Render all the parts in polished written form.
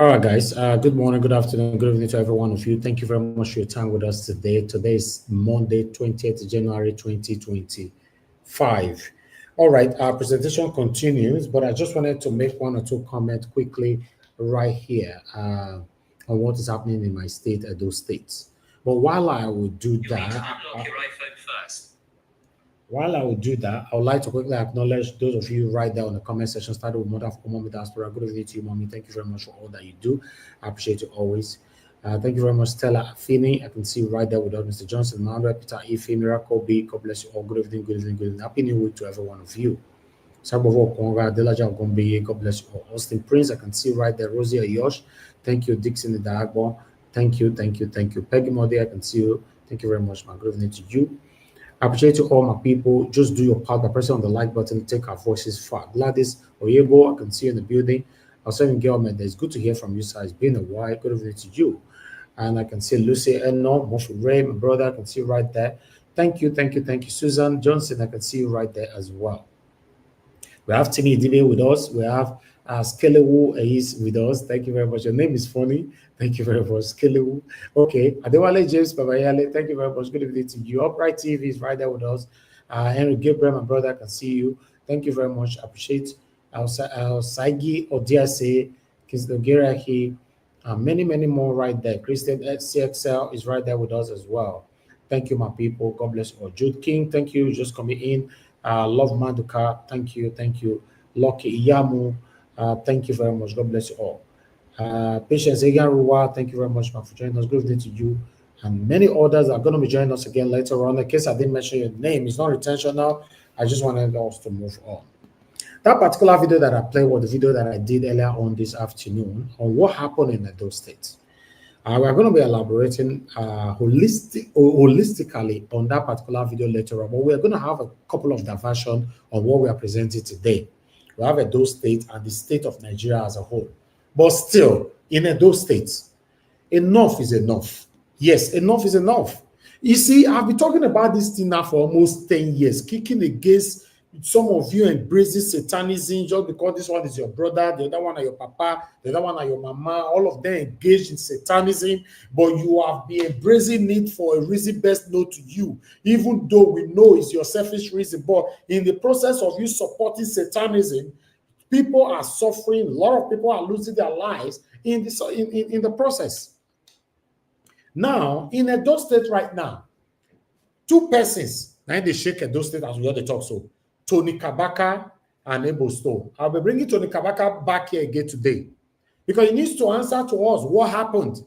All right, guys. Good morning, good afternoon, good evening to every one of you. Thank you very much for your time with us today. Today is Monday, 20th January 2025. All right, our presentation continues, but I just wanted to make one or two comments quickly right here on what is happening in my state, Edo State. But while I would do that, while I will do that, I would like to quickly acknowledge those of you right there on the comment section. Started with Mother of Mommy Diaspora. Good evening to you, Mommy. Thank you very much for all that you do. I appreciate you always. Thank you very much, Stella Afini. I can see you right there with us, Mr. Johnson, Manuel, Peter Ife, Miracle B. God bless you all. Good evening, good evening, good evening. Happy New Week to every one of you. Sabovo Konga, Delaja Gombe, God bless you all. Austin Prince, I can see right there. Rosie Ayosh. Thank you, Dixon Idagbo. Thank you, thank you, thank you. Peggy Modi, I can see you. Thank you very much, my good evening to you. I appreciate you all, my people. Just do your part by pressing on the like button. Take our voices far. Gladys Oyebo, I can see you in the building. Our second girl, man, it's good to hear from you, sir. It's been a while. Good evening to you. And I can see Lucy Eno, Moshe Ray, my brother. I can see you right there. Thank you, thank you, thank you. Susan Johnson, I can see you right there as well. We have Timmy Dibe with us. We have Skelewu is with us. Thank you very much. Your name is funny. Thank you very much, Skelewu. Okay. Adewale James Babayale, thank you very much. Good evening to you. Upright TV is right there with us. Henry Gabriel, my brother, I can see you. Thank you very much. I appreciate Saigi Odiase, Kisdogerahi, many, many more right there. Christian CXL is right there with us as well. Thank you, my people. God bless you all. Jude King, thank you. Just coming in. Love Maduka, thank you, thank you. Lucky Iyamu, thank you very much. God bless you all. Patience Egaruwa, thank you very much, man, for joining us. Good evening to you. And many others are going to be joining us again later on. In case I didn't mention your name, it's not intentional. I just wanted us to move on. That particular video that I played was the video that I did earlier on this afternoon on what happened in Edo State. We're going to be elaborating holistically on that particular video later on, but we're going to have a couple of diversion on what we are presenting today. We have Edo State and the state of Nigeria as a whole. But still, in Edo State, enough is enough. Yes, enough is enough. You see, I've been talking about this thing now for almost 10 years, kicking against some of you embracing satanism just because this one is your brother, the other one are your papa, the other one are your mama, all of them engaged in satanism, but you have been embracing it for a reason best known to you, even though we know it's your selfish reason. But in the process of you supporting satanism, people are suffering, a lot of people are losing their lives in the process. Now, in Edo State right now, two persons, now they shake Edo State as we all the talk so. Tony Kabaka and Edo State. I'll be bringing Tony Kabaka back here again today because he needs to answer to us what happened.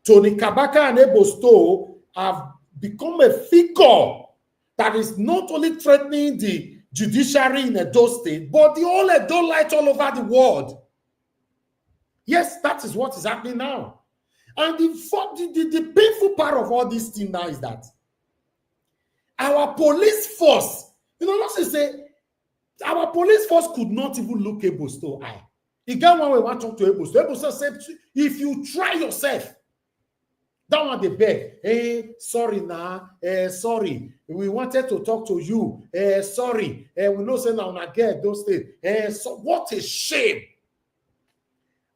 Tony Kabaka and Edo State have become a figure that is not only threatening the judiciary in Edo State, but the whole Edo light all over the world. Yes, that is what is happening now. And the painful part of all this thing now is that our police force, let's say our police force could not even look Edo State eye. The guy when we want to talk to Edo State said, if you try yourself, that one they beg. Hey, sorry now. Sorry. We wanted to talk to you. Sorry. We know say now get those things. So what a shame.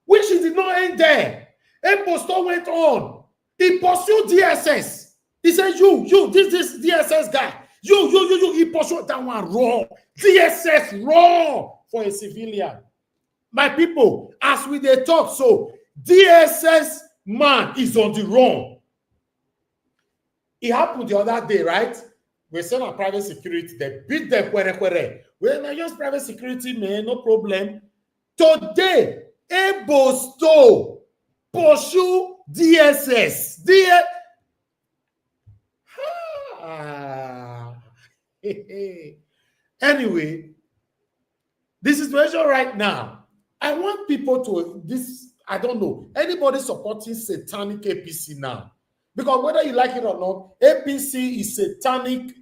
Which it did not end there. Edo State went on. He pursued DSS. He said, you, this DSS guy. You, he pursued that one raw. DSS raw for a civilian. My people, as we they talk, so DSS man is on the run. It happened the other day, right? We sent our private security, they beat them. We're not just private security, man, no problem. Today, Edo State pursue DSS. Anyway, the situation right now, I want people to I don't know, anybody supporting satanic APC now, because whether you like it or not, APC is satanic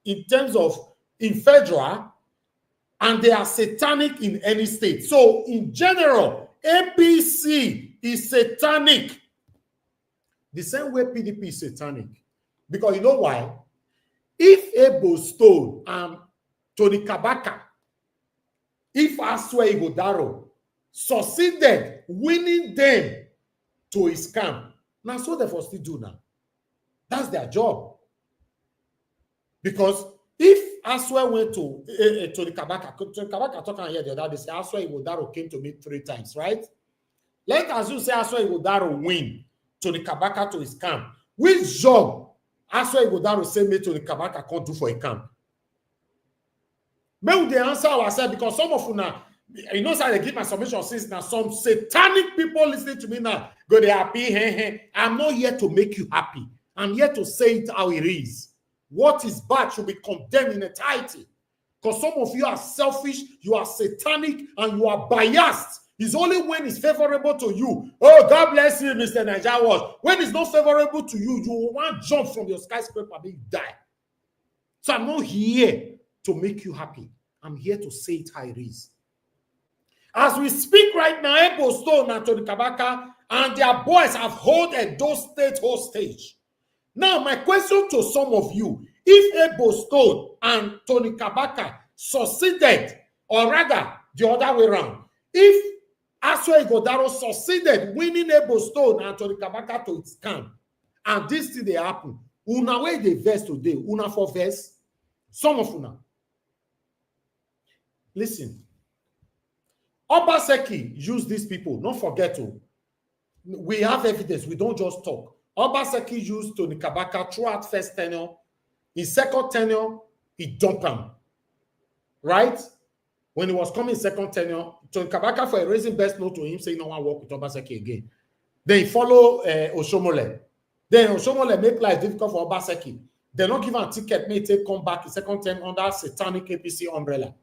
in terms of in federal, and they are satanic in any state. So in general, APC is satanic the same way PDP is satanic, because you know why? If Edo State and Tony Kabaka, if Aswe Igodaro succeeded winning them to a scam. Now, so they still do now. That's their job. Because if Aswe went to the Kabaka talking here the other day, say Aswe Igodaro came to me 3 times, right? Let us assume say Aswe Igodaro win to the Kabaka to his camp. Which job Aswe Igodaro say me to the Kabaka can't do for a camp? May we answer ourselves, because some of you now, you know, so I give my submission since now some satanic people listening to me now go they happy. I'm not here to make you happy. I'm here to say it how it is. What is bad should be condemned in entirety. Because some of you are selfish, you are satanic, and you are biased. It's only when it's favorable to you. Oh, God bless you, Mr. Niger was. When it's not favorable to you, you want to jump from your skyscraper and you die. So I'm not here to make you happy. I'm here to say it how it is. As we speak right now, Edo State and Tony Kabaka and their boys have held Edo State hostage. Now, my question to some of you, if Edo State and Tony Kabaka succeeded, or rather, the other way around, if Aswe Igodaro succeeded winning Edo State and Tony Kabaka to its camp, and this thing they happen, una way they verse today, una for verse, some of una. Listen, Obaseki used these people, don't forget to. We have evidence, we don't just talk. Obaseki used Tony Kabaka throughout first tenure. In second tenure, he dumped him. Right? When he was coming second tenure, Tony Kabaka for a raising best note to him, saying no one work with Obaseki again. Then he follow Oshomole. Then Oshomole make life difficult for Obaseki. They don't give him a ticket, may take come back in second term under satanic APC umbrella.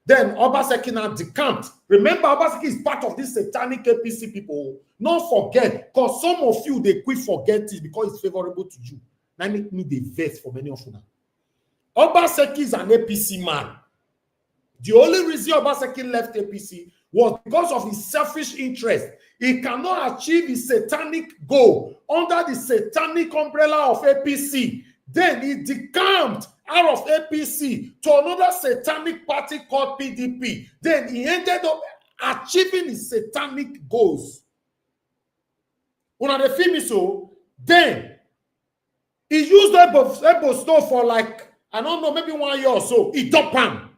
Then Obaseki now decamped. Remember, Obaseki is part of this satanic APC people. Don't forget, because some of you, they quit forget it because it's favorable to you. Now make me the verse for many of you now. Obaseki is an APC man. The only reason Obaseki left APC was because of his selfish interest. He cannot achieve his satanic goal under the satanic umbrella of APC. Then he decamped out of APC to another satanic party called PDP. Then he ended up achieving his satanic goals. When they feel me so, then he used Edo State for like, I don't know, maybe 1 year or so. He dumped him.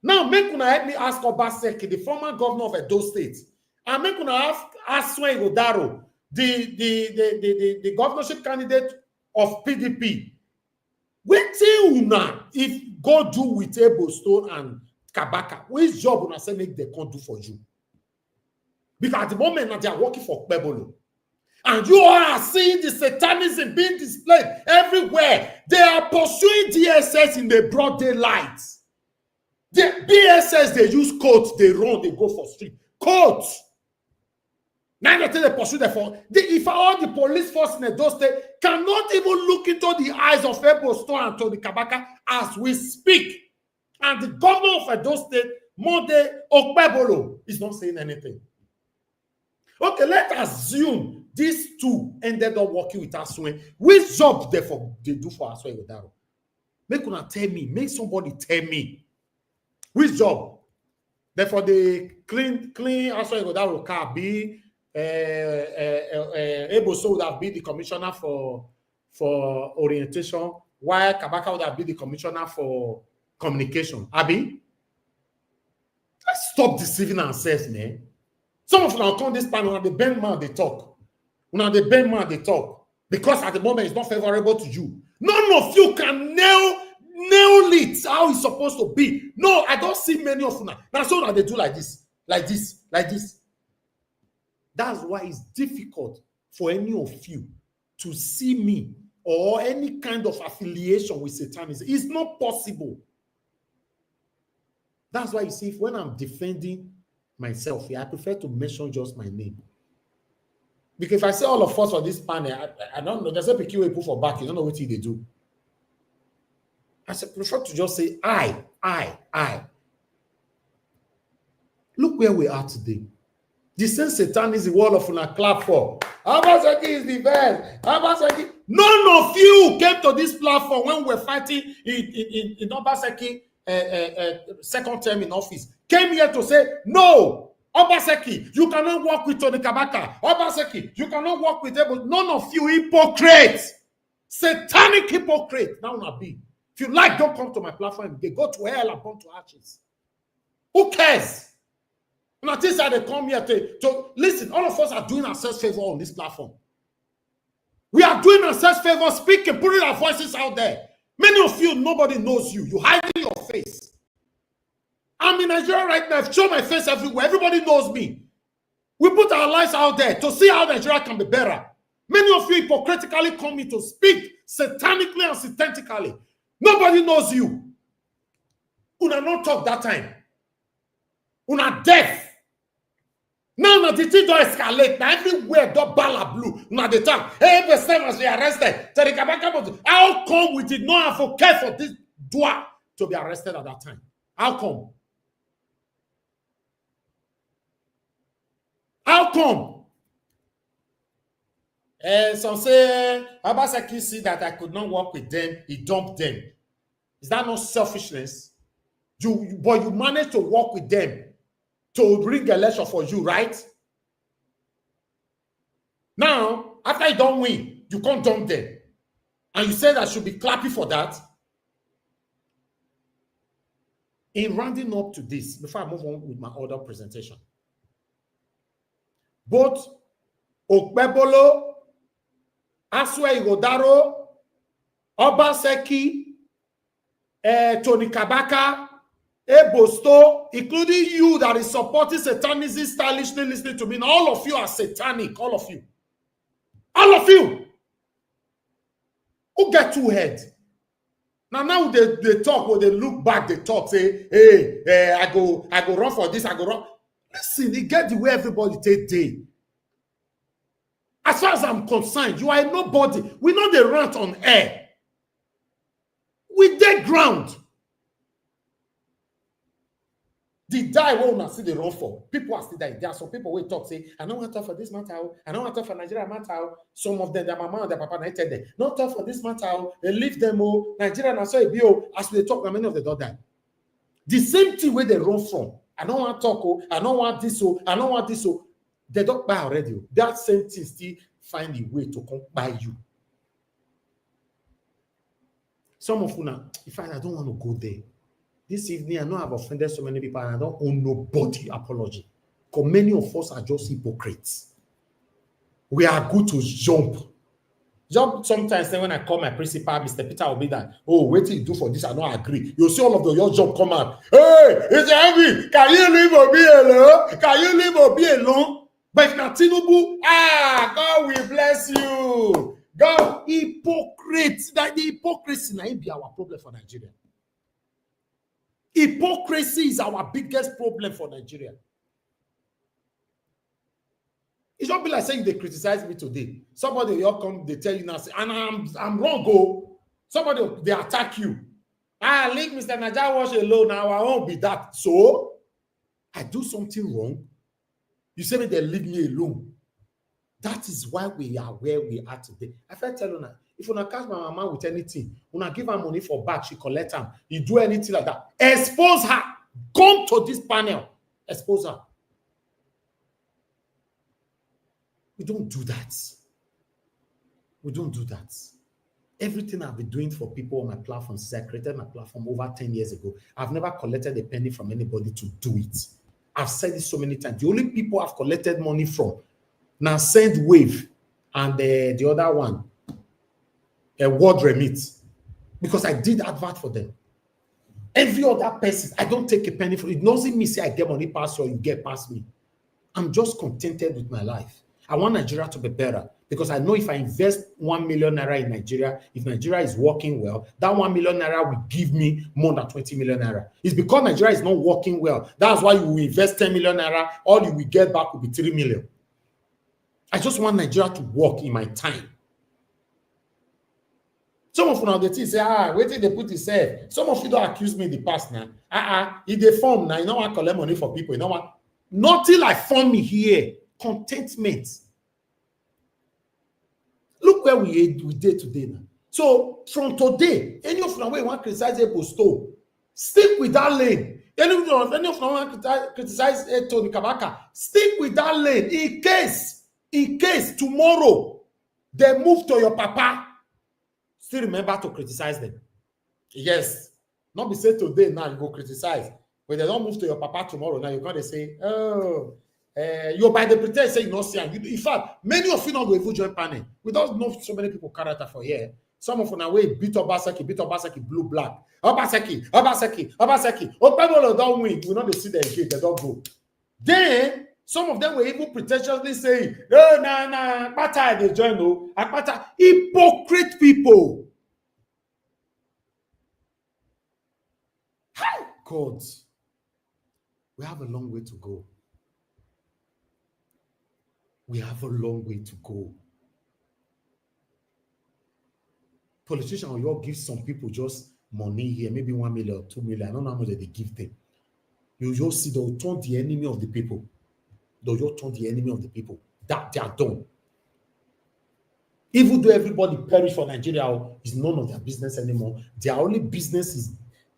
Now, make una help me ask Obaseki, the former governor of Edo State, and make una ask Aswe Igodaro, the governorship candidate of PDP. Wait till una if go do with Edo State and Kabaka, which job una say make they can't do for you? Because at the moment they are working for Pebolo. And you all are seeing the satanism being displayed everywhere. They are pursuing DSS in the broad daylight. The BSS, they use coats, they run, they go for street. Coats. Now they pursue them for. If all the police force in Edo State cannot even look into the eyes of Edo State and Tony Kabaka as we speak. And the governor of Edo State, Monde Okpebolo, is not saying anything. Okay, let's assume these two ended up working with Aswe. Which job they do for Aswe Igodaro? Make una tell me. Make somebody tell me. Which job? Therefore, the clean Aswe Igodaro car be Edo State would have been the commissioner for orientation, while Kabaka would have been the commissioner for communication. Abi, let's stop deceiving ourselves, man. Some of them come this panel and the bend man they talk. When the bend man they talk because at the moment it's not favorable to you. None of you can nail it how it's supposed to be. No, I don't see many of them. Now so that they do like this. That's why it's difficult for any of you to see me or any kind of affiliation with Satanism. It's not possible. That's why you see, when I'm defending myself, I prefer to mention just my name. Because if I say all of us on this panel, I don't know, there's a PQ put for back, you don't know what they do. I prefer to just say I. Look where we are today. The same Satan is the wall of una clap for. Obaseki is the best. Obaseki. None of you came to this platform when we were fighting in Obaseki second term in office. Came here to say, no, Obaseki, you cannot work with Tony Kabaka. Obaseki, you cannot work with them. None of you hypocrites. Satanic hypocrite. Now not be. If you like, don't come to my platform. They go to hell and burn to ashes. Who cares? Not this how they come here to listen. All of us are doing ourselves favor on this platform. We are doing ourselves favor, speaking, putting our voices out there. Many of you, nobody knows you. You hide your face. I'm in Nigeria right now. I've shown my face everywhere. Everybody knows me. We put our lives out there to see how Nigeria can be better. Many of you hypocritically come in to speak satanically and synthetically. Nobody knows you. Una not talk that time. Una deaf. Now the thing don't escalate. Now everywhere the bala blue. Now the time. Every time as we arrested. How come we did not advocate for this dua to be arrested at that time? How come? How come? Some say, Obaseki see that I could not work with them, he dumped them. Is that not selfishness? But you managed to work with them to ring election for you, right? Now, after you don't win, you can't dump them. And you said I should be clapping for that. In rounding up to this, before I move on with my other presentation, both Okpebolo, Aswe Igodaro, Obaseki, Tony Kabaka, Ebosto, including you that is supporting satanism stylishly listening to me. Now, all of you are satanic. All of you. All of you. Who get two heads? Now they talk, or they look back, they talk, say, hey, I go run for this, I go run. Listen, they get the way everybody take day. As far as I'm concerned, you are nobody. We know they rant on air. We dead ground. The die won't see the run for. People are still dying. There are some people who talk, say, I don't want to talk for this matter. I don't want to talk for Nigeria matter. Some of them, their mama and their papa, I tell them, not talk for this matter. They leave them, Nigeria and so as we talk, many of them don't die. The same thing where they run from. I don't want to talk, I don't want this, I don't want this. They don't buy already. That same thing still find a way to come by you. Some of you now, in fact, I don't want to go there. This evening, I know I've offended so many people and I don't owe nobody apology. Because many of us are just hypocrites. We are good to jump. Jump sometimes when I call my principal, Mr. Peter will be that, oh, wait till you do for this, I don't agree. You'll see all of your jump come out. Hey, it's heavy. Can you leave or be alone? Can you leave or be alone? But if not Tinubu, God will bless you. God, hypocrites. That the hypocrisy now be our problem for Nigeria. Hypocrisy is our biggest problem for Nigeria. It's not be like saying they criticize me today. Somebody will come, they tell you now, and I'm wrong, go. Somebody, they attack you. Leave Mr. Naja wash alone now, I won't be that. So, I do something wrong. You say they leave me alone. That is why we are where we are today. I felt tell you now, if you not catch my mama with anything, you not give her money for back, she collect them. You do anything like that. Expose her. Come to this panel. Expose her. We don't do that. We don't do that. Everything I've been doing for people on my platform since I created my platform over 10 years ago, I've never collected a penny from anybody to do it. I've said this so many times. The only people I've collected money from now Send Wave and the other one, a Word Remit, because I did advert for them. Every other person, I don't take a penny for it. It doesn't mean say I get money past you or you get past me. I'm just contented with my life. I want Nigeria to be better because I know if I invest 1 million naira in Nigeria, if Nigeria is working well, that 1 million naira will give me more than 20 million naira. It's because Nigeria is not working well. That's why you will invest 10 million naira, all you will get back will be 3 million. I just want Nigeria to work in my time. Some of you now they say, wait till they put this head. Some of you don't accuse me in the past now. If they form now, you know what, collect money for people. You know what? Nothing like form me here. Contentment. Look where we did today now. So from today, any of you want to criticize Edo State, stick with that lane. Any of them criticize Tony Kabaka, stick with that lane in case tomorrow they move to your papa. Still remember to criticize them. Yes. Not be said today, now you go criticize. When they don't move to your papa tomorrow, now you're going to say, oh, you're by the pretense saying you not see. In fact, many of you not go even join panel. We don't know so many people character for here. Some of them are way beat Obaseki, blue, black. Obaseki. Oh, people don't win. We not see them again. They don't go. Then, some of them were even pretentiously saying, oh, nah, Akpata, they join, no. Akpata, hypocrite people. Hi, God. We have a long way to go. We have a long way to go. Politicians will all give some people just money here, maybe 1 million or 2 million. I don't know how much they give them. You just see they'll turn the enemy of the people. They'll just turn the enemy of the people. That they are done. Even though everybody perish for Nigeria, it's none of their business anymore. Their only business is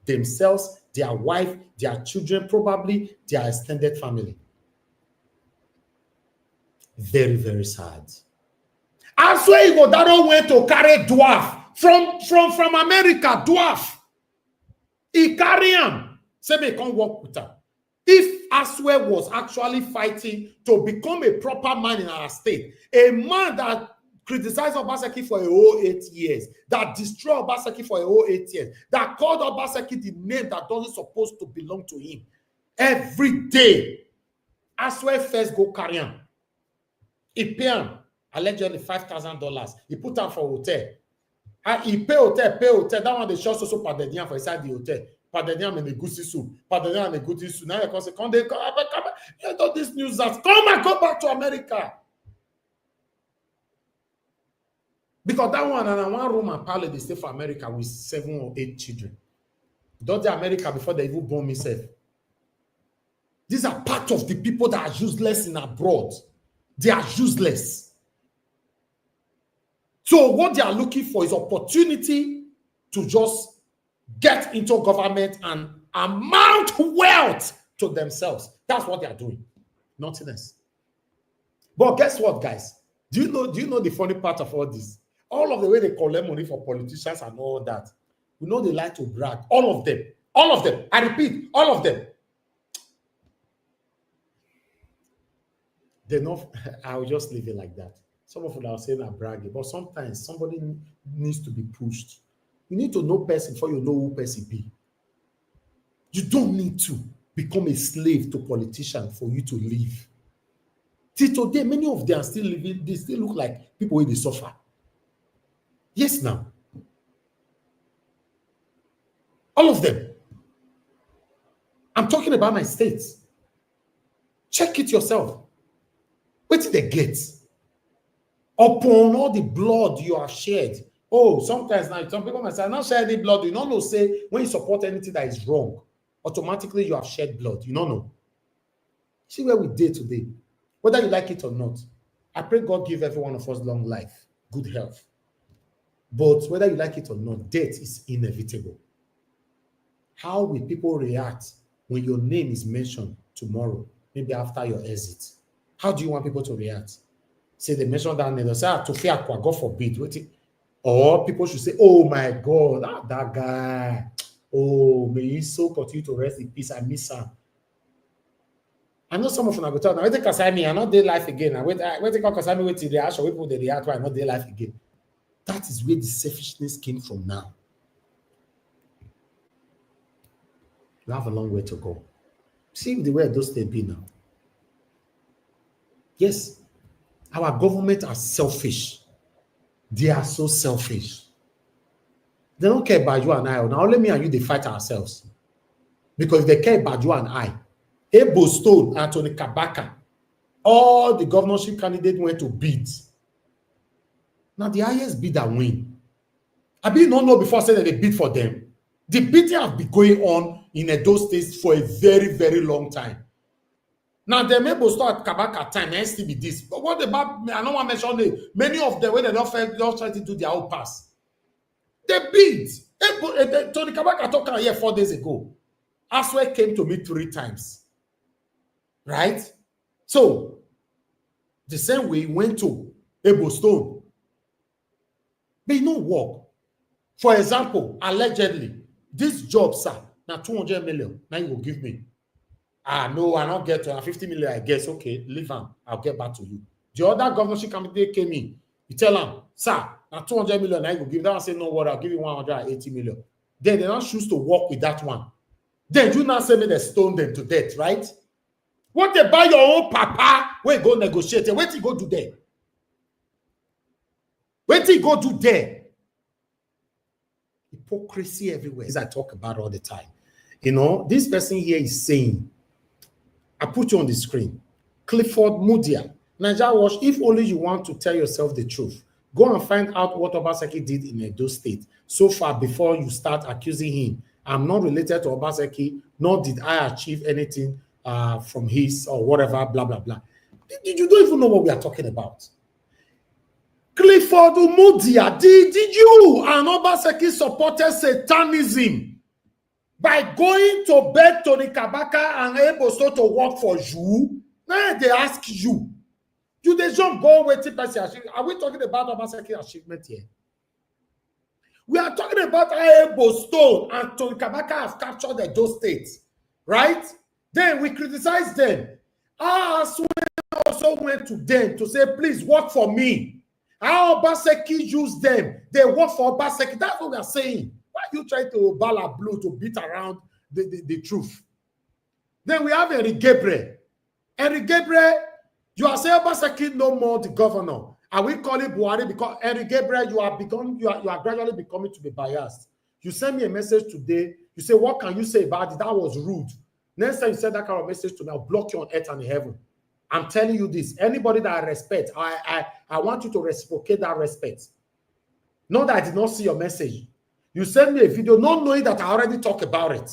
themselves, their wife, their children, probably their extended family. Very, very sad. I swear you go that don't went to carry dwarf from America, dwarf. He carry him. Say they can't work with her. If Aswe was actually fighting to become a proper man in our state, a man that criticized Obaseki for a whole 8 years, that destroyed Obaseki for a whole 8 years, that called Obaseki the name that doesn't supposed to belong to him, every day, Aswe first go carry him. He pay him allegedly $5,000. He put him for hotel. He pay hotel. That one they show so Padenian for inside the hotel. Padenian and the goosey soup. Padenian and the goosey soup. Now they say, come, you know this news that come and go back to America. Because that one and one room and parlor they stay for America with 7 or 8 children. Don't they America before they even born himself? These are part of the people that are useless in abroad. They are useless. So what they are looking for is opportunity to just get into government and amount wealth to themselves. That's what they are doing. Nothing else. But guess what, guys? Do you know the funny part of all this? All of the way they collect money for politicians and all that, you know they like to brag. All of them. I repeat, all of them. I will just leave it like that. Some of them are saying I'm bragging, but sometimes somebody needs to be pushed. You need to know person before you know who person be. You don't need to become a slave to politicians for you to live. Till today, many of them are still living, they still look like people where they suffer. Yes, now. All of them. I'm talking about my states. Check it yourself. What did they get? Upon all the blood you have shed. Oh, sometimes now some people might say, I'm not shedding any blood. You don't know, say when you support anything that is wrong, automatically you have shed blood. You don't know. See where we did today. Whether you like it or not. I pray God give every one of us long life, good health. But whether you like it or not, death is inevitable. How will people react when your name is mentioned tomorrow, maybe after your exit? How do you want people to react? Say they mention that name, they say, to fear, God forbid. Or people should say, oh my God, that guy. Oh, may he so continue to rest in peace. I miss him. I know some of them are going to tell now, wait till Kasami, I not day life again. I wait till Kasami wait till they actually wait for the react, why not day life again. That is where the selfishness came from now. You have a long way to go. See the way Edo State be now. Yes, our government are selfish. They are so selfish. They don't care about you and I. Now only me and you, they fight ourselves. Because if they care about you and I, Edo State, Anthony Kabaka, all the governorship candidates went to bid. Now the highest bidder win. I did not know before saying that they bid for them. The bidding has been going on in Edo State for a very, very long time. Now they may start Kabaka time and still be this. But what about I don't want to mention the many of them when they don't try to do their own pass. They bid. Tony Kabaka talked here 4 days ago. Aswe came to me 3 times. Right? So, the same way he went to Edo State. But no work. For example, allegedly, this job, sir, now 200 million, now you will give me. No, I don't get 50 million, I guess. Okay, leave him. I'll get back to you. The other governorship candidate came in. You tell him, sir, now 200 million, now you will give. That one say, no, what, I'll give you 180 million. Then they don't choose to work with that one. Then you now say me they stone them to death, right? What they buy your own papa, where you go negotiate, where you go do there? Where you go do there? Hypocrisy everywhere, as I talk about all the time. You know, this person here is saying, I put you on the screen, Clifford Mudia, Nigeria Watch, if only you want to tell yourself the truth, go and find out what Obaseki did in Edo State so far before you start accusing him. I'm not related to Obaseki, nor did I achieve anything from his or whatever, blah, blah, blah. You don't even know what we are talking about. Clifford Mudia, did you and Obaseki supported Satanism by going to beg Tony Kabaka and Edo State to work for you? Now they ask you. You they just go waiting person. Are we talking about Obaseki achievement here? We are talking about how Edo State and Tony Kabaka have captured the Edo State, right? Then we criticize them. Aswe also went to them to say, please work for me. How Obaseki used them. They work for Obaseki. That's what we are saying. Why are you trying to ball blue to beat around the truth? Then we have Eric Gabriel. Eric Gabriel, you are saying Obaseki no more the governor. And we call it Buhari because Eric Gabriel, you are gradually becoming to be biased. You send me a message today. You say, what can you say about it? That was rude. Next time you send that kind of message to me, I'll block you on earth and in heaven. I'm telling you this. Anybody that I respect, I want you to reciprocate that respect. Not that I did not see your message. You send me a video not knowing that I already talked about it.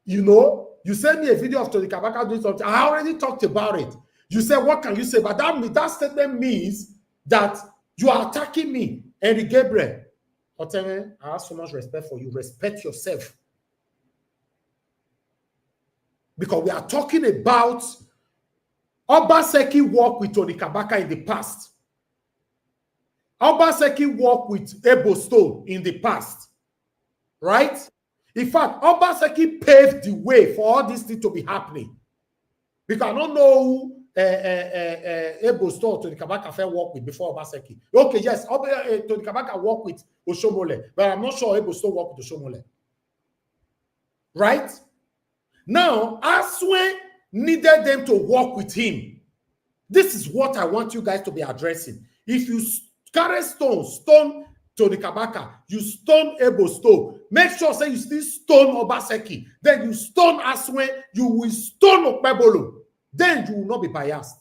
You know, you send me a video of Tony Kabaka doing something. I already talked about it. You say, what can you say? But that statement means that you are attacking me. Eric Gabriel, I have so much respect for you. Respect yourself. Because we are talking about Obaseki worked with Tony Kabaka in the past. Obaseki worked with Edo State in the past. Right? In fact, Obaseki paved the way for all these things to be happening. Because I don't know who Edo State Tony Kabaka fell work with before Obaseki. Okay, yes, Tony Kabaka worked with Oshomole, but I'm not sure Edo State worked with Oshomole. Right? Now, Aswe needed them to work with him. This is what I want you guys to be addressing. If you carry stone Tony Kabaka, you stone Edo State, make sure say you still stone Obaseki, then you stone Aswe, you will stone Okpebolo, then you will not be biased.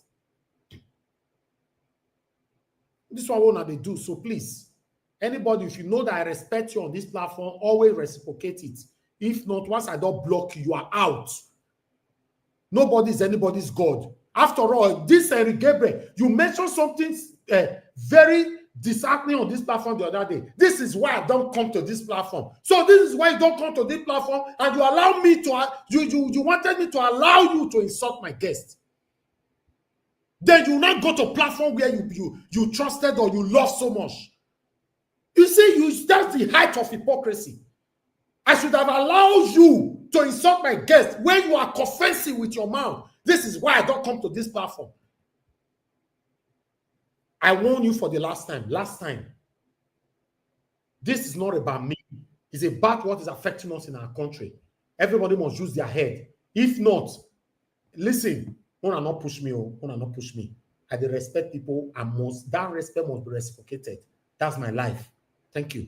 This is what they do. So please, anybody, if you know that I respect you on this platform, always reciprocate it. If not, once I don't block you, you are out. Nobody is anybody's God. After all, this Eric Gabriel, you mentioned something very disheartening on this platform the other day. This is why I don't come to this platform. So this is why you don't come to this platform, and you allow me to, you wanted me to allow you to insult my guest. Then you not go to a platform where you trusted or you love so much. You see, that's the height of hypocrisy. I should have allowed you to insult my guest when you are confessing with your mouth. This is why I don't come to this platform. I warn you for the last time. Last time. This is not about me. It's about what is affecting us in our country. Everybody must use their head. If not, listen, wanna not push me, wanna not push me. I respect people, and that respect must be reciprocated. That's my life. Thank you.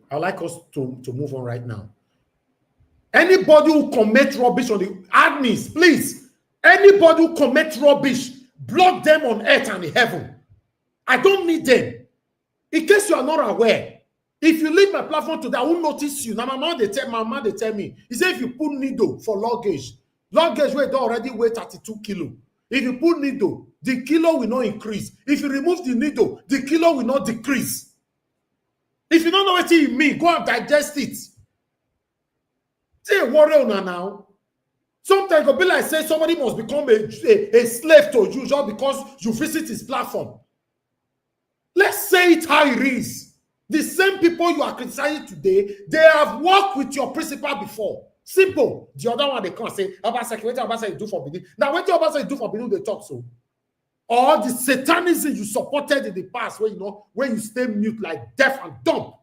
I'd like us to move on right now. Anybody who commits rubbish on the admins, please. Anybody who commits rubbish, block them on earth and in heaven. I don't need them. In case you are not aware, if you leave my platform today, I won't notice you. Now, my mom, they tell me, he said if you put needle for luggage where they already weigh 32 kilo. If you put needle, the kilo will not increase. If you remove the needle, the kilo will not decrease. If you don't know what it means, go and digest it. Say a warrior now. Sometimes it'll be like say somebody must become a slave to you just because you visit his platform. Let's say it how it is. The same people you are criticizing today, they have worked with your principal before. Simple. The other one they can't say, Obaseki, what Obaseki do for Benin? Now, what Obaseki do for Benin, they talk so. Or the satanism you supported in the past, where when you stay mute like deaf and dumb.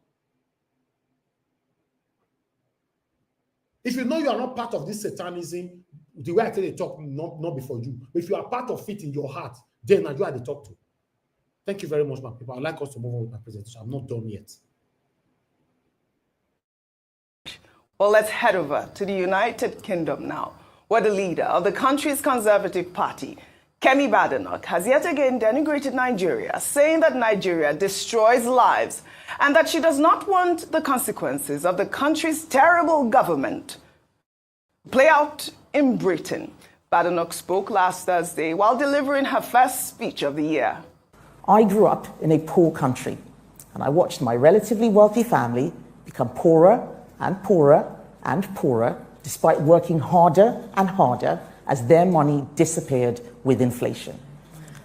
If you know you are not part of this satanism, the way I tell you talk, not before you. But if you are part of it in your heart, then you are the talk to. Thank you very much, my people. I'd like us to move on with my presentation. I'm not done yet. Well, let's head over to the United Kingdom now, where the leader of the country's Conservative Party, Kemi Badenoch, has yet again denigrated Nigeria, saying that Nigeria destroys lives and that she does not want the consequences of the country's terrible government play out in Britain. Badenoch spoke last Thursday while delivering her first speech of the year. I grew up in a poor country, and I watched my relatively wealthy family become poorer and poorer and poorer, despite working harder and harder as their money disappeared with inflation.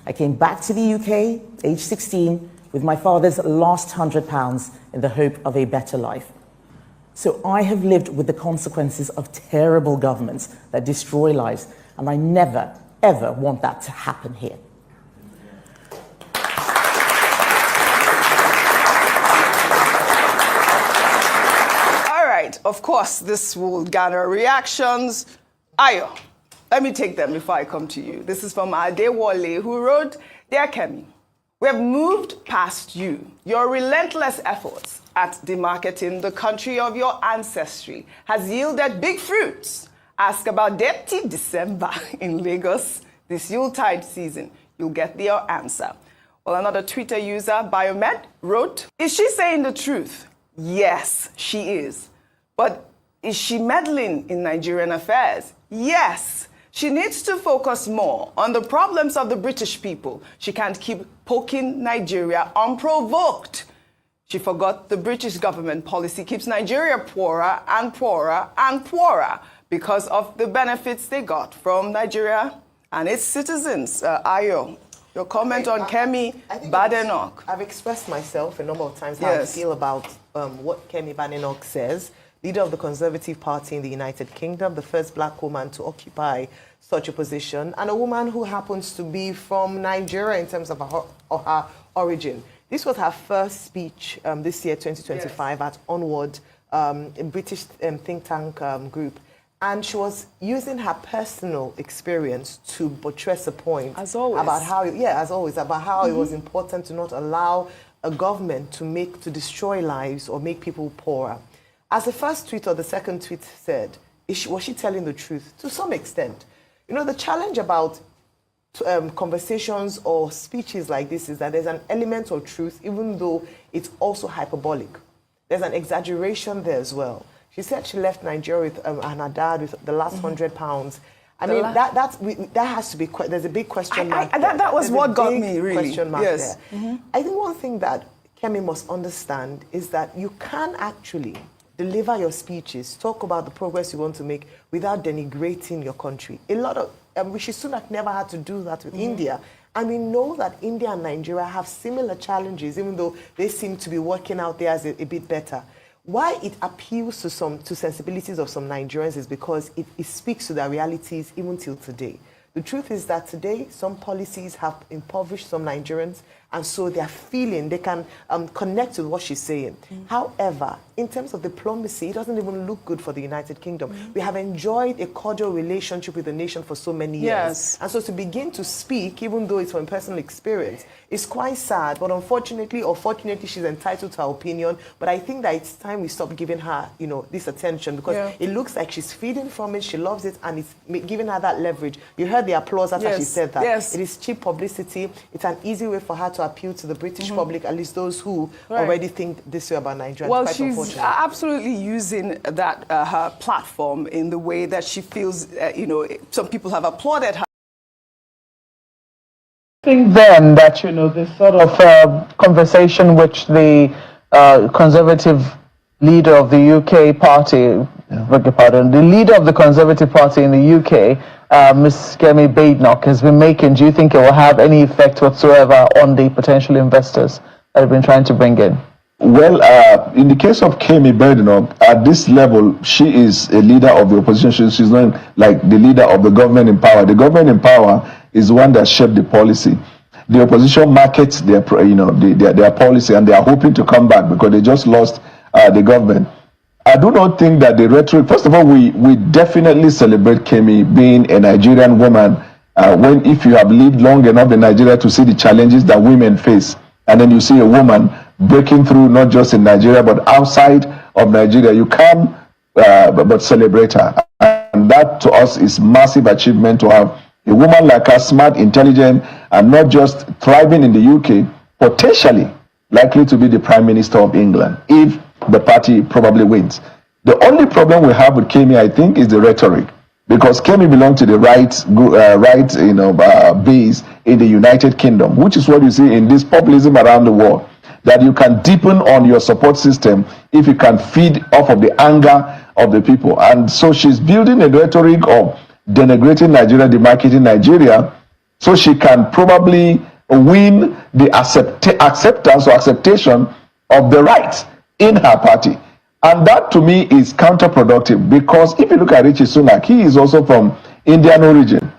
I came back to the UK, age 16, with my father's last £100 in the hope of a better life. So I have lived with the consequences of terrible governments that destroy lives, and I never, ever want that to happen here. Of course, this will garner reactions. Ayo, let me take them before I come to you. This is from Adewale, who wrote, Dear Kemi, we have moved past you. Your relentless efforts at demarketing the country of your ancestry has yielded big fruits. Ask about Deputy December in Lagos this Yuletide season. You'll get your answer. Well, another Twitter user, Biomed, wrote, Is she saying the truth? Yes, she is. But is she meddling in Nigerian affairs? Yes. She needs to focus more on the problems of the British people. She can't keep poking Nigeria unprovoked. She forgot the British government policy keeps Nigeria poorer and poorer and poorer because of the benefits they got from Nigeria and its citizens. Ayo, your comment on Kemi Badenoch. I've expressed myself a number of times how I feel about what Kemi Badenoch says. Leader of the Conservative Party in the United Kingdom, the first black woman to occupy such a position, and a woman who happens to be from Nigeria in terms of her origin. This was her first speech this year, 2025, at Onward, a British think tank group. And she was using her personal experience to buttress a point. As always. About how, as always, about how it was important to not allow a government to destroy lives or make people poorer. As the first tweet or the second tweet said, was she telling the truth? To some extent. You know, the challenge about conversations or speeches like this is that there's an element of truth, even though it's also hyperbolic. There's an exaggeration there as well. She said she left Nigeria with, and her dad with the last £100. I mean, that has to be, there's a big question mark there. That was what got me, really. Question mark there. I think one thing that Kemi must understand is that you can actually deliver your speeches, talk about the progress you want to make without denigrating your country. A lot of, Rishi Sunak never had to do that with India. And we know that India and Nigeria have similar challenges, even though they seem to be working out there as a bit better. Why it appeals to sensibilities of some Nigerians is because it speaks to their realities even till today. The truth is that today, some policies have impoverished some Nigerians, and so they're feeling, they can connect with what she's saying. However, in terms of diplomacy, it doesn't even look good for the United Kingdom. We have enjoyed a cordial relationship with the nation for so many years. And so to begin to speak, even though it's from personal experience, is quite sad. But unfortunately, or fortunately, she's entitled to her opinion. But I think that it's time we stop giving her, this attention, because it looks like she's feeding from it, she loves it, and it's giving her that leverage. You heard the applause after she said that. It is cheap publicity. It's an easy way for her to appeal to the British public, at least those who already think this way about Nigeria. Well, she's absolutely using that her platform in the way that she feels, some people have applauded her. I think then that, this sort of conversation which the Conservative leader of the UK party, beg your pardon, the leader of the Conservative Party in the UK, Ms. Kemi Badenoch, has been making, do you think it will have any effect whatsoever on the potential investors that have been trying to bring in? Well, in the case of Kemi Badenoch, at this level, she is a leader of the opposition. She's not like the leader of the government in power. The government in power is the one that shaped the policy. The opposition markets their policy, and they are hoping to come back because they just lost the government. I do not think that the rhetoric. First of all, we definitely celebrate Kemi being a Nigerian woman. If you have lived long enough in Nigeria to see the challenges that women face, and then you see a woman breaking through not just in Nigeria but outside of Nigeria, you can but celebrate her. And that to us is massive achievement to have a woman like her, smart, intelligent, and not just thriving in the UK, potentially likely to be the Prime Minister of England if the party probably wins. The only problem we have with Kemi, I think, is the rhetoric, because Kemi belongs to the right base in the United Kingdom, which is what you see in this populism around the world, that you can deepen on your support system if you can feed off of the anger of the people. And so she's building a rhetoric of denigrating Nigeria, demarcating Nigeria, so she can probably win the acceptance or acceptation of the right in her party. And that to me is counterproductive, because if you look at Rishi Sunak, he is also from Indian origin.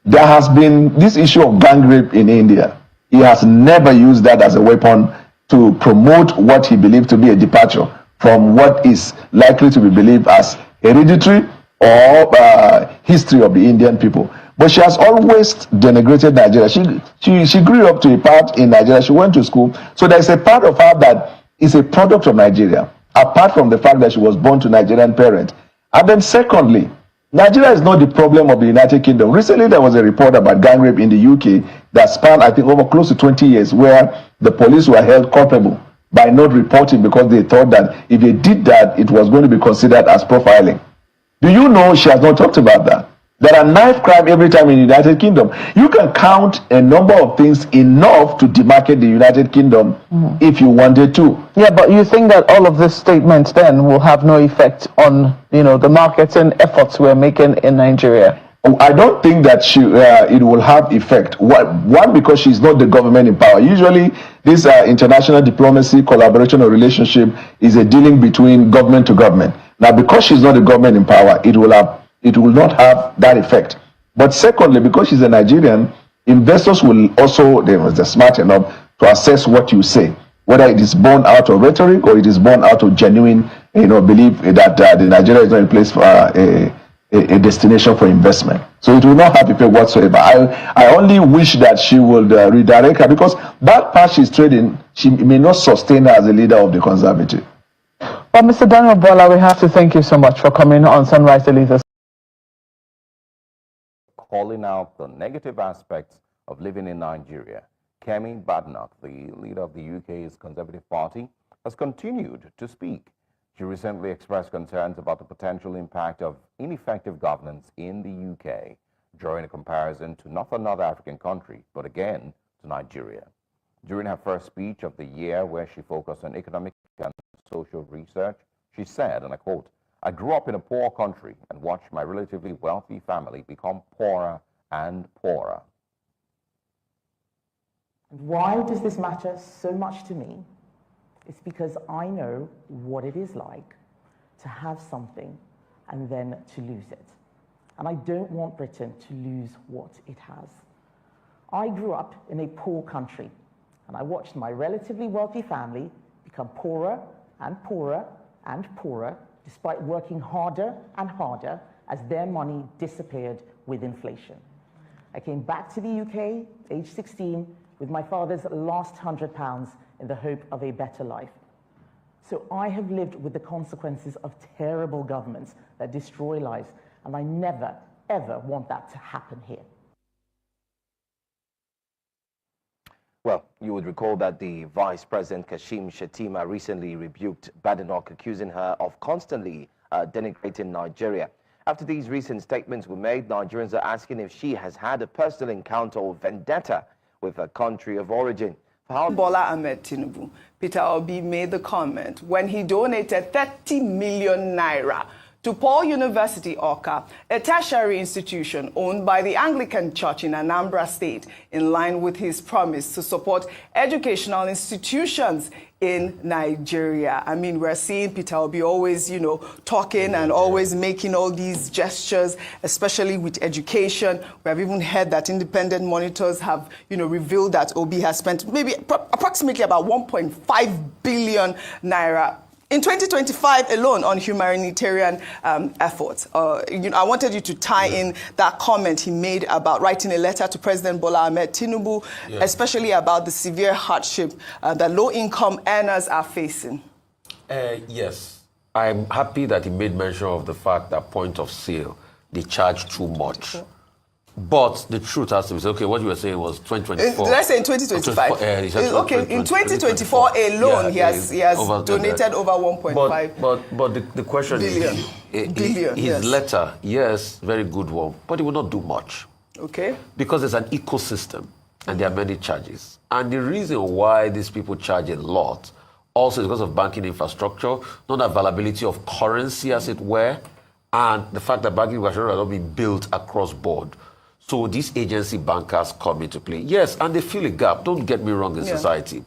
There has been this issue of gang rape in India. He has never used that as a weapon to promote what he believed to be a departure from what is likely to be believed as hereditary or history of the Indian people. But she has always denigrated Nigeria. She grew up to a part in Nigeria. She went to school. So there's a part of her that is a product of Nigeria, apart from the fact that she was born to Nigerian parents. And then secondly, Nigeria is not the problem of the United Kingdom. Recently, there was a report about gang rape in the UK that spanned, I think, over close to 20 years, where the police were held culpable by not reporting because they thought that if they did that, it was going to be considered as profiling. Do you know she has not talked about that? There are knife crime every time in the United Kingdom. You can count a number of things enough to demarcate the United Kingdom if you wanted to. Yeah, but you think that all of these statements then will have no effect on, the marketing efforts we're making in Nigeria? I don't think that it will have effect. One, because she's not the government in power. Usually, this international diplomacy, collaboration, or relationship is a dealing between government to government. Now, because she's not the government in power, it will not have that effect. But secondly, because she's a Nigerian, investors will also, they're smart enough to assess what you say, whether it is born out of rhetoric or it is born out of genuine, belief that the Nigeria is not a place for a destination for investment. So it will not have effect whatsoever. I only wish that she would redirect her, because that path she's trading, she may not sustain her as a leader of the Conservative. Well, Mr. Daniel Bola, we have to thank you so much for coming on Sunrise Daily this. Calling out the negative aspects of living in Nigeria, Kemi Badenoch, the leader of the UK's Conservative Party, has continued to speak. She recently expressed concerns about the potential impact of ineffective governance in the UK, drawing a comparison to not another African country, but again to Nigeria. During her first speech of the year, where she focused on economic and social research, she said, and I quote, "I grew up in a poor country and watched my relatively wealthy family become poorer and poorer." And why does this matter so much to me? It's because I know what it is like to have something and then to lose it. And I don't want Britain to lose what it has. I grew up in a poor country, and I watched my relatively wealthy family become poorer and poorer and poorer, despite working harder and harder as their money disappeared with inflation. I came back to the UK, age 16, with my father's last £100 in the hope of a better life. So I have lived with the consequences of terrible governments that destroy lives, and I never, ever want that to happen here. Well, you would recall that the Vice President Kashim Shettima recently rebuked Badenoch, accusing her of constantly denigrating Nigeria. After these recent statements were made, Nigerians are asking if she has had a personal encounter or vendetta with her country of origin. Bola Ahmed Tinubu, Peter Obi made the comment when he donated 30 million naira to Paul University, Awka, a tertiary institution owned by the Anglican Church in Anambra State, in line with his promise to support educational institutions in Nigeria. I mean, we're seeing Peter Obi always, talking and always making all these gestures, especially with education. We have even heard that independent monitors have, revealed that Obi has spent maybe approximately about 1.5 billion naira in 2025 alone on humanitarian efforts. I wanted you to tie in that comment he made about writing a letter to President Bola Ahmed Tinubu, especially about the severe hardship that low-income earners are facing. Yes. I'm happy that he made mention of the fact that point of sale, they charge too much. But the truth has to be, okay, what you were saying was 2024. Let's say in 2025. Okay, in 2024 alone, he has donated over 1.5 But the question billion, is, his letter, yes, very good one, but it will not do much. Okay. Because there's an ecosystem and there are many charges. And the reason why these people charge a lot also is because of banking infrastructure, not availability of currency, as it were, and the fact that banking infrastructure has not been built across board. So these agency bankers come into play. Yes, and they fill a gap. Don't get me wrong in society.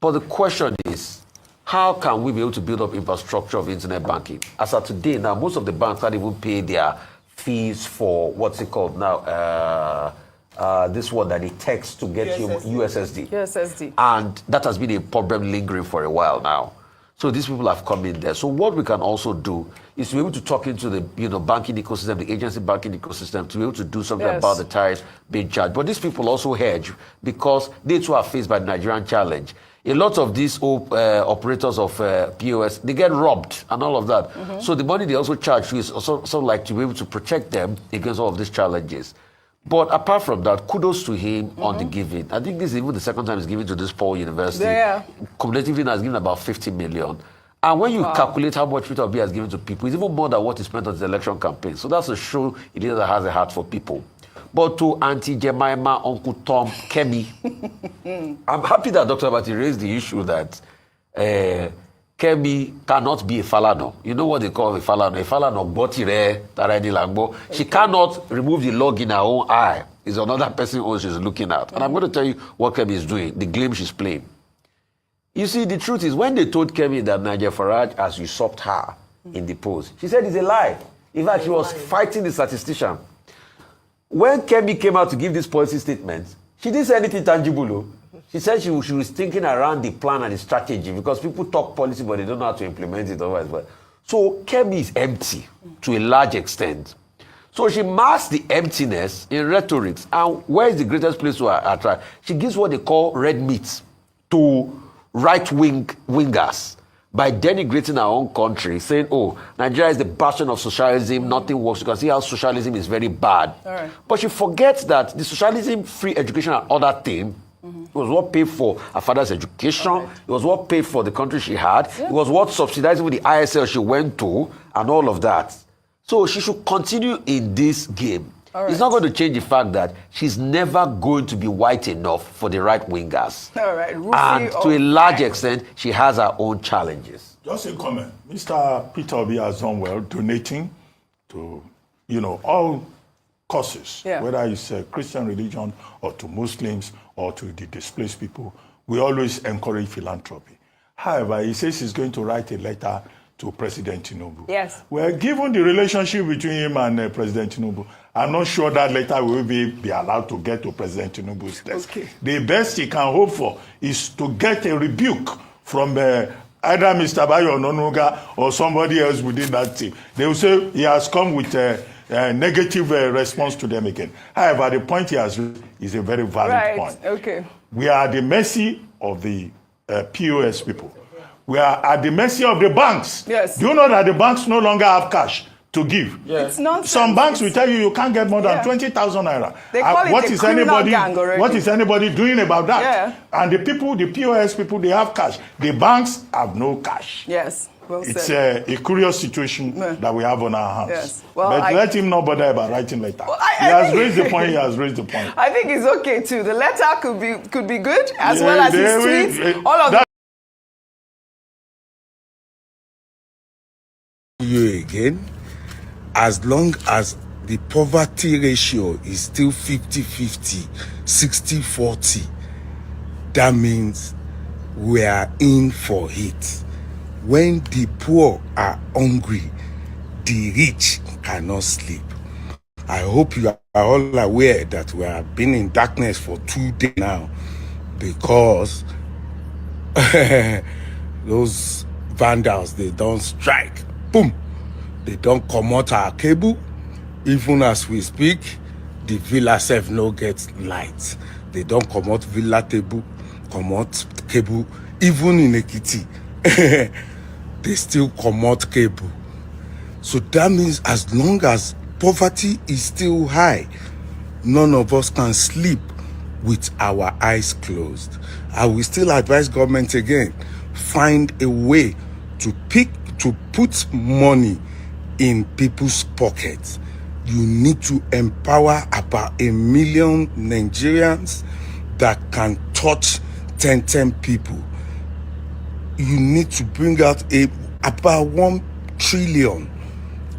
But the question is, how can we be able to build up infrastructure of internet banking? As of today, now, most of the banks can't even pay their fees for, what's it called now? This one that it takes to get USSD. USSD. And that has been a problem lingering for a while now. So these people have come in there. So what we can also do is to be able to talk into the banking ecosystem, the agency banking ecosystem, to be able to do something about the tariffs being charged. But these people also hedge because they too are faced by the Nigerian challenge. A lot of these operators of POS, they get robbed and all of that. So the money they also charge is also like to be able to protect them against all of these challenges. But apart from that, kudos to him on the giving. I think this is even the second time he's giving to this Paul University. Cumulatively, he has given about 50 million. And when you calculate how much Peter Obi has given to people, it's even more than what he spent on his election campaign. So that's a show a leader that has a heart for people. But to Auntie Jemima, Uncle Tom, Kemi, I'm happy that Dr. Abati raised the issue that Kemi cannot be a Falano. You know what they call a Falano? A Falano, Botire, Tarani Langbo. She cannot remove the log in her own eye. It's another person who she's looking at. And I'm going to tell you what Kemi is doing, the game she's playing. You see, the truth is, when they told Kemi that Nigel Farage has usurped her in the polls, she said it's a lie. In fact, she was fighting the statistician. When Kemi came out to give this policy statement, she didn't say anything tangible. She said she was thinking around the plan and the strategy because people talk policy, but they don't know how to implement it. So Kemi is empty to a large extent. So she masks the emptiness in rhetorics. And where is the greatest place to attract? She gives what they call red meat to right-wingers by denigrating our own country, saying, oh, Nigeria is the bastion of socialism, nothing works. You can see how socialism is very bad. But she forgets that the socialism, free education and other thing, it was what paid for her father's education. It was what paid for the country she had. It was what subsidized with the ISL she went to and all of that. So she should continue in this game. It's not going to change the fact that she's never going to be white enough for the right-wingers. And to a large extent, she has her own challenges. Just a comment. Mr. Peter Obi has done well donating to, all causes, whether it's a Christian religion or to Muslims or to the displaced people. We always encourage philanthropy. However, he says he's going to write a letter to President Tinubu. Yes. Well, given the relationship between him and President Tinubu, I'm not sure that letter will be allowed to get to President Tinubu's desk. The best he can hope for is to get a rebuke from either Mr. Bayo Ononuga or somebody else within that team. They will say he has come with a negative response to them again. However, the point he has raised is a very valid point. We are at the mercy of the POS people. We are at the mercy of the banks. Do you know that the banks no longer have cash to give? It's nonsense. Some banks will tell you can't get more than 20,000 naira. They call it what a is criminal anybody? gang already. What is anybody doing about that? And the people, the POS people, they have cash. The banks have no cash. Well it's said. a curious situation that we have on our hands. Yes. Well, but let him not bother about writing letter. Well, he has raised the point. He has raised the point. I think it's okay too. The letter could be good as well as his tweets. All of you again, as long as the poverty ratio is still 50-50, 60-40, that means we are in for it. When the poor are hungry, the rich cannot sleep. I hope you are all aware that we have been in darkness for 2 days now because those vandals, they don't strike. Boom! They don't come out our cable. Even as we speak, the villa self no get lights. They don't come out villa table, come out cable. Even in Ekiti, they still come out cable. So that means as long as poverty is still high, none of us can sleep with our eyes closed. I will still advise government again, find a way to put money in people's pockets. You need to empower about 1 million Nigerians that can touch 10 people. You need to bring out about 1 trillion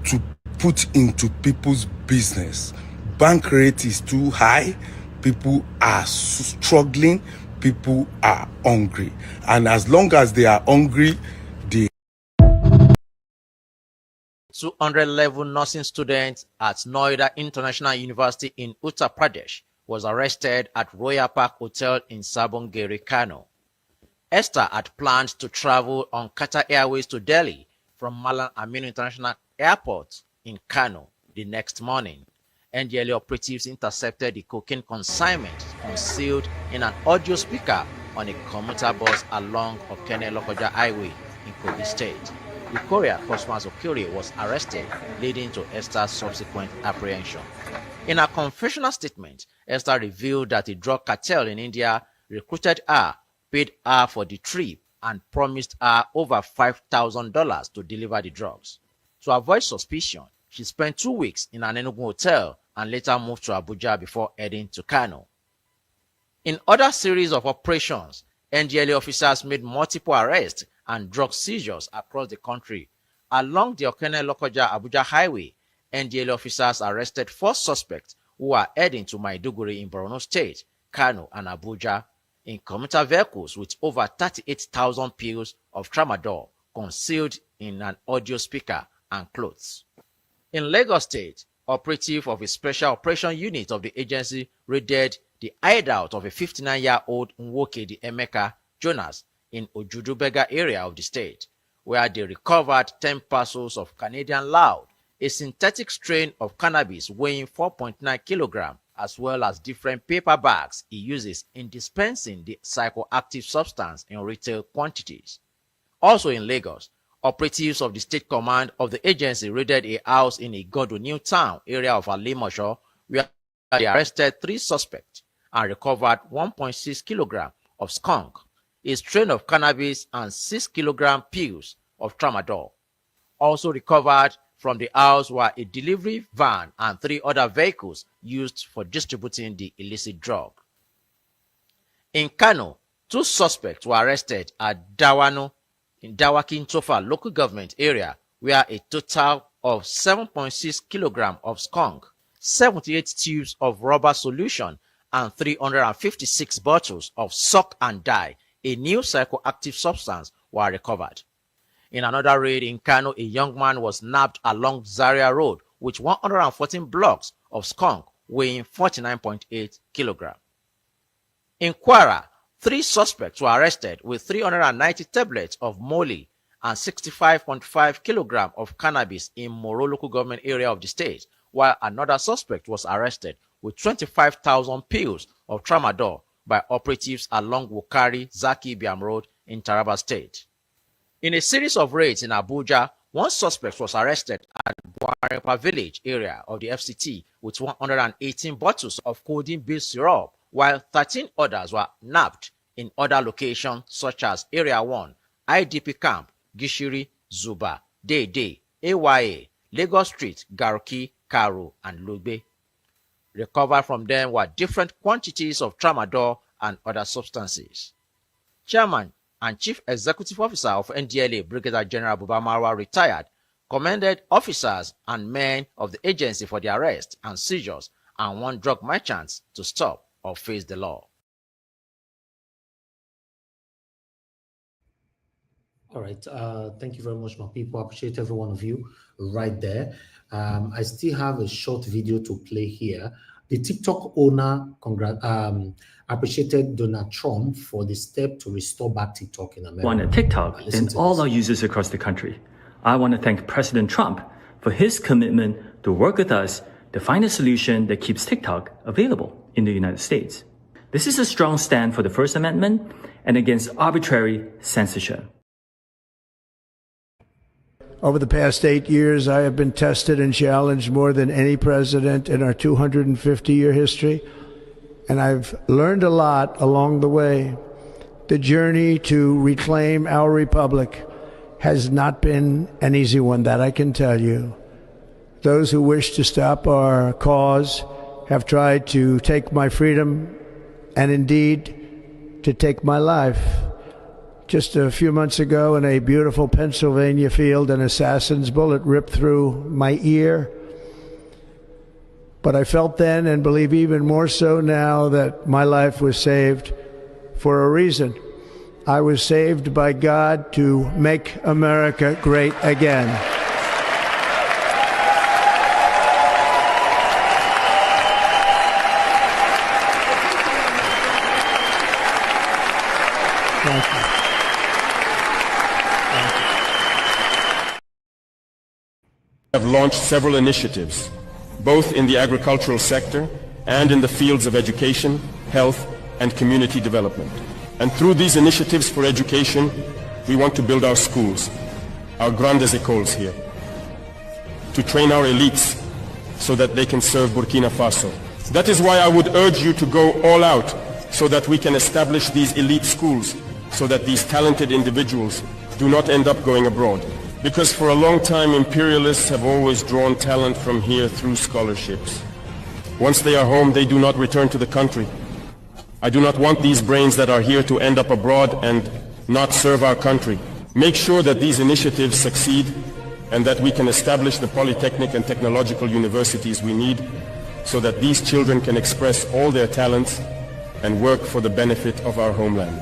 to put into people's business. Bank rate is too high. People are struggling. People are hungry. And as long as they are hungry, 200-level nursing student at Noida International University in Uttar Pradesh was arrested at Royal Park Hotel in Sabongeri, Kano. Esther had planned to travel on Qatar Airways to Delhi from Malam Aminu International Airport in Kano the next morning. NDLEA operatives intercepted the cocaine consignment concealed in an audio speaker on a commuter bus along Okene-Lokoja Highway in Kogi State. The courier, Cosmas Okiri, was arrested, leading to Esther's subsequent apprehension. In her confessional statement, Esther revealed that a drug cartel in India recruited her, paid her for the trip, and promised her over $5,000 to deliver the drugs. To avoid suspicion, she spent 2 weeks in an Enugu hotel and later moved to Abuja before heading to Kano. In other series of operations, NDLEA officers made multiple arrests and drug seizures across the country. Along the Okene-Lokoja-Abuja highway, NDLEA officers arrested 4 suspects who are heading to Maiduguri in Borno State, Kano, and Abuja in commuter vehicles with over 38,000 pills of tramadol concealed in an audio speaker and clothes. In Lagos State, operative of a special operation unit of the agency raided the hideout of a 59-year-old Nwokedi Emeka Jonas in Ojudubega area of the state, where they recovered 10 parcels of Canadian Loud, a synthetic strain of cannabis weighing 4.9 kilograms, as well as different paper bags he uses in dispensing the psychoactive substance in retail quantities. Also in Lagos, operatives of the State Command of the agency raided a house in Igodo New Town area of Alimosho, where they arrested 3 suspects and recovered 1.6 kilograms of skunk, a strain of cannabis, and 6 kilogram pills of tramadol. Also recovered from the house were a delivery van and 3 other vehicles used for distributing the illicit drug. In Kano, 2 suspects were arrested at Dawano in Dawakin Tofa local government area, where a total of 7.6 kilograms of skunk, 78 tubes of rubber solution, and 356 bottles of sock and dye, a new psychoactive substance, were recovered. In another raid in Kano, a young man was nabbed along Zaria Road with 114 blocks of skunk weighing 49.8 kilograms. In Kwara, 3 suspects were arrested with 390 tablets of Molly and 65.5 kilograms of cannabis in Moro local government area of the state, while another suspect was arrested with 25,000 pills of tramadol by operatives along Wukari Zaki Biam Road in Taraba State. In a series of raids in Abuja, 1 suspect was arrested at Buarepa village area of the FCT with 118 bottles of codeine-based syrup, while 13 others were nabbed in other locations such as Area 1, IDP Camp, Gishiri, Zuba, Dede, AYA, Lagos Street, Garki, Karu, and Lugbe. Recovered from them were different quantities of tramadol and other substances. Chairman and Chief Executive Officer of NDLEA, Brigadier General Buba Marwa, retired, commended officers and men of the agency for the arrest and seizures and warned drug merchants to stop or face the law. All right. Thank you very much, my people. I appreciate every one of you right there. I still have a short video to play here. The TikTok owner appreciated Donald Trump for the step to restore back TikTok in America. Want a TikTok and all our users across the country. I want to thank President Trump for his commitment to work with us to find a solution that keeps TikTok available in the United States. This is a strong stand for the First Amendment and against arbitrary censorship. Over the past 8 years, I have been tested and challenged more than any president in our 250-year history, and I've learned a lot along the way. The journey to reclaim our republic has not been an easy one, that I can tell you. Those who wish to stop our cause have tried to take my freedom and indeed to take my life. Just a few months ago in a beautiful Pennsylvania field, an assassin's bullet ripped through my ear. But I felt then, and believe even more so now, that my life was saved for a reason. I was saved by God to make America great again. Thank you. Have launched several initiatives, both in the agricultural sector and in the fields of education, health, and community development. And through these initiatives for education, we want to build our schools, our grandes écoles here, to train our elites so that they can serve Burkina Faso. That is why I would urge you to go all out so that we can establish these elite schools, so that these talented individuals do not end up going abroad. Because for a long time, imperialists have always drawn talent from here through scholarships. Once they are home, they do not return to the country. I do not want these brains that are here to end up abroad and not serve our country. Make sure that these initiatives succeed and that we can establish the polytechnic and technological universities we need so that these children can express all their talents and work for the benefit of our homeland.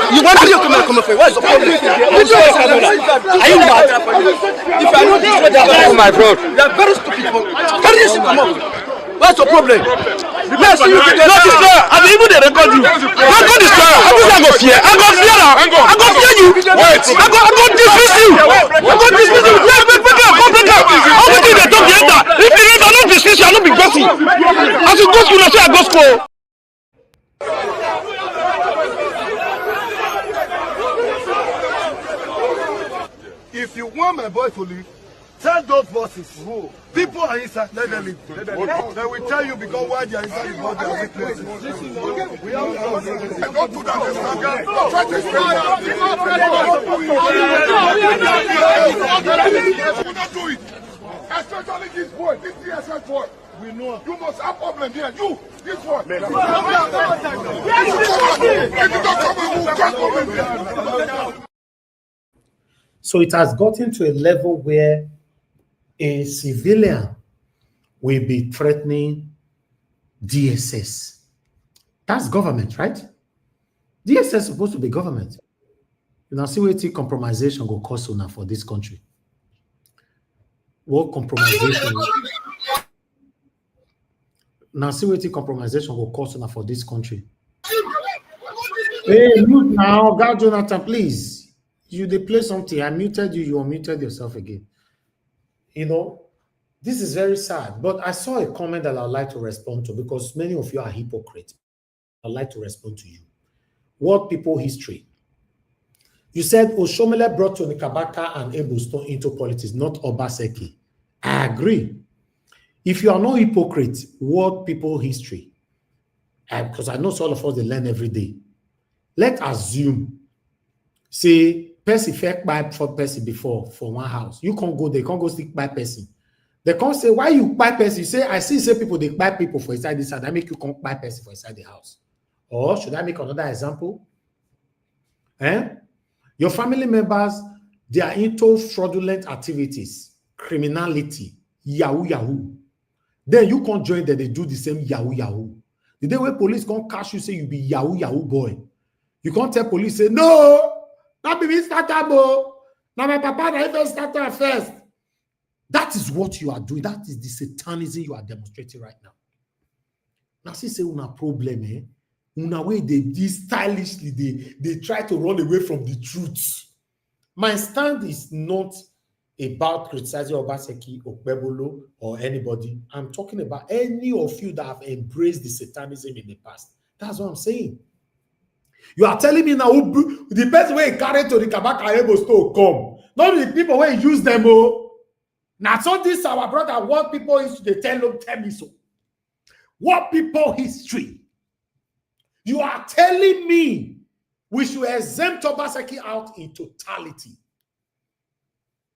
You want to come for what's the problem? Are you mad? If I know this way, they are my bro. They are very stupid people. Carry this come up. What's the problem? Let's see you together. Not this law. And even they record you. Record this law. I go fear. I go fear now. I go fear you. Wait. I go dismiss you. I go dismiss you. Yeah, break up. How would you talk the enter? If you enter, not dismiss you. I not be bossy. As you go school, I say I go school. If you want my boy to leave, tell those bosses. People are inside, let them leave. They will tell you because why they are inside the bus, they are places. We have to go to that. Try to do not do it. Especially this boy, this DSS boy. We know you must have problem here. You, this one. If you don't come and move, can't come in. So it has gotten to a level where a civilian will be threatening DSS. That's government, right? DSS is supposed to be government. You know, see what compromisation will cost now for this country. What compromisation? now see what the compromisation will cost for this country. Hey, mute now, God Jonathan, please. You they play something. I muted you, you unmuted yourself again. You know, this is very sad. But I saw a comment that I'd like to respond to because many of you are hypocrites. I'd like to respond to you. World People History. You said Oshomele brought Tony Kabaka and Edo State into politics, not Obaseki. I agree. If you are not hypocrite, World People History, because I know all of us they learn every day. Let's assume, say, Percy fake buy for Percy before for one house. You can't go there, you can't go stick by Percy. They can't say, why you buy Percy? You say, I see say people, they buy people for inside this house. I make you can't buy Percy for inside the house. Or should I make another example? Your family members, they are into fraudulent activities, criminality, yahoo. Then you can't join them, they do the same yahoo. The day when police can't catch you, say you be yahoo boy. You can't tell police, say, no, not be me starter, bo. Now my papa, I first starter first. That is what you are doing. That is the satanism you are demonstrating right now. Now, see, say, una problem, una way they stylishly, they try to run away from the truth. My stand is not about criticizing Obaseki or Bebolo or anybody. I'm talking about any of you that have embraced the satanism in the past. That's what I'm saying. You are telling me now the best way carry to the Kabaka able to come. Not the people where use them. Now, so this our brother, what people history, they tell me so. What people history? You are telling me we should exempt Obaseki out in totality.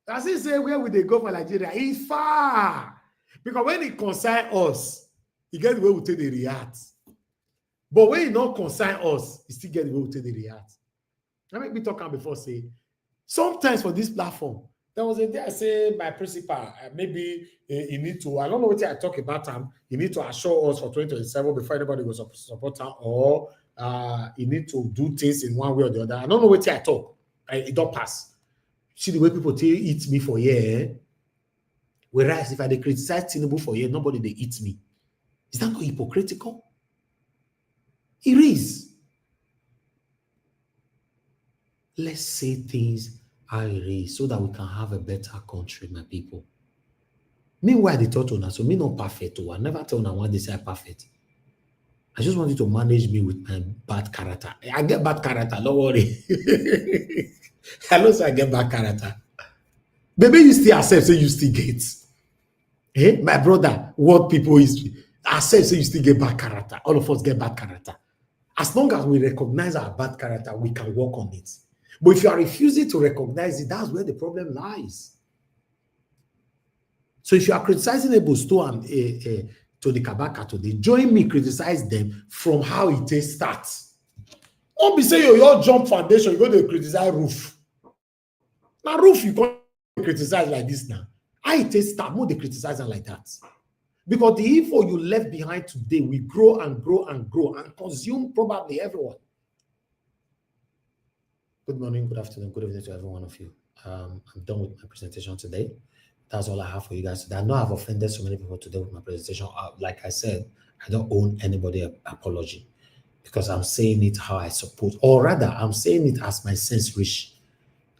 Does it say where would they go for Nigeria? It's far. Because when it concerns us, you get the way we take the react. But when it not concern us, you still get the way we take the react. I make me talk before say, sometimes for this platform, there was a day I say my principal, maybe you need to, I don't know what I talk about him, you need to assure us for 2027 before anybody goes to support him, or you need to do things in one way or the other. I don't know what I talk. It don't pass. See the way people eat me for a year. Whereas if I criticize Tinubu for a year, nobody they eat me. Is that not hypocritical? It is. Let's say things how it is so that we can have a better country, my people. Meanwhile, they taught on us, so me not perfect. I never tell one they say perfect. I just want you to manage me with my bad character. I get bad character, don't worry. I know so I get bad character. Maybe you still accept, say you still get. My brother, what people history. Accept, say you still get bad character. All of us get bad character. As long as we recognize our bad character, we can work on it. But if you are refusing to recognize it, that's where the problem lies. So if you are criticizing Edo State and Tony Kabaka today, join me criticize them from how it starts. Don't be saying your jump foundation, you're going to criticize roof. Now roof, you can't criticize like this now. How it start, more they criticize them like that. Because the info you left behind today will grow and grow and grow and consume probably everyone. Good morning, good afternoon, good evening to every one of you. I'm done with my presentation today. That's all I have for you guys today. I know I've offended so many people today with my presentation. Like I said, I don't owe anybody an apology because I'm saying it how I suppose, or rather, I'm saying it as my sense reach.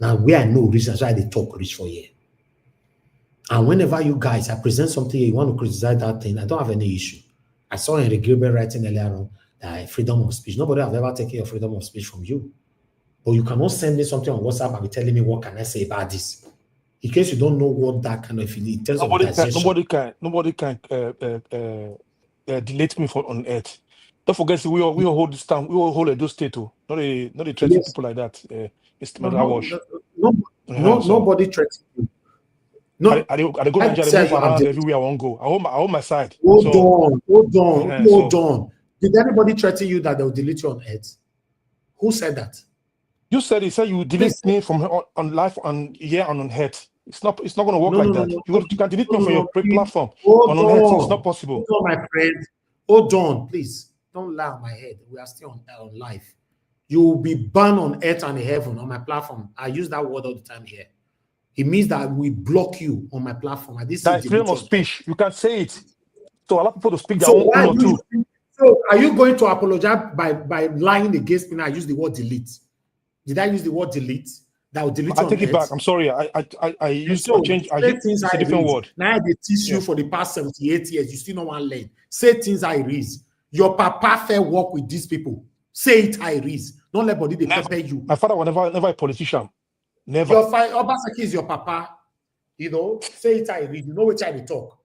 Now, where I know reach, that's why they talk reach for you. And whenever you guys, I present something, you want to criticize that thing, I don't have any issue. I saw Henry Gilbert writing earlier on that freedom of speech. Nobody have ever taken your freedom of speech from you. But you cannot send me something on WhatsApp and be telling me what can I say about this. In case you don't know what that kind of in terms nobody can delete me on earth. Don't forget, we all hold this town. We all hold Edo State too. Not a threaten people like that. Nobody threatens you. No, I go Nigeria, move around everywhere I want to go. I hold my side. Hold on. Did anybody threaten you that they will delete you on earth? Who said that? You said it. Said you delete me from on life on here and on head. It's not going to work like that. You can delete me from your platform. On head, it's not possible. Hold on, my friend. Hold on, please. Don't lie on my head. We are still on life. You will be banned on earth and in heaven on my platform. I use that word all the time here. It means that we block you on my platform. That is freedom of speech. You can say it. So allow people to speak their So own why or two. So are you going to apologize by lying against me? I use the word delete. Did I use the word delete? That will delete. I take it back. I'm sorry. I used so I changed. things It's a different word. Now they teach you for the past 78 years. You still don't want to learn. Say things I reads. Your papa fair work with these people. Say it I reads. Don't let body they prepare you. My father was never a politician. Never. Your Obaseki is your papa. You know, say it I read. You know which I they talk.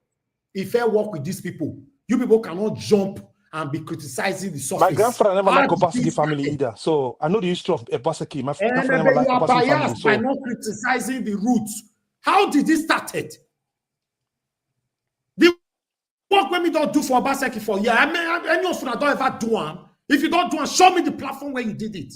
If I work with these people, you people cannot jump and be criticizing the surface. My grandfather never liked Obaseki family either. So I know the history of Obaseki. My grandfather never liked Obaseki family. So by not criticizing the roots. How did this started? The work when we don't do for Obaseki for years. I mean, any of you don't ever do one. If you don't do one, show me the platform where you did it.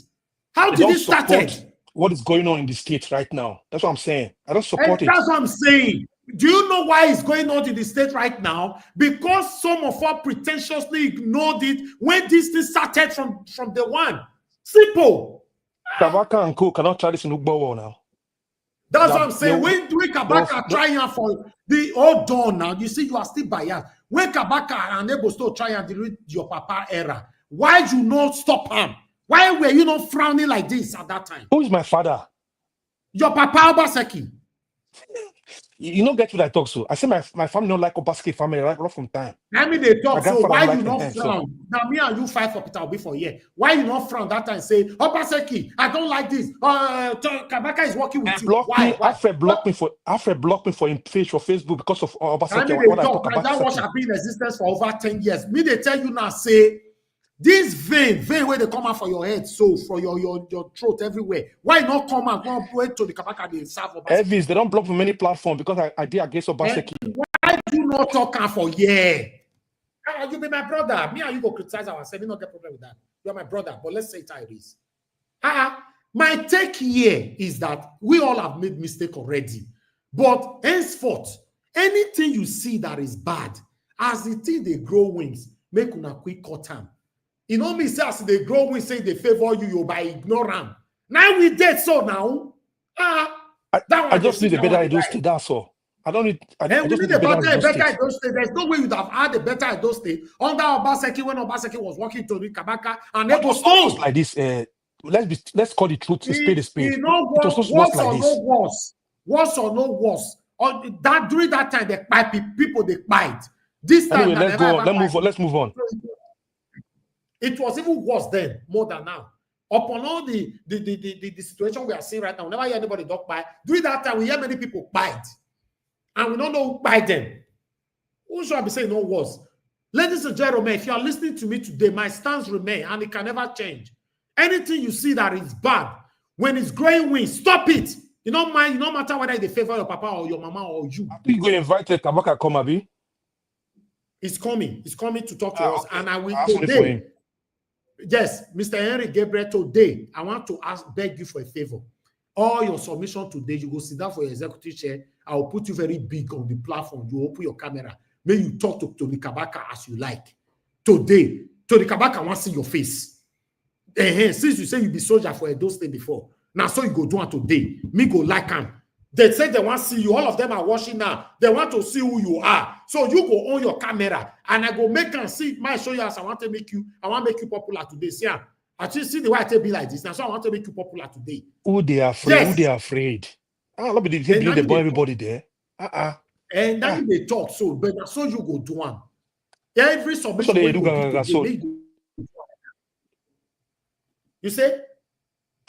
How did it started? What is going on in the state right now? That's what I'm saying. I don't support it. That's what I'm saying. Do you know why it's going on in the state right now? Because some of us pretentiously ignored it when this thing started from the one. Simple. Kabaka and Co cannot try this in Ugbo now. That's what I'm saying. When Kabaka trying for the old dawn now, you see, you are still biased. When Kabaka and able to try and delete your papa era, why you not stop him? Why were you not frowning like this at that time? Who is my father? Your papa Obaseki. You don't get what I talk so. I say my family don't like Obaseki family right from time. I mean they talk so why you not frown? So. Now me and you fight for Peter Obi for a year. Why you not frown that time and say Obaseki, I don't like this. Kabaka is working with you. Why? After block me for him page for Facebook because of Obaseki. I mean, they talk, that watch have been in existence for over 10 years. Me they tell you now say this vein where they come out for your head, so for your throat everywhere. Why not come out? Go wait to the Kabaka they serve Obaseki. Elvis, they don't block from many platforms because I did against Obaseki. Why do you not talk for yeah? You be my brother. Me and you go criticize ourselves. We not get problem with that. You are my brother, but let's say it how it is. My take here is that we all have made mistake already. But henceforth, anything you see that is bad, as the thing they grow wings, make una quick cut them. You know me say as they grow wings, say they favor you by ignorant. Now we dead so now. I just need a better Edo State, that's all. I don't need. I just need a better Edo State. There's no way you'd have had a better Edo State under Obaseki when Obaseki was working to read Kabaka and Edo State. Like this, let's call the truth a spade a spade. You know what? Worse or no worse. During that time, the people they bite. This time, anyway, let's move on. It was even worse then, more than now. Upon all the situation we are seeing right now, whenever hear anybody dog bite, during that time, we hear many people bite. And we don't know who bite them. Who should I be saying no worse? Ladies and gentlemen, if you are listening to me today, my stance remains and it can never change. Anything you see that is bad, when it's growing wings, stop it. You don't mind, no matter whether they favor your papa or your mama or you. You going to invite Kabaka come, Abi? It's coming. It's coming to talk to us. And I will today. Yes, Mr. Henry Gabriel, today, I want to beg you for a favor. All your submission today, you go sit down for your executive chair. I will put you very big on the platform. You open your camera. May you talk to Tony Kabaka as you like. Today, Tony Kabaka wants to see your face. Since you say you be soldier for Edo State before, now so you go do it today. Me go like him. They say they want to see you. All of them are watching now. They want to see who you are. So you go on your camera and I go make them see. My show you as I want to make you popular today. See, I just see the way I tell be like this. Now so I want to make you popular today. Who they are afraid? Yes. Who they are afraid? Let me the boy everybody there. And then they talk so, but so you go do one. Every submission. You say?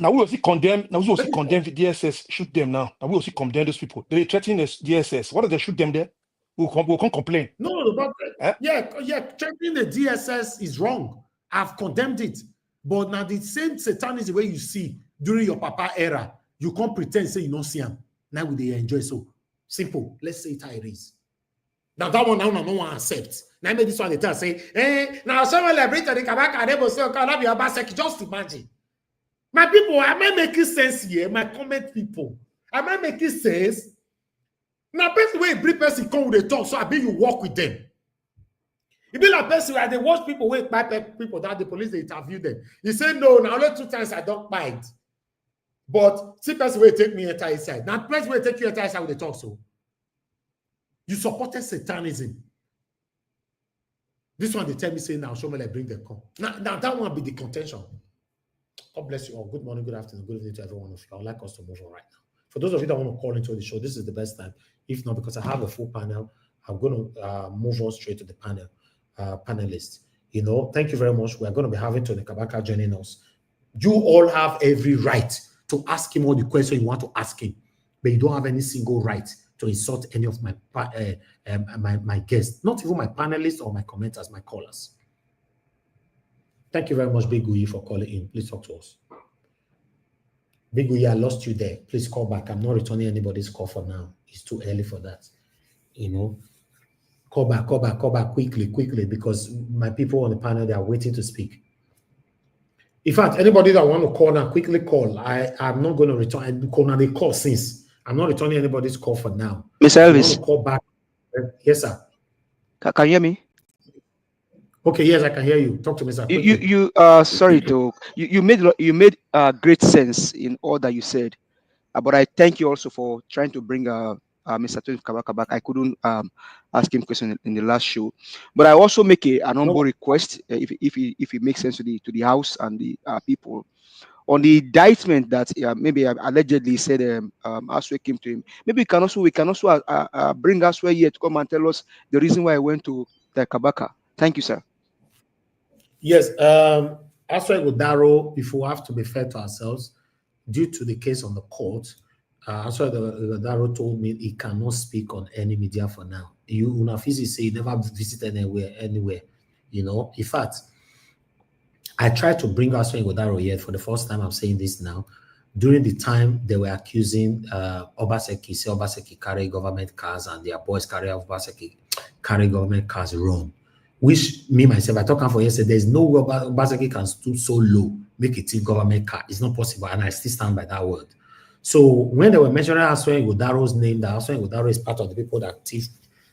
Now we will see condemn. Now we will see condemn the DSS. Shoot them now. Now we will see condemn those people. They threaten the DSS. What if they shoot them there? We'll come complain. No, but threatening the DSS is wrong. I've condemned it. But now the same satanism way you see during your papa era, you can't pretend say you don't see him. Now will they enjoy so simple? Let's say it how it is. Now that one now no one accepts. Now I made this one they tell say, now someone liberate the Kabaka and able to call up your Obaseki. Just imagine. My people, am I making sense here? My comment people. Am I making sense? Now, person way every person come with a talk, so I be you walk with them. It be like person where they watch people wait by people that the police they interview them. You say no, now only 2 times I don't bite. But see person will take me entire side. Now person will take you entire side with the talk so. You supported satanism. This one, they tell me, say, now, show me, like, bring the con. Now, that one be the contention. God bless you all. Good morning, good afternoon, good evening to every one of you. I would like us to move on right now. For those of you that want to call into the show, this is the best time. If not, because I have a full panel, I'm going to move on straight to the panel, panelists. You know, thank you very much. We're going to be having Tony Kabaka joining us. You all have every right to ask him all the questions you want to ask him, but you don't have any single right to insult any of my my guests, not even my panelists or my commenters, my callers. Thank you very much, Big Uyi, for calling in. Please talk to us. Big Uyi, I lost you there. Please call back. I'm not returning anybody's call for now. It's too early for that. You know, call back quickly, because my people on the panel, they are waiting to speak. In fact, anybody that want to call now, quickly call. I'm not going to return. I call now. They call since. I'm not returning anybody's call for now. Mr. Elvis. Call back. Yes, sir. Can you hear me? Okay, yes, I can hear you. Talk to me, sir. Sorry to you made great sense in all that you said, but I thank you also for trying to bring Mr. Tony Kabaka back. I couldn't ask him question in the last show, but I also make an humble request, if it makes sense to the house and the people, on the indictment that maybe allegedly said Aswe came to him. Maybe we can also bring Aswe here to come and tell us the reason why I went to the Kabaka. Thank you, sir. Yes, Aswe Godaro, if we have to be fair to ourselves, due to the case on the court, Aswe Godaro told me he cannot speak on any media for now. Unafizi say he never visited anywhere. You know, in fact, I tried to bring Aswe Godaro here for the first time. I'm saying this now. During the time they were accusing Obaseki, say Obaseki carry government cars and their boys carry Obaseki carry government cars wrong. Which me myself, I talked for yesterday, there's no way Obaseki can stoop so low, make it a government car. It's not possible, and I still stand by that word. So when they were mentioning Aswe Godaro's name, that Aswe Godaro is part of the people that thief,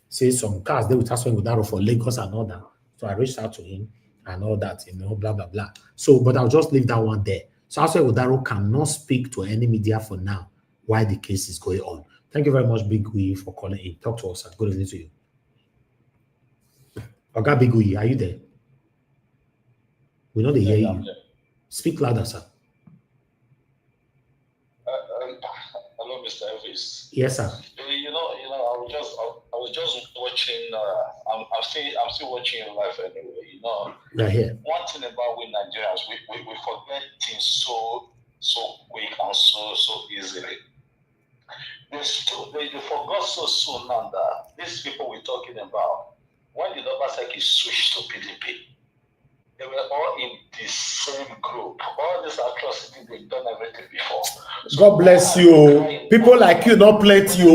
say some cars, they would Aswe Godaro for Lagos and all that. So I reached out to him and all that, you know, blah, blah, blah. So, but I'll just leave that one there. So Aswe Godaro cannot speak to any media for now while the case is going on. Thank you very much, Big Uyi, for calling in. Talk to us, sir. Good evening to you. Oga Big Uyi, are you there? We know they hear you. Speak louder, sir. Hello, Mr. Elvis. Yes, sir. You know, I was just watching. I'm still watching your life anyway. You know, right here. One thing about we Nigerians, we forget things so quick and so easily. They forgot so soon now that these people we're talking about, when the Obaseki switched to PDP, they were all in the same group. All this atrocity, they've done everything before. So God bless you. People like you, not plenty.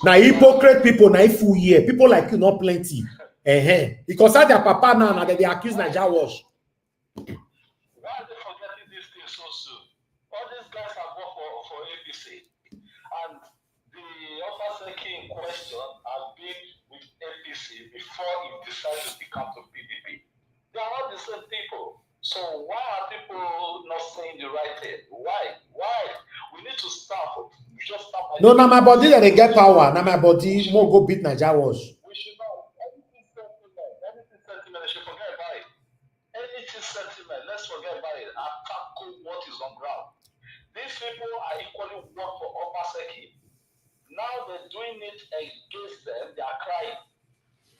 Now hypocrite people, now full year. People like you, not plenty. Because their papa now they accuse Nigeria wash. Why are they forgetting these things so soon? All these guys have worked for APC. And the Obaseki in question has been with APC before he decided to become to PDP. They are not the same people. So why are people not saying the right thing? Why? We need to stop. No, now my body that they get power. Now my body more go beat Nigeria wash. We should not. Anything sentiment, they should forget about it. Anything sentiment, let's forget about it and tackle what is on ground. These people are equally work for Obaseki. Now they're doing it against them. They are crying.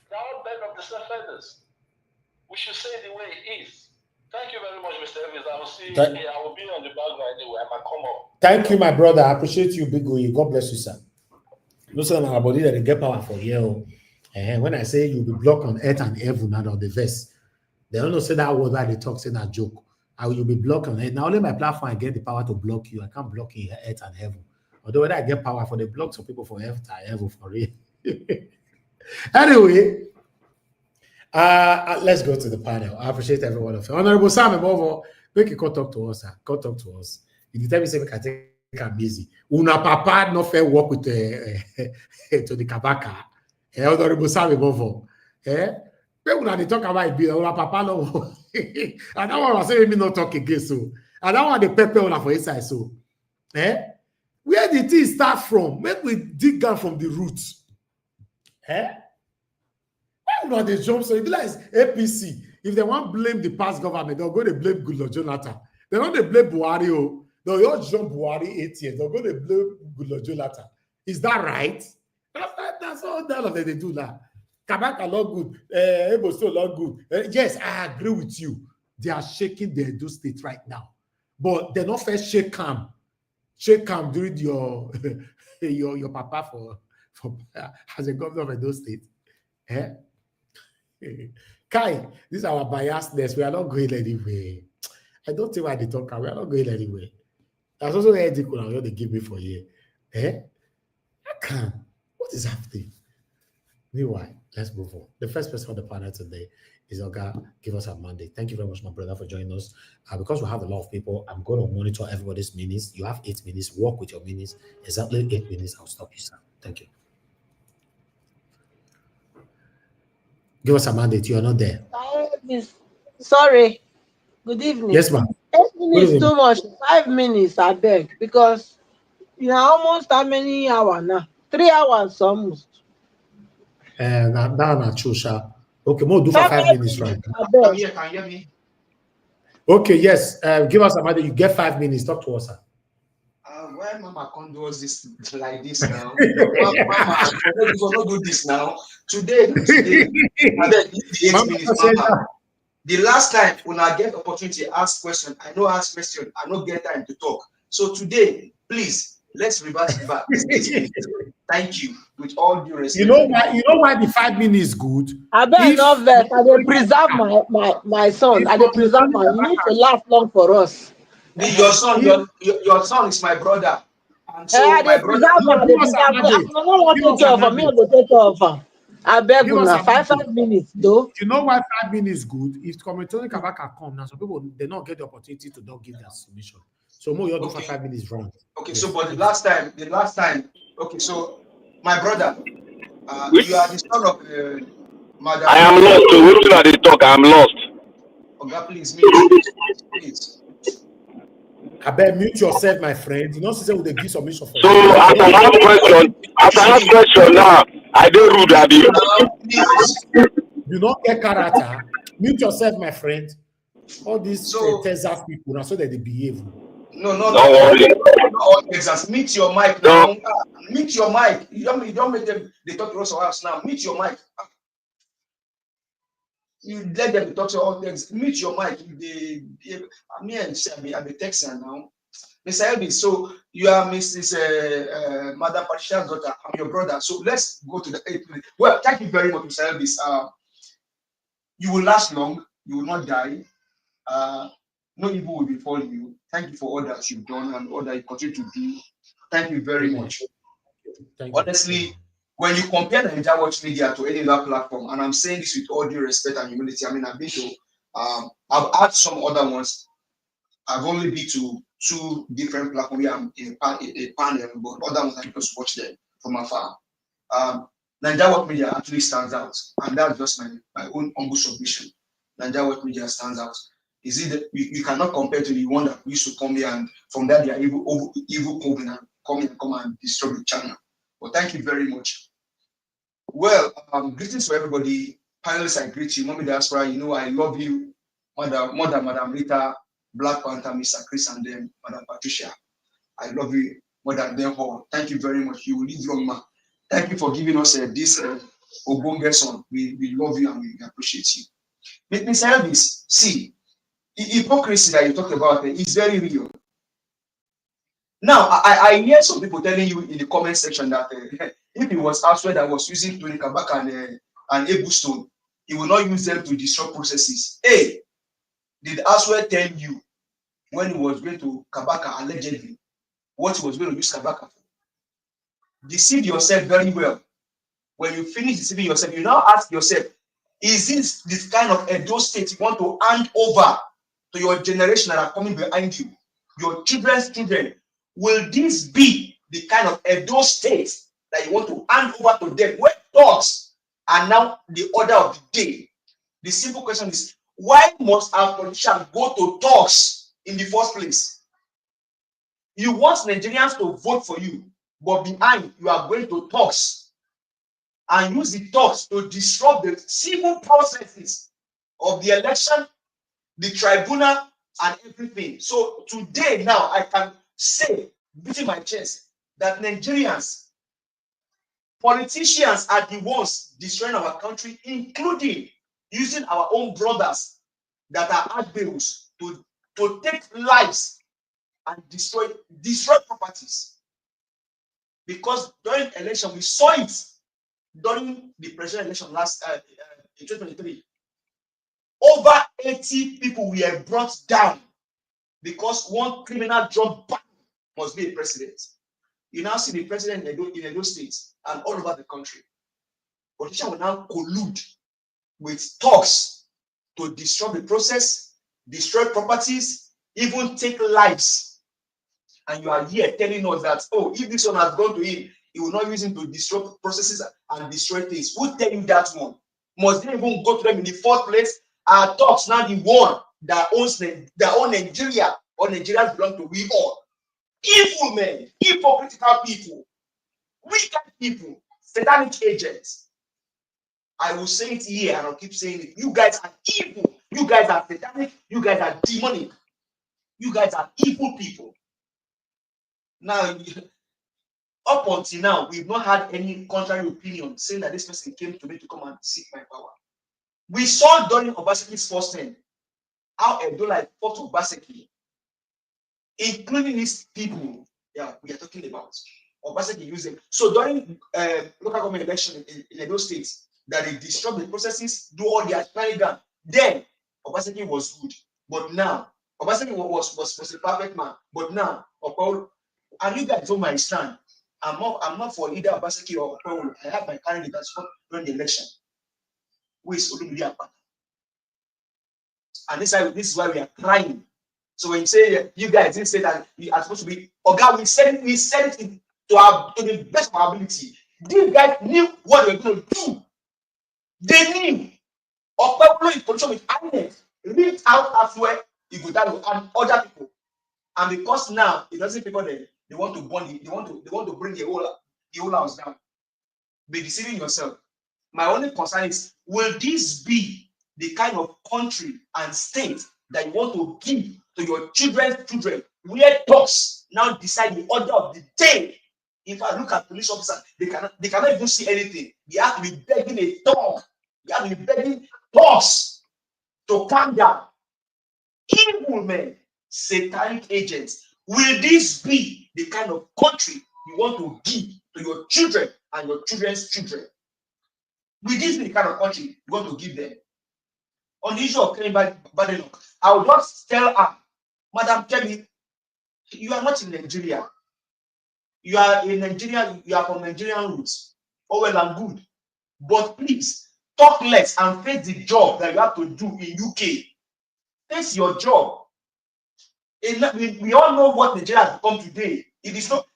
They are all bed of the same feathers. We should say it the way it is. Thank you very much, Mr. Evans. I will see you. I will be on the background anyway. I might come up. Thank you, my brother. I appreciate you, Big Uyi. God bless you, sir. Listen, our body that they get power for you. And when I say you'll be blocked on earth and heaven out of the verse, they don't say that word that they talk, say that joke. You'll be blocked on earth. Now only my platform I get the power to block you. I can't block you earth and heaven. Although when I get power for the blocks of people for earth and heaven for real. Anyway. Let's go to the panel. I appreciate every one of you. Honorable Sam Ebovo, make you come talk to us, sir. Come talk to us. If you tell me say we can take am busy. Una papa no fair work with to the Kabaka. Honorable Sam Ebovo. When una dey talk about it, una papa no. And that one was saying me not talk again so. And that one the pepper una for inside so. Where did thing start from? Make we dig down from the roots. Where Everyone they jump, so it be like APC. If they want to blame the past government, they'll go to blame Goodluck Jonathan. They don't they blame Buhari. Oh, they'll all jump Buhari 8 years. They'll go to blame Goodluck Jonathan. Is that right? That's all that of them they do now. Kabaka not good. Edo State not good. Yes, I agree with you. They are shaking the Edo State right now, but they're not first shake calm during your your papa for as a governor of Edo State. Eh? Kai, this is our biasness. We are not going anywhere. I don't think why they talk. We are not going anywhere. That's also a ridiculous they give me for here. Eh? I can't. What is happening? Meanwhile, let's move on. The first person on the panel today is Oga. Give us a Monday. Thank you very much, my brother, for joining us. Because we have a lot of people, I'm going to monitor everybody's minutes. You have 8 minutes. Work with your minutes. Exactly 8 minutes. I'll stop you, sir. Thank you. Give us a mandate. You are not there. Sorry. Good evening. Yes, ma'am. 8 minutes too much. 5 minutes, I beg. Because you are almost how many hours now? 3 hours almost. Now, Chusha. Okay, more do for 5 minutes, right? Can you hear me? Okay, yes. Give us a mandate. You get 5 minutes. Talk to us, sir. Why Mama condones this like this now? Mama, we will not do this now. Today, and then the 8 minutes, Mama. The last time when I get opportunity to ask question, I know ask question, I don't get time to talk. So today, please, let's reverse it back. Thank you. With all due respect. You know why the 5 minutes is good? I better not vex. I will preserve my son. I will preserve my. You need to last long for us. Your son is my brother. And so I my brother. I don't want to take off. Me, I will take off. I beg you now. 5 minutes, though. You know why 5 minutes is good? If Commentary Kabaka come now, some people they not get the opportunity to not give their submission. So more you do for 5 minutes wrong. Okay, yes. So but the last time. Okay, so my brother, you are the son of Madam. I am lost. So what are they talk? I am lost. Okay, please, please. I bet mute yourself, my friend. You know, say with the give submission for. So after that question now, I don't rude at you. You don't get character. Mute yourself, my friend. All these Texas people now, so that they behave. No. All Texas. Mute your mic now. Mute your mic. You don't make them. They talk to us or else now. Mute your mic. You let them talk to all things. Mute your mic. Me and I'm a Texan now. Mr. Elvis, so you are Mrs. Madam Patricia's daughter. I'm your brother. So let's go to the 8 minutes. Well, thank you very much, Mr. Elvis. You will last long. You will not die. No evil will befall you. Thank you for all that you've done and all that you continue to do. Thank you very much. Honestly, when you compare the Nigeria Watch Media to any other platform, and I'm saying this with all due respect and humility, I mean, I've been to, I've had some other ones. I've only been to 2 different platforms where I'm in a panel, but other ones I just watch them from afar. Nigeria Watch Media actually stands out, and that's just my own humble submission. Nigeria Watch Media stands out. Is it that we cannot compare to the one that we used to come here and from that they are evil covenant come and destroy the channel. But thank you very much. Well, greetings to everybody. Panelists, I greet you. Mommy Diaspora, you know I love you. Madam Rita, Black Panther, Mr. Chris, and then Madam Patricia. I love you more than them all. Thank you very much. You will live long, man. Thank you for giving us this Obonge song. We love you and we appreciate you. Mr. Elvis, see, the hypocrisy that you talked about is very real. Now, I hear some people telling you in the comment section that if it was elsewhere that was using Tony Kabaka and Ebu Stone, he will not use them to disrupt processes. Hey, did elsewhere tell you when he was going to Kabaka allegedly what he was going to use Kabaka for? Deceive yourself very well. When you finish deceiving yourself, you now ask yourself, is this kind of Edo State you want to hand over to your generation that are coming behind you, your children's children? Will this be the kind of Edo State that you want to hand over to them when talks are now the order of the day? The simple question is, why must our politicians go to talks in the first place? You want Nigerians to vote for you, but behind you are going to talks. and use the talks to disrupt the civil processes of the election, the tribunal, and everything. So today now I can say, beating my chest, that Nigerians, politicians are the ones destroying our country, including using our own brothers that are admirals to take lives and destroy properties. Because during election, we saw it during the presidential election last in 2023. Over 80 people were brought down because one criminal drug ban must be a president. You now see the president in Edo State and all over the country. Politicians will now collude with talks to destroy the process, destroy properties, even take lives. And you are here telling us that, oh, if this one has gone to him, he will not use him to destroy processes and destroy things. Who tell you that one? Must they even go to them in the first place? Our talks now the one that owns their own Nigeria, or Nigerians belong to we all. Evil men, hypocritical people, wicked people, satanic agents. I will say it here and I'll keep saying it. You guys are evil. You guys are satanic. You guys are demonic. You guys are evil people. Now, up until now, we've not had any contrary opinion saying that this person came to me to come and seek my power. We saw during Obaseki's first term how Edola fought Obaseki, including these people we are talking about. Obaseki used them. So during local government election in Edo State, that they disrupt the processes, do all their shenanigans. Then Obaseki was good, but now Obaseki was a perfect man. But now, and you guys know my stand. I'm not for either Obaseki or Okpewolo. I have my candidate that's during the election. Who is Olumide Akpata? And this is why we are trying. So when you say you guys didn't say that we are supposed to be, we said it to the best of our ability. These guys knew what they were going to do. They knew. Okpewolo in position with INEC reached out as well, Ighodalo and other people. And because now it doesn't people they want to burn it, they want to bring the whole house down. Be deceiving yourself. My only concern is, will this be the kind of country and state that you want to give to your children's children, where talks now decide the order of the day? If I look at police officers, they cannot even see anything. They have to be begging a talk. They have to be begging talks to calm down. Evil men, satanic agents. Will this be the kind of country you want to give to your children and your children's children? Will this be the kind of country you want to give them? On the issue of Kemi Badenoch, I will just tell her, Madam Kemi, you are not in Nigeria. You are in Nigeria, you are from Nigerian roots. Oh, well and good. But please, talk less and face the job that you have to do in UK. Face your job. We all know what Nigeria has become today. It is not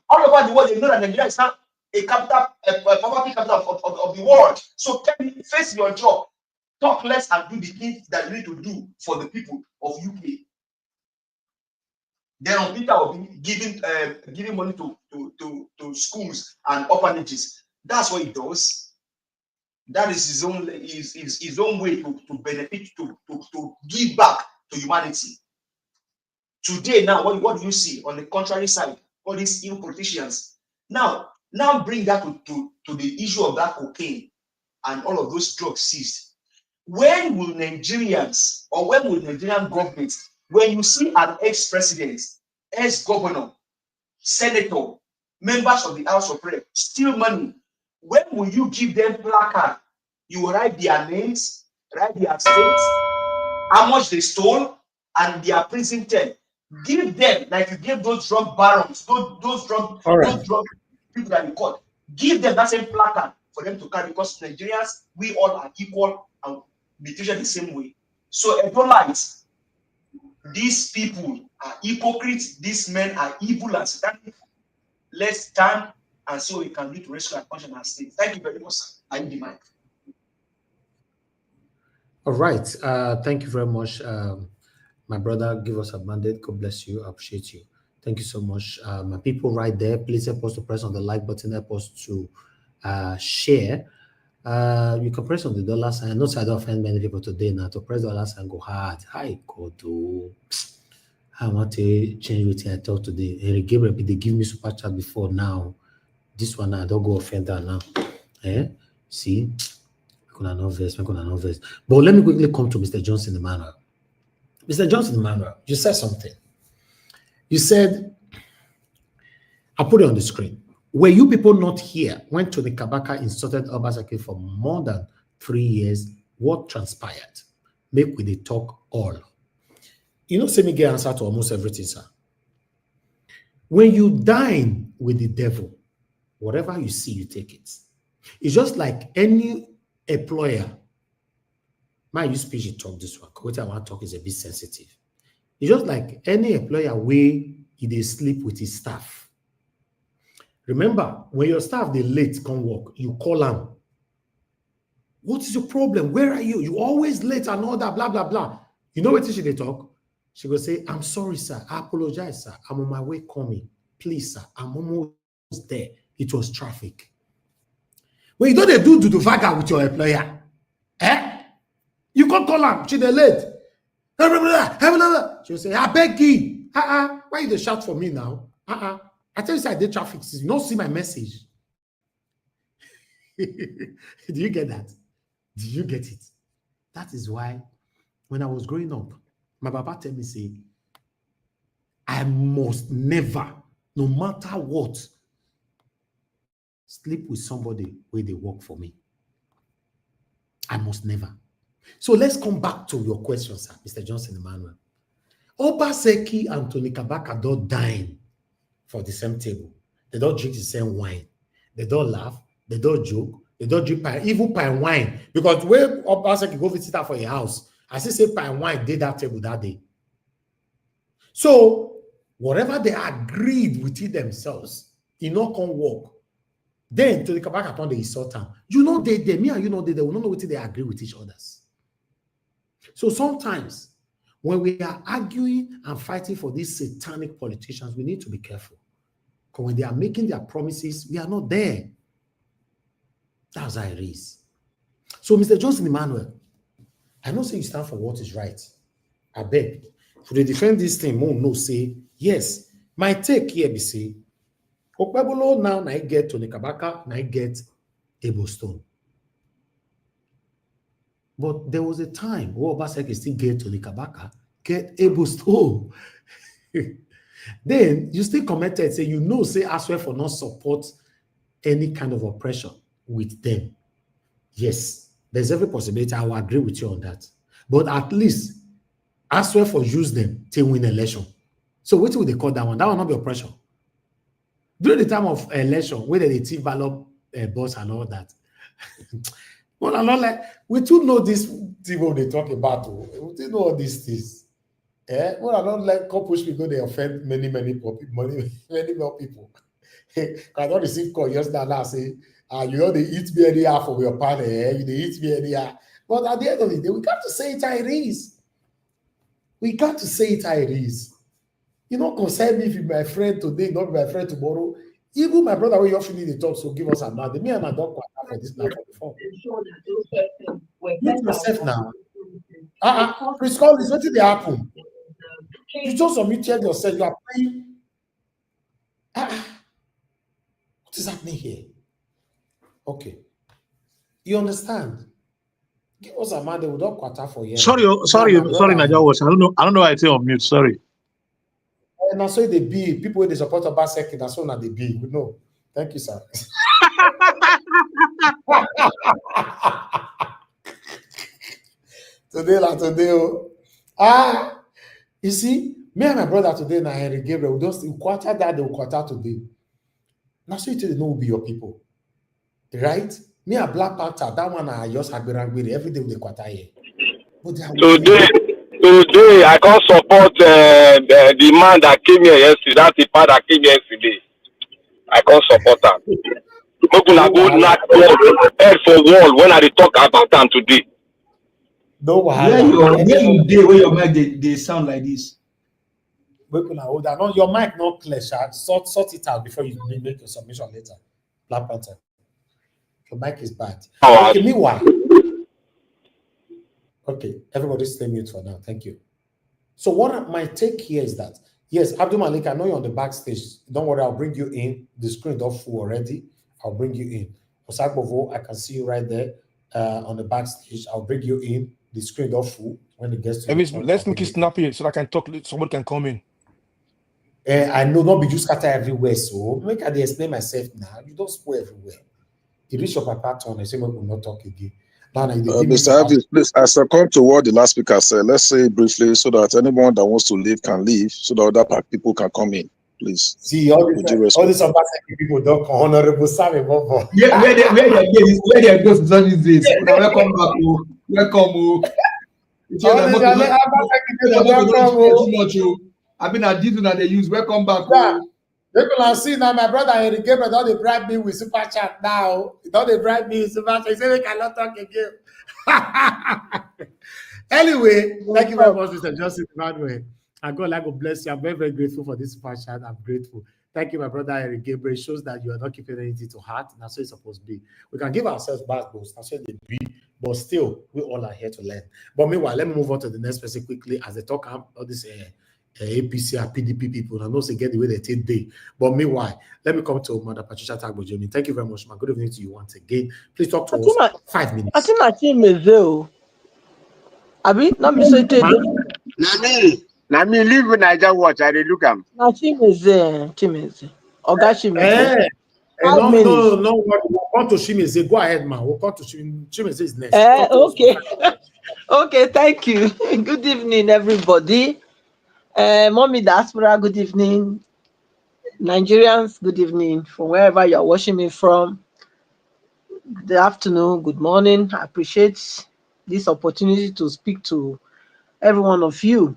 all over the world. They know that Nigeria is not a capital, a poverty capital of the world. So can you face your job, talk less, and do the things that you need to do for the people of UK. Then on Peter will be giving money to schools and orphanages. That's what he does. That is his own way to benefit, to give back to humanity. Today, now, what do you see on the contrary side? All these evil politicians. Now bring that to the issue of that cocaine and all of those drugs seized. When will Nigerians, or when will Nigerian government, when you see an ex-president, ex-governor, senator, members of the House of Rep steal money, when will you give them placard? You write their names, write their states, how much they stole, and their prison term. Give them, like you gave those drug barons, those drug people that you caught. Give them that same placard for them to carry, because Nigerians, we all are equal and be treated the same way. So Edolites, these people are hypocrites, these men are evil and satanic. Let's stand and see what we can do to rescue our country and our state. Thank you very much, sir. I need the mic. All right. Thank you very much. My brother, give us a mandate. God bless you. I appreciate you. Thank you so much. My people right there, please help us to press on the like button. Help us to share. You can press on the dollar sign. Not I don't offend many people today now. To press the dollar sign, go hard. Hi, go to. I want to change what I talk today. Eric Gabriel, they give me super chat before now. This one I don't go offender now. See, I'm gonna not verse. But let me quickly come to Mr. Johnson Emmanuel. Mr. Johnson Emmanuel, you said something. You said, I put it on the screen. Were you people not here when Tony Kabaka insulted Obaseki for more than 3 years? What transpired? Make we the talk all. You know, say me get answer to almost everything, sir. When you dine with the devil, whatever you see, you take it. It's just like any employer. My use speech to talk this one. What I want to talk is a bit sensitive. It's just like any employer where they sleep with his staff. Remember, when your staff they late come work, you call them. What is your problem? Where are you? You always late and all that, blah, blah, blah. You know what she they talk? She go say, I'm sorry, sir. I apologize, sir. I'm on my way coming. Please, sir. I'm almost there. It was traffic. When you don't do the vaga with your employer, you can't call her. She they late. She'll say, I beg you. Why you they shout for me now? I tell you, I did traffic. You don't see my message. Do you get that? Do you get it? That is why when I was growing up, my papa tell me, say, I must never, no matter what, sleep with somebody where they work for me. I must never. So let's come back to your question, sir, Mr. Johnson Emmanuel. Obaseki and Tony Kabaka don't dine for the same table. They don't drink the same wine. They don't laugh. They don't joke. They don't drink even pine wine. Because when Obaseki go visit her for a house, I say pine wine did that table that day. So whatever they agreed within themselves, it not can work. Then to the Kabaka upon the insult time. You know me and you know they will not know what they agree with each others. So sometimes when we are arguing and fighting for these satanic politicians, we need to be careful. Because when they are making their promises, we are not there. That's how it is. So, Mr. Johnson Emmanuel, I know say you stand for what is right. I beg. If they defend this thing, no say, yes, my take here be say, Okpebolo now I get Tony Kabaka, I get Edo State. But there was a time where Obaseki still get Tony Kabaka, get Edo State. Then you still commented, say, you know, say, as well for not support any kind of oppression with them. Yes, there's every possibility. I will agree with you on that. But at least, as well for use them to win election. So what would they call that one? That will not be oppression. During the time of election, where they team ballot boss and all that. Well, I'm not like, we too know this thing what they talk about. We too know all these things. Well, I don't like push people, they offend many more people. I don't receive call yesterday now say, you know, they eat me anyhow for your partner, you they eat me anyhow. But at the end of the day, we got to say it how it is. We got to say it how it is. You know, concern me if you're my friend today, not my friend tomorrow. Even my brother, when you're feeling the talk, so give us another. Me and my dog for this platform before. Mute yourself now. Please call this. What did they happen? You just unmuted yourself. You are playing. What is happening here? Okay. You understand? Give us a man. They will not quarter for you. Sorry, Nadia was. I don't know why I say on mute. Sorry. And that's why they be people when they support about second. That's why they be. We know. Thank you, sir. Today. You see, me and my brother today, now Henry Gabriel, we don't quarter that, they will quarter today. Now, so you tell they know will be your people. Right? Me and Black Panther, that one I just have been every day with the quarter here. Today, I can't support the man that came here yesterday. That's the part that came here yesterday. I can't support that. People are going knock head for wall when I talk about them today. No, where you dey where your mic they sound like this? Hold on. No, your mic not clear. Sort it out before you make your submission later. Black Panther. Your mic is bad. Oh, Okay, meanwhile. Okay, everybody stay mute for now. Thank you. So what my take here is that, yes, Abdul Malik, I know you're on the backstage. Don't worry, I'll bring you in. The screen is full already. I'll bring you in. Osagbovo, I can see you right there on the backstage. I'll bring you in. The screen is full. When it gets to Elvis, your turn, let's I'll make bring it you in. snappy so that I can talk. Someone can come in. I know not be just scatter everywhere, so make I dey explain myself now. You don't spoil everywhere. You reach your papa turn, I say, we will not talk again. Now, they give me Mr. Elvis, please, I succumb to what the last speaker said. Let's say it briefly so that anyone that wants to leave can leave, so that other people can come in, please. See, all With due these respect. Obaseki people don't call Honorable Sammy Bobo. Where they go to study this? Welcome back, oh. Welcome, oh. I've been at this that they use. Welcome back, oh. People are seeing now my brother Henry Gabriel don't they bribe me with super chat now. Don't they bribe me with super chat? He said we cannot talk again. Anyway, thank you very much, Mr. Justice Emmanuel. And God like bless you. I'm very, very grateful for this super chat. I'm grateful. Thank you, my brother Henry Gabriel. It shows that you are not keeping anything to heart. That's what it's supposed to be. We can give ourselves bad goals. That's what they be. But still, we all are here to learn. But meanwhile, let me move on to the next person quickly as they talk about all this APC and PDP people. I know they get the way they take day. But meanwhile, let me come to Mother Patricia Tagbojemi. Thank you very much, man. Good evening to you once again. Please talk to us. 5 minutes. I think my team is there. Abi, not me say it. Na me live in Niger watch. I dey look am. My team is there. Team is there. Ogashim is there. No. We'll come to Shimeze. Go ahead, man. We'll come to Shimeze is next. Okay. Okay, thank you. Good evening, everybody. Mommy Diaspora, good evening. Nigerians, good evening from wherever you're watching me from. Good afternoon, good morning. I appreciate this opportunity to speak to every one of you.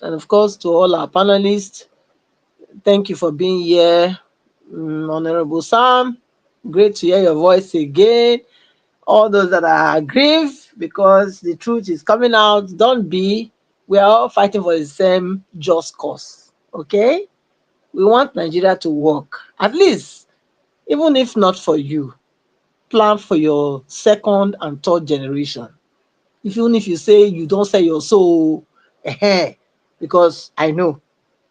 And of course, to all our panelists, thank you for being here. Honorable Sam, great to hear your voice again. All those that are aggrieved because the truth is coming out, don't be. We are all fighting for the same just cause, okay? We want Nigeria to work. At least, even if not for you, plan for your second and third generation. Even if you say you don't sell your soul, because I know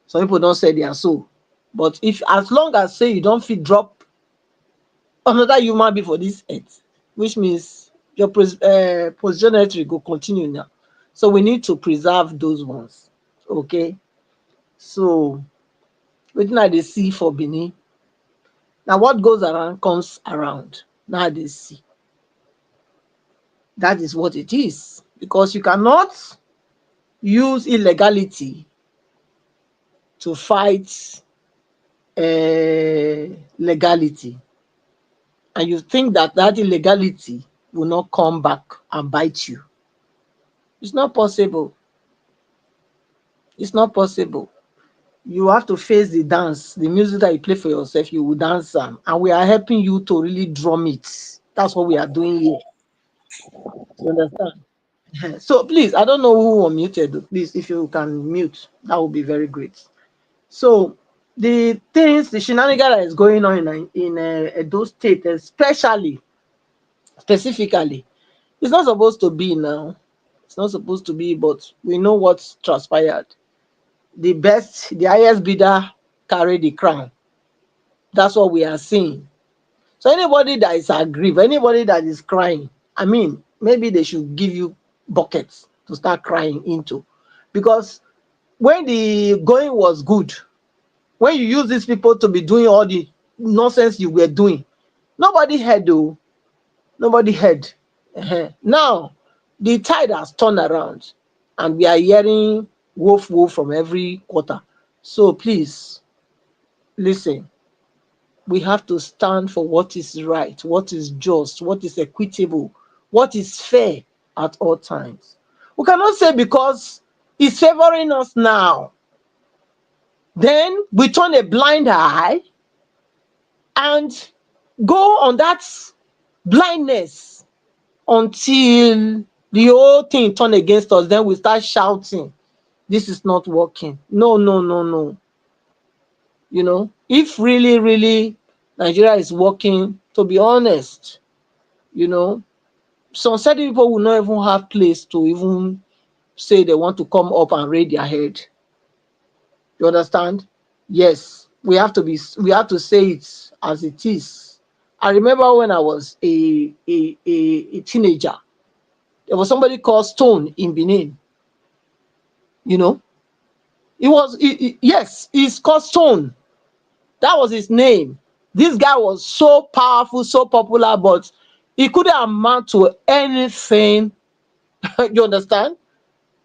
some people don't sell their soul. But if as long as say you don't feel drop another human being for this earth, which means your positionality will continue now. So we need to preserve those ones. Okay. So within the see for Benin. Now what goes around comes around. Now they see. That is what it is. Because you cannot use illegality to fight legality. And you think that that illegality will not come back and bite you. It's not possible. It's not possible. You have to face the dance, the music that you play for yourself, you will dance them. And we are helping you to really drum it. That's what we are doing here. You understand? So please, I don't know who unmuted. Please, if you can mute, that would be very great. So the things, the shenanigans that is going on in Edo State, specifically, it's not supposed to be now. It's not supposed to be, but we know what's transpired. The highest bidder carry the crown. That's what we are seeing. So anybody that is aggrieved, anybody that is crying, I mean, maybe they should give you buckets to start crying into. Because when the going was good, when you use these people to be doing all the nonsense you were doing, nobody heard though. Nobody heard. Now, the tide has turned around and we are hearing wolf from every quarter. So please, listen. We have to stand for what is right, what is just, what is equitable, what is fair at all times. We cannot say because it's favoring us now, then we turn a blind eye and go on that blindness until the whole thing turn against us. Then we start shouting, this is not working. No. You know, if really Nigeria is working, to be honest, you know, some certain people will not even have place to even say they want to come up and raise their head. You understand? Yes, we have to say it as it is. I remember when I was a teenager, there was somebody called Stone in Benin. You know, yes, he's called Stone. That was his name. This guy was so powerful, so popular, but he couldn't amount to anything. You understand?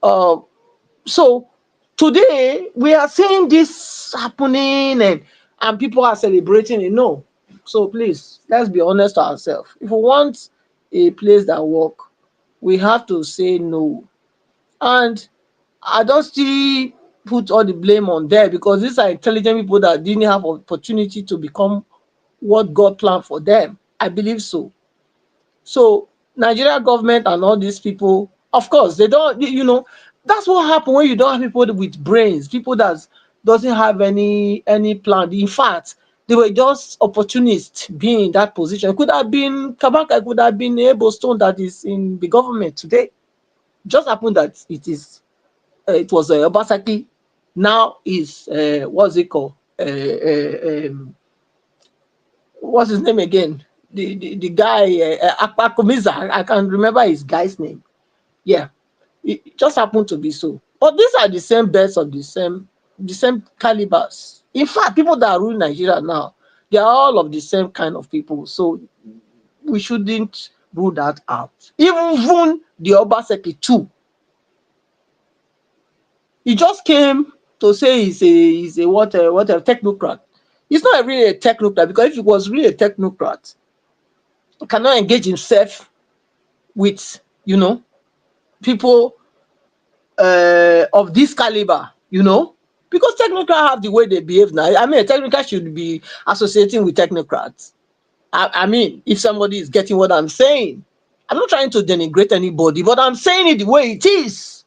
So today we are seeing this happening, and people are celebrating it. No. So please, let's be honest to ourselves. If we want a place that work, we have to say no. And I don't still put all the blame on there, because these are intelligent people that didn't have opportunity to become what God planned for them. I believe so. So Nigeria government and all these people, of course, they don't, you know, that's what happens when you don't have people with brains, people that doesn't have any plan. In fact, they were just opportunists being in that position. It could have been Kabaka, it could have been Edo State that is in the government today. Just happened that it was Obasaki. Now is what's it called? What's his name again? The guy Akpakomiza. I can't remember his guy's name. Yeah, it just happened to be so. But these are the same birds of the same calibers. In fact, people that rule Nigeria now, they are all of the same kind of people. So we shouldn't rule that out. Even the Obaseki too. He just came to say he's a what a technocrat. He's not really a technocrat, because if he was really a technocrat, he cannot engage himself with, you know, people of this caliber, you know, because technocrats have the way they behave now. I mean, a technocrat should be associating with technocrats. I mean, if somebody is getting what I'm saying, I'm not trying to denigrate anybody, but I'm saying it the way it is.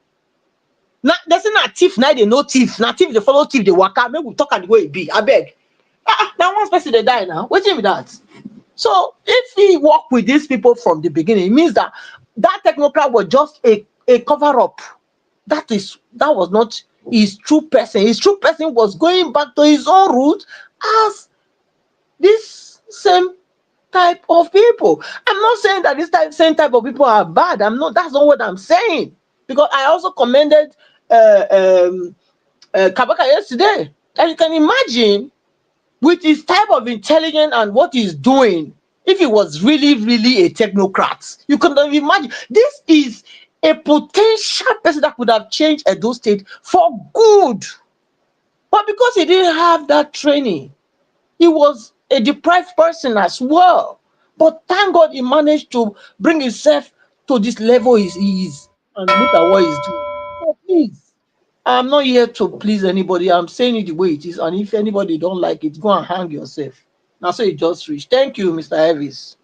Now, there's not thief, now they know thief. Now, thief, they follow thief, they work out. Maybe we talk at the way it be. I beg. Now, one person they die now. What's with that? So, if he work with these people from the beginning, it means that technocrat was just a cover-up. That was not his true person. His true person was going back to his own root as this same type of people. I'm not saying that same type of people are bad. That's not what I'm saying. Because I also commended Kabaka yesterday. And you can imagine, with his type of intelligence and what he's doing, if he was really, really a technocrat, you can imagine. This is a potential person that could have changed Edo State for good. But because he didn't have that training, he was a deprived person as well. But thank God he managed to bring himself to this level he is, and look at what he's doing. So please, I'm not here to please anybody. I'm saying it the way it is. And if anybody don't like it, go and hang yourself. Now, so it just reached. Thank you, Mr. Evis.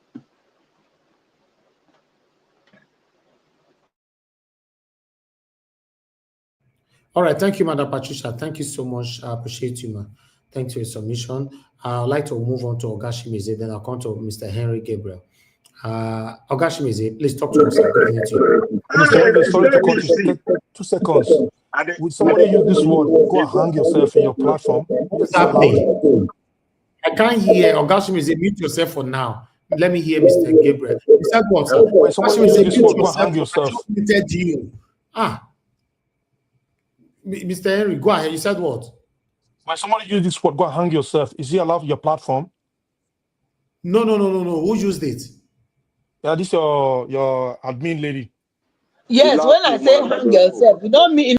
All right, thank you, Madam Patricia. Thank you so much. I appreciate you, man. Thanks for your submission. I'd like to move on to Ogashimize, then I'll come to Mr. Henry Gabriel. Ogashimize, please talk to us. Good evening to you. Mr. Henry, sorry to cut you. 2 seconds. Would somebody use this word, go and hang yourself in your platform? Exactly. I can't hear. Ogashimize, mute yourself for now. Let me hear Mr. Gabriel. You said what, sir? When somebody uses this word, go and hang yourself. I muted you. Mr. Henry, go ahead. You said what? When somebody uses this word, go and hang yourself, is he allowed your platform? No. Who used it? Yeah, this is your admin lady. Yes, when I say hang yourself, you don't mean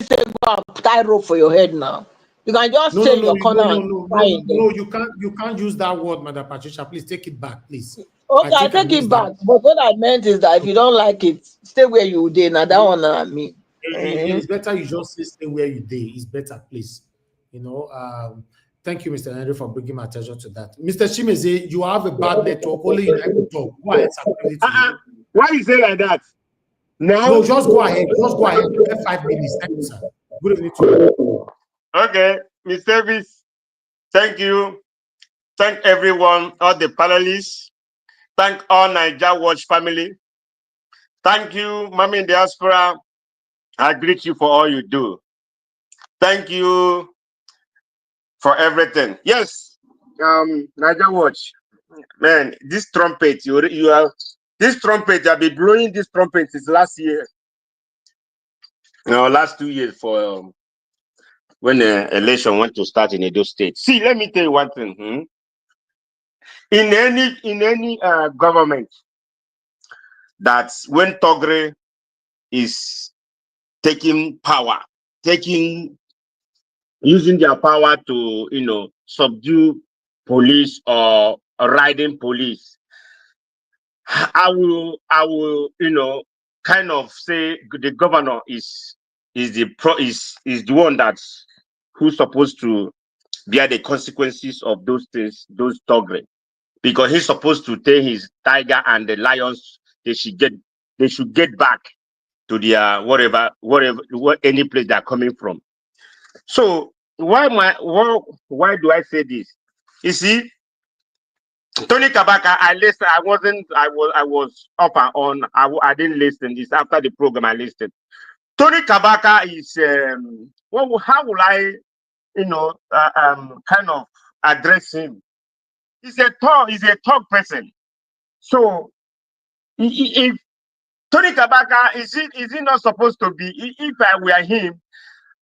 say go and tie rope for your head now. You can just stay in your corner and cry. No, you can't use that word, Madam Patricia. Please take it back, please. Okay, I take it back. But what I meant is that if you don't like it, stay where you did. Now that one I mean. It's better you just stay where you did. It's better, please. You know, thank you, Mr. Henry, for bringing my attention to that. Mr. Chimeze, you have a bad network. Only you like to talk. Go ahead, sir. Why you say like that? No, just go ahead. Just go ahead. You have 5 minutes. Thank you, sir. Good evening to you. Okay, Mr. Davis, thank you. Thank everyone, all the panelists. Thank all Naija Watch family. Thank you, Mommy in Diaspora. I greet you for all you do. Thank you for everything. Yes, Naija Watch. Man, this trumpet, you are this trumpet, I've been blowing this trumpet since last year. No, last 2 years for when the election went to start in Edo State. See, let me tell you one thing. In any government, that's when Thuggery is taking power, using their power to subdue police or riding police. I will kind of say the governor is the one that's who's supposed to bear the consequences of those things, those Thuggery, because he's supposed to tell his tiger and the lions they should get back to their whatever any place they're coming from. So why do I say this? You see, Tony Kabaka, I listened. I was up and on. I didn't listen. This after the program I listened. Tony Kabaka is how will I kind of address him? He's a talk person. So if Tony Kabaka is he not supposed to be? If I were him,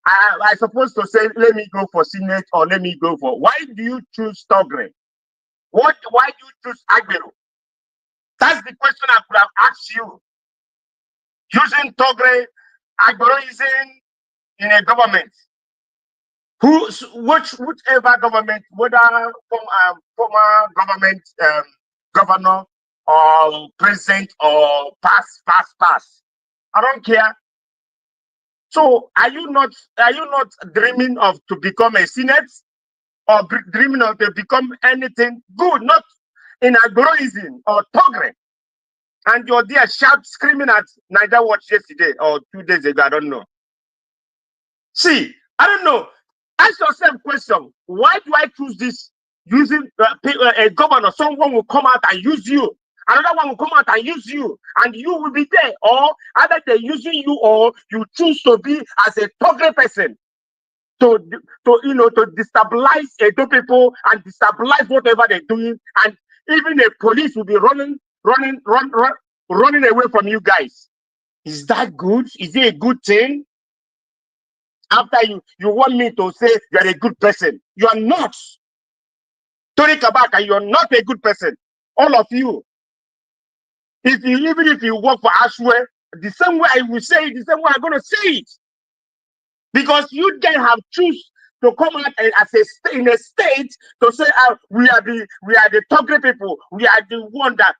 I supposed to say let me go for Senate or let me go for. Why do you choose Thuggery? Why do you choose Agbero? That's the question I could have asked you. Using Thuggery, Agbero is in a government. Whichever government, whether former government governor or president or pass. I don't care. So are you not dreaming of to become a Senate or dreaming of to become anything good, not in Agberoism or Thuggery? And you're there screaming at Naija Watch yesterday or 2 days ago, I don't know. See, I don't know. Ask yourself a question. Why do I choose this? Using a governor, someone will come out and use you. Another one will come out and use you. And you will be there. Or either they're using you or you choose to be as a Thuggery person. To destabilize Edo people and destabilize whatever they're doing. And even the police will be running away from you guys. Is that good? Is it a good thing? After you want me to say you're a good person. You are not. Tony Kabaka, you're not a good person. All of you. Even if you work for Ashwe, the same way I will say it, the same way I'm gonna say it. Because you then have choose to come out in a state to say we are the Thuggery people. We are the one that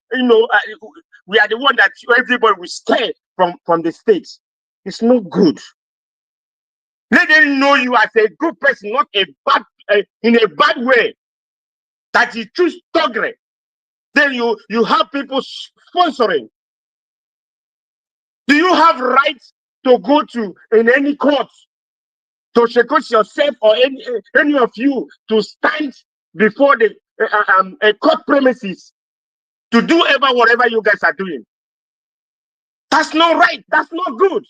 we are the one that everybody will stay from the states. It's not good. Let them know you as a good person, not in a bad way. That you choose Thuggery. Then you have people sponsoring. Do you have rights to go to in any court to shekos yourself or any of you to stand before the a court premises to do whatever you guys are doing? That's not right. That's not good.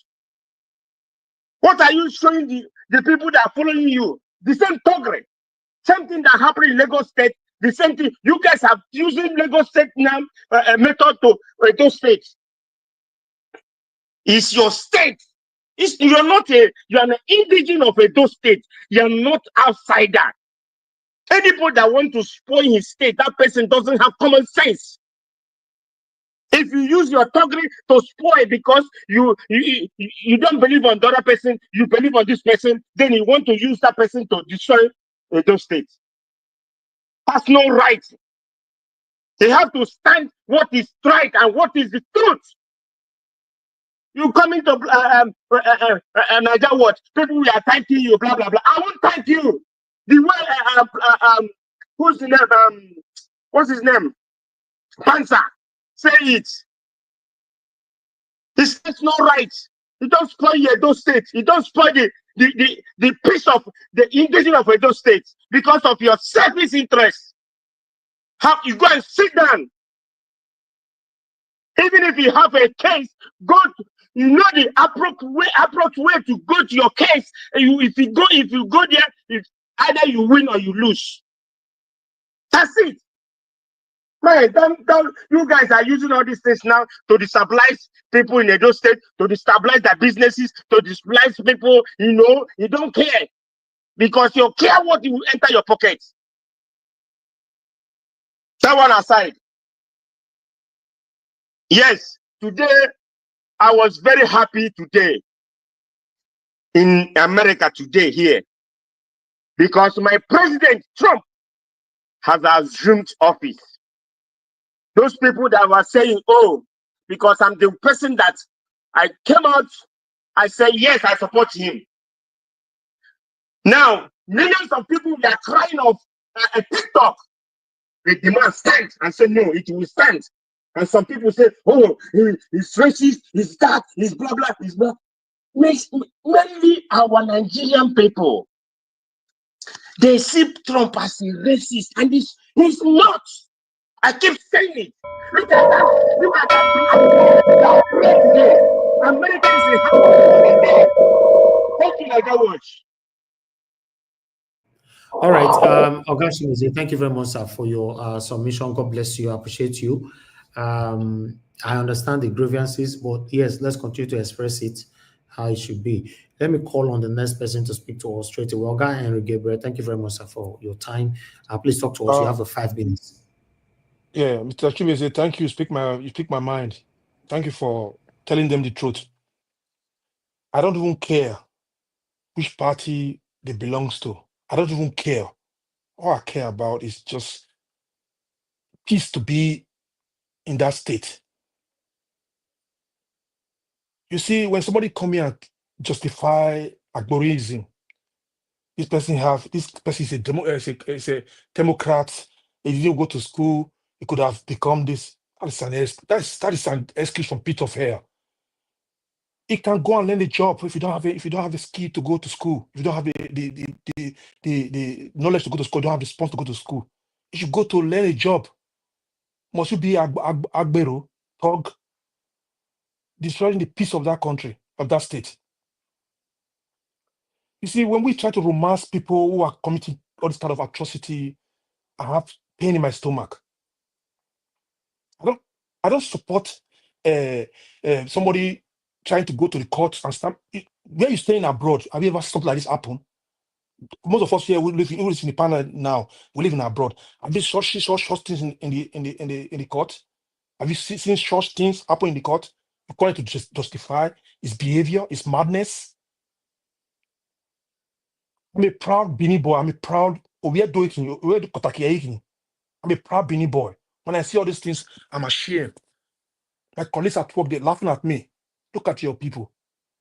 What are you showing the people that are following you? The same Thuggery. Same thing that happened in Lagos State. The same thing. You guys have using Lagos State now method to Edo State. It's your state. You're an indigenous of Edo State. You're not outsider. Anybody that wants to spoil his state, that person doesn't have common sense. If you use your Thuggery to spoil because you don't believe on the other person, you believe on this person, then you want to use that person to destroy those states. That's not right. They have to stand what is right and what is the truth. You come into Naija Watch, people we are thanking you, blah blah blah. I won't thank you. The way who's the name? What's his name? Panza. Say it. It's not right. You don't spoil Edo State. You don't spoil the piece of the indigenous of Edo State because of your selfish interest. You go and sit down Even if you have a case, you know the approach way to go to your case. If you go there, either you win or you lose. That's it. Man, you guys are using all these things now to destabilize people in Edo State, to destabilize their businesses, to destabilize people. You don't care because you care what will enter your pocket. That one aside. Yes, today I was very happy today in America today here because my president Trump has assumed office. Those people that were saying, oh, because I'm the person that I came out, I said, yes, I support him. Now, millions of people, they are crying of a TikTok. They demand stand and say, no, it will stand. And some people say, oh, he's racist, he's that, he's blah, blah, he's blah. Mainly our Nigerian people, they see Trump as a racist, and he's not. I keep saying it. Look at that. Look at that black America is a hypocrisy. Thank you, like that watch. All right, Gov'ship, thank you very much, sir, for your submission. God bless you. I appreciate you. I understand the grievances, but yes, let's continue to express it how it should be. Let me call on the next person to speak to us straight away. Oga Henry Gabriel, thank you very much, sir, for your time. Please talk to us. You have 5 minutes. Yeah, Mr. Chibese, thank you. You speak my mind. Thank you for telling them the truth. I don't even care which party they belongs to. I don't even care. All I care about is just peace to be in that state. You see, when somebody come here and justify agborism, this person is a Democrat. He didn't go to school. He could have become this. That is an excuse from pit of hell. He can go and learn a job if you don't have a skill to go to school. If you don't have the knowledge to go to school, you don't have the response to go to school. You should go to learn a job. Must you be agbero, thug, destroying the peace of that country, of that state? You see, when we try to romance people who are committing all this kind of atrocity, I have pain in my stomach. I don't support somebody trying to go to the courts and stamp. Where you staying abroad? Have you ever something like this happen? Most of us here we live in the panel now. We live in abroad. Have you seen such things in the court? Have you seen such things happen in the court? According to justify his behavior, his madness. I'm a proud Bini boy. I'm a proud. I'm a proud Bini boy. When I see all these things, I'm ashamed. My colleagues at work, they're laughing at me. Look at your people.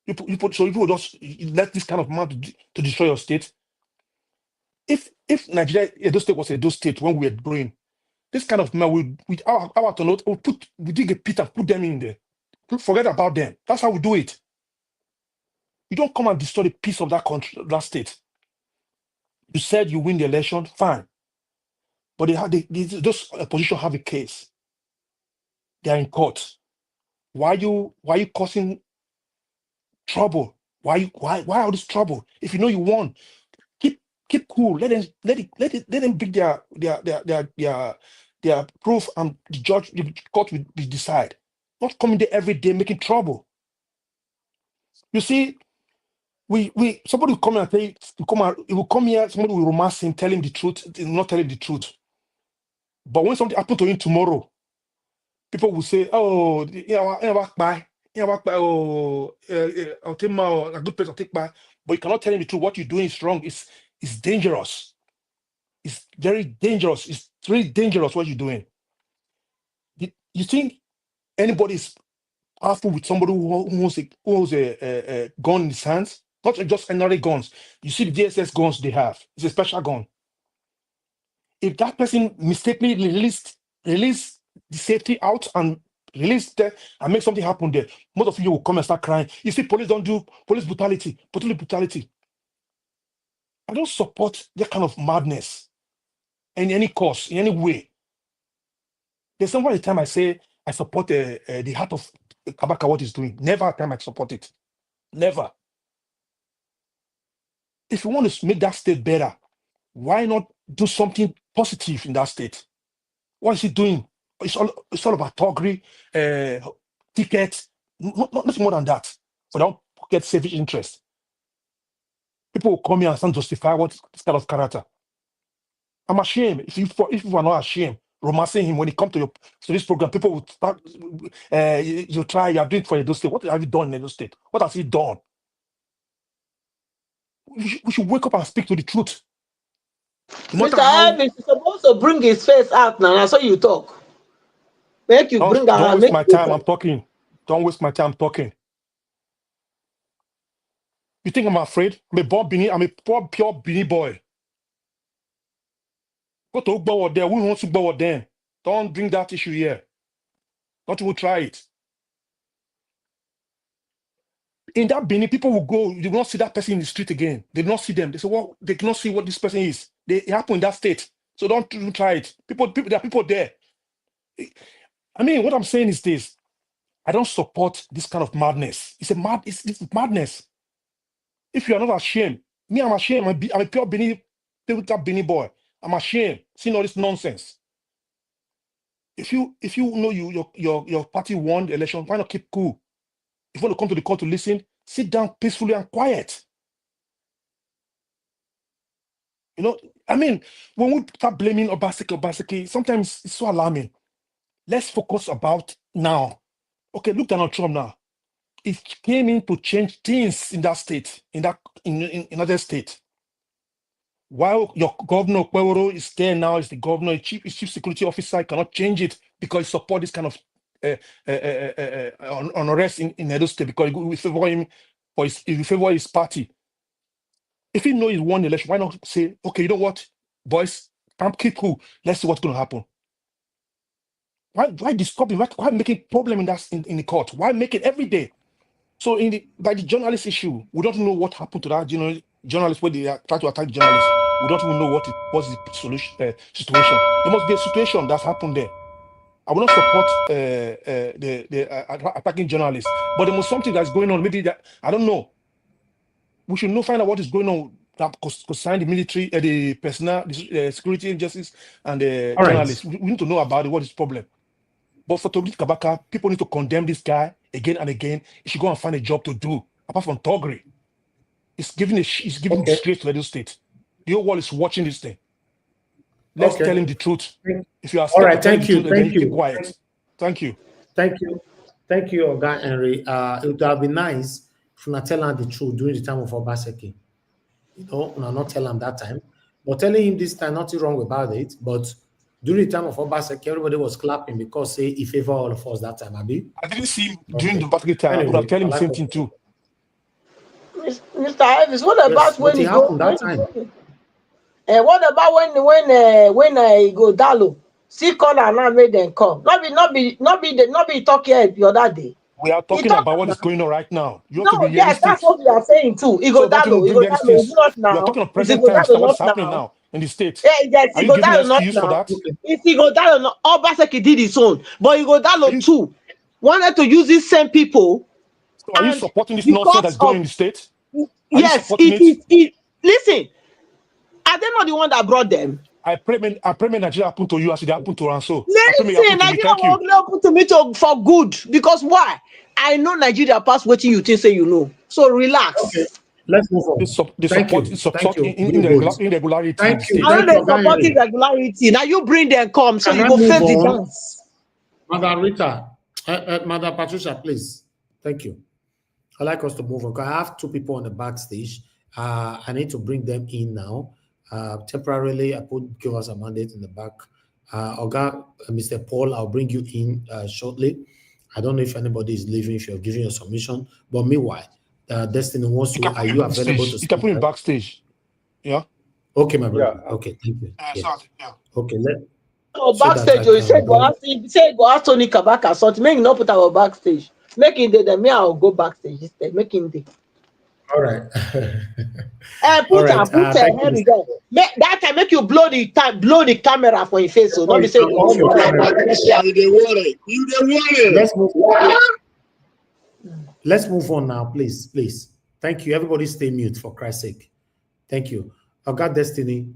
You will just let this kind of man to destroy your state. If Nigeria, Edo State was Edo State when we were growing, this kind of man, we dig a pit and put them in there. Forget about them. That's how we do it. You don't come and destroy the peace of that country, that state. You said you win the election, fine. But those opposition have a case. They are in court. Why you causing trouble? Why all this trouble? If you know you won, keep cool. Let them bring their proof, and the court will decide. Not coming there every day making trouble. You see, somebody will come and say, he will come here, somebody will romance him, tell him the truth, not tell him the truth. But when something happens to him tomorrow, people will say, oh, I'll take a good place, I'll take back. But you cannot tell him the truth. What you're doing is wrong. It's dangerous. It's very dangerous. It's really dangerous what you're doing. You think anybody is powerful with somebody who owns a gun in his hands? Not just another guns. You see the DSS guns they have. It's a special gun. If that person mistakenly release the safety out and release there and make something happen there, most of you will come and start crying. You see, police don't do police brutality. I don't support that kind of madness in any cause, in any way. There's somewhere the time I I support the heart of Kabaka, what he's doing. Never a time I support it. Never. If you want to make that state better, why not do something positive in that state? What is he doing? It's all about Thuggery, tickets, nothing more than that. For don't get selfish interest. People will come here and start justify what this kind of character. I'm ashamed. If you are not ashamed, romancing him when he come to this program, people will start. You are doing it for Edo State. What have you done in Edo State? What has he done? We should wake up and speak to the truth. Mr. Evans is supposed to bring his face out now. That's how you talk. Make you bring out. Don't waste my time. I'm talking. Don't waste my time talking. You think I'm afraid? I'm a pure Bini boy. Go to Ugbawa there. We want to Ugbawa then. Don't bring that issue here. Don't even try it. In that Benin, people will go, they will not see that person in the street again. They do not see them. They say, well, they cannot see what this person is. It happened in that state. So don't even try it. There are people there. I mean, what I'm saying is this. I don't support this kind of madness. It's madness. If you are not ashamed, me, I'm ashamed. I'm a pure Benin boy. I'm ashamed seeing all this nonsense. If you know your party won the election, why not keep cool? If you want to come to the court to listen, sit down peacefully and quiet. You know, I mean, when we start blaming Obaseki, sometimes it's so alarming. Let's focus about now. Okay, look Donald Trump now. He came in to change things in that state, in other state. While your governor Kweworo is there now, is the governor, chief security officer, cannot change it because he support this kind of unrest in Edo State because we favor him or he favor his party. If he know he won the election, why not say, okay, you know what, boys, keep cool. Let's see what's going to happen. Why disturbing? Why making problem in the court? Why make it every day? So by the journalist issue, we don't know what happened to that journalist where they try to attack journalists. We don't even know what was the situation. There must be a situation that's happened there. I will not support the attacking journalists, but there was something that's going on. Maybe that I don't know. We should find out what is going on that concern the military, the personnel, the security agencies, and the journalists. We need to know about it. What is the problem? But for Tobi Kabaka, people need to condemn this guy again and again. He should go and find a job to do. Apart from Thuggery, he's giving disgrace to Edo State. The whole world is watching this thing. Let's tell him the truth. If you are all right, thank you. Keep quiet. Thank you. Thank you, Oga Henry. It would have been nice if you not tell him the truth during the time of Obaseki. You know, not tell him that time, but telling him this time, nothing wrong about it. But during the time of Obaseki, everybody was clapping because he favored all of us that time, Abi. I didn't see him during the Obaseki time. Anyway, I would have told him the same thing too. Mr. Evans, what about when he happened that time? What about when I go Dalo? See corner now made them come. Not be talking the other day. We are talking about what is going on right now. You have to be yes, that's what we are saying too. He go Dalo. He go Dalo. Not now. We are talking of present times. What's happening now in the States? Yes, are you giving an excuse for that? If he go Dalo, Obaseki did his own, but he go Dalo too. Wanted to use these same people. So are you supporting this nonsense that's going in the States? Yes, it. Listen, are they not the one that brought them? I pray Nigeria happen to you as it happened to Ranso. Listen, Nigeria will happen to me for good. Because why? I know Nigeria past what you think say you know. So relax. Okay. Let's move on. Irregularity. Thank you. I know they support irregularity. Now you bring them come so you go face the dance. Madam Rita, Madam Patricia, please. Thank you. I'd like us to move on. I have two people on the backstage. I need to bring them in now. Temporarily, I give us a mandate in the back. Oga, Mr. Paul, I'll bring you in shortly. I don't know if anybody is leaving, if you're giving your submission. But meanwhile, Destiny wants you. Are you available to speak? You can put him backstage. Yeah. Okay, my brother. Yeah. Okay, thank you. Yeah. Okay, backstage, you say go ask Tony Kabaka something. Make him not put our backstage. Make him there, then me I'll go backstage instead. Make him there. All right. Put here we go. That time make you blow the camera for your face, so not be saying Let's move on now, please. Thank you. Everybody stay mute for Christ's sake. Thank you. Oga Destiny,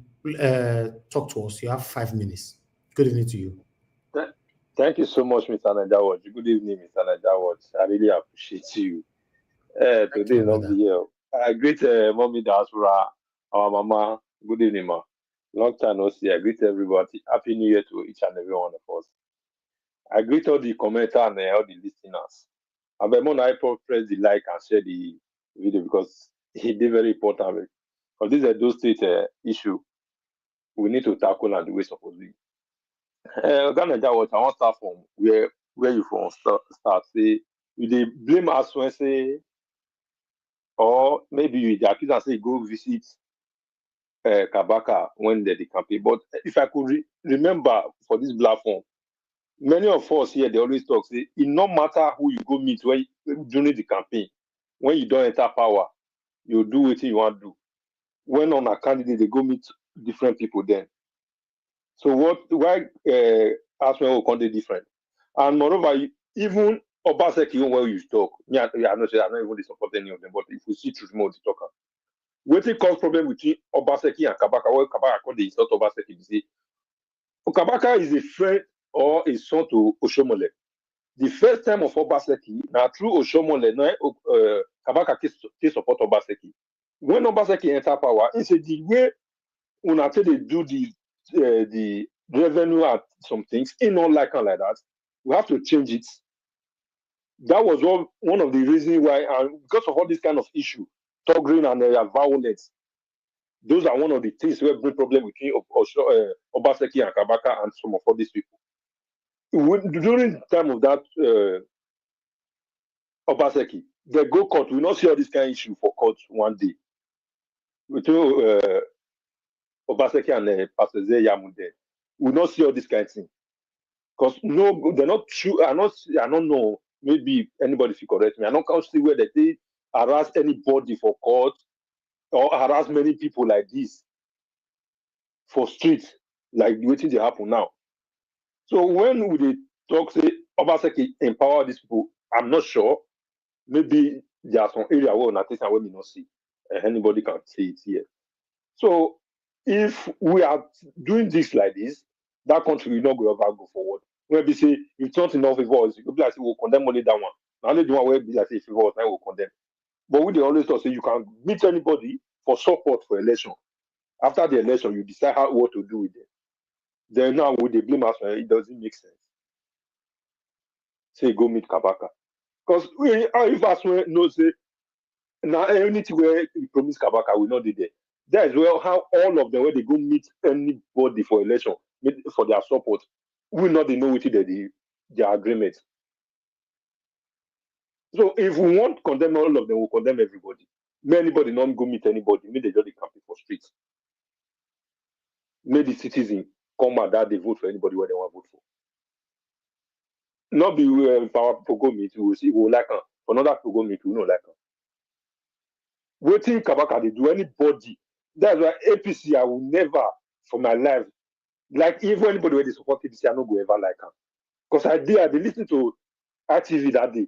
talk to us. You have 5 minutes. Good evening to you. Thank you so much, Mr. Najawaj. Good evening, Mr. Najawaj. I really appreciate you. Today is not the year. I greet Mommy Diaspora, our mama. Good evening, ma. Long time no see. I greet everybody. Happy New Year to each and every one of us. I greet all the commenters and all the listeners. And by more, I press the like and share the video because it is very important. Because this is a Edo State issue we need to tackle and the way supposed to be. Ghana, I want to start from where you from start. Say you dey blame us when say, or maybe you dey accuse and say go visit Kabaka when they campaign. But if I could remember for this platform, many of us here they always talk say it no matter who you go meet when during the campaign, when you don't enter power, you do what you want to do. When on a candidate they go meet different people then. So why Aspen will come different? And moreover, even Obaseki where you talk, I'm not even support any of them, but if we see truth more to talk. What it cause problem between Obaseki and Kabaka, where Kabaka called the sort of Obaseki, you see. Kabaka is a friend or a son to Oshomole. The first time of Obaseki, now through Oshomole, Kabaka can support Obaseki. When Obaseki enter power, it's the way when I tell they do the revenue at some things, not like that. We have to change it. That was one of the reasons why, and because of all this kind of issue, Thuggery and violence, those are one of the things where bring problem between Obaseki and Kabaka and some of all these people. During the time of that Obaseki, they go court. We not see all this kind of issue for court one day. Between Obaseki and Pastor Yamunde, we not see all this kind of thing. Because no, they're not true. I don't know. Maybe anybody can correct me. I don't see where they harass anybody for court or harass many people like this for streets, like waiting to happen now. So when we talk, say Obaseki empower these people, I'm not sure. Maybe there are some area where we may not see. Anybody can see it here. So if we are doing this like this, that country will not go ever go forward. When we say if not enough favors, you'll be like, we'll condemn only that one. Now only the one where be like favors, now we'll condemn. But we they always talk say you can meet anybody for support for election. After the election, you decide what to do with them. Then now with the blame us, it doesn't make sense. Say go meet Kabaka. Because if us no say now anything where you promise Kabaka will not do there. That is well how all of them where they go meet anybody for election for their support will not know which their agreement. So if we want to condemn all of them, we'll condemn everybody. May anybody not go meet anybody, may they just campaign for streets. May the citizen come out that they vote for anybody where they want to vote for. Not be if our people go meet, we will see, we will like them. For another people go meet, we will not like them. Waiting Kabaka, they do anybody. That's why APC, I will never, for my life, like even anybody where they support APC, I don't go ever like them. Because I did listen to RTV that day.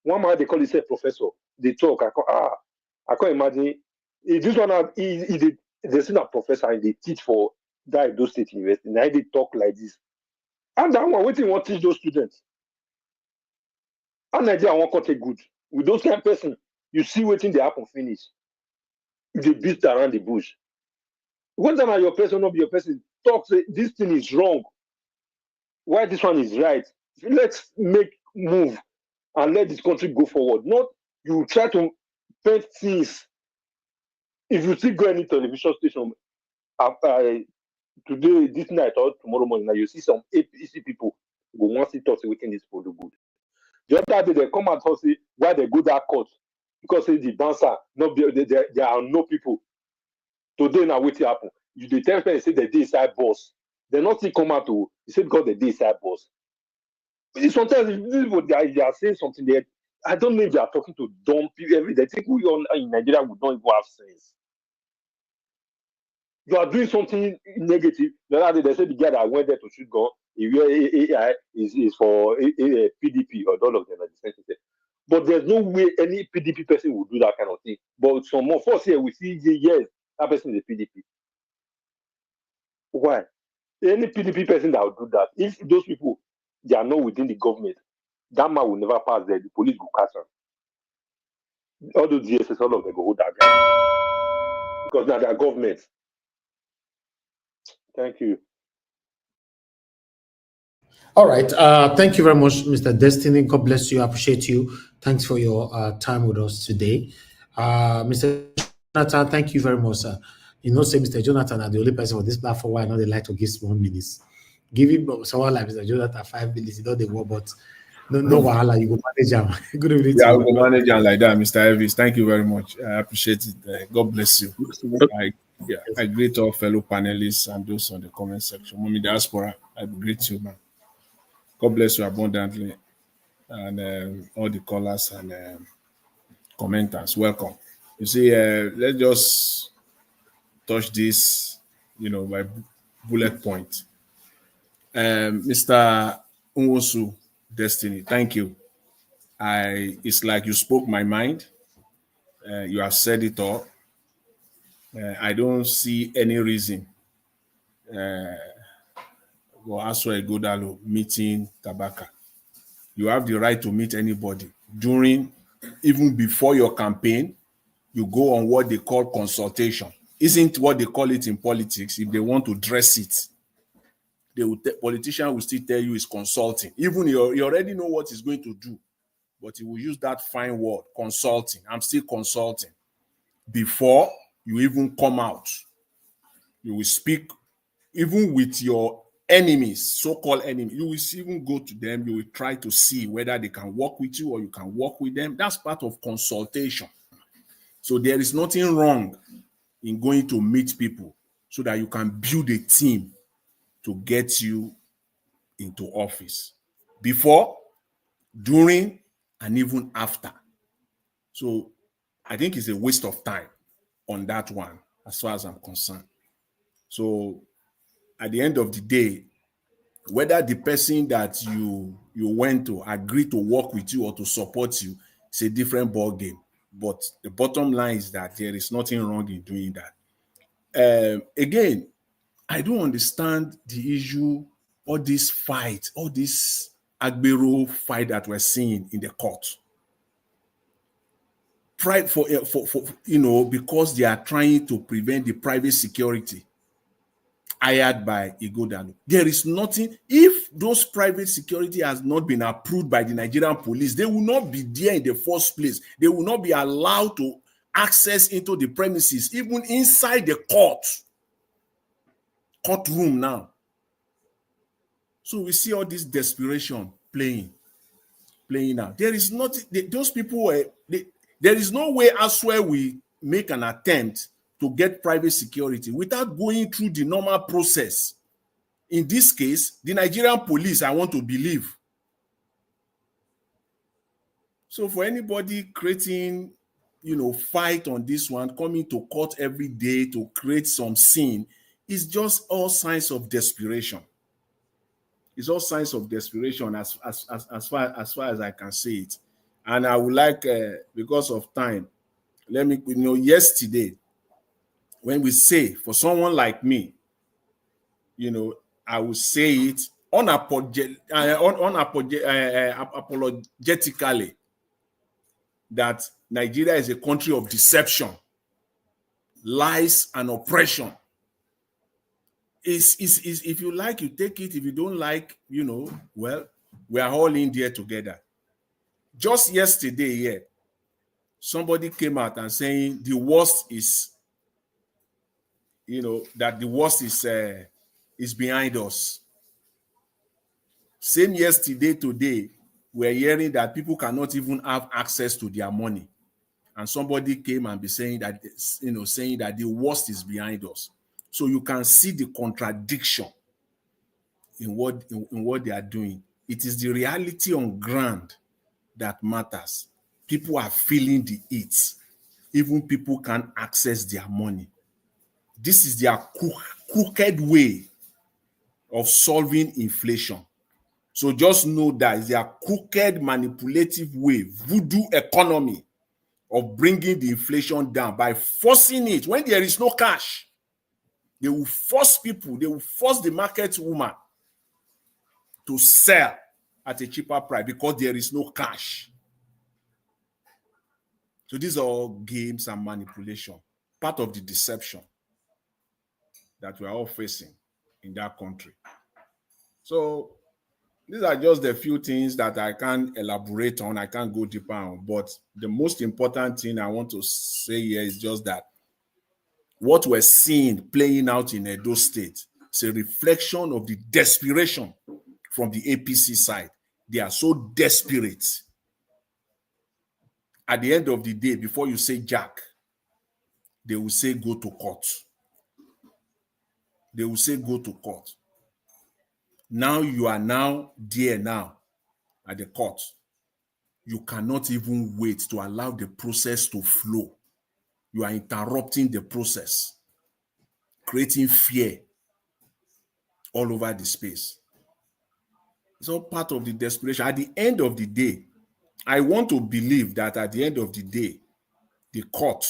One man, they call himself professor. They talk. I can't imagine. This one, they seen a professor and they teach for that Edo State University. Now they talk like this. And that one, what do you want to teach those students? And Nigeria won't cut it good. With those kind of person, you see waiting they happen finish. They beat around the bush. When time your person not be your person, talk say this thing is wrong. Why this one is right? Let's make move and let this country go forward. Not you try to paint things. If you still go any television station today, this night or tomorrow morning, now you see some APC people go want to talk waiting this for the good. The other day they come and talk say why they go that court because say the dancer not be, there are no people. Today now what happen? You the tell people say the day side boss. They not still come out to say because the day side boss. Sometimes people they are saying something there, I don't know if they are talking to dumb people. They think we in Nigeria would not even have sense. You are doing something negative. The other day they said the guy that went there to shoot gun, AI is for PDP or all of them are the same thing. But there's no way any PDP person will do that kind of thing. But some of us here we see yes, that person is a PDP. Why? Any PDP person that will do that, if those people they are not within the government, that man will never pass there. The police will catch him. All those DSS, all of them go hold that guy because now they are government. Thank you. All right. Thank you very much, Mr. Destiny. God bless you. I appreciate you. Thanks for your time with us today. Mr. Jonathan, thank you very much, sir. You know, say Mr. Jonathan are the only person on this platform where I know they like to give small minutes. Give him someone like Mr. Jonathan 5 minutes, you know they work, but no wahala, you go manage him. Good evening. Yeah, I will manage him like that, Mr. Elvis. Thank you very much. I appreciate it. God bless you. I greet all fellow panelists and those on the comment section. Mommy Diaspora, I greet you, man. God bless you abundantly. And all the callers and commenters, welcome. You see, let's just touch this, by bullet point. Mr. Nwosu Destiny, thank you. It's like you spoke my mind. You have said it all. I don't see any reason for Aswa Godalo meeting Kabaka. You have the right to meet anybody. Even before your campaign, you go on what they call consultation. Isn't what they call it in politics. If they want to dress it, politician will still tell you it's consulting. Even you already know what he's going to do, but he will use that fine word, consulting. I'm still consulting. Before you even come out, you will speak even with your enemies, so-called enemies. You will even go to them. You will try to see whether they can work with you or you can work with them. That's part of consultation. So there is nothing wrong in going to meet people so that you can build a team to get you into office before, during, and even after. So I think it's a waste of time on that one, as far as I'm concerned. So at the end of the day, whether the person that you went to agree to work with you or to support you, it's a different ball game. But the bottom line is that there is nothing wrong in doing that. Again, I don't understand the issue, all this fight, all this Agbero fight that we're seeing in the court. Pride for because they are trying to prevent the private security hired by Ighodalo. There is nothing. If those private security has not been approved by the Nigerian police, they will not be there in the first place. They will not be allowed to access into the premises, even inside the courtroom now. So we see all this desperation playing out. There is not those people. There is no way elsewhere we make an attempt to get private security without going through the normal process. In this case, the Nigerian police, I want to believe. So for anybody creating, fight on this one, coming to court every day to create some scene, is just all signs of desperation. It's all signs of desperation as far as I can say it. And I would like, because of time, let me, yesterday, when we say, for someone like me, I would say it unapologetically that Nigeria is a country of deception, lies, and oppression. Is if you like, you take it. If you don't like, well, we are all in there together. Just yesterday, somebody came out and saying the worst is, that the worst is behind us. Same yesterday, today, we're hearing that people cannot even have access to their money. And somebody came and be saying that, saying that the worst is behind us. So you can see the contradiction in what they are doing. It is the reality on ground that matters. People are feeling the heat. Even people can't access their money. This is their crooked way of solving inflation. So just know that it's their crooked, manipulative way, voodoo economy of bringing the inflation down by forcing it. When there is no cash, they will force people, they will force the market woman to sell at a cheaper price because there is no cash. So these are all games and manipulation, part of the deception that we are all facing in that country. So these are just the few things that I can't elaborate on, I can't go deeper on, but the most important thing I want to say here is just that what we're seeing playing out in Edo State is a reflection of the desperation from the APC side. They are so desperate. At the end of the day, before you say Jack, they will say go to court. They will say go to court. Now you are now there now at the court. You cannot even wait to allow the process to flow. You are interrupting the process, creating fear all over the space. It's all part of the desperation. At the end of the day, I want to believe that at the end of the day, the court,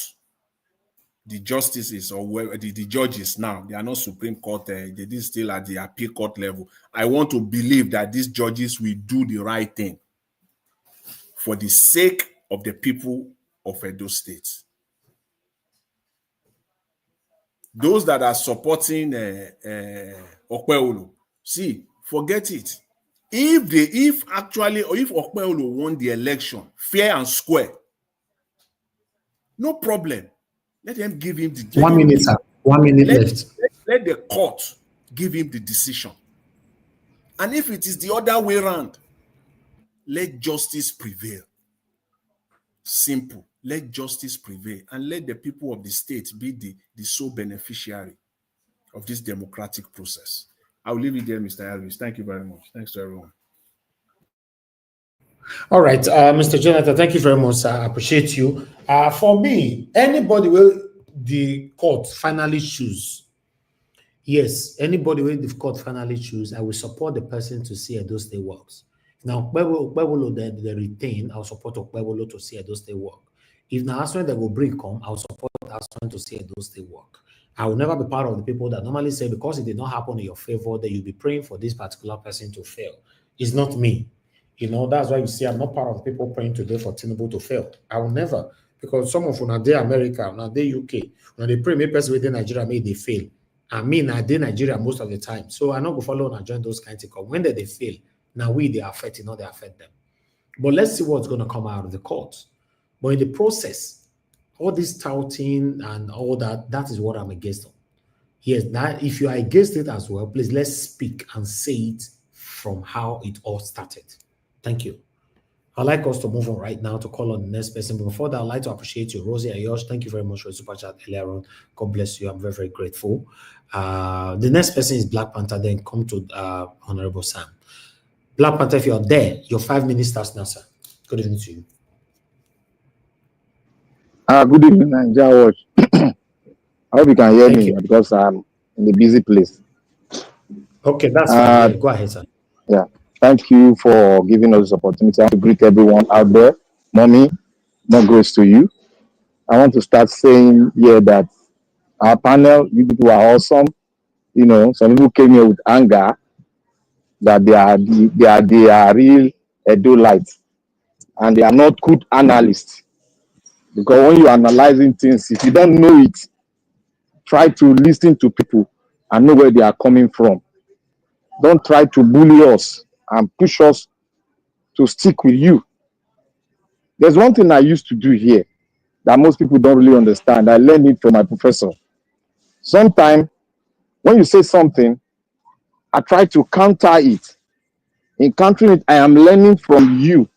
the justices or the judges now, they are not Supreme Court, they are still at the appeal court level. I want to believe that these judges will do the right thing for the sake of the people of Edo State. Those that are supporting Okpeolo, see, forget it. If Okpeolo won the election fair and square, no problem. Let them give him the 1 minute, sir. 1 minute left. Let the court give him the decision. And if it is the other way around, let justice prevail. Simple. Let justice prevail and let the people of the state be the sole beneficiary of this democratic process. I'll leave it there, Mr. Elvis. Thank you very much. Thanks to everyone. All right, Mr. Jonathan, thank you very much. I appreciate you. For me, anybody will the court finally choose. Yes, anybody will the court finally choose, I will support the person to see Edo State works. Now, Okpebolo they retain, I'll support Okpebolo to see Edo State work. If now Aswan they will bring come, I'll support Aswan to see Edo State work. I will never be part of the people that normally say because it did not happen in your favor, that you'll be praying for this particular person to fail. It's not me. You know, that's why you see I'm not part of the people praying today for Tinubu to fail. I will never, because some of them are there America, now they UK, when they pray, maybe person within Nigeria may they fail. I mean, I did Nigeria most of the time. So I not go follow and join those kinds of things. When they fail, now they affect, they affect them. But let's see what's going to come out of the court. But in the process, all this touting and all that, that is what I'm against. Yes, that if you are against it as well, please let's speak and say it from how it all started. Thank you. I'd like us to move on right now to call on the next person. But before that, I'd like to appreciate you, Rosie Ayosh. Thank you very much for the super chat earlier on. God bless you. I'm very, very grateful. The next person is Black Panther. Then come to Honorable Sam. Black Panther, if you're there, your 5 minutes starts now, sir. Good evening to you. Good evening, Nigeria Watch. I hope you can hear me because I'm in a busy place. Okay, that's fine. Go ahead, sir. Yeah. Thank you for giving us this opportunity. I want to greet everyone out there. Mommy, more grace to you. I want to start saying here that our panel, you people are awesome. You know, some people came here with anger that they are real Edo-lites and they are not good analysts. Because when you're analyzing things, if you don't know it, try to listen to people and know where they are coming from. Don't try to bully us and push us to stick with you. There's one thing I used to do here that most people don't really understand. I learned it from my professor. Sometimes when you say something, I try to counter it. In countering it, I am learning from you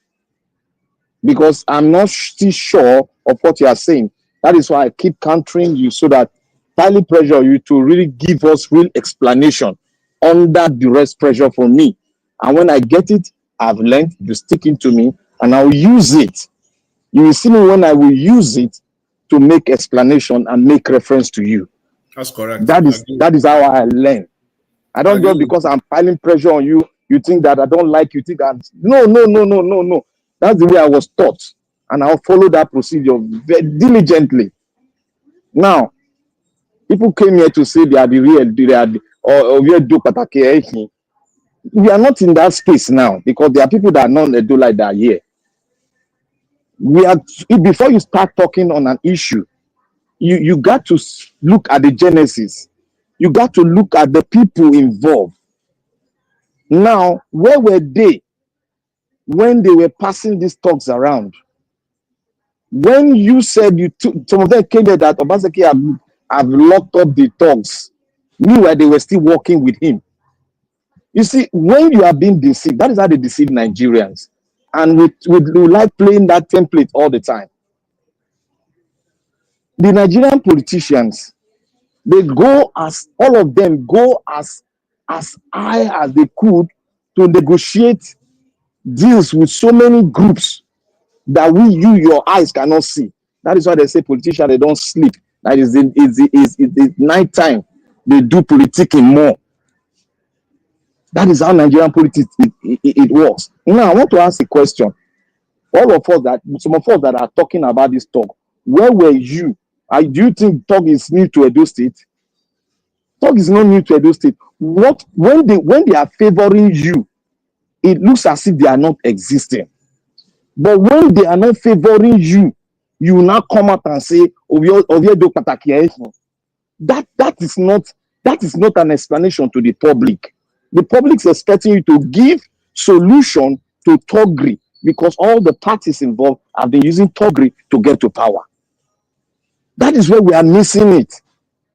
because I'm not still sure of what you are saying. That is why I keep countering you so that highly pressure you to really give us real explanation under duress pressure from me. And when I get it, I've learned, you stick into me, and I'll use it You will see me when I will use it to make explanation and make reference to you. That's correct. That is how I learn. I don't just because I'm piling pressure on you, you think that I don't like you, think that no. That's the way I was taught. And I'll follow that procedure very diligently. Now, people came here to say they are the real, we are not in that space now because there are people that are not do like that here. We are before you start talking on an issue, you got to look at the genesis. You got to look at the people involved. Now, where were they when they were passing these talks around? When you said you took, some of them came here that Obaseki have locked up the talks, meanwhile they were still working with him. You see, when you are being deceived, that is how they deceive Nigerians. And we like playing that template all the time. The Nigerian politicians, they go as, all of them go as high as they could to negotiate deals with so many groups that your eyes cannot see. That is why they say politicians, they don't sleep. That is the night time. They do politicking more. That is how Nigerian politics it works. Now, I want to ask a question. All of us some of us that are talking about this talk, where were you? Do you think talk is new to Edo State? Talk is not new to Edo State. When they are favoring you, it looks as if they are not existing. But when they are not favoring you, you will now come out and say, that is not an explanation to the public. The public is expecting you to give solution to Thuggery because all the parties involved have been using Thuggery to get to power. That is where we are missing it.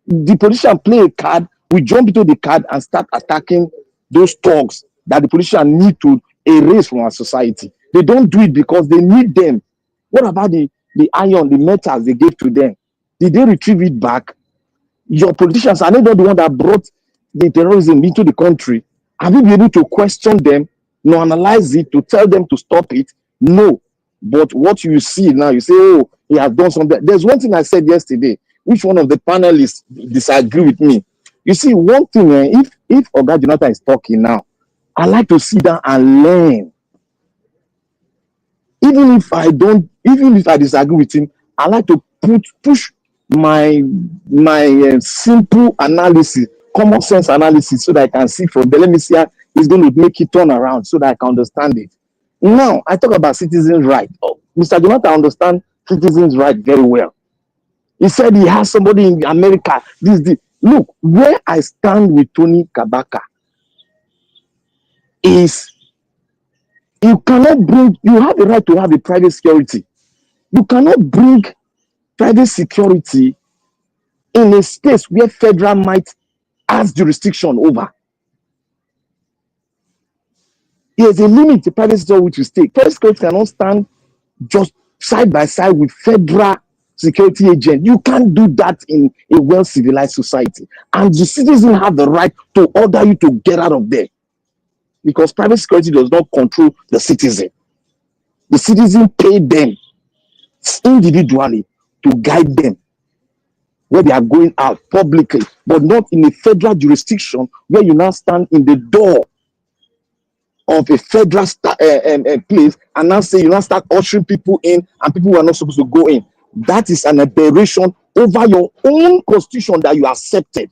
The politician play a card, we jump into the card and start attacking those thugs that the politician need to erase from our society. They don't do it because they need them. What about the iron, the metals they gave to them? Did they retrieve it back? Your politicians are not the one that brought the terrorism into the country. Have you been able to question them, no, analyze it, to tell them to stop it? No. But what you see now, you say, oh, he has done something. There's one thing I said yesterday, which one of the panelists disagree with me. You see, one thing, if Oga Jonathan is talking now, I like to sit down and learn. Even if I disagree with him, I like to push my simple analysis, common sense analysis, so that I can see from there. Let me see how he's going to make it turn around so that I can understand it. Now, I talk about citizens' right. Oh, Mr. Jonathan understands citizens' right very well. He said he has somebody in America. Look, where I stand with Tony Kabaka is you have the right to have a private security. You cannot bring private security in a space where federal might has jurisdiction over. There's a limit to private security which is take. Private security cannot stand just side by side with federal security agent. You can't do that in a well-civilized society. And the citizen have the right to order you to get out of there. Because private security does not control the citizen. The citizen pay them individually to guide them where they are going out publicly, but not in a federal jurisdiction where you now stand in the door of a federal place and now say you now start ushering people in and people who are not supposed to go in. That is an aberration over your own constitution that you accepted.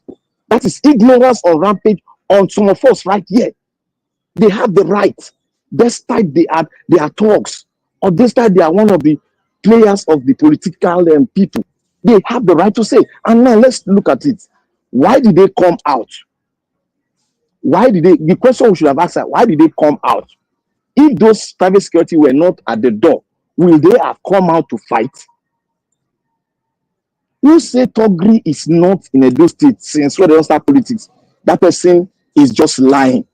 That is ignorance on rampage on some of us right here. They have the right, despite they are thugs, or despite they are one of the players of the political people. They have the right to say. And now let's look at it. Why did they come out? The question we should have asked, why did they come out? If those private security were not at the door, will they have come out to fight? Who say Thuggery is not in Edo State since when they don't start politics? That person is just lying.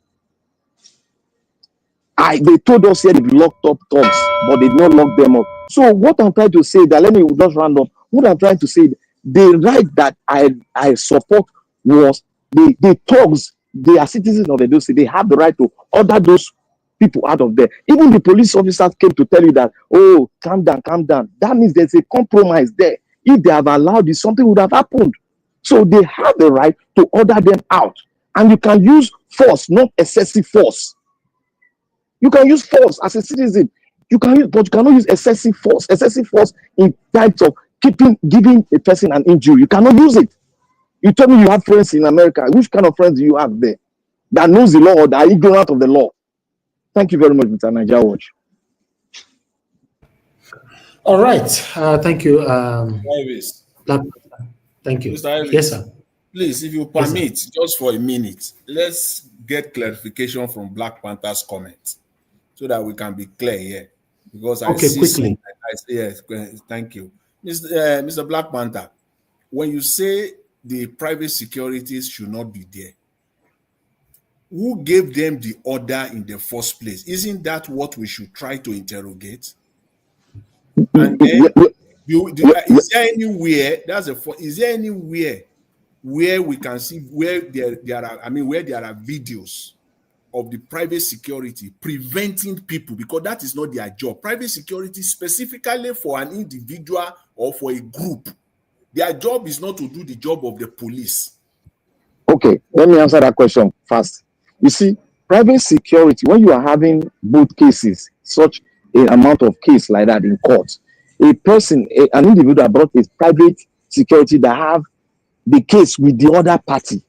They told us here they locked up thugs, but they did not lock them up. So what I'm trying to say, that let me just round up. What I'm trying to say, the right that I support was the thugs, they are citizens of Edo State. They have the right to order those people out of there. Even the police officers came to tell you that, oh, calm down, calm down. That means there's a compromise there. If they have allowed this, something would have happened. So they have the right to order them out. And you can use force, not excessive force. You can use force as a citizen. You can use, but you cannot use excessive force. Excessive force in types of giving a person an injury. You cannot use it. You told me you have friends in America. Which kind of friends do you have there that knows the law or that are ignorant of the law? Thank you very much, Mr. Nigeria Watch. All right. Thank you. Thank you. Mr. Iris, yes, sir. Please, if you permit, just for a minute, let's get clarification from Black Panther's comment so that we can be clear here. Because I see quickly. Yes, thank you. Mr. Black Panther, when you say the private securities should not be there, who gave them the order in the first place? Isn't that what we should try to interrogate? And then, is there anywhere? Is there anywhere where we can see where there are videos of the private security preventing people, because that is not their job. Private security specifically for an individual or for a group, their job is not to do the job of the police. Okay, let me answer that question first. You see, private security, when you are having both cases, such an amount of case like that in court, a person, an individual brought a private security that have the case with the other party.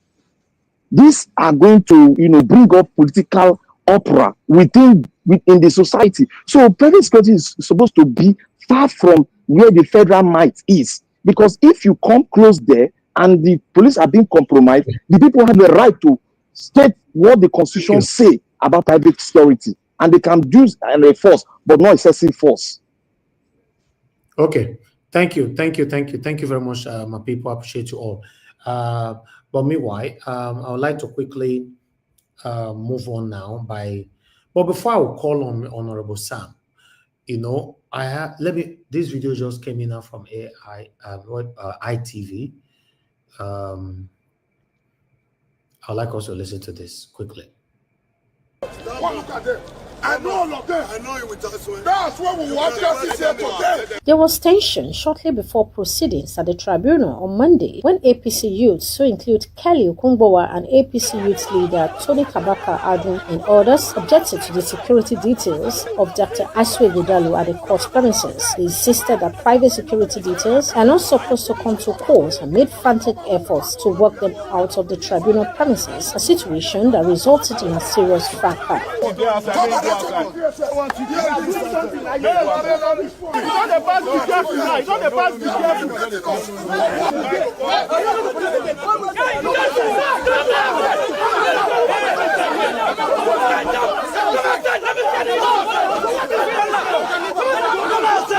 These are going to, bring up political opera within the society. So private security is supposed to be far from where the federal might is, because if you come close there and the police are being compromised, the people have the right to state what the constitution say about private security, and they can use and enforce, but not excessive force. Okay, thank you very much, my people. I appreciate you all. But meanwhile, I would like to quickly move on now. But before I will call on Honorable Sam, this video just came in now from ITV. I'd like us to listen to this quickly. Look at them. I know all of them. I know you with us. That's what we want justice here today. There was tension shortly before proceedings at the tribunal on Monday when APC youths, who include Kelly Okungbowa and APC youth leader Tony Kabaka Adun and others, objected to the security details of Dr. Aswe Godalu at the court premises. They insisted that private security details are not supposed to come to court and made frantic efforts to work them out of the tribunal premises, a situation that resulted in a serious fracas.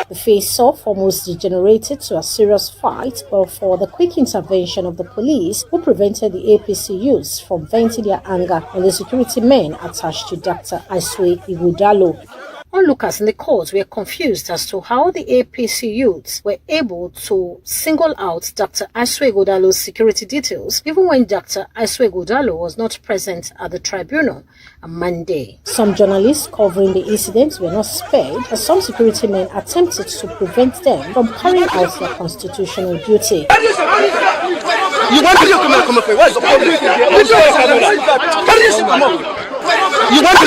The face-off almost degenerated to a serious fight, but for the quick intervention of the police, who prevented the APC youths from venting their anger on the security men attached to Dr. Aswe Ighodalo. Onlookers in the court were confused as to how the APC youths were able to single out Dr. Aswe Ighodalo's security details, even when Dr. Aswe Ighodalo was not present at the tribunal on Monday. Some journalists covering the incident were not spared, as some security men attempted to prevent them from carrying out their constitutional duty. You want to come up? What is the problem? You want to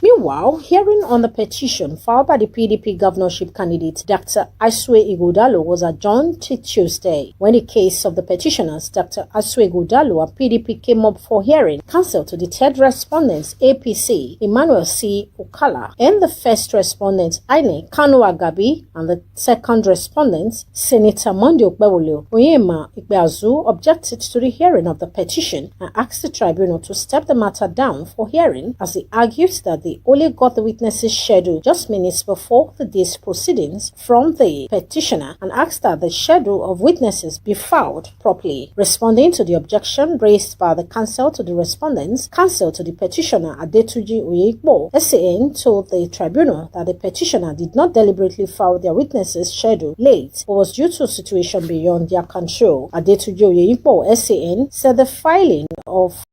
Meanwhile, hearing on the petition filed by the PDP governorship candidate Dr. Aswe Ighodalo was adjourned to Tuesday. When the case of the petitioners Dr. Aswe Ighodalo and PDP came up for hearing, counsel to the third respondents APC Emmanuel C. Okala and the first respondent INEC Kanu Agabi and the second respondent Senator Monday Okpewolo Onyema Ikpeazu objected to the hearing of the petition and asked the tribunal to step the matter down for hearing, as they argued that they only got the witnesses schedule just minutes before the day's proceedings from the petitioner and asked that the schedule of witnesses be filed properly. Responding to the objection raised by the counsel to the respondents, counsel to the petitioner Adetuji Oyekbo, SAN told the tribunal that the petitioner did not deliberately file their witnesses schedule late but was due to a situation beyond their control. Adetuji Oyekbo, SAN, said the filing of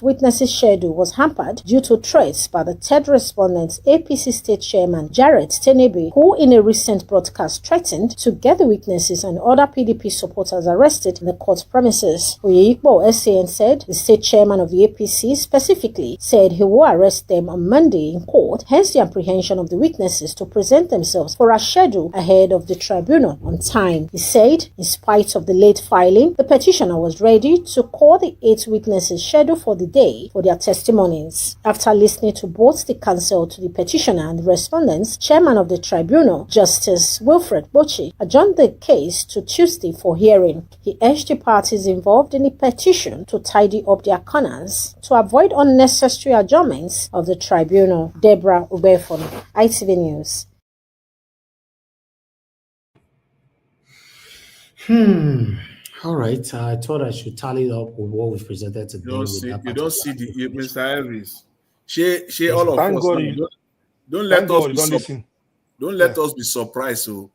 Witnesses' schedule was hampered due to threats by the third respondent's APC state chairman Jarrett Tinubu, who in a recent broadcast threatened to get the witnesses and other PDP supporters arrested in the court premises. Oyeikpo SAN said the state chairman of the APC specifically said he will arrest them on Monday in court, hence the apprehension of the witnesses to present themselves for a schedule ahead of the tribunal on time. He said, in spite of the late filing, the petitioner was ready to call the 8 witnesses scheduled for the day for their testimonies. After listening to both the counsel to the petitioner and the respondents, chairman of the tribunal, Justice Wilfred Bochi, adjourned the case to Tuesday for hearing. He urged the parties involved in the petition to tidy up their corners to avoid unnecessary adjournments of the tribunal. Deborah Ubefon, ITV News. All right. I thought I should tally it up with what we presented today. You don't see the Mr. Harris. She all of Thank us. God Don't let thank us God be you don't listen. don't let us be surprised. So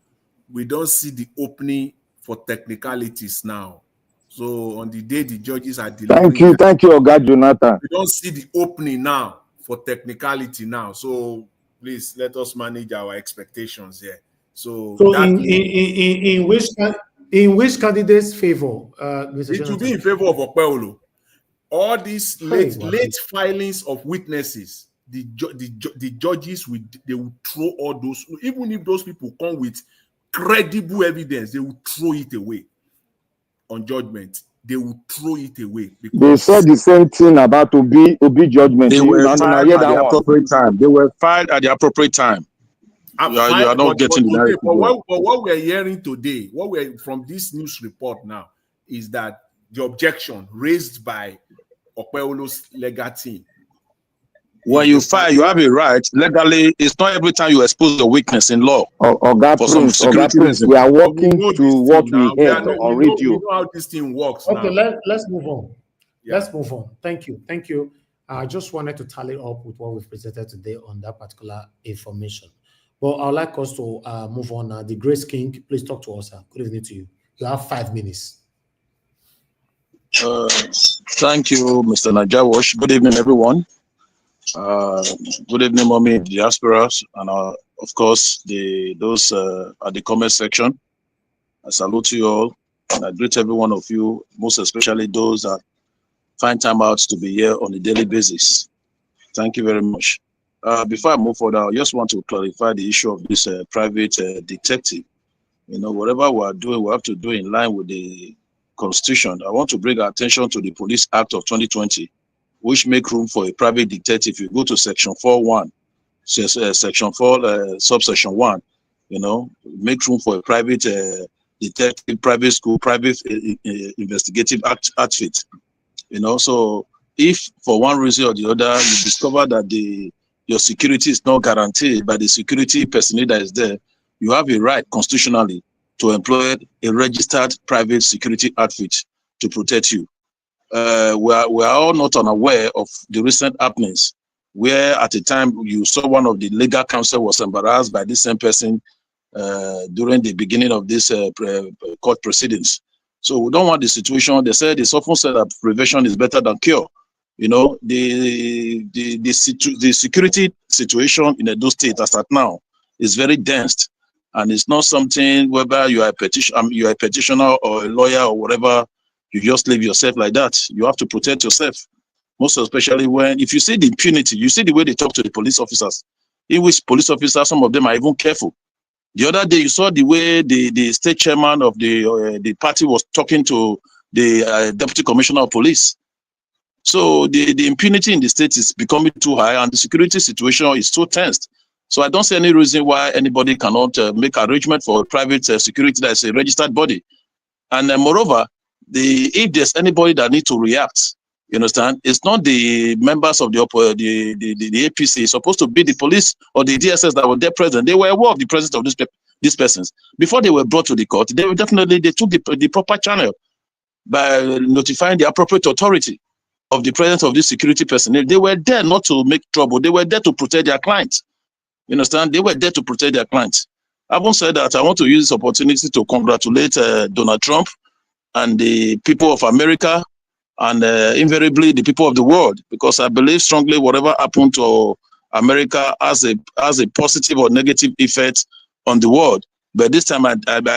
we don't see the opening for technicalities now. So on the day the judges are delivering, Thank you, Oga Jonathan. we don't see the opening now for technicality now. So please let us manage our expectations here. So So that in which candidate's favor, Mr. it will be Jonathan? in favor of Okpebholo. All these Hey, late filings of witnesses, the judges will throw all those, even if those people come with credible evidence, they will throw it away on judgment. They will throw it away because They said the same thing about Obi judgment. They were Now filed hear at that the one. appropriate time. They were filed at the appropriate time. You are not getting the narrative. But what we're hearing today, what we're from this news report now, is that the objection raised by Okpebholo's legal team. When you file, you have a right. Legally, it's not every time you expose your weakness in law. Oga Prince, we are working to what we heard on radio. We know how this thing works Okay, now. let's move on. Yeah. Let's move on. Thank you. I just wanted to tally up with what we've presented today on that particular information. But I'd like us to move on now. The Grace King, please talk to us, sir. Good evening to you. You have 5 minutes. Thank you, Mr. Najawash. Good evening, everyone. Good evening, mommy, diasporas, and of course, those at the comment section. I salute you all, and I greet every one of you, most especially those that find time out to be here on a daily basis. Thank you very much. Before I move further, I just want to clarify the issue of this private detective. You know, whatever we are doing, we have to do in line with the Constitution. I want to bring our attention to the Police Act of 2020, which make room for a private detective. You go to Section 4.1, Section 4, subsection 1, you know, make room for a private detective, private school, private investigative outfit. You know, so if for one reason or the other you discover that your security is not guaranteed by the security personnel that is there, you have a right constitutionally to employ a registered private security outfit to protect you. We are all not unaware of the recent happenings where at the time you saw one of the legal counsel was embarrassed by this same person during the beginning of this court proceedings. So we don't want the situation. They said, it's often said that prevention is better than cure. You know, the security situation in Edo State as at now is very dense, and it's not something whether you are a petitioner or a lawyer or whatever, you just leave yourself like that. You have to protect yourself, most especially if you see the impunity, you see the way they talk to the police officers, in which police officers, some of them are even careful. The other day, you saw the way the state chairman of the party was talking to the deputy commissioner of police. So the impunity in the state is becoming too high, and the security situation is so tense. So I don't see any reason why anybody cannot make arrangement for a private security that is a registered body. And moreover, if there's anybody that needs to react, you understand, it's not the members of the APC. It's supposed to be the police or the DSS that were there present. They were aware of the presence of these persons. Before they were brought to the court, they took the proper channel by notifying the appropriate authority of the presence of this security personnel. They were there not to make trouble. They were there to protect their clients. You understand? They were there to protect their clients. Having said that, I want to use this opportunity to congratulate Donald Trump and the people of America and invariably the people of the world, because I believe strongly whatever happened to America has a positive or negative effect on the world. But this time I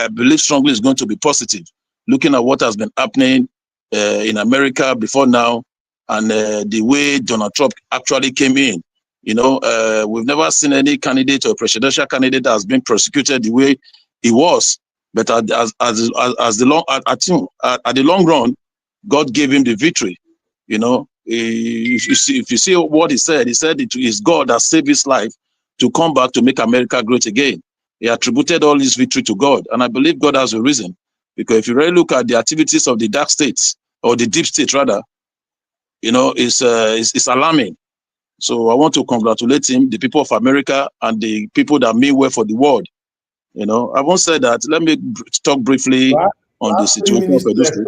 believe strongly it's going to be positive, looking at what has been happening in America before now, and the way Donald Trump actually came in. You know, we've never seen any candidate or presidential candidate that has been prosecuted the way he was. But at the long run, God gave him the victory. You know, if you see what he said it is God that saved his life to come back to make America great again. He attributed all his victory to God, and I believe God has a reason. Because if you really look at the activities of the dark states, or the deep state rather, you know, it's alarming. So I want to congratulate him, the people of America, and the people that mean well for the world. You know, I won't say that. Let me talk briefly on the situation of Edo State.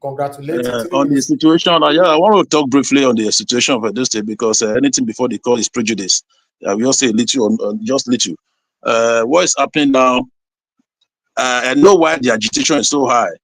Congratulations. On the situation, yeah, I want to talk briefly on the situation of Edo State, because anything before the call is prejudice. We all say little or just little. What is happening now? I know why the agitation is so high,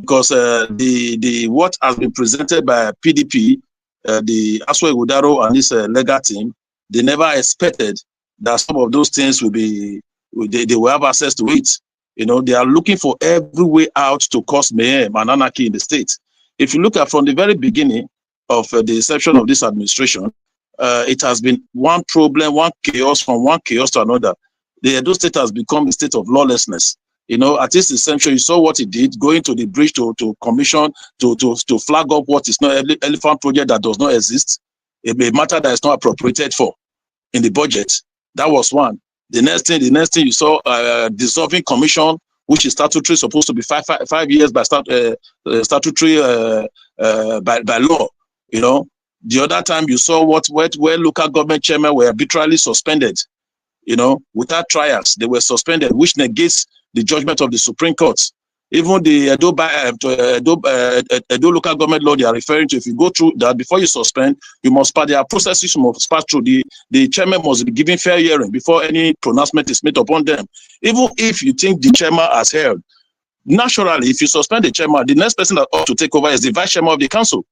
because the what has been presented by PDP, the Aswa Ighodalo and this legal team, they never expected that some of those things will be, they will have access to it. You know, they are looking for every way out to cause mayhem and anarchy in the state. If you look at from the very beginning of the inception of this administration, it has been one problem, one chaos to another. The Edo State has become a state of lawlessness. You know, at this inception, you saw what he did, going to the bridge to commission, to flag up what is not elephant project that does not exist, a matter that is not appropriated for in the budget. That was one. The next thing you saw, dissolving commission, which is statutory, supposed to be 5 years by statutory by law. You know, the other time you saw where local government chairmen were arbitrarily suspended. You know, without trials, they were suspended, which negates the judgment of the Supreme Court. Even the Edo local government law they are referring to, if you go through that, before you suspend, you must pass, there are processes you must pass through. The chairman must be given fair hearing before any pronouncement is made upon them. Even if you think the chairman has held, naturally, if you suspend the chairman, the next person that ought to take over is the vice chairman of the council.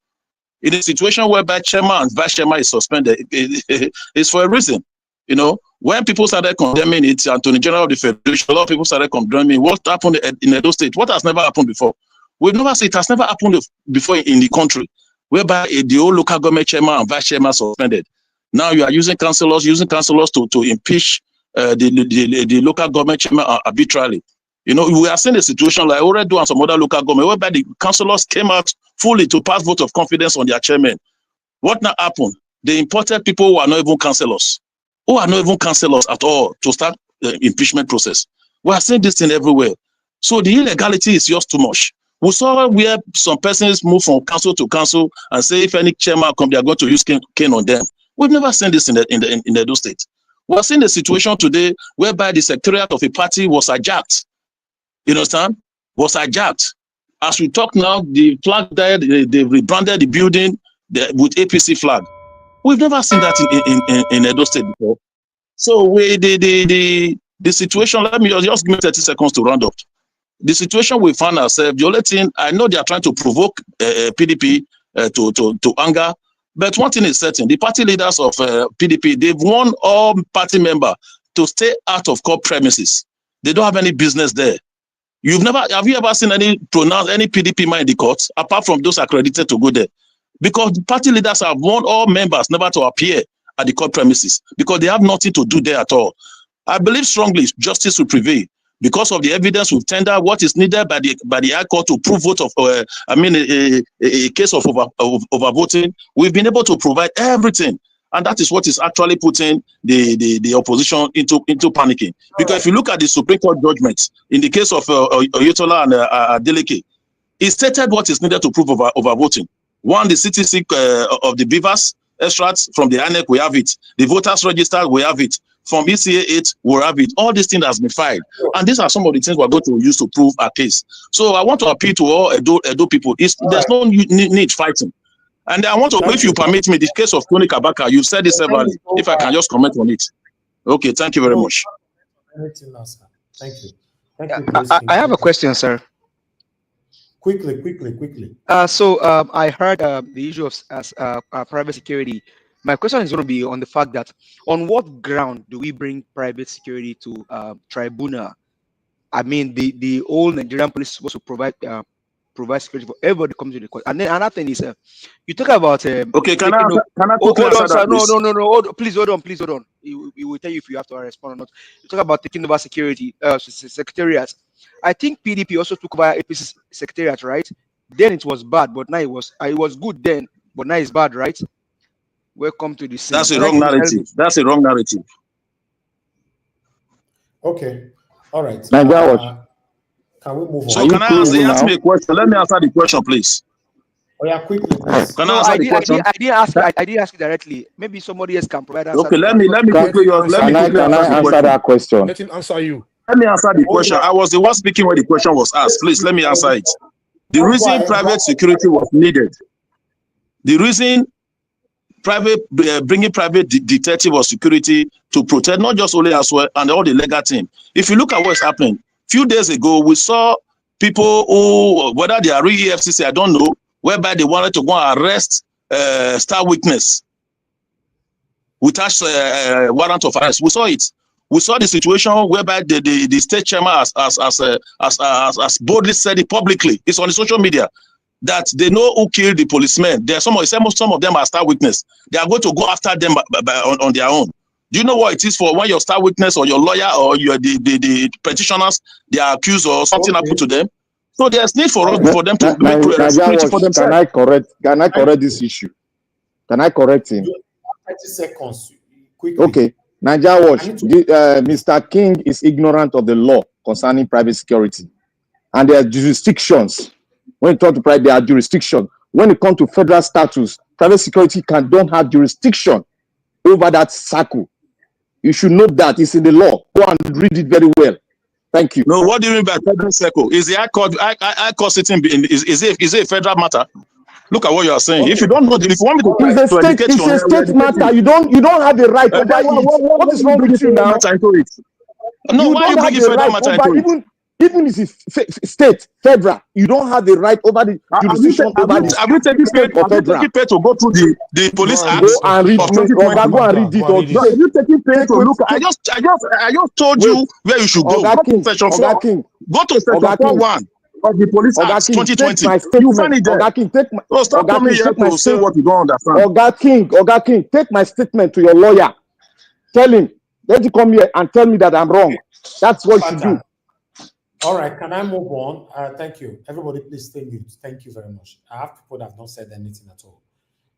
In a situation whereby chairman and vice chairman is suspended, it's for a reason. You know, when people started condemning it, Attorney General of the Federation, a lot of people started condemning what happened in Edo State. What has never happened before? We've never seen, it has never happened before in the country, whereby the old local government chairman and vice chairman suspended. Now you are using councillors to impeach the local government chairman arbitrarily. You know, we are seeing a situation like Oredo and some other local government, whereby the councillors came out fully to pass vote of confidence on their chairman. What now happened? They imported people who are not even councillors. At all to start the impeachment process. We are seeing this thing everywhere. So the illegality is just too much. We saw where some persons move from council to council and say if any chairman come, they are going to use cane on them. We've never seen this in the Edo State. We are seeing a situation today whereby the secretariat of a party was hijacked. You understand? Was hijacked. As we talk now, the flag there, they rebranded the building with APC flag. We've never seen that in Edo State before. So the situation, let me just give me 30 seconds to round up. The situation we found ourselves, the only thing, I know they are trying to provoke PDP to anger, but one thing is certain, the party leaders of PDP, they've warned all party members to stay out of court premises. They don't have any business there. Have you ever seen any PDP man in the courts, apart from those accredited to go there? Because the party leaders have warned all members never to appear at the court premises because they have nothing to do there at all. I believe strongly justice will prevail because of the evidence we've tendered. What is needed by the High Court to prove vote of, a case of overvoting. We've been able to provide everything, and that is what is actually putting the opposition into panicking. Because if you look at the Supreme Court judgments in the case of Oyetola and Adeleke, it stated what is needed to prove overvoting. One, the CTC of the Beavers extracts from the INEC, we have it. The voters register, we have it. From ECA 8, we have it. All these things has been filed. And these are some of the things we're going to use to prove our case. So I want to appeal to all Edo people. There's no need fighting. And I want to, if you permit me, the case of Tony Kabaka, you've said this several. If I can just comment on it. Okay, thank you very much. Thank you. I have a question, sir. Quickly. So I heard the issue of private security. My question is going to be on the fact that on what ground do we bring private security to tribunal? I mean, the old Nigerian police is supposed to provide security for everybody comes to the court. And then another thing is, you talk about Okay, can I quickly hold answer on, sir. that, please? No. Please hold on. He will tell you if you have to respond or not. You talk about taking over security, secretariat. I think PDP also took over APC secretariat, right? Then it was bad, but now it was good then, but now it's bad, right? Welcome to the scene. That's a wrong narrative. That's a wrong narrative. Okay. All right. Can we move on? So can I ask? They asked me a question. Let me answer the question, please. Oh yeah, quickly, please. Can I answer the question? I didn't ask you directly. Maybe somebody else can provide answer. Okay, let me quickly answer that question. Let him answer you. Let me answer the question. I was the one speaking when the question was asked. Please let me answer it. The reason private security was needed, the reason bringing private detective or security to protect not just only as well and all the legal team. If you look at what's happening, few days ago we saw people who, whether they are real EFCC, I don't know, whereby they wanted to go and arrest star witness without warrant of arrest. We saw it. We saw the situation whereby the state chairman has boldly said it publicly. It's on the social media that they know who killed the policemen. There are some of them are star witness. They are going to go after them on their own. Do you know what it is for when your star witness or your lawyer or the petitioners they are accused or something happened to them? So there's need for us for them to make security for themselves. Can I correct this issue? Can I correct him? 30 seconds. Quickly. Okay. Naija Watch, Mr. King is ignorant of the law concerning private security. And there are jurisdictions. When you talk to private, there are jurisdictions. When it comes to federal status, private security don't have jurisdiction over that circle. You should know that it's in the law. Go and read it very well. Thank you. No, what do you mean by federal circle? Is the high court sitting is it a federal matter? Look at what you are saying. Okay. If you don't know, if you want me to it's a state matter. You don't have the right over it. What is wrong with you now? No, why are you bringing federal matter into it? Even if it's state, federal, you don't have the right over the jurisdiction over the have you taken pay to go through the police act? Go and read it. Have you taken pay to look? I just told you where you should go. Go to section 4. Go to section 4.1 of the police act 2020. You find it there. Stop coming here to say what you don't understand. Oga King, take my statement to your lawyer. Tell him, let you come here and tell me that I'm wrong. That's what you should do. All right, can I move on? Thank you. Everybody, please stay mute. Thank you very much. I have people that have not said anything at all.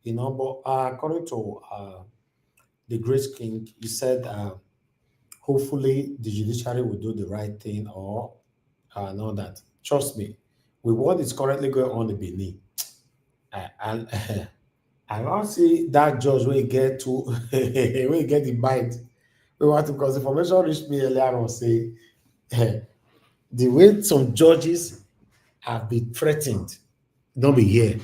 You know, but according to the great king, he said, hopefully the judiciary will do the right thing or know that. Trust me, with what is currently going on in Benin, I want to see that judge will get to will get the bite. We want to, because information reached me earlier on say the way some judges have been threatened, don't be here.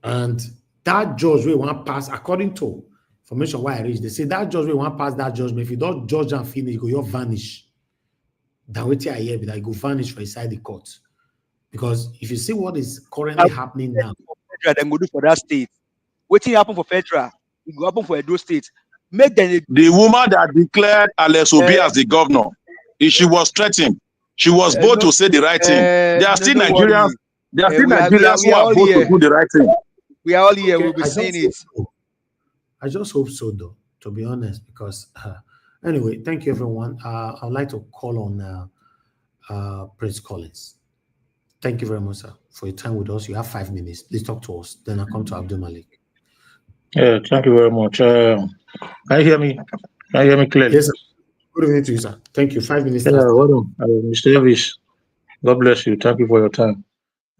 And that judge will want to pass, according to information why I reached, they say that judge will want to pass that judgment. If you don't judge and finish, you go vanish. That way I hear that you go vanish for inside the court. Because if you see what is currently happening now, then go do for that state. Waiting happen for federal, it go happen for Edo State. Make them the woman that declared Alex Obi as the governor, if she was threatened, she was bold to say the right thing. There are still Nigerians. There are still Nigerians who are bold to do the right thing. We are all here. We'll be seeing it. I just hope so, though. To be honest, because anyway, thank you, everyone. I'd like to call on Prince Collins. Thank you very much, sir, for your time with us. You have 5 minutes. Please talk to us. Then I'll come to Abdul Malik. Yeah, thank you very much. Can you hear me? Can you hear me clearly? Yes, sir. Good evening to you, sir. Thank you. 5 minutes. Yeah, well done. Mr. Davis, God bless you. Thank you for your time.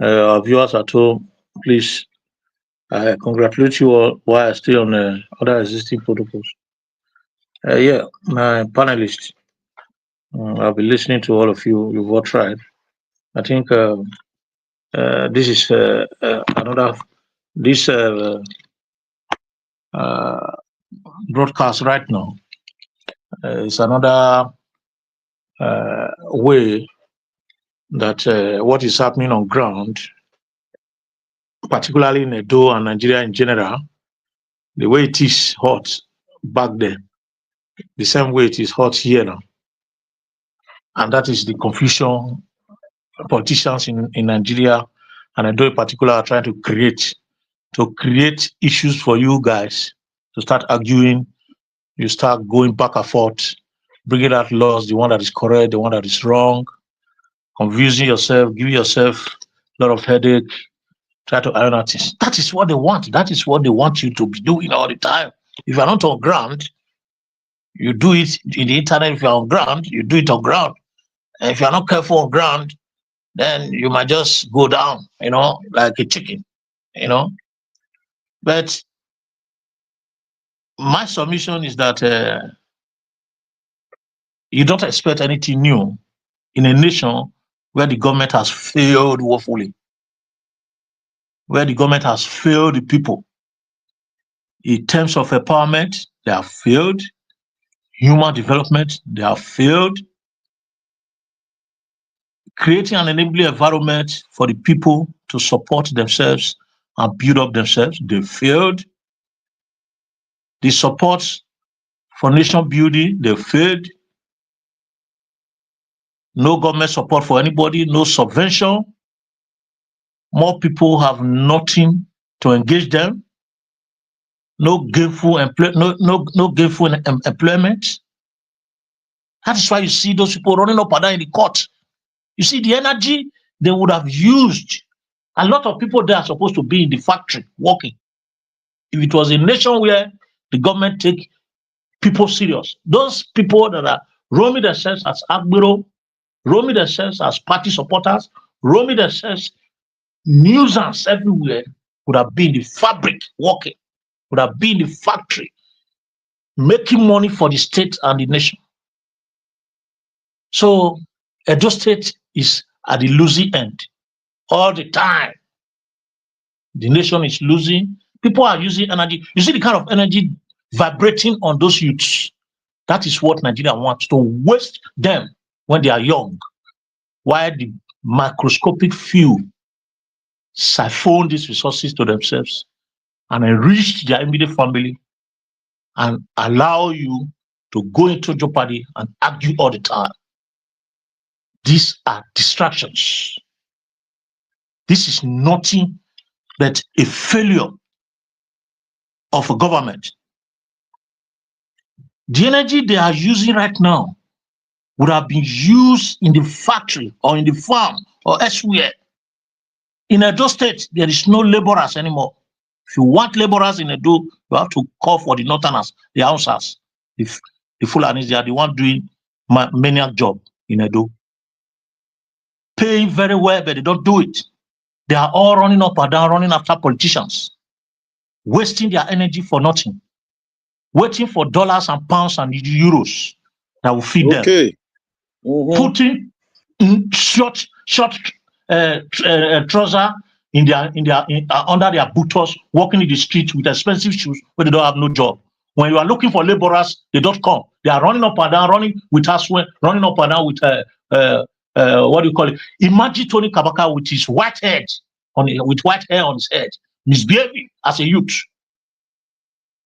Our viewers at home, please, I congratulate you all while still on other existing protocols. Yeah, my panelists, I'll be listening to all of you. You've all tried. I think this is another, this broadcast right now is another way that what is happening on ground, particularly in Edo and Nigeria in general, the way it is hot back then, the same way it is hot here now. And that is the confusion politicians in Nigeria and Edo in particular are trying to create issues for you guys to start arguing. You start going back and forth, bringing out laws, the one that is correct, the one that is wrong, confusing yourself, giving yourself a lot of headache, try to iron out things. That is what they want. That is what they want you to be doing all the time. If you're not on ground, you do it in the internet. If you're on ground, you do it on ground. And if you're not careful on ground, then you might just go down, like a chicken, But my submission is that you don't expect anything new in a nation where the government has failed woefully, where the government has failed the people. In terms of empowerment, they have failed. Human development, they have failed. Creating an enabling environment for the people to support themselves and build up themselves, they failed. The support for nation building, they failed. No government support for anybody, no subvention. More people have nothing to engage them. No gainful employment. That is why you see those people running up and down in the court. You see the energy they would have used. A lot of people there are supposed to be in the factory working. If it was a nation where the government take people serious, those people that are roaming themselves as Agbero, roaming themselves as party supporters, roaming themselves nuisance everywhere, would have been the fabric working, would have been the factory making money for the state and the nation. So Edo State is at the losing end all the time. The nation is losing. People are using energy. You see the kind of energy vibrating on those youths. That is what Nigeria wants, to waste them when they are young, while the microscopic few siphon these resources to themselves and enrich their immediate family and allow you to go into jeopardy and argue all the time. These are distractions. This is nothing but a failure of a government. The energy they are using right now would have been used in the factory or in the farm or elsewhere. In Edo State, there is no laborers anymore. If you want laborers in Edo, you have to call for the Northerners, the Hausas, the Fulanis. They are the ones doing maniac job in Edo. Paying very well, but they don't do it. They are all running up and down, running after politicians, wasting their energy for nothing, waiting for dollars and pounds and euros that will feed them. Putting short trouser in under their boots, walking in the street with expensive shoes where they don't have no job. When you are looking for laborers, they don't come. They are running up and down, running with us, running up and down with what do you call it? Imagine Tony Kabaka with his white head with white hair on his head, misbehaving as a youth,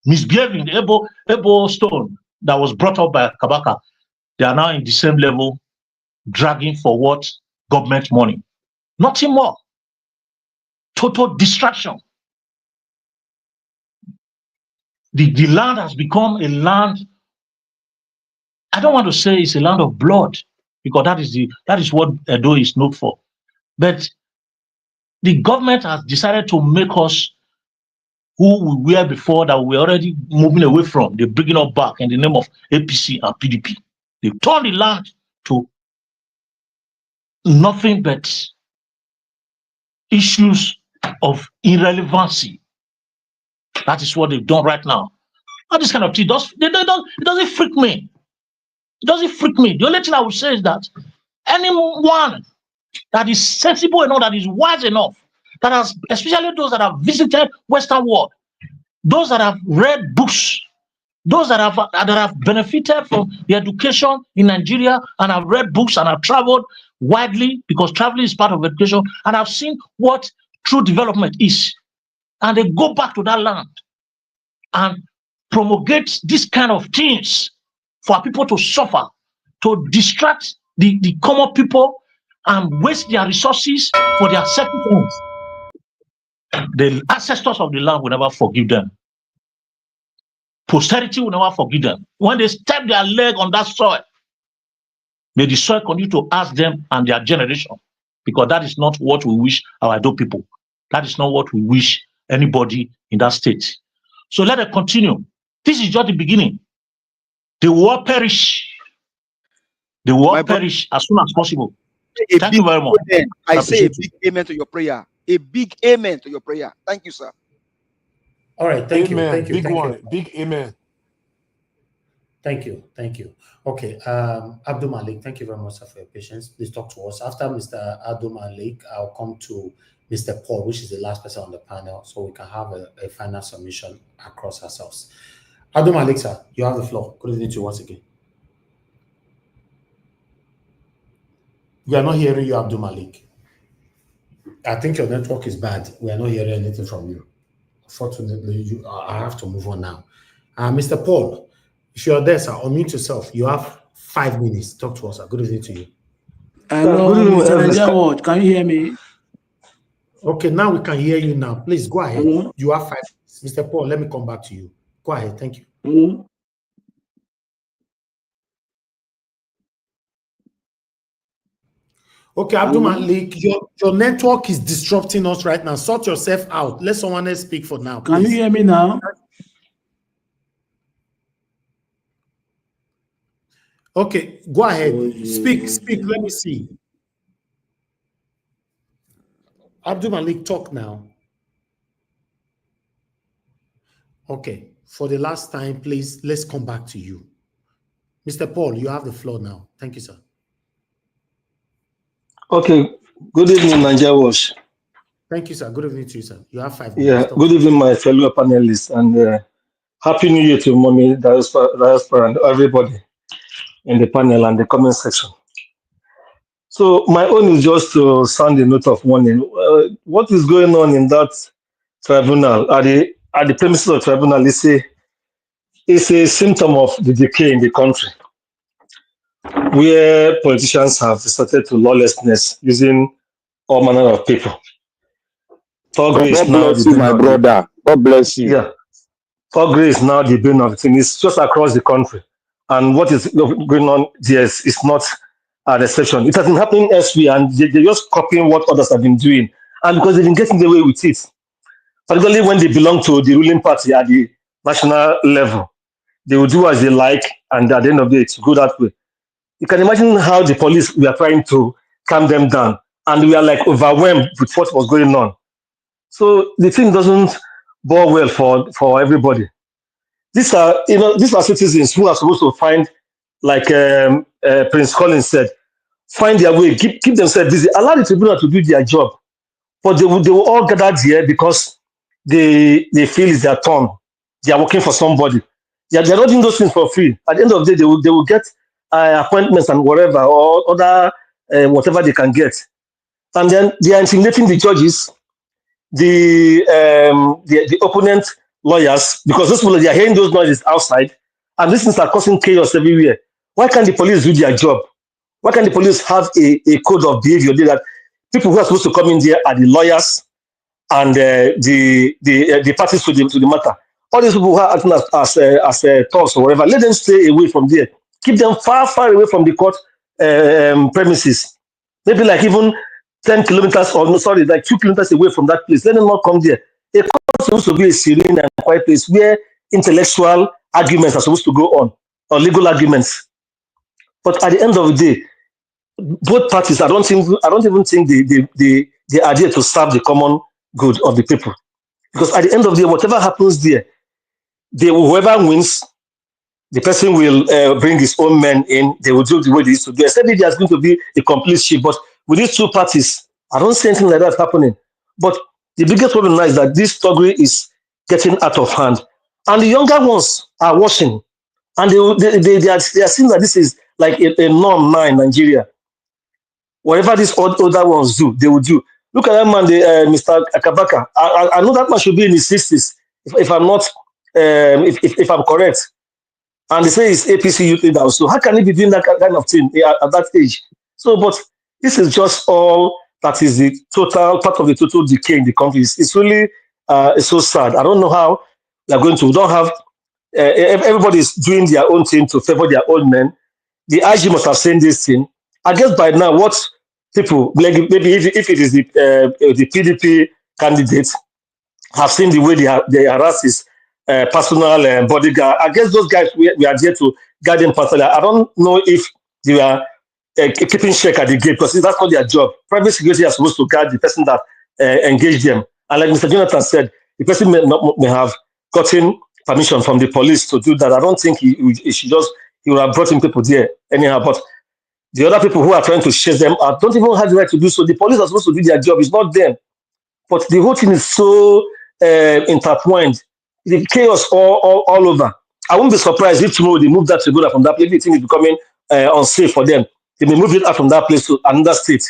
misbehaving. The Ebo stone that was brought up by Kabaka, they are now in the same level, dragging for what? Government money. Nothing more. Total distraction. The land has become a land, I don't want to say it's a land of blood, because that is what Edo is known for. But the government has decided to make us who we were before, that we were already moving away from. They're bringing us back in the name of APC and PDP. They've turned the land to nothing but issues of irrelevancy. That is what they've done right now. All this kind of thing, it doesn't freak me. It doesn't freak me. The only thing I would say is that anyone that is sensible enough, that is wise enough, that has, especially those that have visited Western world, those that have read books, those that have benefited from the education in Nigeria and have read books and have traveled, widely because traveling is part of education, and have seen what true development is. And they go back to that land and promulgate this kind of things for people to suffer, to distract the common people and waste their resources for their selfish ends. The ancestors of the land will never forgive them. Posterity will never forgive them. When they step their leg on that soil, may the soil continue to ask them and their generation, because that is not what we wish our Edo people. That is not what we wish anybody in that state. So let it continue. This is just the beginning. The war perish. The war perish as soon as possible. Thank you very much. I say a big amen to your prayer. A big amen to your prayer. Thank you, sir. All right, thank amen. you. Thank you. Big thank one. you. Big amen. Thank you. Thank you. Okay, Abdul Malik, thank you very much for your patience. Please talk to us. After Mr. Abdul Malik, I'll come to Mr. Paul, which is the last person on the panel, so we can have a final submission across ourselves. Abdul Malik, sir, you have the floor. Good evening to you once again. We are not hearing you, Abdul Malik. I think your network is bad. We are not hearing anything from you. Unfortunately, I have to move on now. Mr. Paul, if you're there, sir, unmute yourself. You have 5 minutes. Talk to us, sir. Good evening to you. Hello, Mr. Najawaj. Can you hear me? Okay, now we can hear you now. Please go ahead. Hello? You have 5 minutes. Mr. Paul, let me come back to you. Go ahead. Thank you. Hello? Okay, Abdul Malik, your network is disrupting us right now. Sort yourself out. Let someone else speak for now. Can you hear me now? Okay, go ahead. Speak. Let me see. Abdul Malik, talk now. Okay, for the last time, please, let's come back to you. Mr. Paul, you have the floor now. Thank you, sir. Okay, good evening, Najawaj. Thank you, sir. Good evening to you, sir. You have 5 Yeah, minutes. good evening, my fellow panelists, and Happy New Year to Mommy, Diaspora, and everybody in the panel and the comment section. So my own is just to sound a note of warning. What is going on in that tribunal, at the premises of tribunal, is a symptom of the decay in the country, where politicians have resorted to lawlessness using all manner of people. Thuggery is God now bless the you, my brother. God bless you. Yeah. Thuggery is now the bane of the thing. It's just across the country. And what is going on there is not an exception. It has been happening elsewhere, and they're just copying what others have been doing. And because they've been getting away with it, particularly when they belong to the ruling party at the national level, they will do as they like, and at the end of the day, it's go that way. You can imagine how the police were trying to calm them down, and we are like overwhelmed with what was going on. So the thing doesn't bode well for everybody. These are citizens who are supposed to find, like Prince Collins said, find their way, keep themselves busy, allow the tribunal to do their job. But they will all gather there because they feel it's their turn. They are working for somebody. They're not doing those things for free. At the end of the day, they will get appointments and whatever, or other whatever they can get. And then they are intimidating the judges, the opponent lawyers, because those people, they are hearing those noises outside, and these things are causing chaos everywhere. Why can't the police do their job? Why can't the police have a code of behavior that people who are supposed to come in there are the lawyers and the parties to the matter? All these people who are acting as thugs or whatever, let them stay away from there. Keep them far away from the court premises. Maybe like even 10 kilometers, or no, sorry, like 2 kilometers away from that place. Let them not come there. A court is supposed to be a serene and quiet place where intellectual arguments are supposed to go on, or legal arguments. But at the end of the day, both parties, I don't even think they are there to serve the common good of the people. Because at the end of the day, whatever happens there, whoever wins, the person will bring his own men in. They will do the way they used to do. Except if there's going to be a complete shift. But with these two parties, I don't see anything like that happening. But the biggest problem now is that this Thuggery is getting out of hand, and the younger ones are watching, and they are seeing that this is like a norm now in Nigeria. Whatever these other ones do, they will do. Look at that man, Mr. Akabaka. I know that man should be in his 60s, if I'm not, if I'm correct. And they say it's APC youth leader. So how can he be doing that kind of thing at that age? So, but this is just all that is the total part of the total decay in the country. It's really it's so sad. I don't know how we are going to. We don't have everybody is doing their own thing to favor their own men. The IG must have seen this thing. I guess by now, what people maybe if it is the PDP candidates have seen the way they harass his personal bodyguard. I guess those guys we are there to guide them personally. I don't know if they are keeping check at the gate because that's not their job. Private security are supposed to guard the person that engaged them. And like Mr. Jonathan said, the person may have gotten permission from the police to do that. I don't think he should just he would have brought in people there anyhow. But the other people who are trying to chase them out don't even have the right to do so. The police are supposed to do their job. It's not them. But the whole thing is so intertwined. The chaos all over. I won't be surprised if tomorrow they move that tribunal from that place. Everything is becoming unsafe for them. They may move it out from that place to another state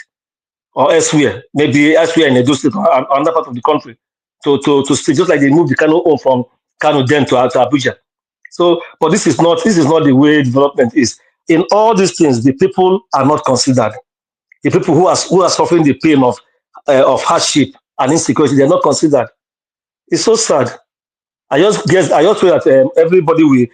or elsewhere, maybe elsewhere in Edo State or another part of the country to stay, just like they moved the Kano home from Kano then to Abuja. So, but this is not the way development is. In all these things, the people are not considered. The people who are suffering the pain of hardship and insecurity, they're not considered. It's so sad. I just pray that everybody will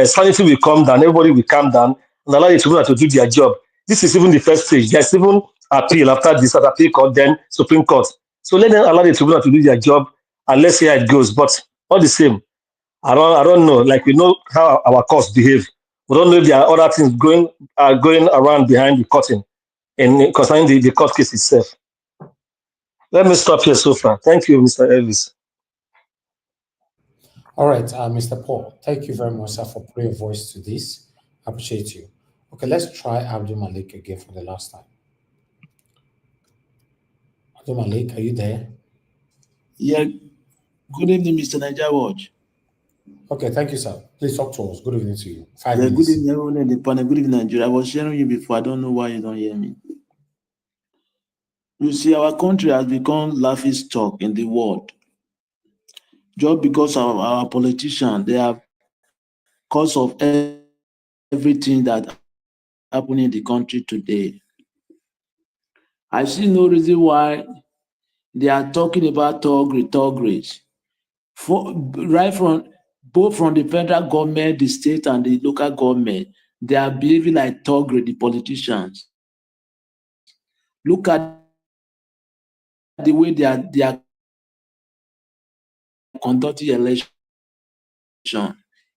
sanity will come down, everybody will calm down and allow the tribunal to do their job. This is even the first stage. There's even appeal after this at appeal court, then Supreme Court. So let them allow the tribunal to do their job and let's see how it goes. But all the same, I don't know. Like we know how our courts behave. We don't know if there are other things going around behind the curtain and concerning the court case itself. Let me stop here so far. Thank you, Mr. Elvis. All right, Mr. Paul, thank you very much, sir, for putting your voice to this. I appreciate you. Okay, let's try Abdul Malik again for the last time. Abdul Malik, are you there? Yeah. Good evening, Mr. Niger Watch. Okay, thank you, sir. Please talk to us. Good evening to you. 5 Yeah, minutes. good evening, everyone in the panel. Good evening, Nigeria. I was sharing you before. I don't know why you don't hear me. You see, our country has become laughing stock in the world. Just because of our politicians, they have cause of everything that happening in the country today. I see no reason why they are talking about Thuggery. Right from both from the federal government, the state, and the local government, they are behaving like Thuggery, the politicians. Look at the way they are conducting election.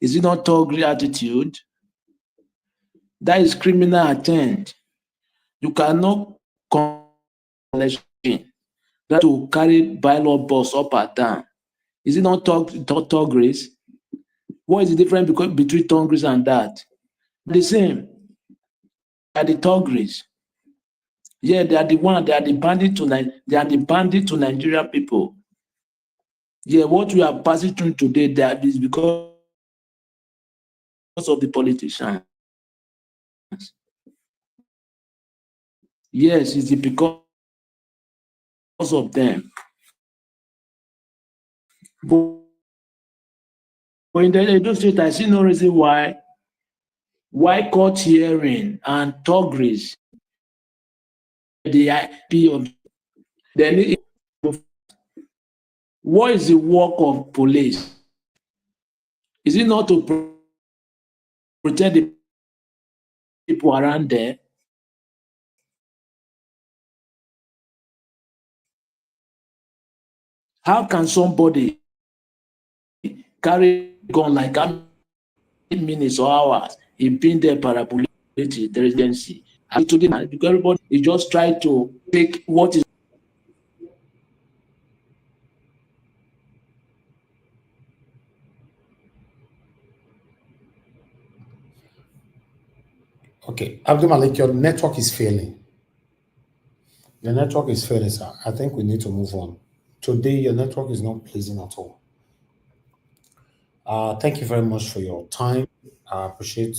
Is it not Thuggery attitude? That is criminal intent. You cannot election that to carry ballot box up and down. Is it not Thuggery? What is the difference between Thuggery and that? The same. They are the Thuggery. Yeah, they are the one. They are the bandit to Nigerian people. Yeah, what we are passing through today, that is because of the politicians. Yes, it's because of them. But in the Edo State, I see no reason why court hearing and Thuggery, the IP of then what is the work of police? Is it not to protect the people around there? How can somebody carry a gun like 8 minutes or hours in being there parapulate the residency? Because everybody is just trying to take what is. Okay, Abdul Malik, your network is failing. The network is failing, sir. I think we need to move on. Today, your network is not pleasing at all. Thank you very much for your time. I appreciate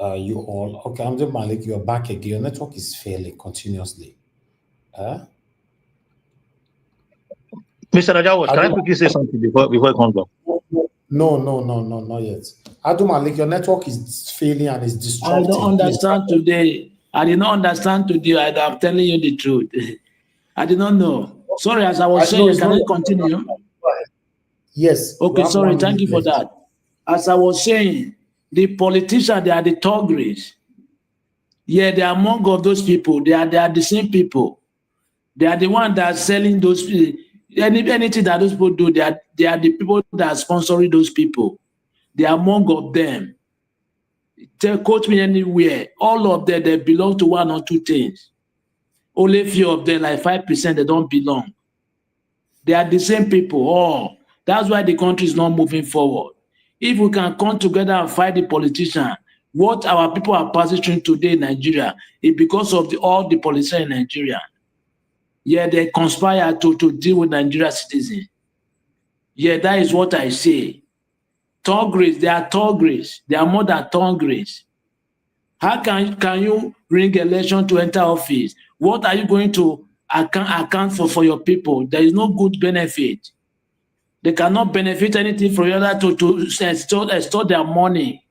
You all. Okay, I'm the Malik. You're back again. Your network is failing continuously. Mr. Najawas, can I quickly say something before it comes up? No, not yet. Adu Malik, your network is failing and is disrupting. I don't understand today. I did not understand today. I'm telling you the truth. I did not know. Sorry, as I was saying, can I continue? Yes. Okay, sorry. Thank you for that. As I was saying, the politicians, they are the Thuggeries. Yeah, they are among of those people. They are the same people. They are the ones that are selling those people. Anything that those people do, they are the people that are sponsoring those people. They are among of them. Quote me anywhere. All of them, they belong to one or two things. Only a few of them, like 5%, they don't belong. They are the same people. Oh, that's why the country is not moving forward. If we can come together and fight the politician, what our people are passing through today in Nigeria is because of all the politicians in Nigeria. Yeah, they conspire to deal with Nigerian citizens. Yeah, that is what I say. Thuggeries, they are Thuggeries. They are more than Thuggeries. How can you ring election to enter office? What are you going to account for your people? There is no good benefit. They cannot benefit anything from the other to extort their money.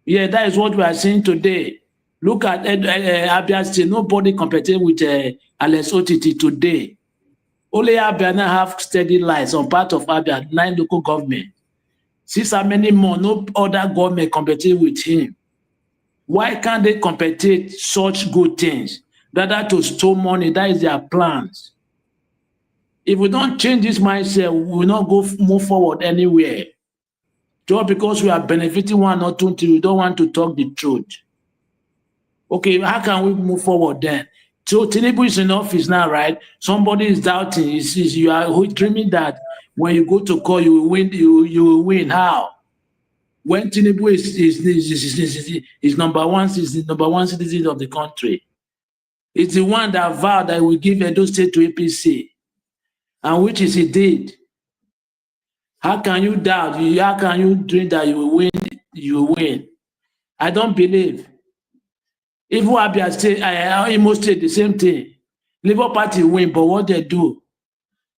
Yeah, that is what we are seeing today. Look at Abia State. Nobody competing with Alex OTT today. Only Abia now have steady lies on part of Abia, 9 local government. Since how many more, no other government competing with him. Why can't they compete such good things? Rather to store money, that is their plans. If we don't change this mindset, we will not move forward anywhere. Just because we are benefiting one or two, we don't want to talk the truth. Okay, how can we move forward then? So Tinubu is in office now, right? Somebody is doubting. He says you are dreaming that when you go to court, you will win. You will win. How? When Tinubu is number one, is the number one citizen of the country. It's the one that vowed that will give Edo State to APC, and which is he did. How can you doubt? How can you dream that you will win? You will win. I don't believe. Even Abia State, Imo State, the same thing. Labour Party win, but what they do,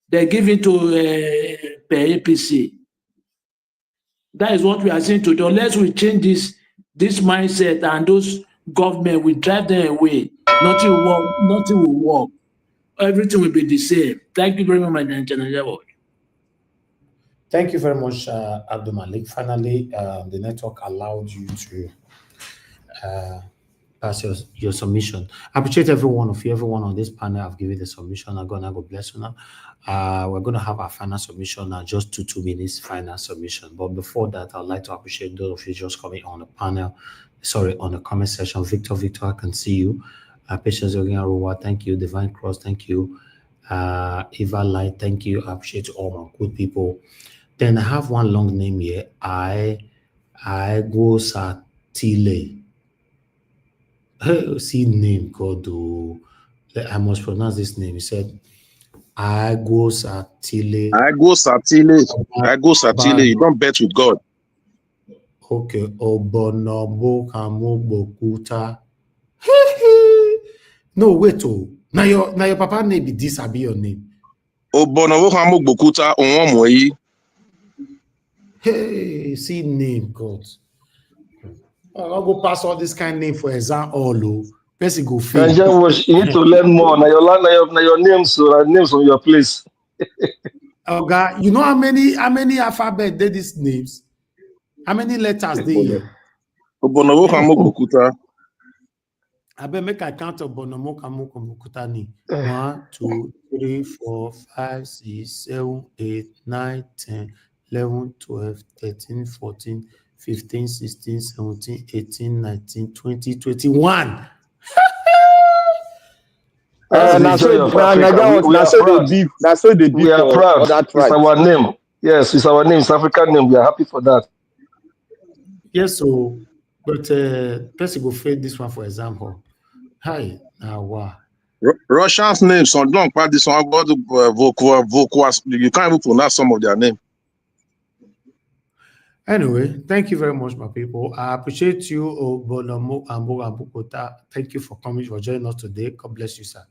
they give it to APC. That is what we are saying today. Unless we change this mindset and those government, we drive them away. Nothing will work. Everything will be the same. Thank you very much, my general. Thank you very much, Abdul Malik. Finally, the network allowed you to pass your submission. I appreciate every one of you, everyone on this panel. I've given the submission. I'm gonna go bless you now. We're gonna have our final submission now, just 2 minutes final submission. But before that, I'd like to appreciate those of you just coming on the panel. Sorry, on the comment section. Victor, I can see you. Patience Oginyaruwa, thank you. Divine Cross, thank you. Eva Light, thank you. I appreciate all my good people. Then I have one long name here. I go Satile. See name God. I must pronounce this name. He said, I go Satile. I go Satile. You don't bet with God. Okay. Obonobo Kamobokuta. No, wait. Now your papa name be this. Be your name. Obonobo Kamobokuta Onwamoi. Hey, see name God. I'll go pass all this kind of name for exam all. Person go fail. You need to learn more. Now your names, names from your place. Okay, you know how many alphabet they these names? How many letters they here? Obonobo Kamobokuta. I bet make I count Obonobo Kamobokuta ni. 1, 2, 3, 4, 5, 6, 7, 8, 9, 10. 11, 12, 13, 14, 15, 16, 17, 18, 19, 20, 21. That's the we are proud. It's our name. Yes, it's our name. It's African name. We are happy for that. Yes, so, but person go fail this one for example. Hi, now wow. Russians' names, so don't part this one. Go to Vokwas. You can't even pronounce some of their names. Anyway, thank you very much, my people. I appreciate you, Obonomo and Bogambukota. Thank you for coming, for joining us today. God bless you, sir.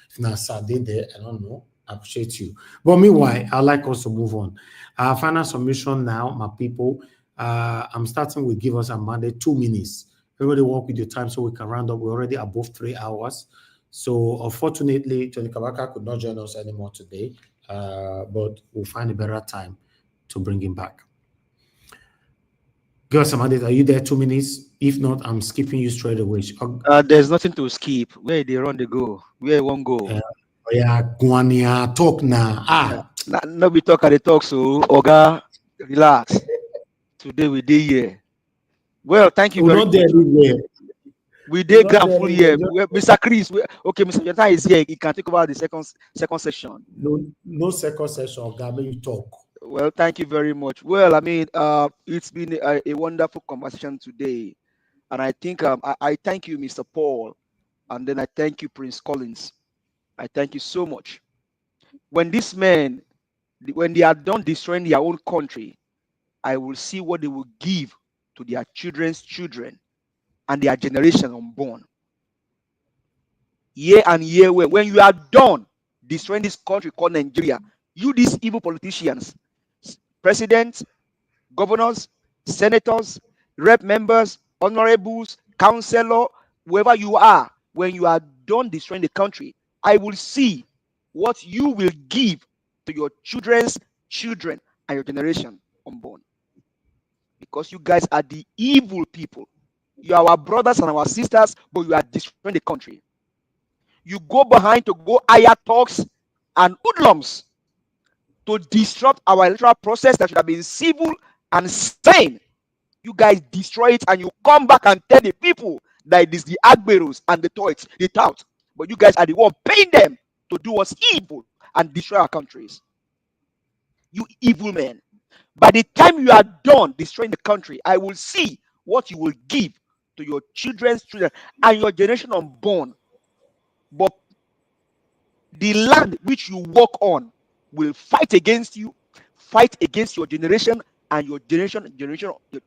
If not Saturday there, I don't know. I appreciate you. But meanwhile, I'd like us to move on. Our final submission now, my people. I'm starting with give us a mandate 2 minutes. Everybody work with your time so we can round up. We're already above 3 hours. So unfortunately, Johnny Kabaka could not join us anymore today. But we'll find a better time to bring him back. Give us a mandate. Are you there 2 minutes? If not, I'm skipping you straight away. There's nothing to skip. Where they run, they go. Where it won't go. Yeah, Guania, talk now. No be talk at the talk, so Oga, relax. Today we did here. Well, thank you very much. We did grand full here. Mr. Chris, okay, Mr. Jota is here. He can take over the second session. No second session, Gabe, you talk. Well, thank you very much. Well, I mean, it's been a wonderful conversation today. And I think I thank you, Mr. Paul. And then I thank you, Prince Collins. I thank you so much. When these men, when they are done destroying their own country, I will see what they will give to their children's children and their generation unborn. Year and year, when you are done destroying this country called Nigeria, you these evil politicians, presidents, governors, senators, rep members, honorables, councillor, whoever you are, when you are done destroying the country, I will see what you will give to your children's children and your generation unborn. Because you guys are the evil people. You are our brothers and our sisters, but you are destroying the country. You go behind to go hire talks and hoodlums to disrupt our electoral process that should have been civil and sane. You guys destroy it and you come back and tell the people that it is the Agberos and the touts, but you guys are the one paying them to do us evil and destroy our countries. You evil men. By the time you are done destroying the country, I will see what you will give to your children's children and your generation unborn. But the land which you walk on will fight against you, fight against your generation and your generation to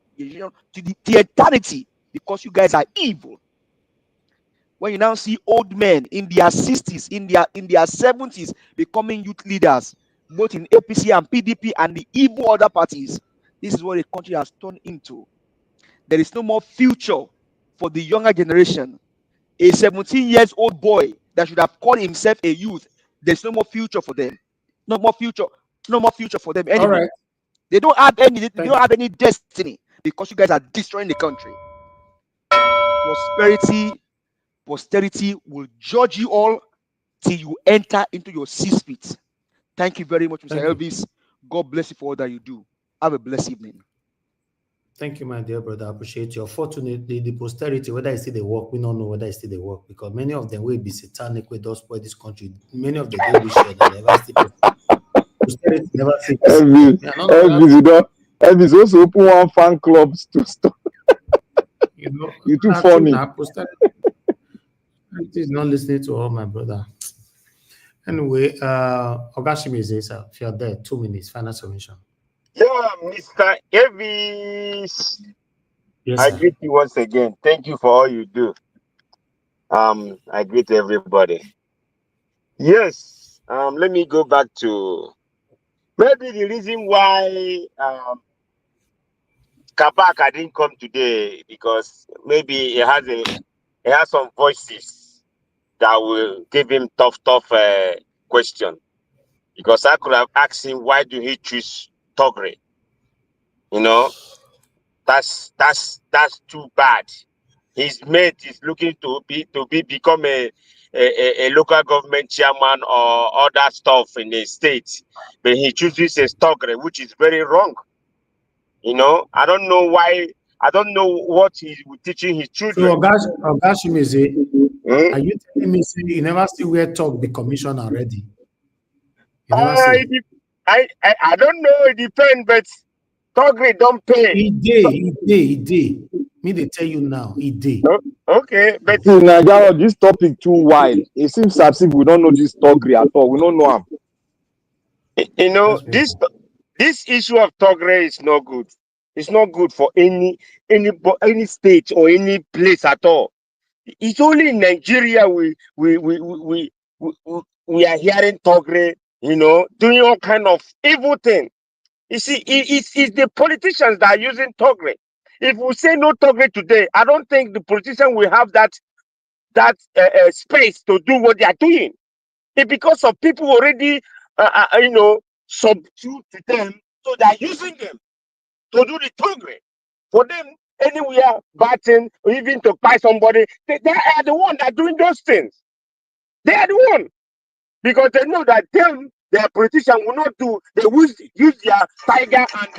the eternity, because you guys are evil. When you now see old men in their 60s, in their 70s becoming youth leaders, both in APC and PDP and the evil other parties, this is what the country has turned into. There is no more future for the younger generation. A 17-year-old boy that should have called himself a youth, there's no more future for them. No more future for them anymore. Right. They don't have any destiny because you guys are destroying the country. Posterity will judge you all till you enter into your 6 feet. Thank you very much, Mr. Elvis. God bless you for all that you do. Have a blessed evening. Thank you, my dear brother. I appreciate you. Unfortunately, the posterity, whether I see they work, we don't know whether I see they work, because many of them will be satanic with us for this country. Many of them will be shared and never see posterity never see. Elvis also open one fan clubs to stop. You're too funny. Posterity is not listening to all my brother. Anyway, Ogashimi is there, if you're there, 2 minutes, final submission. Yeah, Mr. Elvis. Yes, I greet you once again. Thank you for all you do. I greet everybody. Yes, let me go back to maybe the reason why Kabaka didn't come today, because maybe he has some voices that will give him tough question. Because I could have asked him, why do he choose Thuggery? You know, that's too bad. His mate is looking to become a local government chairman or other stuff in the state, but he chooses a Thuggery, which is very wrong. You know, I don't know why. I don't know what he's teaching his children. So, Ogashimize, are you telling me you never see where Thug be commissioned already? I don't know. It depends, but Thuggery don't pay. He did. Me they tell you now. He did. Okay, but see, Nigeria, this topic too wide. It seems as if we don't know this Thuggery at all. We don't know him. You know, this issue of Thuggery is no good. It's not good for any state or any place at all. It's only in Nigeria we are hearing Thuggery, doing all kind of evil thing. You see, it's the politicians that are using Thuggery. If we say no Thuggery today, I don't think the politician will have that space to do what they are doing. It's because of people already, subdue to them, so they are using them to do the Thuggery. For them, anywhere, batting, or even to buy somebody, they are the one that are doing those things. They are the one. Because they know that them, their politician will not do, they will use their tiger and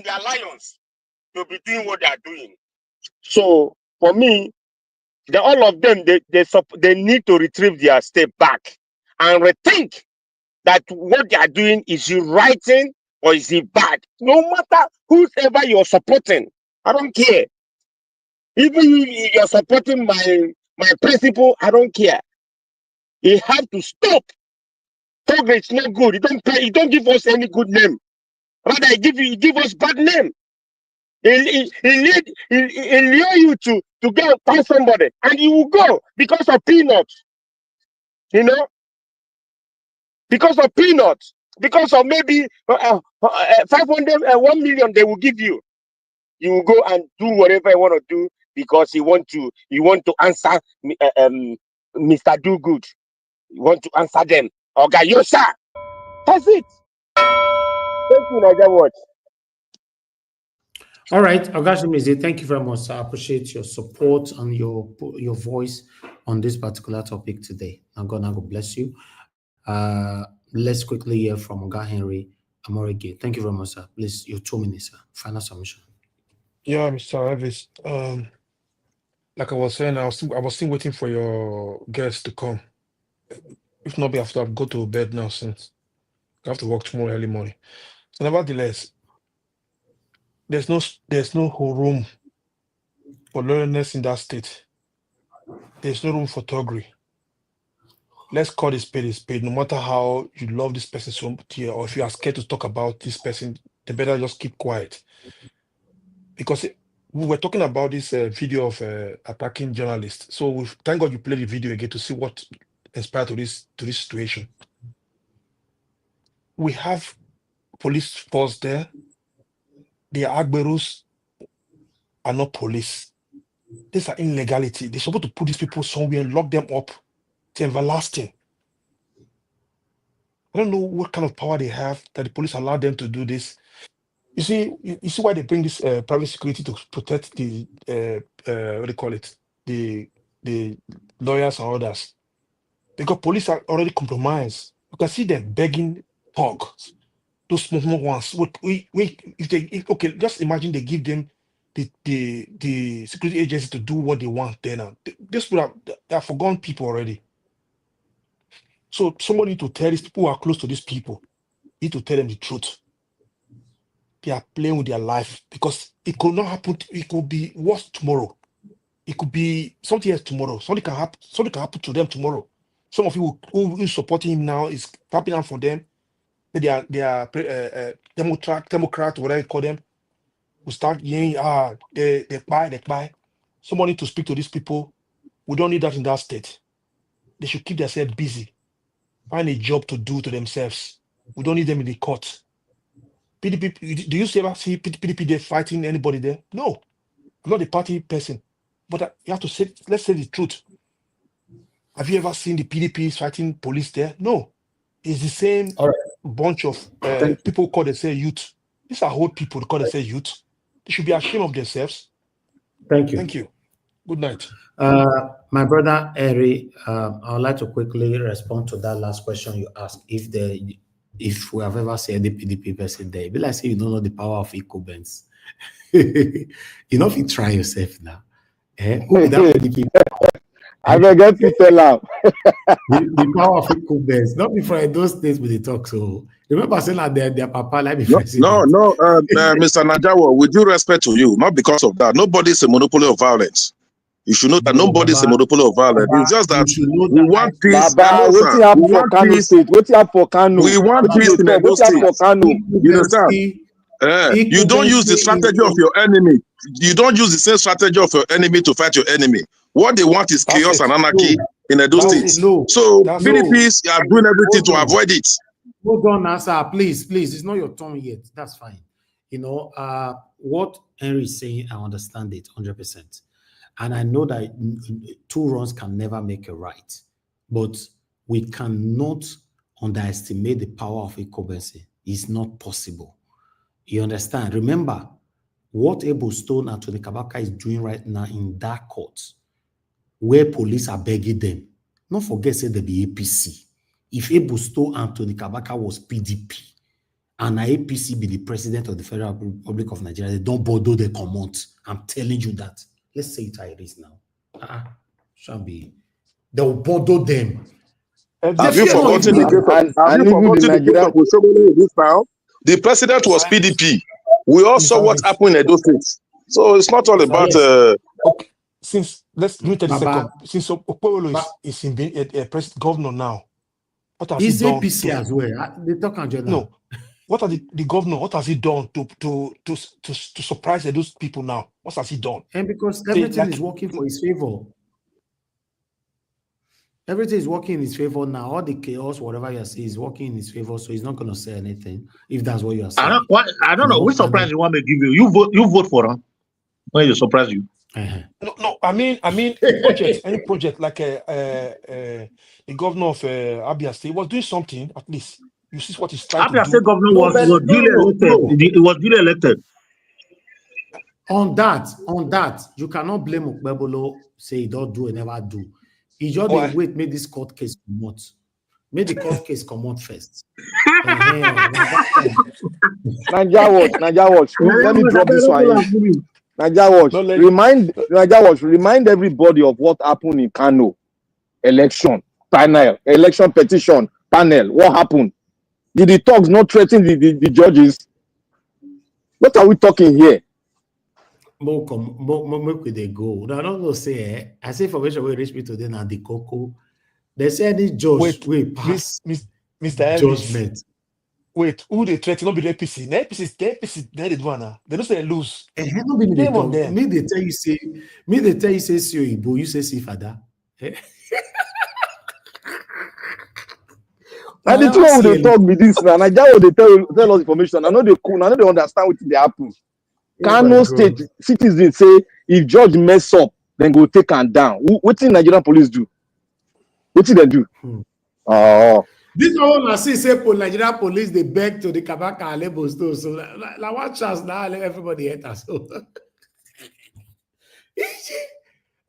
their lions to be doing what they are doing. So for me, all of them, they need to retrieve their step back and rethink that what they are doing, is it writing or is it bad? No matter whoever you're supporting, I don't care. Even if you're supporting my principle, I don't care. You have to stop. Thuggery is not good. It don't give us any good name. Rather, it give us bad name. It lure you to go and find somebody, and you will go because of peanuts. Because of peanuts, because of maybe 500, 1 million they will give you. You will go and do whatever you want to do because you want to answer Mr. Do Good. You want to answer them. Okay, yes, sir. That's it. Thank you, Naija Watch. All right, Ogashimizi, thank you very much, sir. I appreciate your support and your voice on this particular topic today. Now God bless you. Let's quickly hear from Oga Henry Amorege. Thank you very much, sir. Please, your 2 minutes, sir. Final submission. Yeah, Mr. Elvis. Like I was saying, I was still waiting for your guests to come. If not, I have to go to bed now since I have to work tomorrow early morning. So nevertheless, there's no whole room for lawlessness in that state. There's no room for Thuggery. Let's call a spade a spade. No matter how you love this person so much, or if you are scared to talk about this person, they better just keep quiet. Because we were talking about this video of attacking journalists. So thank God you played the video again to see what inspired to this situation. We have police force there. The Agberus are not police. These are illegality. They're supposed to put these people somewhere and lock them up to everlasting. I don't know what kind of power they have that the police allow them to do this. You see why they bring this private security to protect the what do you call it, the lawyers and others, because police are already compromised. You can see them begging thugs, those small ones. Okay, just imagine they give them the security agency to do what they want. Then these people they are forgotten people already. So somebody need to tell these people who are close to these people, need to tell them the truth. They are playing with their life because it could not happen. It could be worse tomorrow. It could be something else tomorrow. Something can happen to them tomorrow. Some of you who is supporting him now is clapping out for them. They are Democrat, whatever you call them. We start yelling, they buy. Somebody to speak to these people. We don't need that in that state. They should keep themselves busy. Find a job to do to themselves. We don't need them in the court. PDP, do you ever see PDP there fighting anybody there? No, I'm not a party person, but you have to say, let's say the truth. Have you ever seen the PDP fighting police there? No, it's the same bunch of people call themselves youth. These are old people who call themselves youth. They should be ashamed of themselves. Thank you. Thank you. Good night. My brother Harry, I would like to quickly respond to that last question you asked. If we have ever seen the PDP person there, be like say you don't know the power of incumbents. You know if you try yourself now. Without PDP, I will get to tell out. the power of incumbents, not before those days with the talk. So remember saying that their papa like before. No, Mr. Najawa, with due respect to you, not because of that. Nobody's a monopoly of violence. You should know that No, nobody is a Baba. monopoly of violence. Baba, It's just that you should know we that want peace. Baba, No, what sir. happened We for want Kano peace. State? What happened for Kano? We want What peace in talk? Edo What happened for State. Kano? You understand? You don't use the strategy of your enemy. You don't use the same strategy of your enemy to fight your enemy. What they want is chaos and anarchy in Edo State. So PDPs are doing everything to avoid it. Hold on, now, sir. Please. It's not your turn yet. That's fine. You know, what Henry is saying, I understand it 100%. And I know that 2 wrongs can never make a right. But we cannot underestimate the power of incumbency. It's not possible. You understand? Remember, what Abel Stone and Tony Kabaka is doing right now in that court, where police are begging them. Don't forget, say they be APC. If Abel Stone and Tony Kabaka was PDP, and APC be the president of the Federal Republic of Nigeria, they don't bother they come out. I'm telling you that. Let's say it how it is now. Shall be. They'll bother them. Have you forgotten the case of Oshobole in this town? The president was PDP. We all saw what happened in Edo State. So it's not all about. Okay. Since let's give me 30 seconds. Since Okpowolo is in a president governor now, what has he done? APC as well. They talk on general. No. What are the governor? What has he done to surprise those people now? What has he done? And because everything is working for his favor. Everything is working in his favor now. All the chaos, whatever you say, is working in his favor. So he's not going to say anything if that's what you are saying. I don't know. Which surprise you want me to give you? You vote for him when you surprise you. No. I mean, any project like the governor of Abia State was doing something at least. You see what he's trying to do. Abia State governor was duly elected. It was duly elected. On that, you cannot blame Okpebolo. Say he don't do and never do. He just wait, make this court case come out. Make the court case come out first. Naija Watch. Let me drop this one in. Naija Watch. Remind everybody of what happened in Kano. Election petition panel. What happened? Did the talks not threaten the judges? What are we talking here? Make they go. I don't know say. I say information will reach me today now. The cocoa. They say any judge will pass Mr. judgment. Wait, who they threaten? Not be the APC. The APC, they did one now. They don't say they lose. No be Shame on them. Me they tell you say. Me they tell you say see Igbo. You say see father. And the two of they talk with this now. Naija they tell us information. I know they cool. I know they understand what they happen. Kano State citizens say if judge mess up, then go take am down. What did Nigerian police do? What did they do? This one I see say Nigerian police they beg to the Kabaka and labels too. So like one chance now everybody enter. So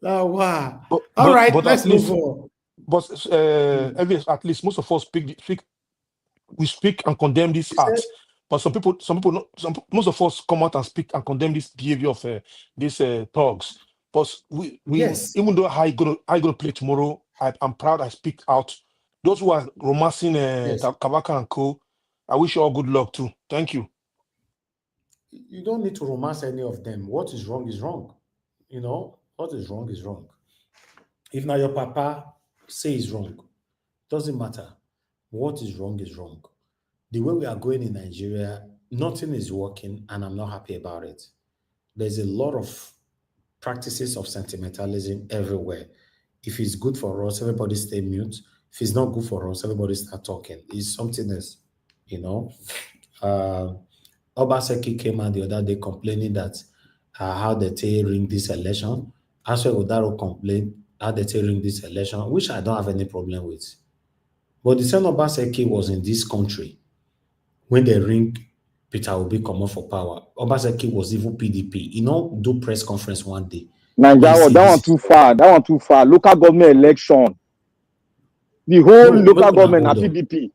wow. All right, let's move on. But at least most of us speak and condemn this act. But most of us come out and speak and condemn this behavior of these thugs. But we even though how you gonna play tomorrow, I'm proud I speak out. Those who are romancing Kabaka and Co, I wish you all good luck too. Thank you. You don't need to romance any of them. What is wrong is wrong. You know, what is wrong is wrong. If now your papa say is wrong, doesn't matter. What is wrong is wrong. The way we are going in Nigeria, nothing is working, and I'm not happy about it. There's a lot of practices of sentimentalism everywhere. If it's good for us, everybody stay mute. If it's not good for us, everybody start talking. It's something else, you know. Obaseki came out the other day complaining that how they ring this election. Aswe Odaro complained how they ring this election, which I don't have any problem with. But the same Obaseki was in this country when they ring Peter Obi come up for power. Obaseki was even PDP. You know, do press conference one day. Naija, that one too far. Local government election. The whole local government are PDP.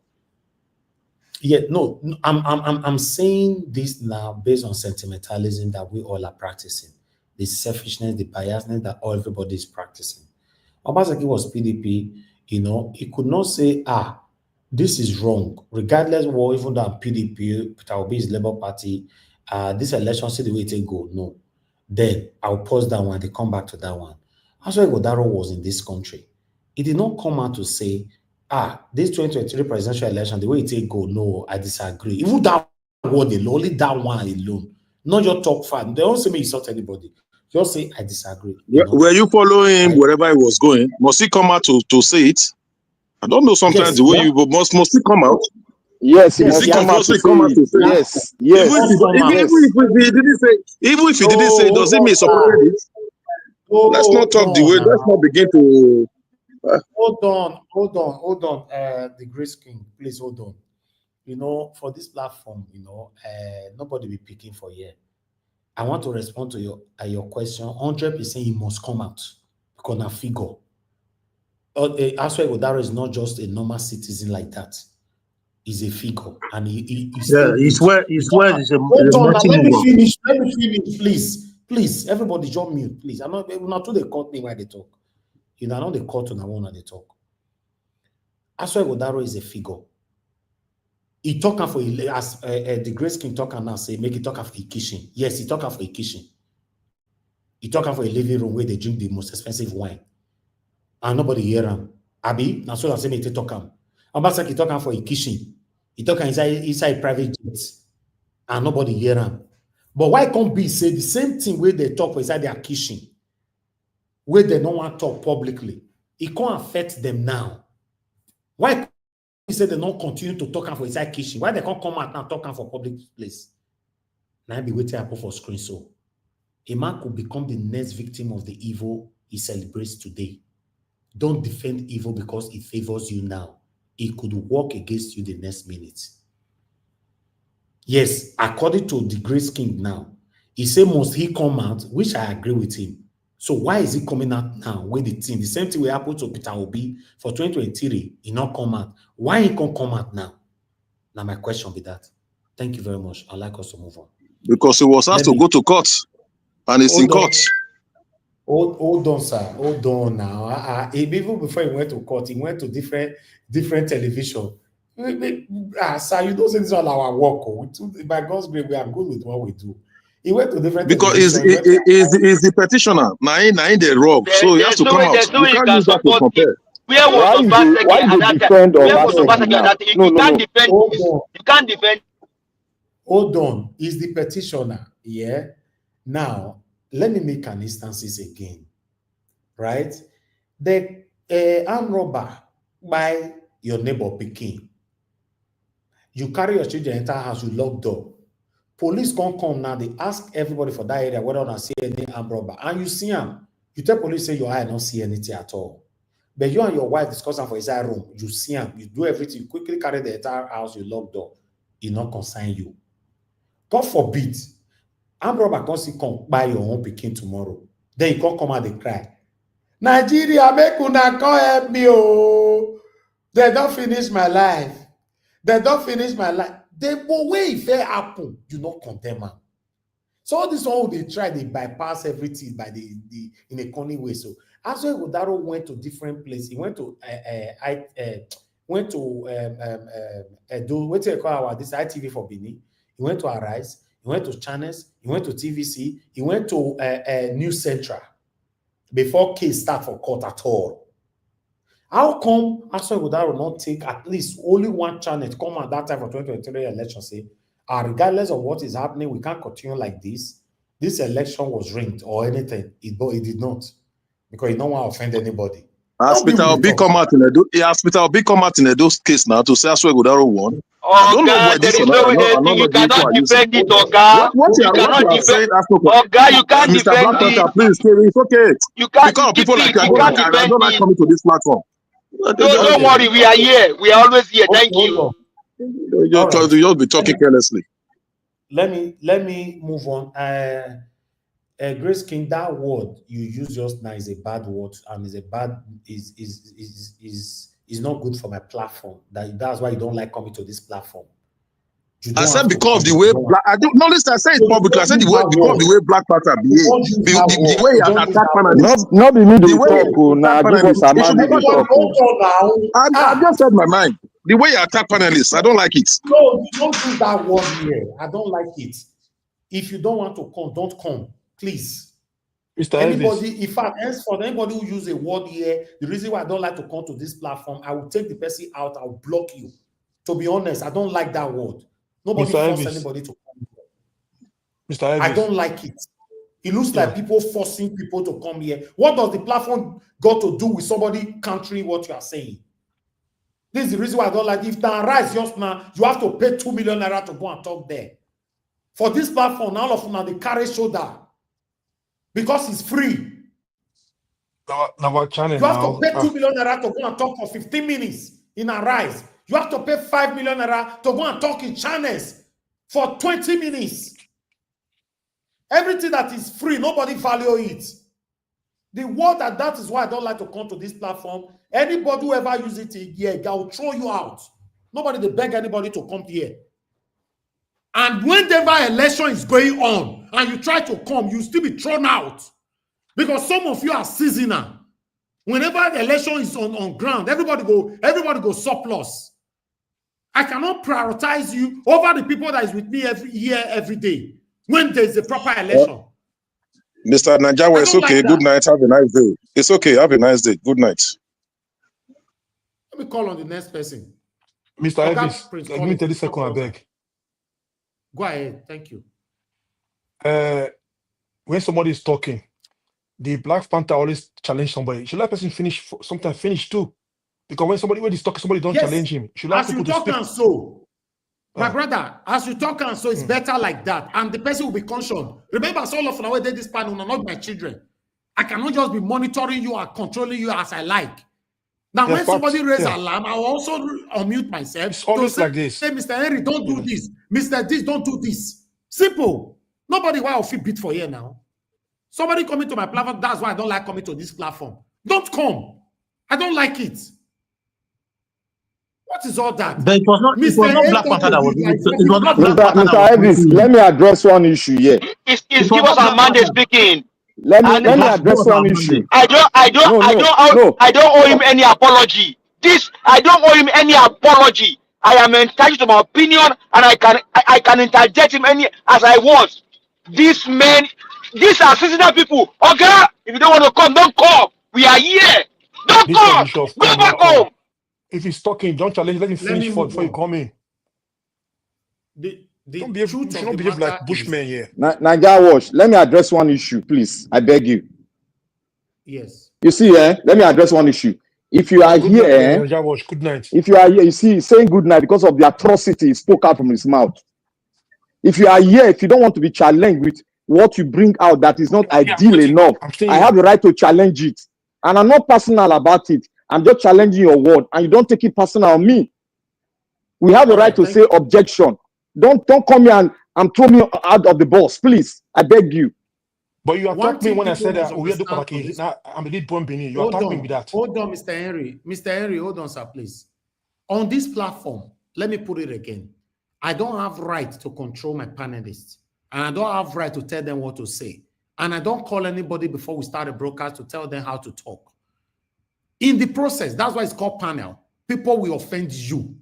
Yeah, no, I'm saying this now based on sentimentalism that we all are practicing. The selfishness, the biasness that everybody is practicing. Obaseki was PDP, you know, he could not say, this is wrong, regardless of what, even though PDP, Peter Obi is Labour Party, this election, see the way it go. No. Then I'll pause that one, they come back to that one. Aswa Igodaro was in this country. He did not come out to say, this 2023 presidential election, the way it go, no, I disagree. Even that word alone, only that one alone, not your top fan. They don't say me insult anybody. Just say, I disagree. Were you following him wherever he was going? Must he come out to say it? I don't know sometimes the way you must he come out? Yes, he must must come out to say it. Yes, Even if he didn't say it, does it mean he supported it? Let's not talk the way, let's not begin to hold on. The Grace King, please hold on. For this platform, nobody be picking for here. I want to respond to your question. 100% he must come out because a figure. Aswa Igodaro is not just a normal citizen like that. He's a figure, and he's where hold on, let me finish, please. Everybody jump mute, please. I'm not to the court me while they talk. Not the court on one they talk. Aswa Igodaro is a figure. He talk for as the Grace King talk now say make it talk for a kitchen. Yes, he talk for a kitchen. He talk for a living room where they drink the most expensive wine, and nobody hear him. Abi, na so I say make they talk him. Ambassador he talk for a kitchen. He talk inside private jets, and nobody hear him. But why can't be say the same thing where they talk for inside their kitchen, where they don't want to talk publicly? It can't affect them now. Why? He said they don't continue to talk for inside kitchen. Why they can't come out and talk for public place? Now be waiting up for screen. So a man could become the next victim of the evil he celebrates today. Don't defend evil because it favors you now. It could work against you the next minute. Yes, according to the Grace King now, he said must he come out, which I agree with him. So why is he coming out now with the team? The same thing will happen to Peter Obi for 2023. He not come out. Why he can't come out now? Now my question be that. Thank you very much. I'd like us to move on. Because he was asked to go to court, and it's in court. Hold on, sir. Hold on now. Even before he went to court, he went to different television. Sir, you don't say this is all our work. By God's grace, we are good with what we do. He went to different because he's the petitioner. Now in the rob, so he has to come out. You can't use that to compare. Why you defend Obaseki now? No. You can't defend. Hold on. He's the petitioner. Yeah. Now, let me make an instances again. Right? The armed robber by your neighbor Peking. You carry your children enter house, you lock door. Police can't come now. They ask everybody for that area whether or not see any armed robber. And you see him. You tell police, say your eye don't see anything at all. But you and your wife discuss for inside room. You see him. You do everything. You quickly carry the entire house. You lock door. It not concern you. God forbid. Armed robber come buy your own Peking tomorrow. Then you can't come out and cry. Nigeria, make una come help me. Oh, they don't finish my life. They don't finish my life. The way if it happen, you not condemn them. So all this one they try, they bypass everything by the in a cunning way. So Aswa Igodaro went to different places. He went to what do you call this ITV for Benin. He went to Arise. He went to Channels. He went to TVC. He went to News Central before case start for court at all. How come Aswa Igodaro not take at least only one channel to come at that time for 2023 election say, regardless of what is happening, we can't continue like this. This election was rigged or anything. It did not. Because he don't want to offend anybody. Peter Obi come out in Edo case now to say Aswa Igodaro won. I don't know why this one. You cannot defend it, Oga. You cannot defend Oga. You can't defend it. Please, it's okay. You can't because people like you, I don't like coming to this platform. No, don't worry. We are here. We are always here. Thank you. You just be talking carelessly. Let me move on. Grace King, that word you use just now is a bad word and is not good for my platform. That's why you don't like coming to this platform. I said because of the way black. I don't listen. I said it publicly. I said the way because of the way Black Panther behave. The way you attack panelists. Not be me the talk. Now give us a man to talk. I just said my mind. The way you attack panelists, I don't like it. No, you don't do that word here. I don't like it. If you don't want to come, don't come, please. Mr. Anybody, in fact, for anybody who use a word here, the reason why I don't like to come to this platform, I will take the person out, I will block you. To be honest, I don't like that word. Nobody force anybody to come here. Mr. Elvis. I don't like it. It looks like people forcing people to come here. What does the platform got to do with somebody countering what you are saying? This is the reason why I don't like it. If the rise just now, you have to pay 2 million naira to go and talk there. For this platform, all of them are the carry shoulder. Because it's free. Now channel you have to pay 2 million naira to go and talk for 15 minutes in a rise. You have to pay 5 million naira to go and talk in channels for 20 minutes. Everything that is free, nobody value it. The word that is why I don't like to come to this platform. Anybody who ever use it here, I will throw you out. Nobody they beg anybody to come here. And whenever election is going on and you try to come, you still be thrown out. Because some of you are seasonal. Whenever the election is on ground, everybody go surplus. I cannot prioritize you over the people that is with me every day when there is a proper election. Mr. Najawa, it's okay. Good night. Have a nice day. It's okay. Have a nice day. Good night. Let me call on the next person. Mr. Elvis, give me 30 seconds, I beg. Go ahead. Thank you. When somebody is talking, the Black Panther always challenge somebody. Should let person finish, sometimes finish too. Because when he's talking, somebody don't challenge him. Should as you talk and so, my brother, as you talk and so, it's better like that. And the person will be conscious. Remember, so all of the way they this panel are not my children. I cannot just be monitoring you or controlling you as I like. Now, when somebody raises alarm, I will also unmute myself. It's always like this. Say, Mr. Henry, don't do this. Mr. This, don't do this. Simple. Nobody will feel beat for here now. Somebody coming to my platform, that's why I don't like coming to this platform. Don't come. I don't like it. What is all that? But it was not Black Panther that was it was not Mr. Elvis, let me address one issue here. It's give us a mandate speaking. Let me address one issue. I don't owe him any apology. I don't owe him any apology. I am entitled to my opinion, and I can interject him any as I want. These are seasonal people. Okay, if you don't want to come, don't come. We are here. Don't come. Go back home. If he's talking, don't challenge. Let him finish before you come in. Don't behave like Bushmen here. Naija Wash, let me address one issue, please. I beg you. Yes. You see, let me address one issue. If you are here, Naija Wash, good night. If you are here, you see, saying good night because of the atrocity he spoke out from his mouth. If you are here, if you don't want to be challenged with what you bring out that is not ideal enough, I have the right to challenge it. And I'm not personal about it. I'm just challenging your word, and you don't take it personal on me. We have the right to say objection. Don't come here and throw me out of the bus, please. I beg you. But you attacked me when I said that we are now I'm a lead born Benin. You attacked me with that. Hold on, Mr. Henry. Mr. Henry, hold on, sir, please. On this platform, let me put it again. I don't have right to control my panelists, and I don't have right to tell them what to say. And I don't call anybody before we start a broadcast to tell them how to talk. In the process, that's why it's called panel. People will offend you.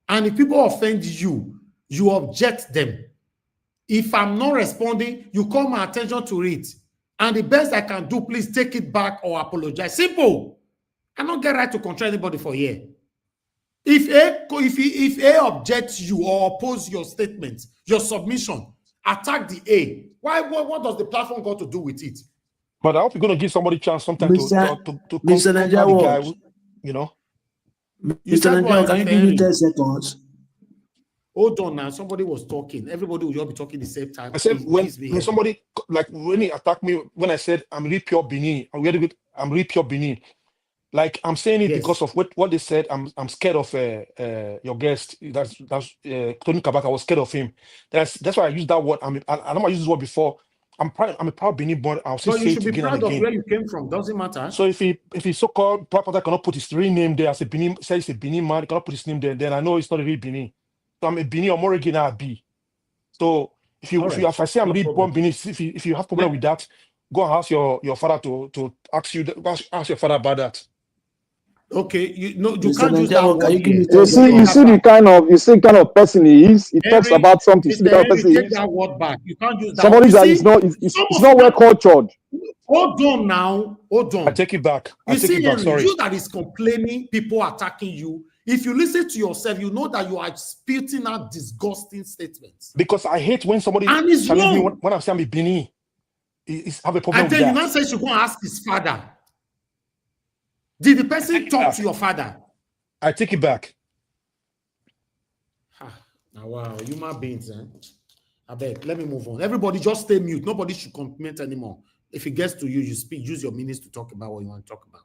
And if people offend you, you object them. If I'm not responding, you call my attention to it. And the best I can do, please take it back or apologize. Simple. I don't get right to control anybody for here. If A objects you or oppose your statement, your submission, attack the A. What does the platform got to do with it? But I hope you're going to give somebody a chance sometime to Mr. Najawa, you know. Mr. Najawa, can you give me 10 seconds? Hold on now. Somebody was talking. Everybody will all be talking the same time. I said when somebody, like when he attacked me, when I said I'm really pure Benin, I'm really pure Benin. Like I'm saying it because of what they said. I'm scared of your guest. That's Tony Kabaka. I was scared of him. That's why I used that word. I don't use this word before. I'm a proud Benin born. I'll say you should it be again proud and again. of where you came from. Doesn't matter. So if he so-called Black Panther cannot put his real name there as a Benin, say it's a Benin man, he cannot put his name there, then I know it's not a real Benin. So I'm a Benin or more again, I'll be. So if I say I'm really born Benin, if you have problem with that, go and ask your father to ask your father about that. Okay, you can't use that word. You see the kind of person he is. He talks about something. Mr. Henry, take that word back. You can't use that. Somebody that is not well cultured. Hold on now. Hold on. I take it back. You see, Henry, sorry. you that is complaining, people attacking you. If you listen to yourself, you know that you are spitting out disgusting statements. Because I hate when somebody challenges me when I'm saying I'm Bini. Have a problem and with then that. you now say you go and ask his father. Did the person talk to your father? I take it back. Now, wow, human beings, eh? I beg, let me move on. Everybody just stay mute. Nobody should comment anymore. If it gets to you, you speak. Use your minutes to talk about what you want to talk about.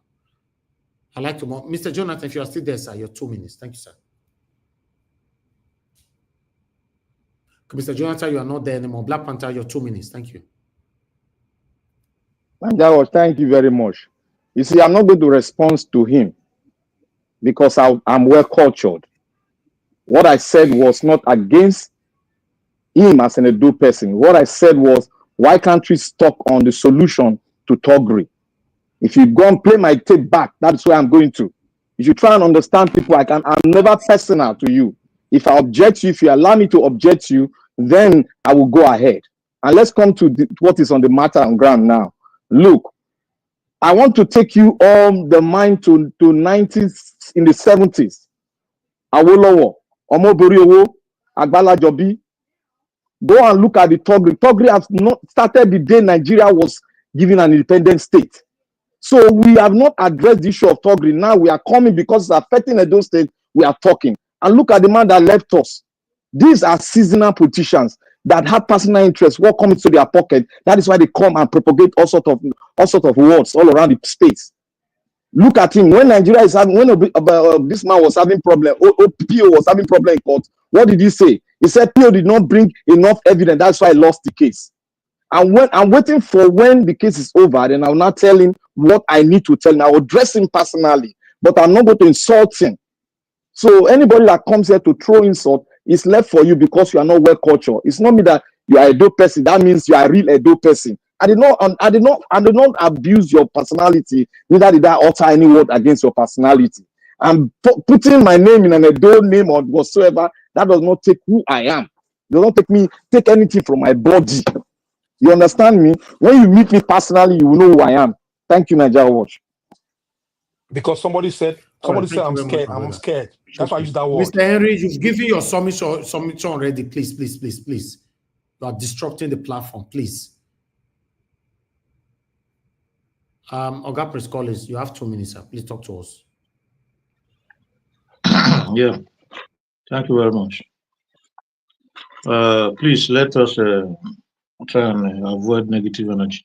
I like to, Mr. Jonathan, if you are still there, sir, your 2 minutes. Thank you, sir. Mr. Jonathan, you are not there anymore. Black Panther, your 2 minutes. Thank you. Thank you very much. You see, I'm not going to respond to him because I'm well cultured. What I said was not against him as an Edo person. What I said was, why can't we stuck on the solution to Thuggery? If you go and play my tape back, that's where I'm going to. If you try and understand people, I'm never personal to you. If I object you, if you allow me to object you, then I will go ahead. And let's come to what is on the matter on ground now. Look, I want to take you on the mind to 90s, in the 70s. Awolowo, Omoboriowo, Agbala Jobi. Go and look at the Thuggery. Thuggery has not started the day Nigeria was given an independent state. So we have not addressed the issue of Thuggery. Now we are coming because it's affecting Edo State. We are talking. And look at the man that left us. These are seasonal politicians that have personal interests. What comes to their pocket? That is why they come and propagate all sort of words all around the space. Look at him. When Nigeria is having, when this man was having problem, PO was having problem in court. What did he say? He said PO did not bring enough evidence. That's why I lost the case. And when I'm waiting for when the case is over, then I'll not tell him what I need to tell him. I will address him personally, but I'm not going to insult him. So anybody that comes here to throw insult is left for you because you are not well cultured. It's not me that you are a Edo person. That means you are a real Edo person. I did not abuse your personality. Neither did I utter any word against your personality. I'm putting my name in an Edo name or whatsoever. That does not take who I am. It does not take anything from my body. You understand me? When you meet me personally, you will know who I am. Thank you, Nigeria Watch. Because somebody said I'm scared. I'm scared. That's why I use that word. Mr. Henry, you've given your submission already. Please. You are disrupting the platform, please. Oga Press Collins, you have 2 minutes, sir. Please talk to us. Yeah, thank you very much. Please let us try and avoid negative energy.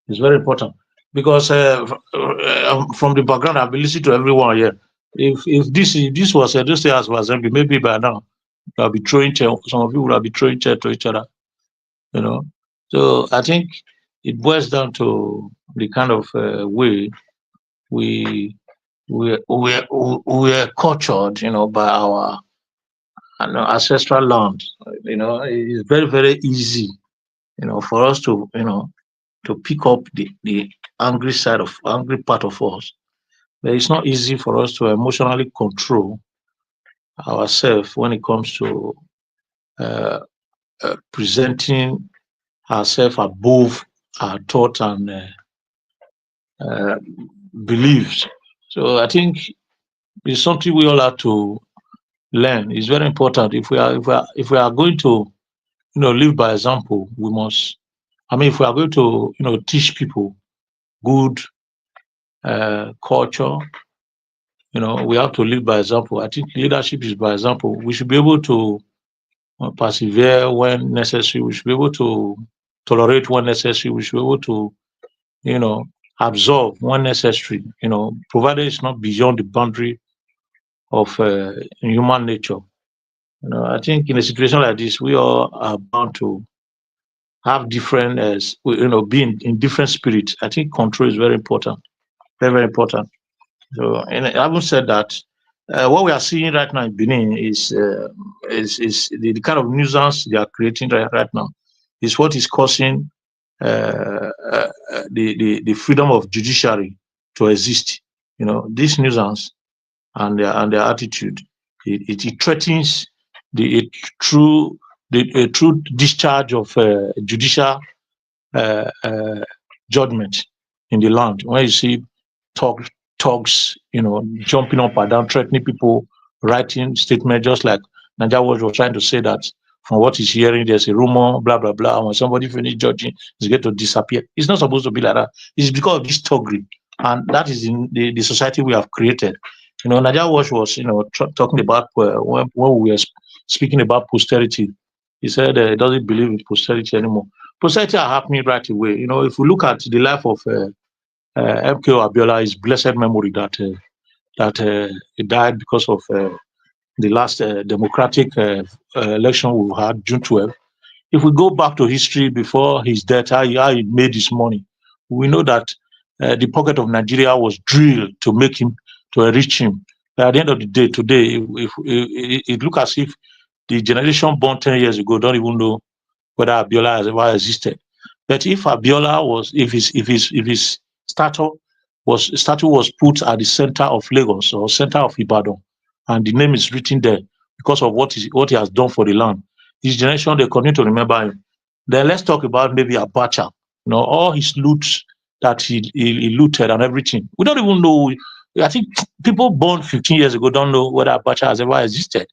It's very important because from the background, I've been listening to everyone here. If this was just as was assembly, maybe by now I'll be throwing chair. Some of you will be throwing chair to each other. You know, so I think it boils down to the kind of way we're cultured, by our ancestral land. It's very, very easy, for us to, to pick up the angry part of us. But it's not easy for us to emotionally control ourselves when it comes to presenting ourselves above our thought and beliefs. So I think it's something we all have to learn. It's very important. If we are going to, live by example, we must. If we are going to, teach people good culture, we have to live by example. I think leadership is by example. We should be able to persevere when necessary. We should be able to tolerate when necessary. We should be able to, absorb when necessary. Provided it's not beyond the boundary of human nature. I think in a situation like this, we all are bound to have different, being in different spirits. I think control is very important, very, very important. So, and having said that, what we are seeing right now in Benin is the kind of nuisance they are creating right now is what is causing the freedom of judiciary to exist. This nuisance and their attitude, it threatens the true discharge of judicial judgment in the land. When you see talks, jumping up and down, threatening people, writing statements, just like Naija was trying to say that from what he's hearing, there's a rumor, blah, blah, blah. When somebody finishes judging, he's going to disappear. It's not supposed to be like that. It's because of this thuggery. And that is in the society we have created. Naija was, talking about when we were speaking about posterity. He said he doesn't believe in posterity anymore. Posterity are happening right away. If we look at the life of MKO Abiola, his blessed memory that he died because of the last democratic election we had, June 12th. If we go back to history before his death, how he made his money, we know that the pocket of Nigeria was drilled to enrich him. But at the end of the day, today, it looks as if the generation born 10 years ago don't even know whether Abiola has ever existed. But if Abiola was, if his statue was put at the center of Lagos or center of Ibadan, and the name is written there because of what he has done for the land, his generation, they continue to remember him. Then let's talk about maybe Abacha, all his loot that he looted and everything. We don't even know. I think people born 15 years ago don't know whether Abacha has ever existed.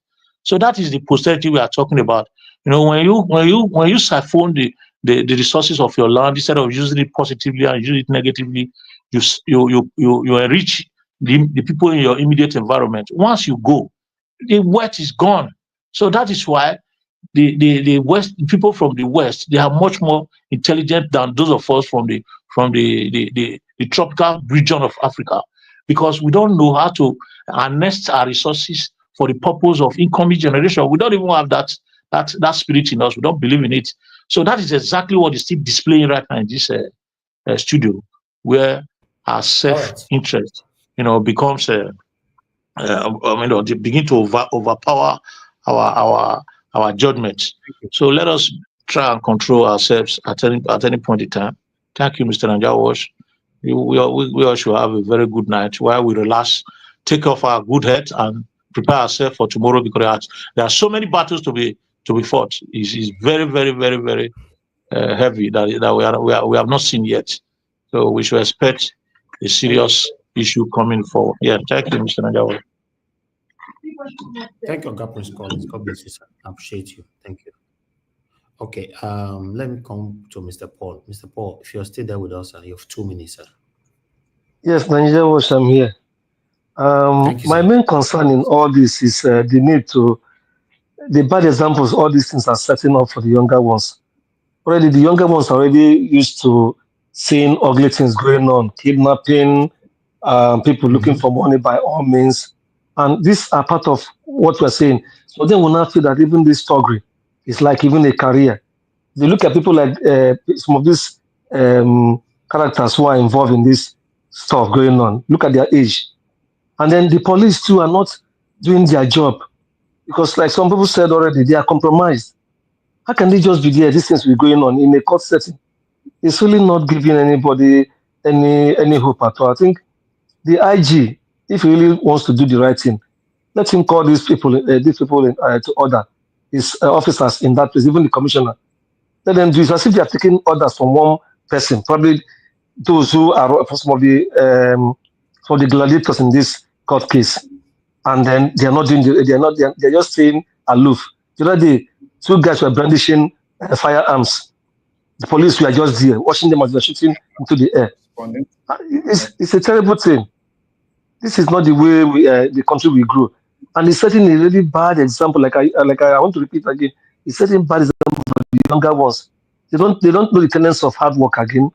So that is the posterity we are talking about. When you siphon the resources of your land, instead of using it positively and using it negatively, you enrich the people in your immediate environment. Once you go, the wealth is gone. So that is why the West, people from the West, they are much more intelligent than those of us from the tropical region of Africa, because we don't know how to harness our resources for the purpose of incoming generation. We don't even have that spirit in us. We don't believe in it. So that is exactly what is still displaying right now in this studio, where our self-interest, becomes, they begin to overpower our judgment. So let us try and control ourselves at any point in time. Thank you, Mr. Naija. We all should have a very good night while we relax, take off our good head, and prepare ourselves for tomorrow, because there are so many battles to be fought. It's very, very, very, very heavy that we have not seen yet. So we should expect a serious issue coming forward. Yeah, thank you, Mr. Naija. Thank you, God bless you, sir. I appreciate you. Thank you. Okay, let me come to Mr. Paul. Mr. Paul, if you're still there with us, you have 2 minutes, sir. Yes, Naija, I'm here. My main concern in all this is the need to, the bad examples, all these things are setting up for the younger ones. Already, the younger ones are already used to seeing ugly things going on, kidnapping, people looking for money by all means. And these are part of what we're saying. So then we'll now feel that even this thuggery is like even a career. If you look at people like some of these characters who are involved in this stuff going on, look at their age. And then the police too are not doing their job, because like some people said already, they are compromised. How can they just be there? These things will be going on in a court setting. It's really not giving anybody any hope at all. I think the IG, if he really wants to do the right thing, let him call these people to order, his officers in that place, even the commissioner. Let them do it as if they are taking orders from one person, probably those who are some of the gladiators in this court case, and then they are not doing. They're just staying aloof. The other day, 2 guys were brandishing firearms. The police were just there, watching them as they're shooting into the air. It's a terrible thing. This is not the way the country will grow, and it's setting a really bad example. Like I want to repeat again, it's setting bad example for the younger ones. They don't know the tenets of hard work again.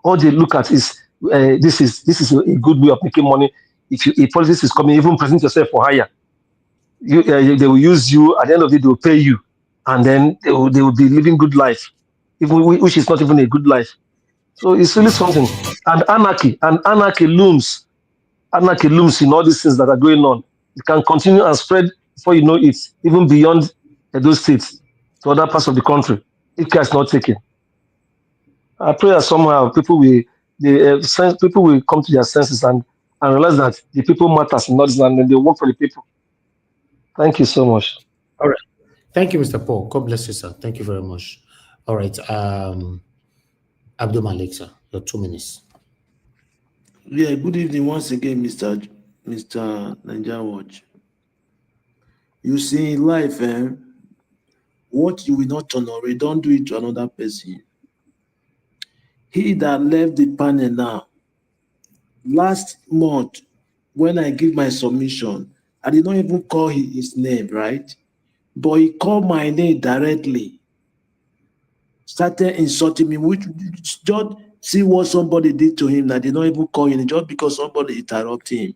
All they look at is this is a good way of making money. If politics is coming, even present yourself for hire. They will use you. At the end of the day, they will pay you, and then they will be living good life, which is not even a good life. So it's really something. And anarchy looms. Anarchy looms in all these things that are going on. It can continue and spread before you know it, even beyond those states to other parts of the country. If care is not taken. I pray that somehow people will come to their senses and realize that the people matters in all this, and then they work for the people. Thank you so much. All right. Thank you, Mr. Paul. God bless you, sir. Thank you very much. All right. Abdul Malik, sir. Your 2 minutes. Yeah, good evening once again, Mr. Niger Watch. You see, in life, what you will not tolerate, don't do it to another person. He that left the panel now, last month, when I give my submission, I did not even call his name, right? But he called my name directly, started insulting me, which just see what somebody did to him that did not even call him just because somebody interrupted him.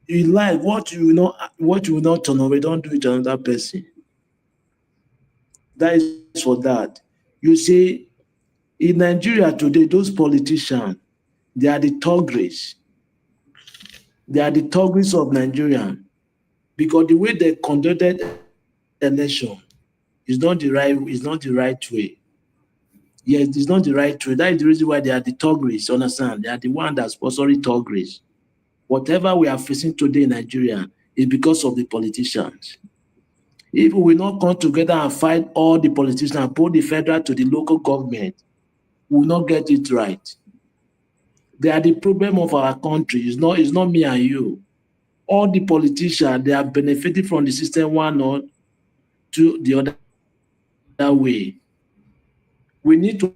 In life, what you will not tolerate, don't do it to another person. That is for that. You see, in Nigeria today, those politicians, they are the Thuggeries. They are the Thuggeries of Nigeria because the way they conducted election is not the right way. Yes, it's not the right way. That is the reason why they are the Thuggeries. Understand? They are the one that sponsoring Thuggeries. Whatever we are facing today in Nigeria is because of the politicians. If we will not come together and fight all the politicians and put the federal to the local government, we will not get it right. They are the problem of our country. It's not me and you. All the politicians, they are benefiting from the system one or to the other way. We need to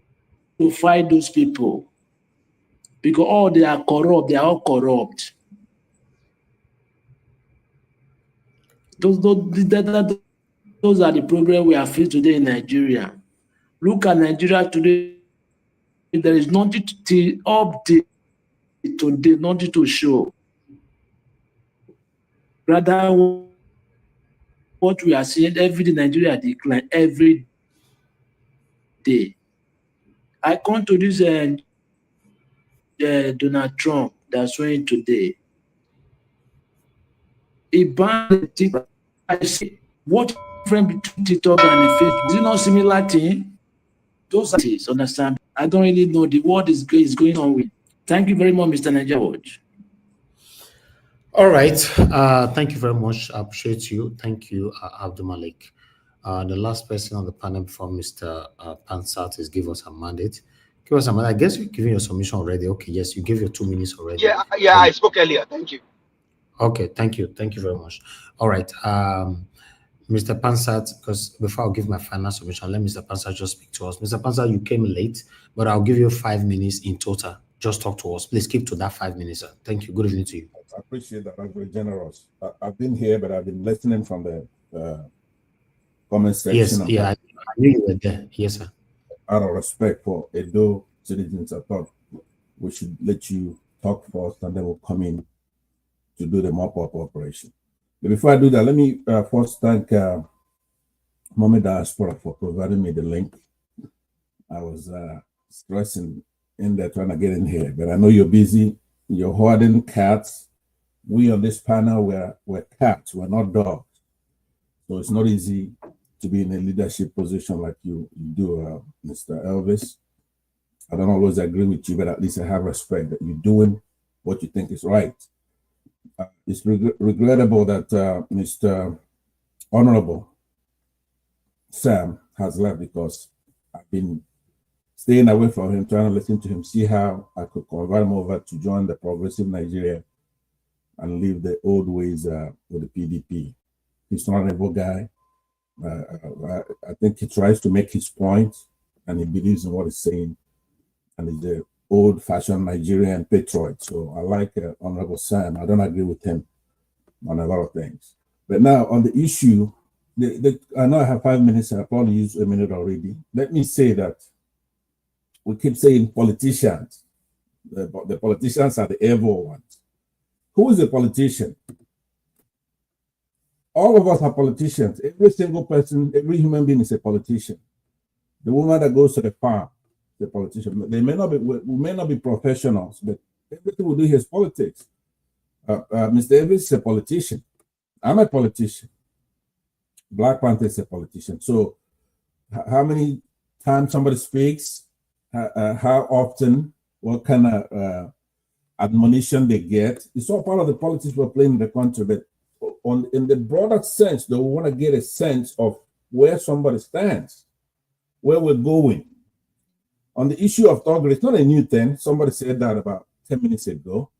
fight those people because all they are corrupt. They are all corrupt. Those are the problems we are facing today in Nigeria. Look at Nigeria today. There is nothing to update today, nothing to show. Rather, what we are seeing every day, Nigeria decline every day. I come to this Donald Trump that's showing today. He banned TikTok. I say, what difference between TikTok and Facebook? Is it not similar thing? Those are things, understand? I don't really know the world is going on with. Thank you very much, Mr. Niger Watch. All right. Thank you very much. I appreciate you. Thank you, Abdul Malik. The last person on the panel before Mr. Pansat is give us a mandate. Give us a mandate. I guess you're giving your submission already. Okay, yes, you gave your 2 minutes already. Yeah, I spoke earlier. Thank you. Okay, thank you. Thank you very much. All right. Mr. Pansat, because before I'll give my final submission, let Mr. Pansat just speak to us. Mr. Pansat, you came late, but I'll give you 5 minutes in total. Just talk to us. Please keep to that 5 minutes, sir. Thank you. Good evening to you. I appreciate that. I'm very generous. I've been here, but I've been listening from the comment section. Yes, yeah, I knew you were there. Yes, sir. Out of respect for Edo citizens, I thought we should let you talk first, and then we'll come in to do the mop-up operation. But before I do that, let me first thank Mommy Diaspora for providing me the link. I was stressing in there trying to get in here, but I know you're busy. You're hoarding cats. We on this panel, we're cats. We're not dogs. So it's not easy to be in a leadership position like you do, Mr. Elvis. I don't always agree with you, but at least I have respect that you're doing what you think is right. It's regrettable that Mr. Honorable Sam has left because I've been staying away from him, trying to listen to him, see how I could convert him over to join the progressive Nigeria and leave the old ways with the PDP. He's not an evil guy. I think he tries to make his point and he believes in what he's saying. And he's the old-fashioned Nigerian patriot. So I like Honorable Sam. I don't agree with him on a lot of things. But now on the issue, I know I have 5 minutes. I've probably used a minute already. Let me say that we keep saying politicians. The politicians are the evil ones. Who is a politician? All of us are politicians. Every single person, every human being is a politician. The woman that goes to the farm, the politician. We may not be professionals, but everything we do here is politics. Mr. Evans is a politician. I'm a politician. Black Panther is a politician. So how many times somebody speaks, how often, what kind of admonition they get, it's all part of the politics we're playing in the country. But in the broader sense, though, we want to get a sense of where somebody stands, where we're going. On the issue of Thuggery, it's not a new thing. Somebody said that about 10 minutes ago.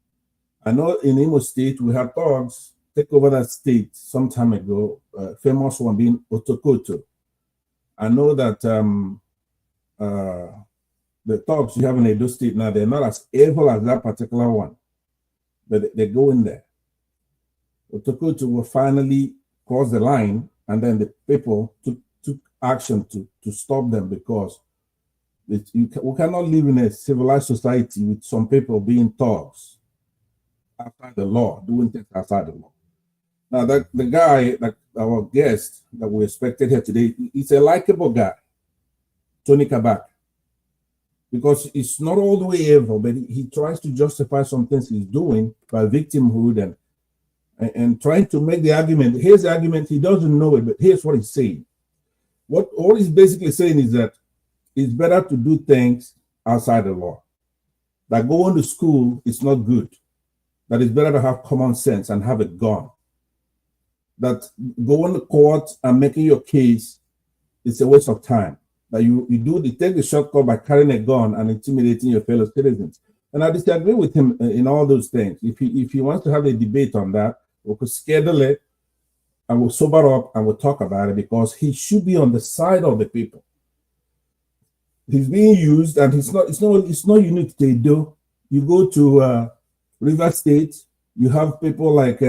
I know in Imo State, we had thugs take over that state some time ago, famous one being Otokoto. I know that the thugs you have in Edo State now, they're not as evil as that particular one, but they go in there. Otokoto will finally cross the line, and then the people took action to stop them, because we cannot live in a civilized society with some people being thugs outside the law, doing things outside the law. Now, the guy, that our guest that we expected here today, he's a likable guy, Tony Kabak, because it's not all the way evil, but he tries to justify some things he's doing by victimhood and trying to make the argument. Here's the argument, he doesn't know it, but here's what he's saying. What he's basically saying is that it's better to do things outside the law. That going to school is not good. That it's better to have common sense and have a gun. That going to court and making your case is a waste of time. That you take the shortcut by carrying a gun and intimidating your fellow citizens. And I disagree with him in all those things. If he wants to have a debate on that, we could schedule it and we'll sober up and we'll talk about it, because he should be on the side of the people. He's being used, and it's not unique to Edo. You go to River State, you have people like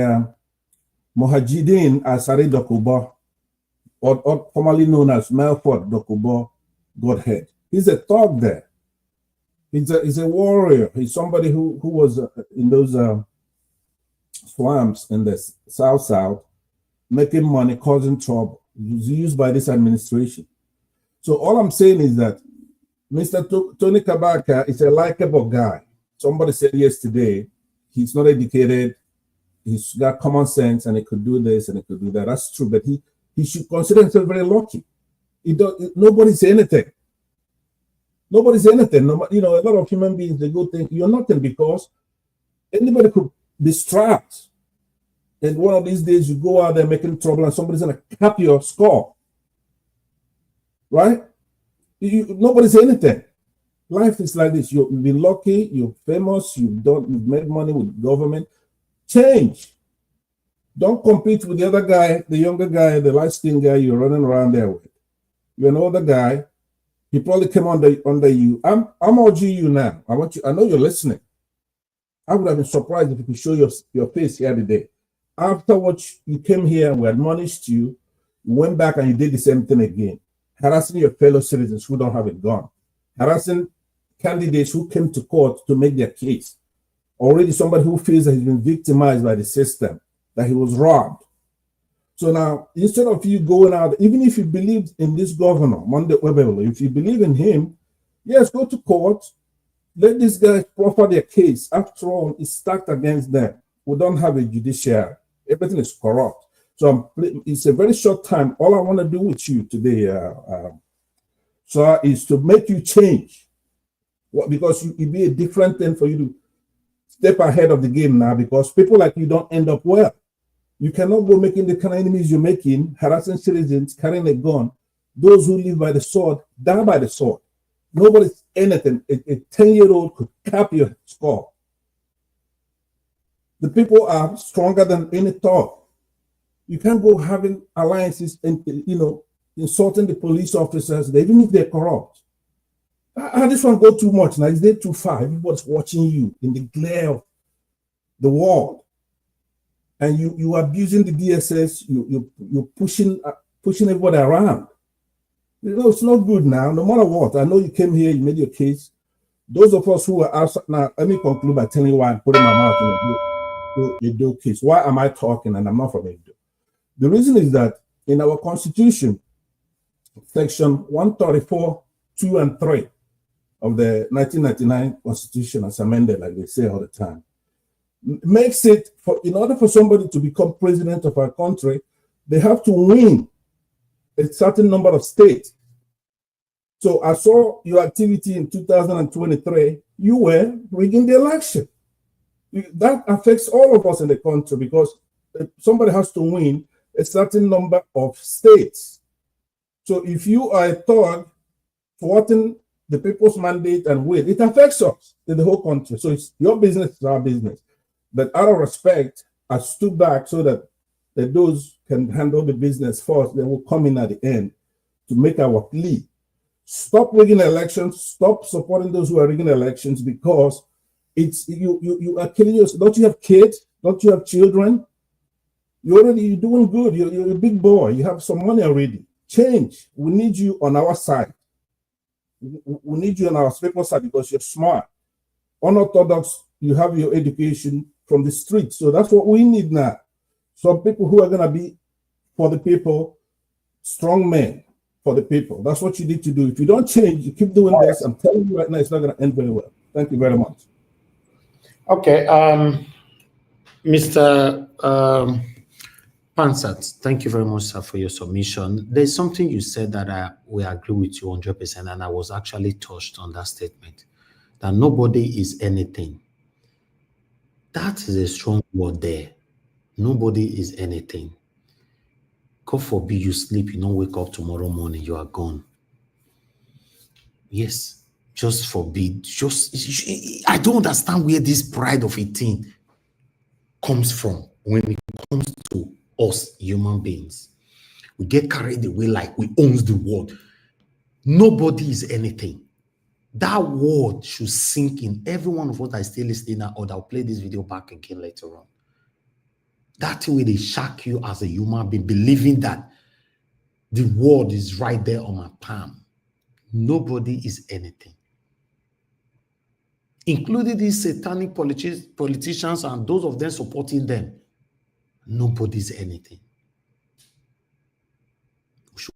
Mohajideen Asare Dokubo, or formerly known as Melford Dokubo Godhead. He's a thug there. He's a warrior. He's somebody who was in those slums in the South, making money, causing trouble. He was used by this administration. So all I'm saying is that Mr. Tony Kabaka is a likable guy. Somebody said yesterday, he's not educated, he's got common sense, and he could do this and he could do that. That's true, but he should consider himself very lucky. Nobody's anything. Nobody's anything. You know, a lot of human beings, they go think you're nothing, because anybody could be strapped. And one of these days you go out there making trouble and somebody's gonna cap your score. Right? Nobody's anything. Life is like this. You've been lucky, you're famous, you've made money with government. Change. Don't compete with the other guy, the younger guy, the light-skinned guy you're running around there with. You're an older guy. He probably came under you. I'm urging you now. I know you're listening. I would have been surprised if you could show your face here today. After what you came here, we admonished you, you went back and you did the same thing again. Harassing your fellow citizens who don't have a gun. Harassing candidates who came to court to make their case. Already somebody who feels that he's been victimized by the system, that he was robbed. So now, instead of you going out, even if you believe in this governor, Monday Webber, if you believe in him, yes, go to court. Let these guys proffer their case. After all, it's stacked against them. We don't have a judiciary. Everything is corrupt. So it's a very short time. All I want to do with you today, sir, is to make you change. Because it'd be a different thing for you to step ahead of the game now, because people like you don't end up well. You cannot go making the kind of enemies you're making, harassing citizens, carrying a gun. Those who live by the sword, die by the sword. Nobody's anything. A 10-year-old could cap your score. The people are stronger than any thought. You can't go having alliances and, insulting the police officers, even if they're corrupt. I just want to go too much now. Is there too far? Everybody's watching you in the glare of the world. And you abusing the DSS, you're pushing everybody around. It's not good now, no matter what. I know you came here, you made your case. Those of us who are outside, now let me conclude by telling you why I'm putting my mouth in the Edo case. Why am I talking and I'm not from Edo? The reason is that in our constitution, section 134, 2 and 3 of the 1999 constitution, as amended, like they say all the time, makes it, in order for somebody to become president of our country, they have to win a certain number of states. So I saw your activity in 2023, you were rigging the election. That affects all of us in the country, because somebody has to win a certain number of states. So if you are a thug thwarting the people's mandate and will, it affects us in the whole country. So it's your business, it's our business. But out of respect, I stood back so that those can handle the business first. They will come in at the end to make our plea. Stop rigging elections. Stop supporting those who are rigging elections, because it's you are killing yourself. Don't you have kids? Don't you have children? You're doing good. You're a big boy. You have some money already. Change. We need you on our side. We need you on our people's side because you're smart. Unorthodox, you have your education from the street. So that's what we need now. Some people who are going to be for the people, strong men for the people. That's what you need to do. If you don't change, you keep doing this, I'm telling you right now, it's not going to end very well. Thank you very much. Okay. Mr. Pansat, thank you very much, sir, for your submission. There's something you said that we agree with you 100%, and I was actually touched on that statement, that nobody is anything. That is a strong word there. Nobody is anything. God forbid you sleep, you don't wake up tomorrow morning, you are gone. Yes, just forbid. I don't understand where this pride of a thing comes from when it comes to us human beings. We get carried away like we own the world. Nobody is anything. That word should sink in every one of us that is still listening now, or that will play this video back again later on. That way they shock you as a human being, believing that the world is right there on my palm. Nobody is anything. Including these satanic politicians and those of them supporting them. Nobody is anything. We should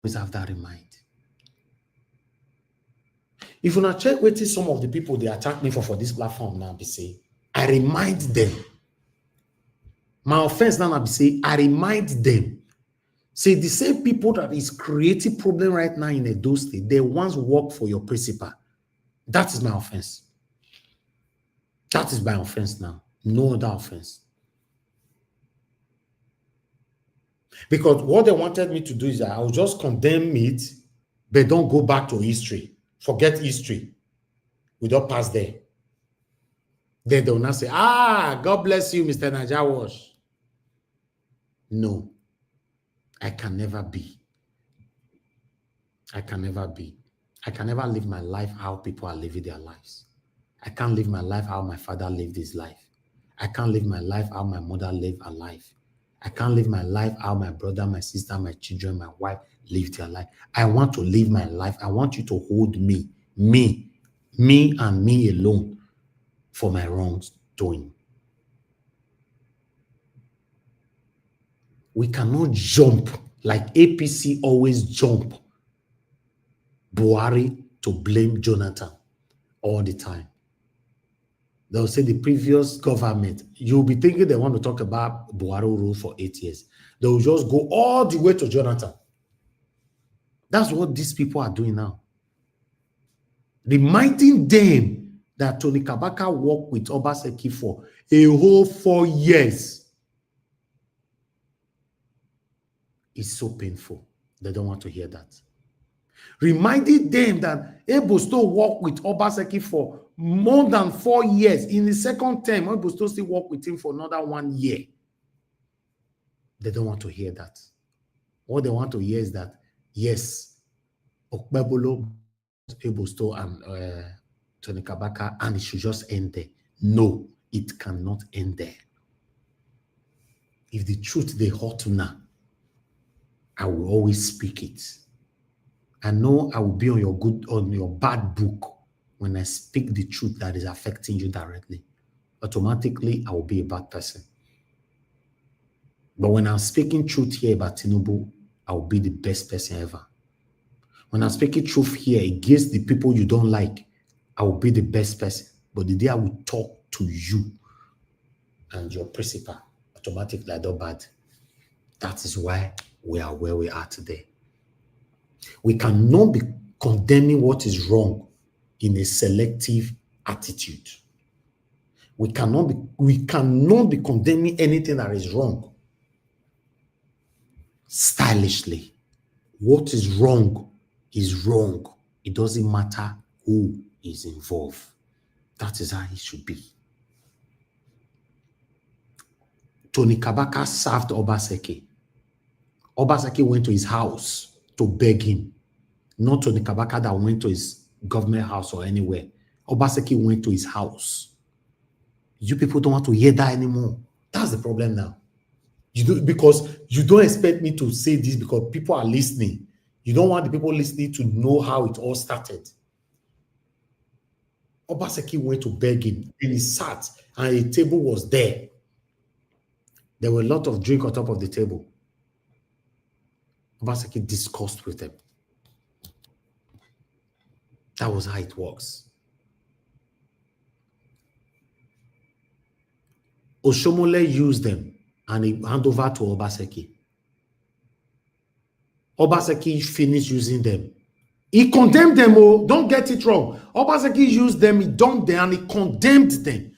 always have that in mind. If you not check with some of the people they attack me for this platform now, be say, I remind them. My offense now, be say, I remind them. Say the same people that is creating problem right now in Edo State, they once work for your principal. That is my offense. That is my offense now. No other offense. Because what they wanted me to do is that I will just condemn it, but don't go back to history. Forget history. We don't pass there. Then they will not say, God bless you, Mr. Najawash. No. I can never be. I can never be. I can never live my life how people are living their lives. I can't live my life how my father lived his life. I can't live my life how my mother lived her life. I can't live my life how my brother, my sister, my children, my wife lived their life. I want to live my life. I want you to hold me and me alone for my wrongdoing. We cannot jump like APC always jump Buhari to blame Jonathan all the time. They'll say the previous government, you'll be thinking they want to talk about Buhari rule for 8 years. They'll just go all the way to Jonathan. That's what these people are doing now. Reminding them that Tony Kabaka worked with Obaseki for a whole 4 years. It's so painful. They don't want to hear that. Reminding them that Edo still worked with Obaseki for more than 4 years. In the second term, Edo still work with him for another 1 year. They don't want to hear that. What they want to hear is that, yes, Okpebolo, Edo and Tony Kabaka, and it should just end there. No, it cannot end there. If the truth they hurt now, I will always speak it. I know I will be on your bad book when I speak the truth that is affecting you directly. Automatically, I will be a bad person. But when I'm speaking truth here about Tinubu, I will be the best person ever. When I'm speaking truth here against the people you don't like, I will be the best person. But the day I will talk to you and your principal, automatically I do bad. That is why we are where we are today. We cannot be condemning what is wrong in a selective attitude. We cannot be condemning anything that is wrong stylishly. What is wrong is wrong. It doesn't matter who is involved. That is how it should be. Tony Kabaka served Obaseki. Obaseki went to his house to beg him. Not Tony Kabaka that went to his government house or anywhere. Obaseki went to his house. You people don't want to hear that anymore. That's the problem now. Because you don't expect me to say this because people are listening. You don't want the people listening to know how it all started. Obaseki went to beg him and he sat and a table was there. There were a lot of drink on top of the table. Obaseki discussed with them. That was how it works. Oshomole used them and he handed over to Obaseki. Obaseki finished using them. He condemned them. Oh, don't get it wrong. Obaseki used them, he dumped them, and he condemned them.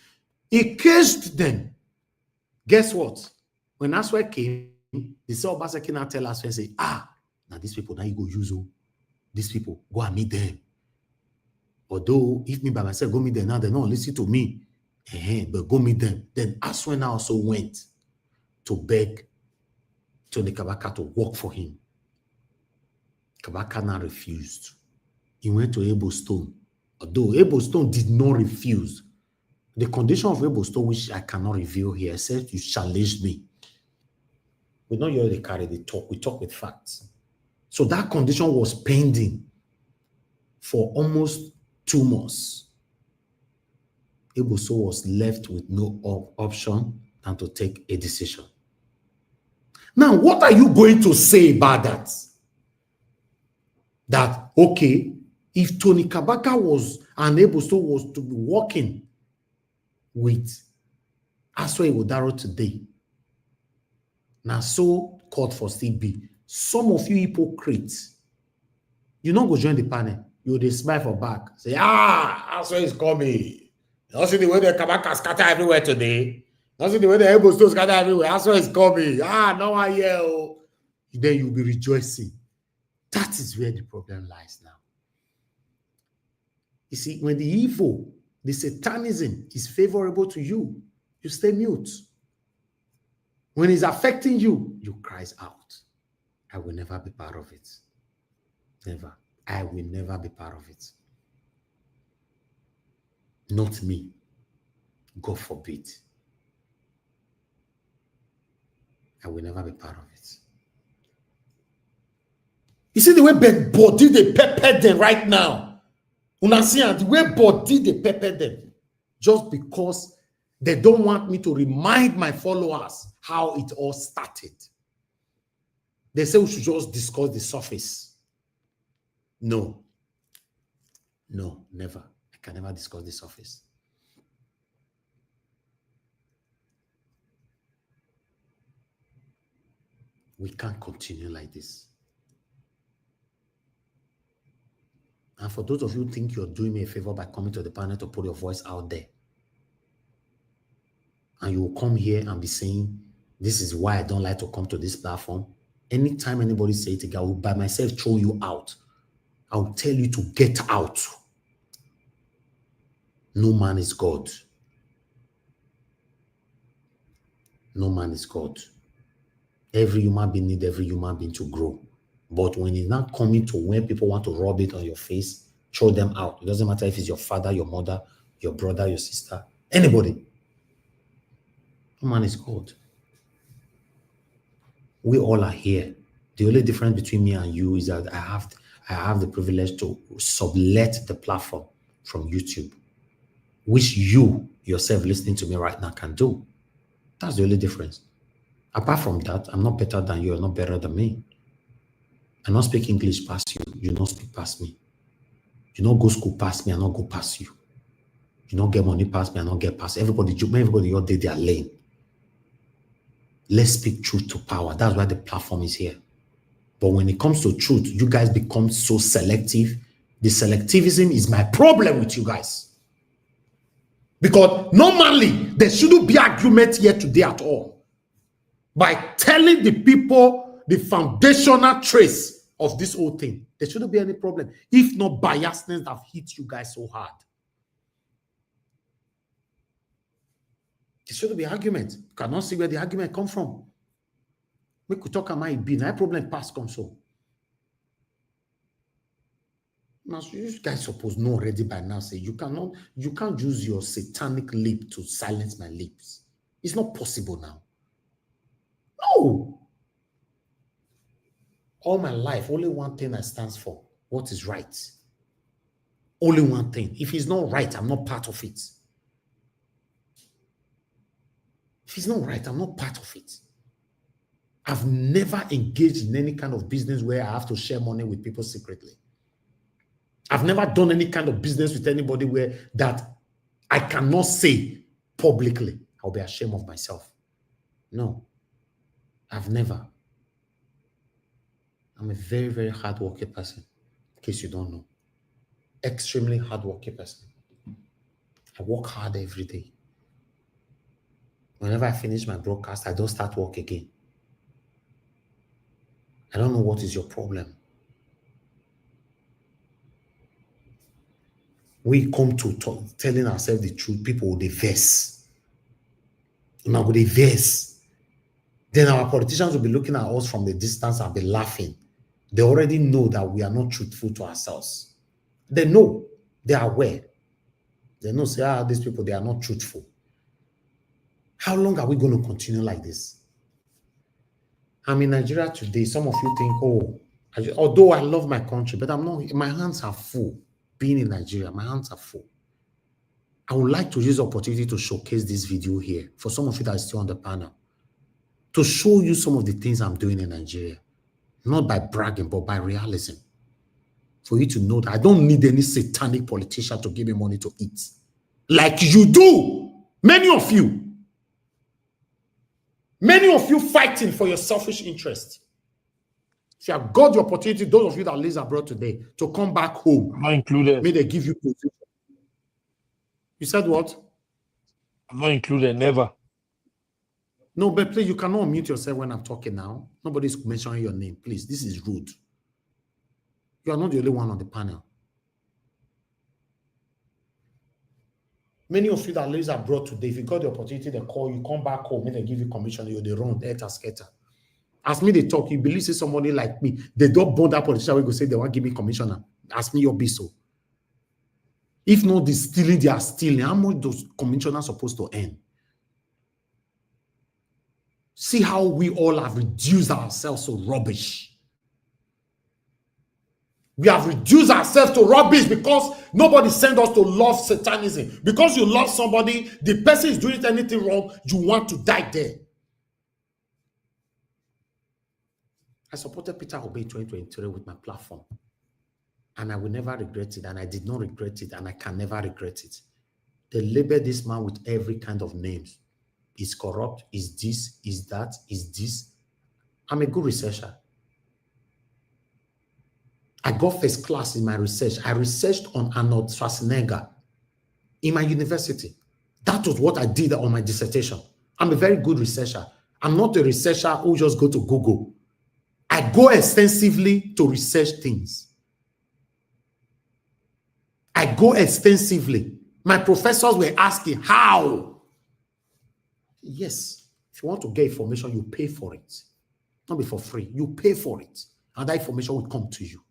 He cursed them. Guess what? When Aswe came, they saw Obaseki now tell Aswe, say, now these people, now you go use them. These people, go and meet them. Although, if me by myself go meet them now, they don't listen to me. But go meet them. Then Aswe now also went to beg Tony Kabaka to work for him. Kabaka now refused. He went to Edo State. Although Edo State did not refuse. The condition of Edo State, which I cannot reveal here, says you challenge me. We don't usually carry the talk. We talk with facts. So that condition was pending for almost 2 months. Edo State was left with no option than to take a decision. Now, what are you going to say about that? That, okay, if Tony Kabaka was and Edo State was to be working with Aswe Igodalo today, now so court for still be. Some of you hypocrites, you not go join the panel. You dey smile for back. Say, Aswe is coming. You don't see the way the Kabaka scatter everywhere today. You don't see the way the Edo State scatter everywhere. Aswe is coming. No one here. Then you'll be rejoicing. That is where the problem lies now. You see, when the evil, the satanism is favorable to you, you stay mute. When it's affecting you, you cry out. I will never be part of it. Never. I will never be part of it. Not me. God forbid. I will never be part of it. You see the way body they pepper them right now. Una see the way body they pepper them. Just because they don't want me to remind my followers how it all started. They say we should just discuss the surface. No. No, never. I can never discuss the surface. We can't continue like this. And for those of you who think you're doing me a favor by coming to the panel to put your voice out there, and you will come here and be saying, this is why I don't like to come to this platform. Anytime anybody say it, I will by myself throw you out. I will tell you to get out. No man is God. No man is God. Every human being needs every human being to grow. But when it's not coming to when people want to rub it on your face, throw them out. It doesn't matter if it's your father, your mother, your brother, your sister, anybody. No man is God. We all are here. The only difference between me and you is that I have the privilege to sublet the platform from YouTube, which you yourself listening to me right now can do. That's the only difference. Apart from that, I'm not better than you. You're not better than me. I don't speak English past you. You don't speak past me. You don't go school past me. I don't go past you. You don't get money past me. I don't get past everybody. Everybody out there, they are lane. Let's speak truth to power. That's why the platform is here. But when it comes to truth, you guys become so selective. The selectivism is my problem with you guys. Because normally, there shouldn't be argument here today at all. By telling the people the foundational trace of this whole thing, there shouldn't be any problem. If not biasness that hit you guys so hard. There shouldn't be argument. You cannot see where the argument come from. We could talk about it be. No problem pass comes so. Now, you guys suppose know already by now, say you can't use your satanic lip to silence my lips. It's not possible now. No. All my life, only one thing I stand for, what is right. Only one thing. If it's not right, I'm not part of it. If it's not right, I'm not part of it. I've never engaged in any kind of business where I have to share money with people secretly. I've never done any kind of business with anybody where that I cannot say publicly. I'll be ashamed of myself. No, I've never. I'm a very, very hardworking person, in case you don't know. Extremely hardworking person. I work hard every day. Whenever I finish my broadcast, I don't start work again. I don't know what is your problem. We come to telling ourselves the truth. People will diverse. Now will diverse. Then our politicians will be looking at us from the distance and be laughing. They already know that we are not truthful to ourselves. They know. They are aware. They know, say, these people, they are not truthful. How long are we going to continue like this? I'm in Nigeria today. Some of you think, although I love my country, but I'm not, my hands are full. Being in Nigeria, my hands are full. I would like to use the opportunity to showcase this video here for some of you that are still on the panel, to show you some of the things I'm doing in Nigeria, not by bragging, but by realism. For you to know that I don't need any satanic politician to give me money to eat. Like you do. Many of you fighting for your selfish interest. If you have got the opportunity, those of you that live abroad today, to come back home, not included. May they give you position. You said what? I'm not included, never. No, but please, you cannot unmute yourself when I'm talking now. Nobody's mentioning your name. Please, this is rude. You are not the only one on the panel. Many of you that live abroad today, if you got the opportunity, they call you, come back home, may they give you commission, you're the wrong, scatter. Ask me they talk, you believe say somebody like me, they don't bond that politician, we go say they want to give me commissioner. Ask me your biso. If not, the stealing, they are stealing. How much those commissioners supposed to earn? See how we all have reduced ourselves to rubbish. We have reduced ourselves to rubbish because nobody sent us to love satanism. Because you love somebody, the person is doing anything wrong, you want to die there. I supported Peter Obi in 2023 with my platform. And I will never regret it. And I did not regret it. And I can never regret it. They label this man with every kind of names. He's corrupt. Is this? Is that? Is this? I'm a good researcher. I got first class in my research. I researched on Arnold Schwarzenegger in my university. That was what I did on my dissertation. I'm a very good researcher. I'm not a researcher who just go to Google. I go extensively to research things. I go extensively. My professors were asking, how? Yes. If you want to get information, you pay for it. Not be for free. You pay for it. And that information will come to you.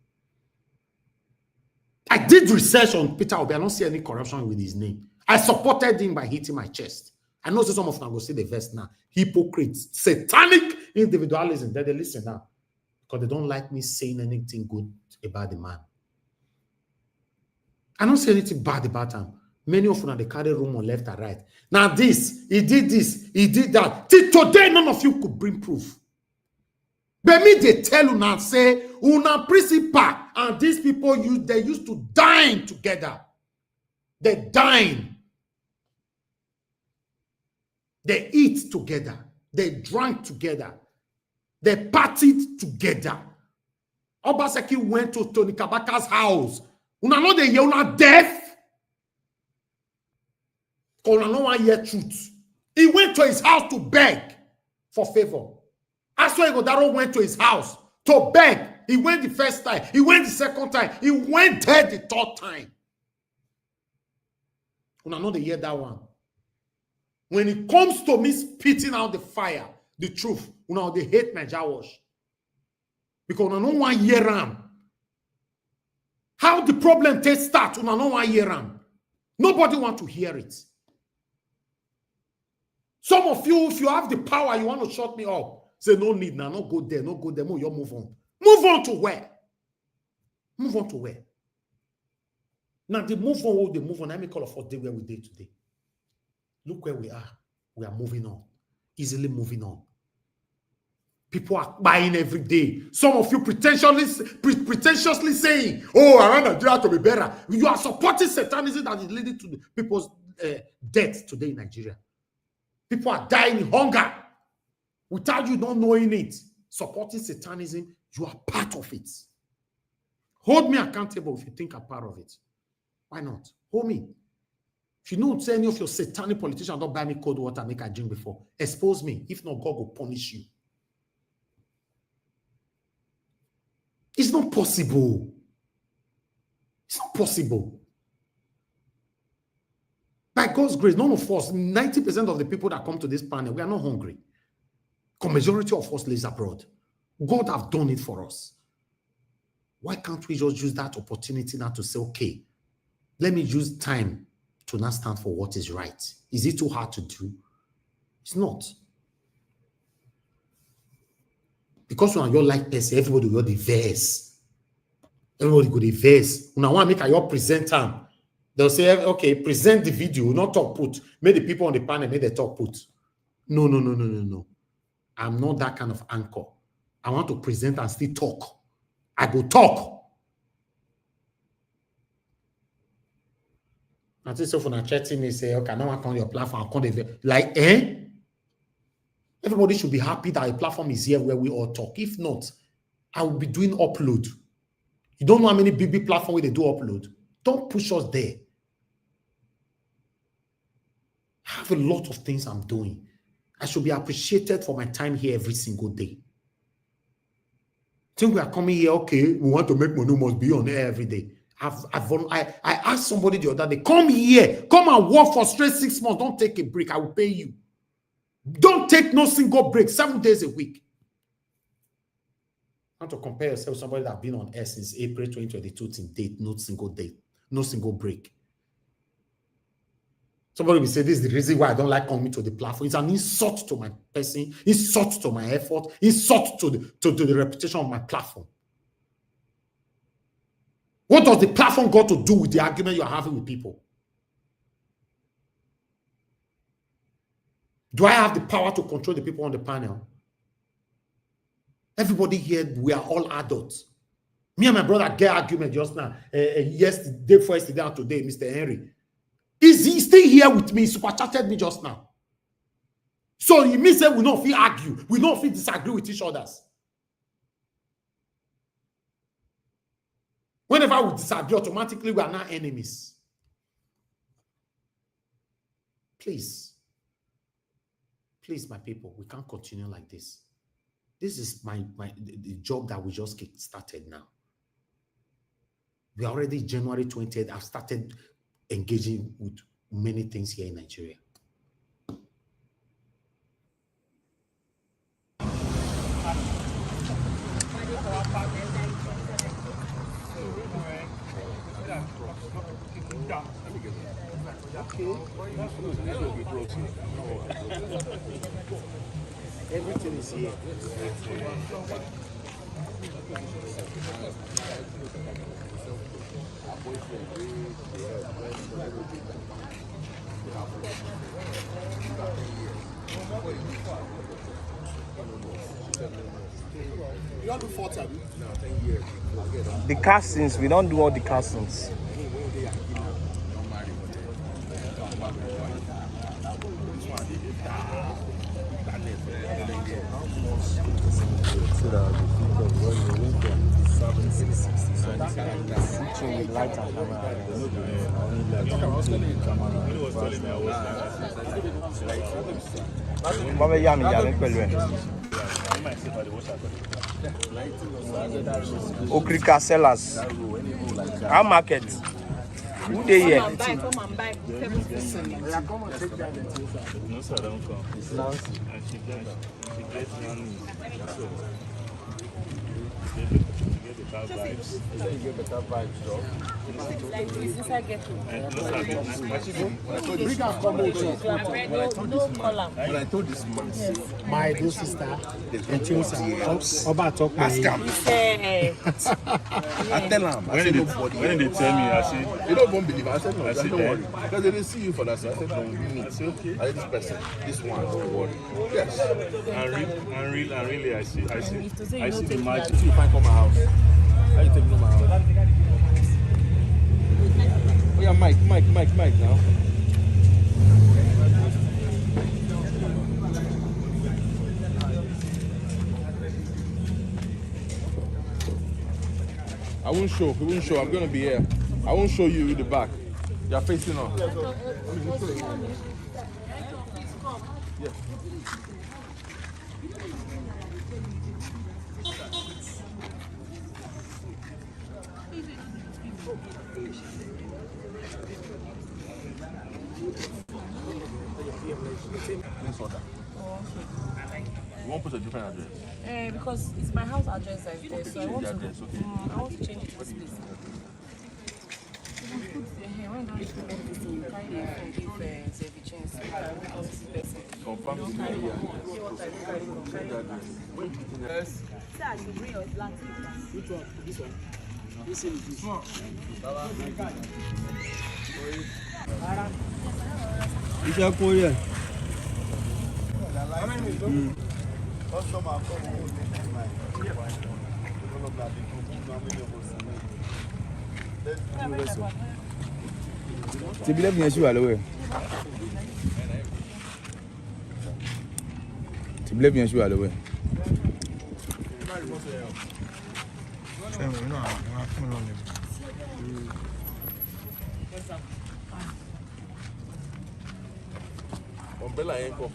I did research on Peter Obi. I don't see any corruption with his name. I supported him by hitting my chest. I know some of them will see the verse now. Hypocrites, satanic individualism. They listen now. Because they don't like me saying anything good about the man. I don't say anything bad about him. Many of them, they carry rumor left and right. Now this, he did that. Till today, none of you could bring proof. But me, they tell you now, say, una principal, and these people, they used to dine together. They dine. They eat together. They drank together. They partied together. Obaseki went to Tony Kabaka's house. Una know they hear una deaf. Because una no one hear truth. He went to his house to beg for favor. Aswa Igodaro went to his house to beg. He went the first time. He went the second time. He went there the third time. Una know they hear that one. When it comes to me spitting out the fire, the truth, una they hate Naija Wash. Because una no one hear am. How the problem takes start, una no one hear am. Nobody want to hear it. Some of you, if you have the power, you want to shut me up. Say, no need now, no go there, no go there. You move on. Move on to where? Move on to where? Now, the move on, the move on. Let me call of us day where we did today. Look where we are. We are moving on. Easily moving on. People are buying every day. Some of you pretentiously saying, oh, I want Nigeria to be better. You are supporting satanism that is leading to the people's death today in Nigeria. People are dying in hunger without you not knowing it. Supporting satanism, you are part of it. Hold me accountable if you think I'm part of it. Why not? Hold me. If you don't say any of your satanic politicians don't buy me cold water, make I drink before, expose me. If not, God will punish you. It's not possible. It's not possible. By God's grace, none of us, 90% of the people that come to this panel, we are not hungry. The majority of us lives abroad. God have done it for us. Why can't we just use that opportunity now to say, okay, let me use time to not stand for what is right? Is it too hard to do? It's not. Because when you're like person, everybody will the verse. Everybody go the verse. When I want to make a your present time, they'll say, okay, present the video, not talk put. Make the people on the panel, make the talk put. No. I'm not that kind of anchor. I want to present and still talk. I go talk. And so when I'm chatting, they say, okay, now I come on your platform, I come like, everybody should be happy that a platform is here where we all talk. If not, I will be doing upload. You don't know how many big platforms where they do upload. Don't push us there. I have a lot of things I'm doing. I should be appreciated for my time here every single day. Think we are coming here, okay, we want to make money, must be on air every day. I asked somebody the other day, come here, come and work for straight 6 months. Don't take a break. I will pay you. Don't take no single break, 7 days a week. Not to compare yourself with somebody that's been on air since April 2022 to date, no single break. Somebody will say, this is the reason why I don't like coming to the platform. It's an insult to my person, insult to my effort, insult to the reputation of my platform. What does the platform got to do with the argument you're having with people? Do I have the power to control the people on the panel? Everybody here, we are all adults. Me and my brother get argument just now. Yesterday, yesterday, and today, Mr. Henry. Is he still here with me? He super chatted me just now. So it means that we don't feel argue. We don't feel disagree with each other. Whenever we disagree, automatically we are now enemies. Please, my people, we can't continue like this. This is the job that we just started now. We are already January 20th. I've started engaging with many things here in Nigeria. Everything is here. You don't do 40, no, 10 years. The castings, we don't do all the castings. Okrika sellers. Our market. Who they here? Come and buy 7%. Yeah, come and take that. No, sir, don't come. It's Nancy. And she gets money. So, you get better vibes. You get better vibes, though. Like this inside ghetto. Bring her come out. When I told this man, my little sister, and Chelsea, about talk ask him. I tell him. When they tell me, I say, you don't believe. I said no. I said, don't eh? worry, because they didn't see you for that. So I said no. I said okay. I said this person, this one, don't worry. Yes. and really, I see the magic. You find come my house. How you take no my house? Oh yeah, Mike now. I won't show. He won't show. I'm gonna be here. I won't show you in the back. You're facing on. Yeah. Please order. You won't put a different address? Because it's my house address right there, so I want to. Address, okay. I want to change it to this place. When don't you put everything, you carry the phone, give Zevi chance. Confirm the carry area. Yes. Sir, you bring your black. Which one? This one. This is this one. Iṣẹ́ kún orí ẹ̀. Ti bílẹ̀ fi yẹn ṣì wà lọ́wọ́ ẹ̀. Ti bílẹ̀ fi yẹn ṣì wà lọ́wọ́ ẹ̀. Umbrella yẹn kọ.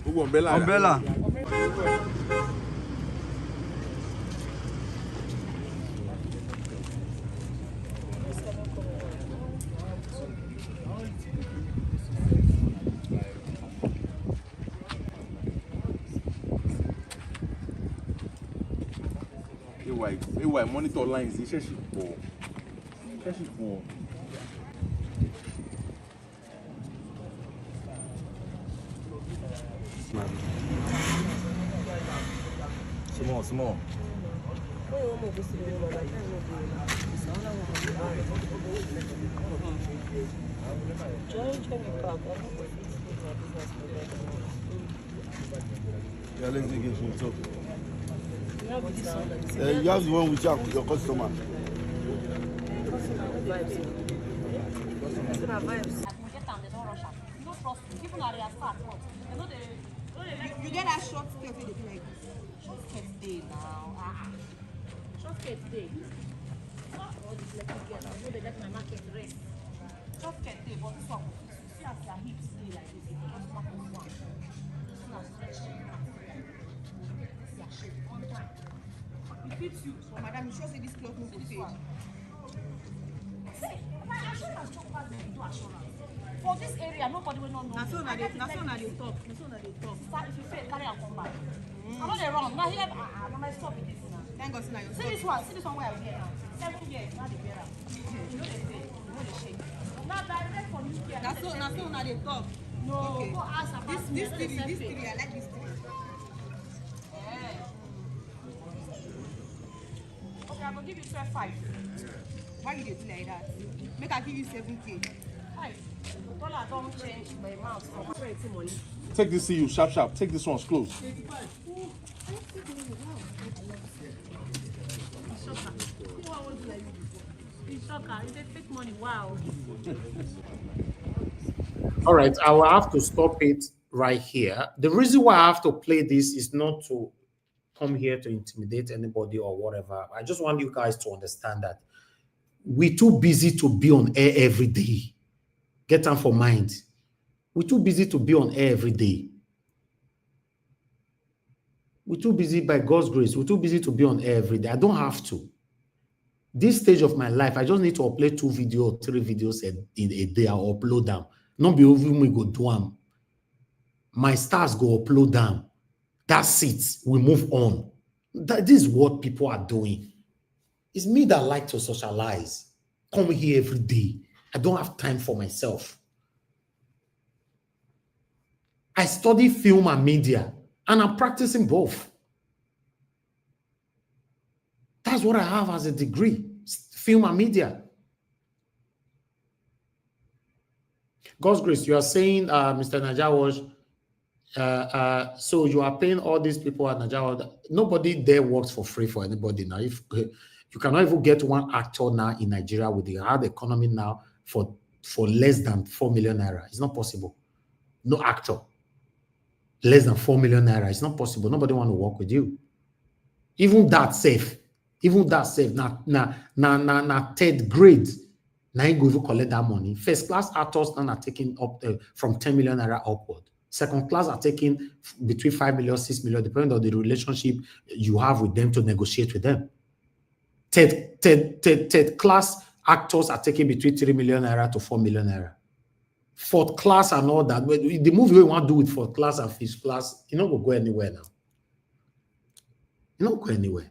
Gbogbo umbrella. Umbrella. AY monitor lines iṣẹ́ ṣì pọ̀. Iṣẹ́ ṣì pọ̀. Small. Yeah, let's get some talk. You have the one with your customer. You get that short skirt with the leg. Short skirt day now. Short skirt day. All this let me get. I know they let my market rest. Short skirt day, but this one, see as their hips day like this. Just back on one. This one stretching. This is your shape. On time. It fits you. So, madam, you sure say this cloth no go fade? Say, my assurance talk about the do assurance. For this area, nobody will not know. That's all they talk. That's all they talk. If you fail, carry and come back. I'm not around. Now here, I'm not stop with this now. Thank God, now you see this one where I'm here now. 7 years, now they bear out. You know they say, you know they shake. Now direct from you here. That's all now they talk. No, okay. Go ask about this three, I like this three. Okay, I'm gonna give you 12.5. Why you do like that? Make I give you 7K. Hi. Dollar don't change my mouth from 20 money. Take this to you, sharp. Take this one's close. Wow. All right, I will have to stop it right here. The reason why I have to play this is not to come here to intimidate anybody or whatever. I just want you guys to understand that we're too busy to be on air every day. Get them for mind. We're too busy to be on air every day. We're too busy by God's grace. We're too busy to be on air every day. I don't have to. This stage of my life, I just need to upload 2 videos or 3 videos in a day. I'll upload them. Not be over me go do them. My stars go upload them. That's it. We move on. This is what people are doing. It's me that like to socialize. Come here every day. I don't have time for myself. I study film and media, and I'm practicing both. That's what I have as a degree, film and media. God's grace, you are saying, Mr. Najawash, so you are paying all these people at Najawash. Nobody there works for free for anybody now. If you cannot even get one actor now in Nigeria with the hard economy now for less than 4 million naira. It's not possible. No actor. Less than 4 million naira. It's not possible. Nobody want to work with you. Even that safe. Now third grade. Now you go even collect that money. First class actors now are taking up from 10 million naira upward. Second class are taking between 5 million, 6 million, depending on the relationship you have with them to negotiate with them. Third class actors are taking between 3 million naira to 4 million naira. Fourth class and all that. The movie we want to do with fourth class and fifth class, you don't go anywhere now. You don't go anywhere.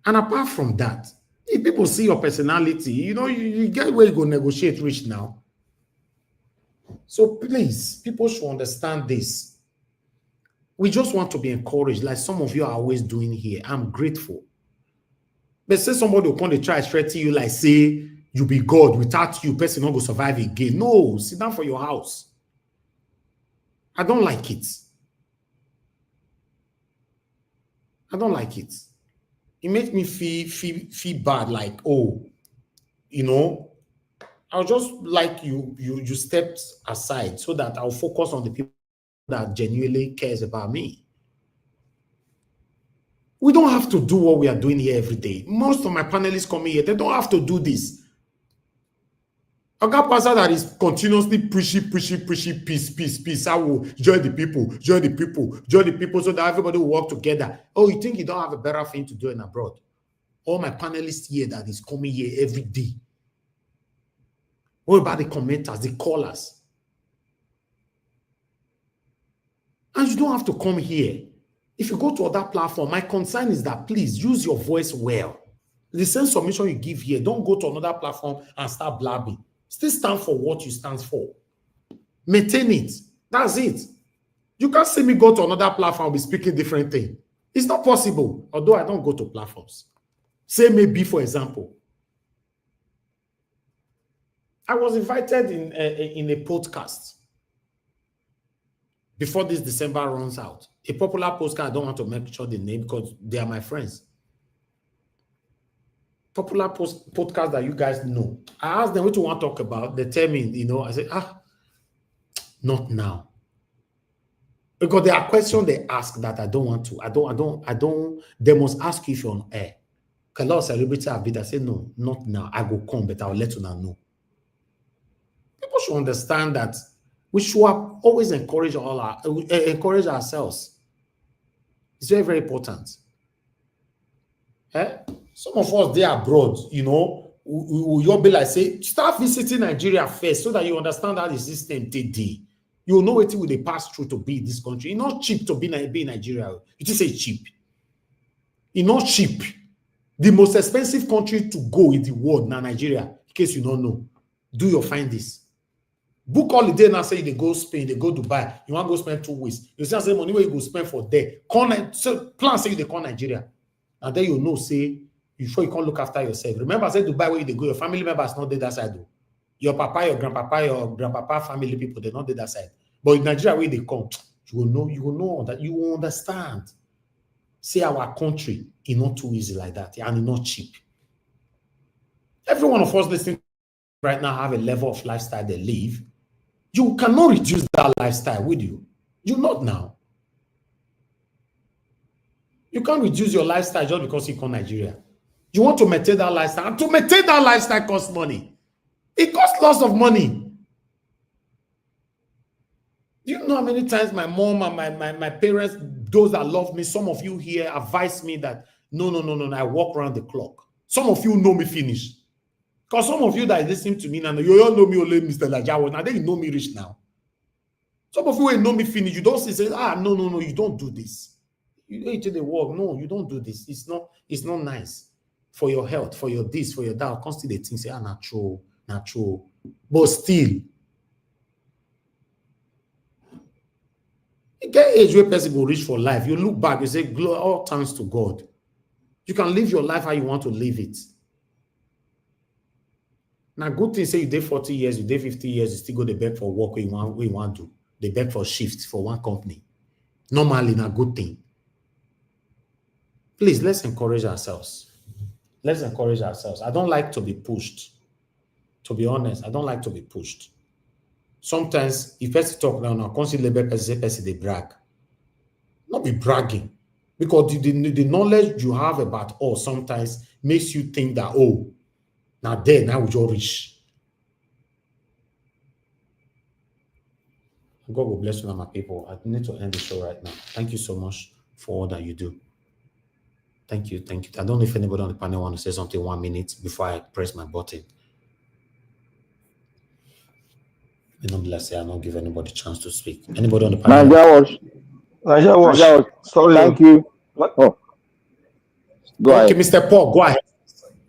And apart from that, if people see your personality, you get where you go negotiate rich now. So please, people should understand this. We just want to be encouraged, like some of you are always doing here. I'm grateful. But say somebody will come to try to threaten you, like say you be God, without you, person not go survive again. No, sit down for your house. I don't like it. I don't like it. It makes me feel bad, like, oh, I'll just like you stepped aside so that I'll focus on the people that genuinely cares about me. We don't have to do what we are doing here every day. Most of my panelists coming here, they don't have to do this. A guy pastor that is continuously preaching, peace. I will join the people, so that everybody will work together. Oh, you think you don't have a better thing to do in abroad? All my panelists here that is coming here every day. What about the commenters, the callers? And you don't have to come here. If you go to other platform, my concern is that please use your voice well. The same submission you give here, don't go to another platform and start blabbing. Still stand for what you stand for. Maintain it. That's it. You can't see me go to another platform and be speaking different thing. It's not possible, although I don't go to platforms. Say maybe, for example, I was invited in a podcast before this December runs out. A popular podcast, I don't want to make sure the name because they are my friends. Popular podcast that you guys know. I asked them what you want to talk about. They tell me, I said, not now. Because there are questions they ask that I don't want to. They must ask you if you're on air. Because a lot of celebrities have been that say, no, not now. I go come, but I'll let you know. People should understand that we should always encourage ourselves. It's very, very important. Some of us, they are abroad, you'll be like, say, start visiting Nigeria first so that you understand how the system did. You'll know what they pass through to be in this country. It's not cheap to be in Nigeria. You just say cheap. It's not cheap. The most expensive country to go in the world now, Nigeria, in case you don't know. Do your findings. Book holiday now, say they go Spain, they go Dubai. You want to go spend 2 weeks. You say money where you go spend for there. Plan say they call Nigeria. And then you know, say, before you can't look after yourself. Remember, I said Dubai where they go, your family members not there that side though. Your papa, your grandpapa family people, they're not there that side. But in Nigeria where they come, you will know that you will understand. Say our country is not too easy like that, and it's not cheap. Every one of us listening right now have a level of lifestyle they live. You cannot reduce that lifestyle, will you? You not now. You can't reduce your lifestyle just because you come Nigeria. You want to maintain that lifestyle. And to maintain that lifestyle costs money. It costs lots of money. Do you know how many times my mom and my parents, those that love me, some of you here advise me that no, I walk around the clock. Some of you know me finish. Because some of you that listen to me now, you all know me only Mr. Lajawo. Now they know me rich now. Some of you will know me finish. You don't say, no, you don't do this. You enter the work. No, you don't do this. It's not nice for your health, for your this, for your that. Constantly think say, natural. But still, you get age where person will reach for life. You look back, you say, all thanks to God. You can live your life how you want to live it. Now, good thing say you did 40 years, you did 50 years, you still go to beg for work where you want to. They beg for shifts for one company. Normally, not good thing. Please, let's encourage ourselves. Let's encourage ourselves. I don't like to be pushed. To be honest, I don't like to be pushed. Sometimes, if person talk now, constantly person they brag. Not be bragging. Because the knowledge you have about us sometimes makes you think that, now we just reach. God will bless you and my people. I need to end the show right now. Thank you so much for all that you do. Thank you. I don't know if anybody on the panel want to say something 1 minute before I press my button. I don't give anybody a chance to speak. Anybody on the panel? Naija Wash. Sorry. Thank you. What? Oh. Go ahead. Mr. Paul, go ahead.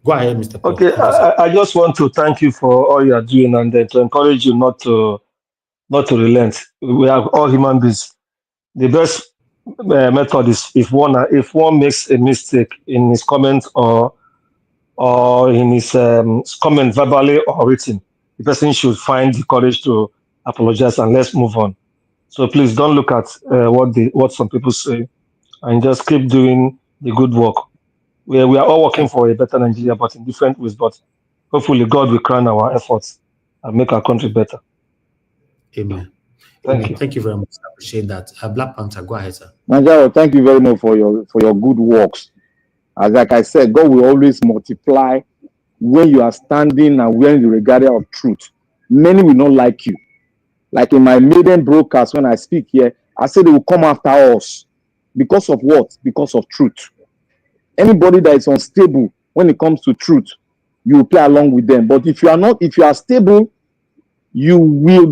Go ahead, Mr. Paul. Okay, I just want to thank you for all you are doing and to encourage you not to relent. We are all human beings. The best method is if one makes a mistake in his comment or in his comment verbally or written, the person should find the courage to apologize and let's move on. So please don't look at what some people say and just keep doing the good work. We are all working for a better Nigeria, but in different ways. But hopefully God will crown our efforts and make our country better. Amen. Thank you. Thank you very much. I appreciate that. Black Panther, go ahead, sir. Naija, thank you very much for your good works. As like I said, God will always multiply when you are standing and wearing the regalia of truth. Many will not like you. Like in my maiden broadcast, when I speak here, I said they will come after us. Because of what? Because of truth. Anybody that is unstable when it comes to truth, you will play along with them. But if you are stable, you will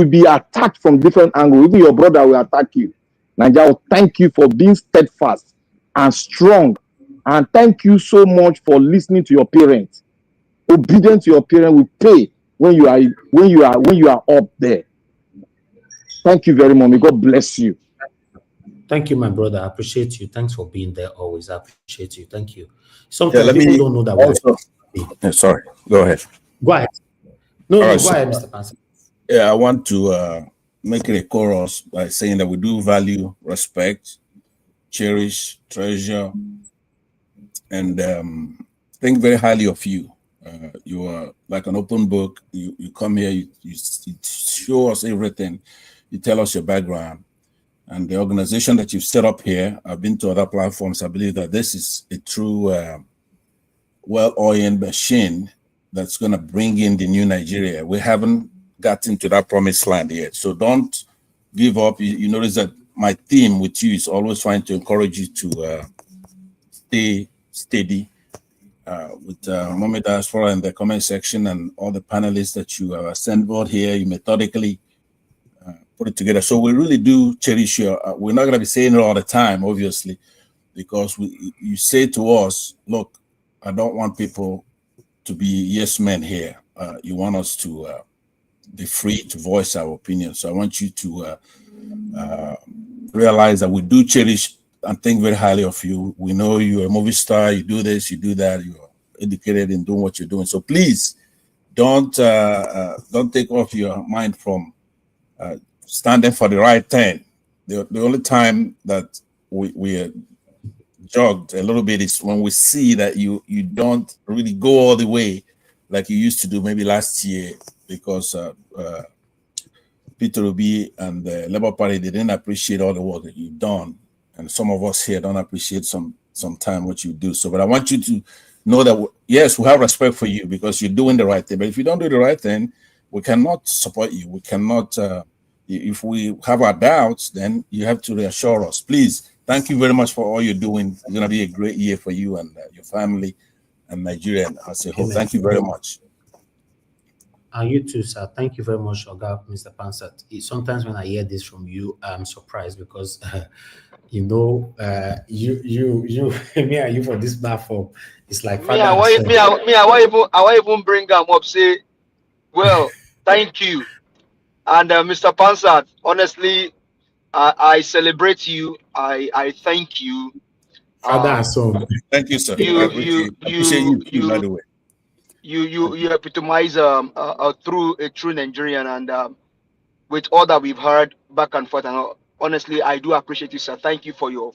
be attacked from different angles. Even your brother will attack you. Naija, thank you for being steadfast and strong. And thank you so much for listening to your parents. Obedience to your parents will pay when you are up there. Thank you very much. May God bless you. Thank you, my brother. I appreciate you. Thanks for being there always. I appreciate you. Thank you. Sometimes people don't know that. Also, sorry. Go ahead. Go ahead. No, go ahead, Mr. Pansi. Yeah, I want to make it a chorus by saying that we do value, respect, cherish, treasure, and think very highly of you. You are like an open book. You come here, you show us everything. You tell us your background. And the organization that you've set up here, I've been to other platforms. I believe that this is a true well-oiled machine that's going to bring in the new Nigeria. We haven't gotten to that promised land yet. So don't give up. You notice that my theme with you is always trying to encourage you to stay steady. With Mommy Diaspora in the comment section and all the panelists that you have assembled here, you methodically put it together. So we really do cherish your, we're not going to be saying it all the time, obviously, because you say to us, look, I don't want people to be yes men here. You want us to be free to voice our opinion. So I want you to realize that we do cherish and think very highly of you. We know you're a movie star, you do this, you do that, you're educated in doing what you're doing. So please don't take off your mind from standing for the right thing. The only time that we are jogged a little bit is when we see that you don't really go all the way like you used to do maybe last year, because Peter Obi and the Labour Party, they didn't appreciate all the work that you've done. And some of us here don't appreciate sometimes what you do. So, but I want you to know that, yes, we have respect for you because you're doing the right thing. But if you don't do the right thing, we cannot support you. We cannot if we have our doubts, then you have to reassure us. Please, thank you very much for all you're doing. It's going to be a great year for you and your family and Nigeria as a whole. Amen. Thank you very much. And you too, sir. Thank you very much, Oga, Mr. Pansat. Sometimes when I hear this from you, I'm surprised because, you know, you, me and you for this platform, it's like father and son. I want even bring them up. Say, well, thank you, and Mr. Pansat. Honestly, I celebrate you. I thank you. Father and son. Thank you, sir. I appreciate you too, by the way. You epitomize through a true Nigerian, and with all that we've heard back and forth, and honestly, I do appreciate you, sir. Thank you for your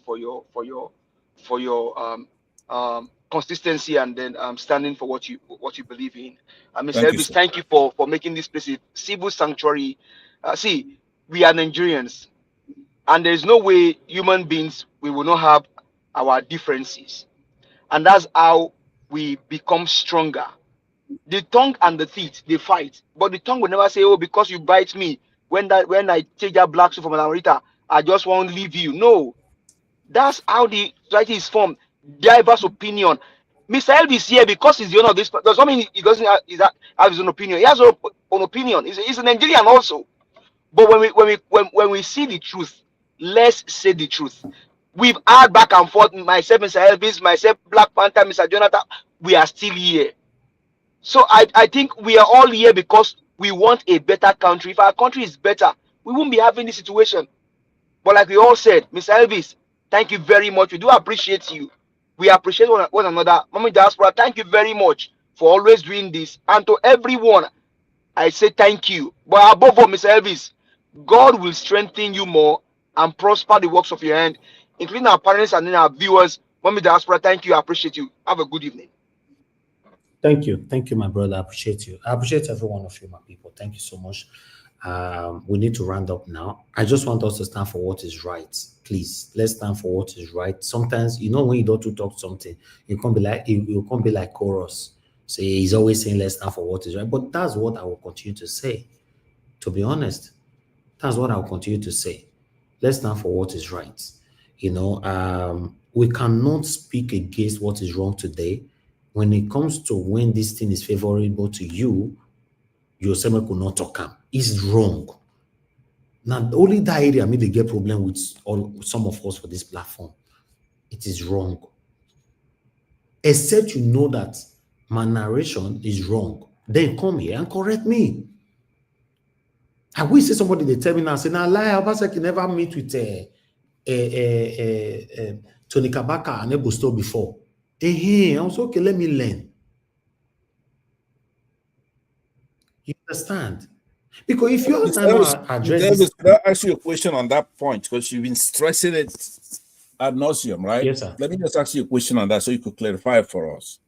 consistency, and then standing for what you believe in. Mr. Elvis, thank you for making this place a civil sanctuary. See, we are Nigerians, and there is no way human beings we will not have our differences, and that's how we become stronger. The tongue and the teeth, they fight, but the tongue will never say, "Oh, because you bite me, when I take that black suit from an Amrita, I just won't leave you." No, that's how the society is formed. Diverse opinion. Mr. Elvis here because he's the owner of this. Does not mean he doesn't have his own opinion. He has his own opinion. He's a Nigerian also. But when we see the truth, let's say the truth. We've had back and forth. Myself, Mr. Elvis, myself, Black Panther, Mr. Jonathan. We are still here. So I think we are all here because we want a better country. If our country is better, we won't be having this situation. But like we all said, Mr. Elvis, thank you very much. We do appreciate you. We appreciate one another. Mama Diaspora, thank you very much for always doing this. And to everyone, I say thank you. But above all, Mr. Elvis, God will strengthen you more and prosper the works of your hand, including our parents and then our viewers. Mama Diaspora, thank you. I appreciate you. Have a good evening. Thank you, my brother. I appreciate you. I appreciate every one of you, my people. Thank you so much. We need to round up now. I just want us to stand for what is right. Please, let's stand for what is right. Sometimes, you know, when you don't talk something, you can't be like chorus. Say he's always saying let's stand for what is right. But that's what I will continue to say. To be honest, that's what I will continue to say. Let's stand for what is right. You know, we cannot speak against what is wrong today. When it comes to when this thing is favorable to you, your stomach could not talk. It's wrong. Now, only that area made they get problem with some of us for this platform. It is wrong. Except you know that my narration is wrong. Then come here and correct me. I wish say somebody they tell me now, say, now lie, Obaseki never meet with Tony Kabaka and Edo State before. I was okay, let me learn. You understand? Because if you address this, can I ask you a question on that point? Because you've been stressing it ad nauseum, right? Yes, sir. Let me just ask you a question on that so you could clarify it for us.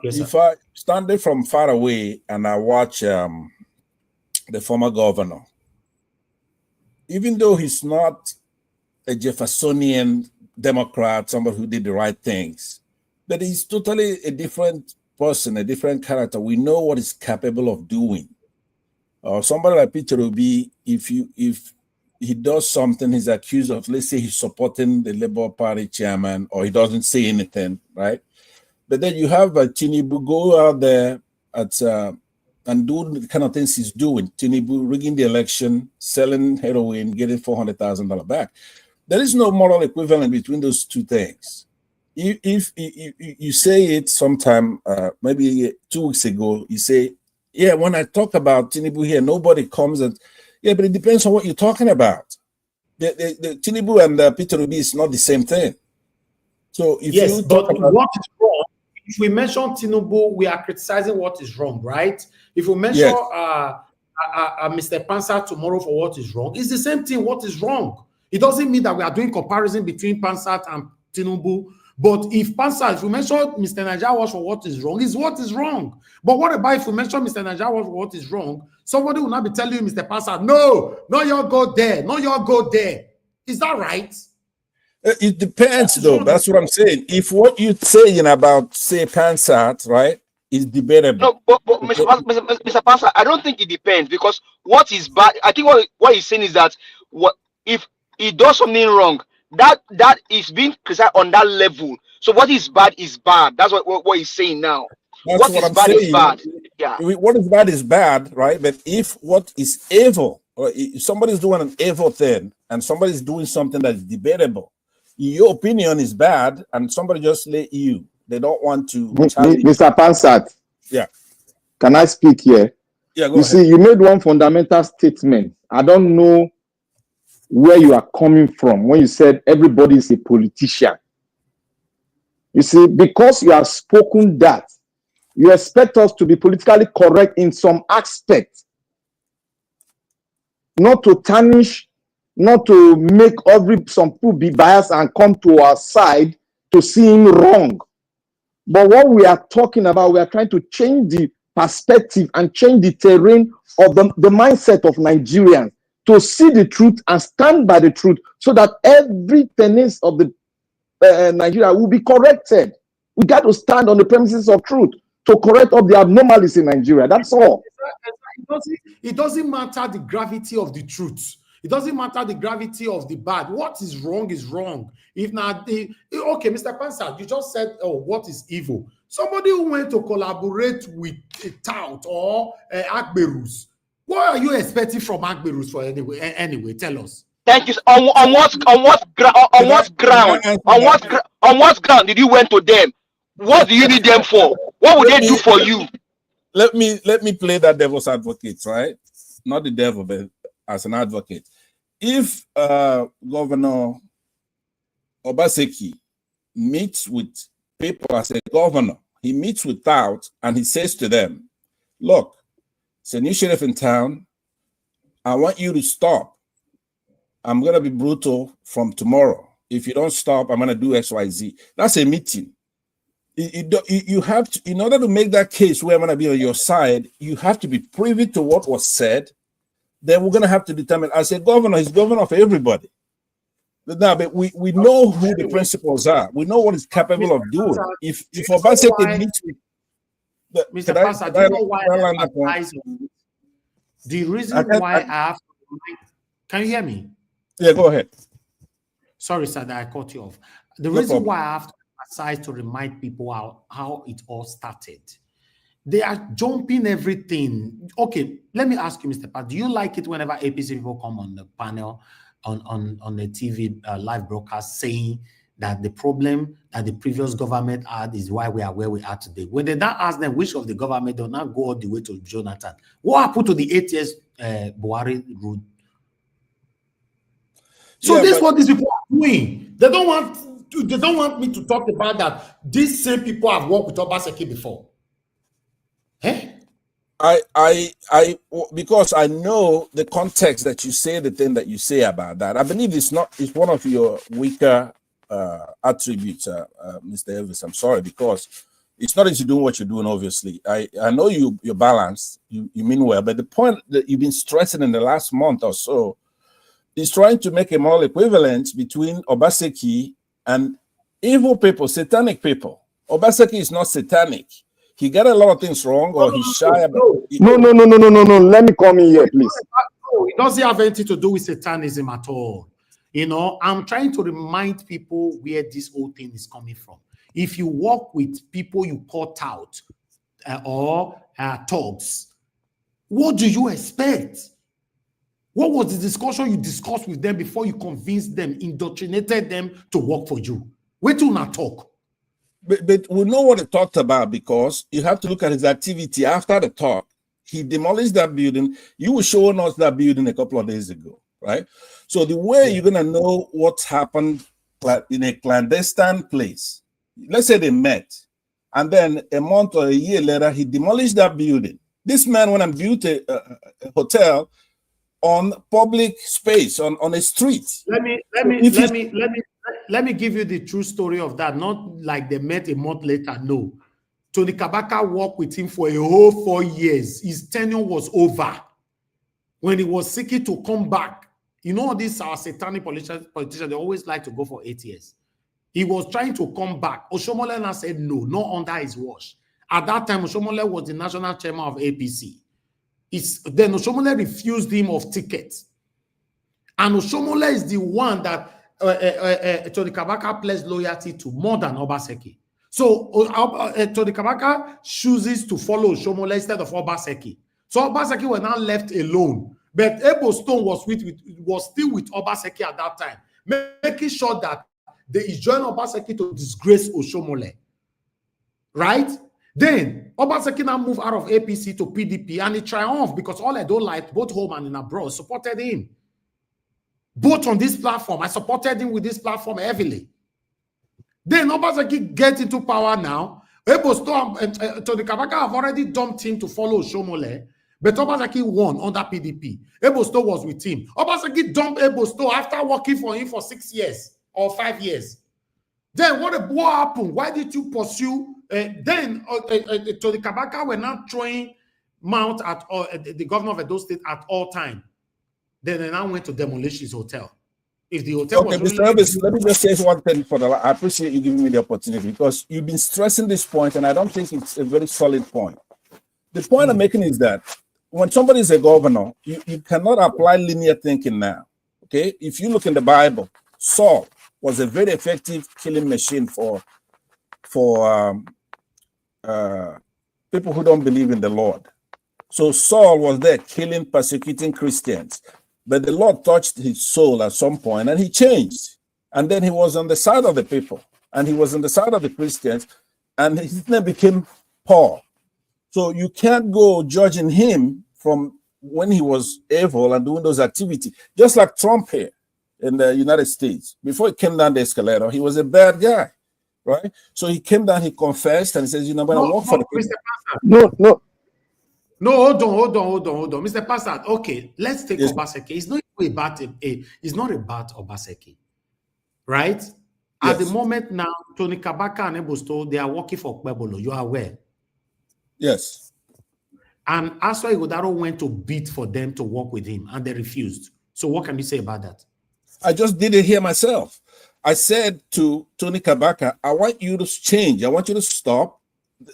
Yes, if I stand from far away and I watch the former governor, even though he's not a Jeffersonian Democrat, somebody who did the right things, but he's totally a different person, a different character. We know what he's capable of doing. Somebody like Peter will be, if he does something, he's accused of, let's say he's supporting the Labour Party chairman, or he doesn't say anything, right? But then you have Tinubu go out there and do the kind of things he's doing. Tinubu rigging the election, selling heroin, getting $400,000 back. There is no moral equivalent between those two things. If you say it sometime, maybe 2 weeks ago, you say, yeah, when I talk about Tinubu here, nobody comes and, yeah, but it depends on what you're talking about. The Tinubu and Peter Obi is not the same thing. So if yes, you but talk about what is wrong, if we mention Tinubu, we are criticizing what is wrong, right? If we mention Mr. Pansa tomorrow for what is wrong, it's the same thing, what is wrong. It doesn't mean that we are doing comparison between Pansat and Tinubu. But if Pansat, if we mention Mr. Najawash for what is wrong, is what is wrong. But what about if we mention Mr. Najawash for what is wrong? Somebody will not be telling you, Mr. Pansat, no, y'all go there, no, y'all go there. Is that right? It depends, though. That's what I'm saying. If what you're saying about, say, Pansat, right, is debatable. No, but Mr. Pastor, I don't think it depends, because what is bad, I think what he's saying is that what if he does something wrong, that is being criticized on that level. So what is bad is bad. That's what he's saying now. That's What what is I'm bad is saying. bad. Yeah. What is bad is bad, right? But if what is evil, or if somebody's doing an evil thing and somebody's doing something that is debatable, your opinion is bad, and somebody just let you. They don't want to challenge. Mr. Pansat. Yeah. Can I speak here? Yeah, go you ahead. See, you made one fundamental statement. I don't know where you are coming from when you said everybody is a politician. You see, because you have spoken that, you expect us to be politically correct in some aspect, not to tarnish, not to make some people be biased and come to our side to see him wrong. But what we are talking about, we are trying to change the perspective and change the terrain of the mindset of Nigerians to see the truth and stand by the truth, so that every tenet of the Nigeria will be corrected. We got to stand on the premises of truth to correct all the abnormalities in Nigeria. That's all. It doesn't matter the gravity of the truth. It doesn't matter the gravity of the bad. What is wrong is wrong. If not, okay, Mr. Pansat, you just said, oh, what is evil? Somebody who went to collaborate with a tout or Agberus. What are you expecting from Agberus for anyway? Tell us. Thank you. On what ground did you went to them? What do you need them for? What would they do for you? Let me play that devil's advocate, right? Not the devil, but as an advocate. If Governor Obaseki meets with people as a governor, he meets with tout and he says to them, look, it's a new sheriff in town. I want you to stop. I'm going to be brutal from tomorrow. If you don't stop, I'm going to do XYZ. That's a meeting. You have to, in order to make that case where I'm going to be on your side, you have to be privy to what was said. Then we're going to have to determine, as a governor, he's governor for everybody. Now, but we know who the principals are. We know what he's capable of doing. If Obaseki meets with Mr. Pastor, do you know why the reason why I have to, can you hear me? Yeah, go ahead. Sorry, sir, that I cut you off. The reason why I have to emphasize to remind people how it all started. They are jumping everything. Okay, let me ask you, Mr. Pat, do you like it whenever APC people come on the panel, on the TV live broadcast, saying that the problem that the previous government had is why we are where we are today? When they now ask them which of the government, they'll not go all the way to Jonathan. What happened to the 8 years Buhari rule? So this is what these people are doing. They don't want me to talk about that. These same people have worked with Obaseki before. Eh? Because I know the context that you say the thing that you say about that. I believe it's one of your weaker attributes, Mr. Elvis. I'm sorry, because it's not that you're doing what you're doing, obviously. I know you're balanced, you mean well, but the point that you've been stressing in the last month or so is trying to make a moral equivalence between Obaseki and evil people, satanic people. Obaseki is not satanic. He got a lot of things wrong, or he's shy about it. No. Let me come in here, please. No, it doesn't have anything to do with satanism at all. You know, I'm trying to remind people where this whole thing is coming from. If you work with people you caught out or thugs, what do you expect? What was the discussion you discussed with them before you convinced them, indoctrinated them to work for you? Wait till not talk. But we know what he talked about, because you have to look at his activity after the talk. He demolished that building. You were showing us that building a couple of days ago, right? So the way you're going to know what's happened in a clandestine place, let's say they met, and then a month or a year later, he demolished that building. This man went and built a hotel on public space, on a street. Let me give you the true story of that. Not like they met a month later. No. Tony Kabaka worked with him for a whole 4 years. His tenure was over. When he was seeking to come back, you know, these are satanic politicians, they always like to go for 8 years. He was trying to come back. Oshomolena said no, not under his watch. At that time, Oshomole was the national chairman of APC. Then Oshomole refused him of tickets. And Oshomole is the one that Tony Kabaka pledged loyalty to more than Obaseki. So Tony Kabaka chooses to follow Oshomole instead of Obaseki. So Obaseki was now left alone. But Ebo Stone was still with Obaseki at that time, making sure that they joined Obaseki to disgrace Oshomole. Right? Then Obaseki now moved out of APC to PDP, and he triumphed because all Edo Light, both home and in abroad, supported him. Both on this platform. I supported him with this platform heavily. Then Obaseki gets into power now. Ebo Stone, Tony Kabaka have already dumped him to follow Oshomole, but Obaseki won under PDP. Ebo Stone was with him. Obaseki dumped Ebo Stone after working for him for 6 years or 5 years. Then what happened? Why did you pursue? Then Tony Kabaka were not throwing mount at the governor of Edo State at all time. Then they now went to demolish his hotel. If the hotel was Mr. Elvis, let me just say one thing for the. I appreciate you giving me the opportunity because you've been stressing this point, and I don't think it's a very solid point. The point I'm making is that when somebody is a governor, you cannot apply linear thinking now. Okay, if you look in the Bible, Saul was a very effective killing machine for people who don't believe in the Lord. So Saul was there killing, persecuting Christians. But the Lord touched his soul at some point and he changed. And then he was on the side of the people and he was on the side of the Christians and his name became Paul. So you can't go judging him from when he was evil and doing those activities. Just like Trump here in the United States. Before he came down the escalator, he was a bad guy, right? So he came down, he confessed and he says, I'm going to work for the people. No, hold on. Mr. Pastor, okay, let's take Obaseki. It's not about Obaseki, right? Yes. At the moment now, Tony Kabaka and Ebosto, they are working for Kwebolo. You are aware? Yes. And Aswa Igodaro went to bid for them to work with him, and they refused. So what can you say about that? I just did it here myself. I said to Tony Kabaka, I want you to change. I want you to stop.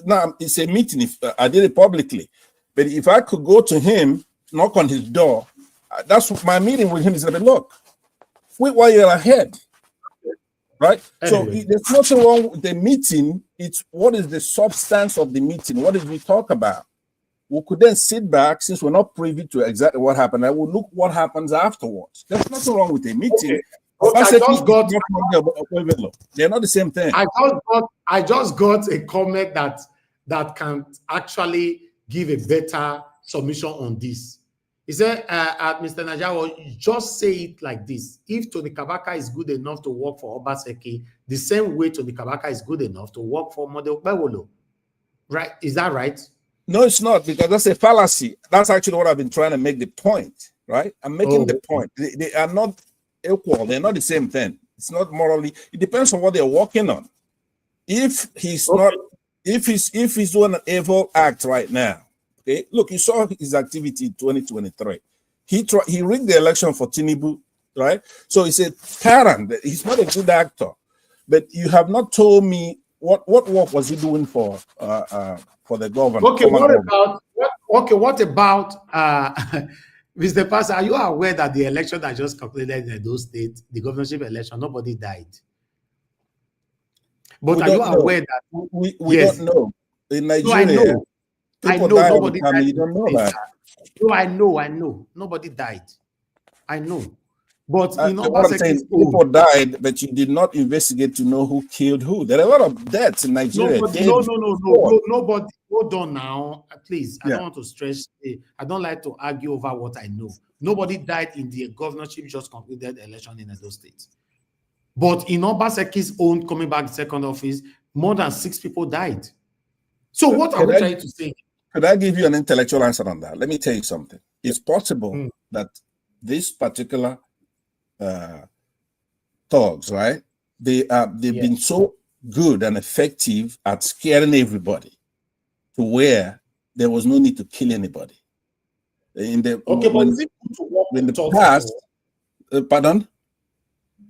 Now, it's a meeting. If I did it publicly. But if I could go to him, knock on his door, that's what my meeting with him is going to be. Look, wait while you're ahead, right? Anyway. So there's nothing wrong with the meeting. It's what is the substance of the meeting? What did we talk about? We could then sit back, since we're not privy to exactly what happened, I will look what happens afterwards. There's nothing wrong with the meeting. Okay. They're not the same thing. I just got a comment that can actually give a better submission on this. He said, Mr. Najawo, just say it like this. If Tony Kabaka is good enough to work for Obaseki, the same way Tony Kabaka is good enough to work for Model Bewolo. Right? Is that right? No, it's not, because that's a fallacy. That's actually what I've been trying to make the point, right? I'm making the point. They are not equal. They're not the same thing. It's not morally. It depends on what they're working on. If he's not, if he's doing an evil act right now, okay, look, you saw his activity in 2023. He rigged the election for Tinubu, right? So he's a tyrant. He's not a good actor. But you have not told me what work was he doing for the government. Okay, what about Mr. Pastor? Are you aware that the election that just concluded in Edo State, the governorship election, nobody died? But are you aware that we don't know in Nigeria? I know nobody died. You don't know that. No, I know. Nobody died. I know. But in people died, but you did not investigate to know who killed who. There are a lot of deaths in Nigeria. No. Nobody. Hold on now, please. I don't want to stress. I don't like to argue over what I know. Nobody died in the governorship just concluded election in Edo State. But in Obaseki's own coming back second office, more than 6 people died. So what are we trying to say? Could I give you an intellectual answer on that? Let me tell you something. It's possible that this particular thugs, right? They've been so good and effective at scaring everybody to where there was no need to kill anybody. In the past, pardon?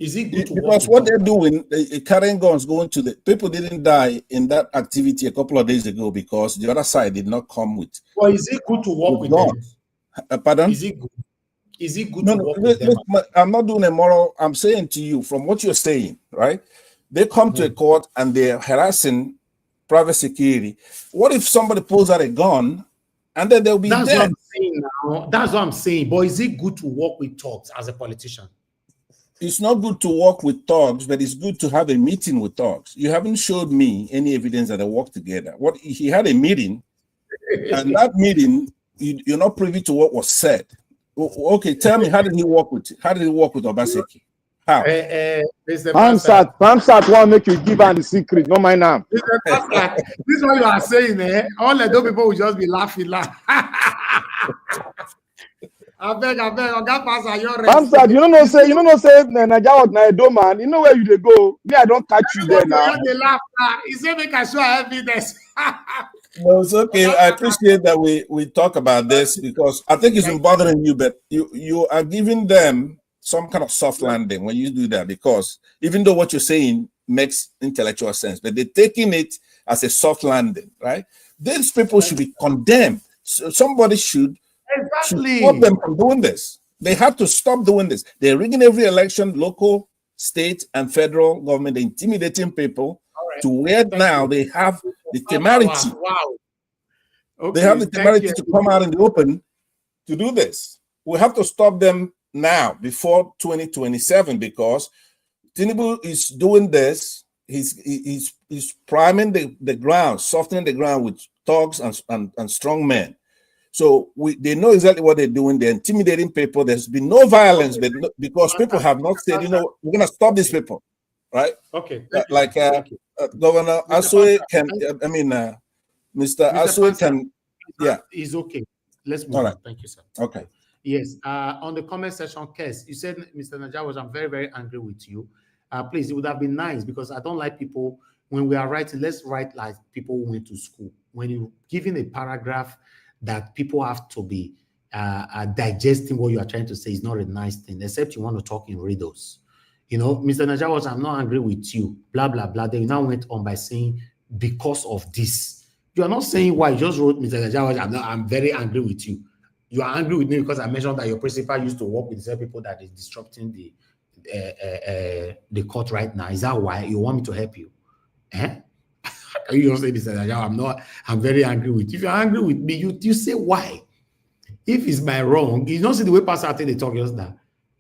Is it good to because what they're doing, carrying guns, going to the people didn't die in that activity a couple of days ago because the other side did not come with. Well, is it good to work with guns. them? Pardon? Is it good? Is it good to work with them? Look, I'm not doing a moral. I'm saying to you from what you're saying, right? They come to a court and they're harassing private security. What if somebody pulls out a gun and then they'll be That's dead? what I'm saying now. That's what I'm saying. But is it good to work with thugs as a politician? It's not good to work with thugs, but it's good to have a meeting with thugs. You haven't showed me any evidence that they work together. What he had a meeting, and that meeting, you're not privy to what was said. Okay, tell me, how did he work with Obaseki? How? Pamsat want make you give her the secret, no mind now. This is what you are saying, eh? All the those people will just be laughing. I beg, Oga Pastor, you're Pamsat, you don't know say Naija was na Edo man. You know where you dey go. Me, I don't catch you there now. They laugh. He said make I show evidence. No, it's okay. I appreciate that we talk about this because I think it's been bothering you, but you are giving them some kind of soft landing when you do that, because even though what you're saying makes intellectual sense, but they're taking it as a soft landing, right? These people should be condemned. So somebody should stop them from doing this. They have to stop doing this. They're rigging every election, local, state, and federal government, intimidating people to where now they have the temerity. Wow. Okay, they have the temerity to come out in the open to do this. We have to stop them now before 2027 because Tinubu is doing this. He's priming the ground, softening the ground with thugs and strong men. So they know exactly what they're doing. They're intimidating people. There's been no violence, but because people have not said, we're going to stop these people, right? Okay. Governor Asue can, Mr. Asue can, yeah. It's okay. Let's move on. Thank you, sir. Okay. Yes. On the comment section, Kes, you said, Mr. Najawash, I'm very, very angry with you. Please, it would have been nice because I don't like people, when we are writing, let's write like people who went to school. When you're giving a paragraph that people have to be digesting what you are trying to say is not a nice thing, except you want to talk in riddles. Mr. Najawash, I'm not angry with you, blah, blah, blah. Then you now went on by saying, because of this. You are not saying why. You just wrote, Mr. Najawash, I'm very angry with you. You are angry with me because I mentioned that your principal used to work with the people that is disrupting the court right now. Is that why you want me to help you? You don't say, Mr. Najawash, I'm very angry with you. If you're angry with me, you say why. If it's my wrong, you don't see the way Pastor they talk just that.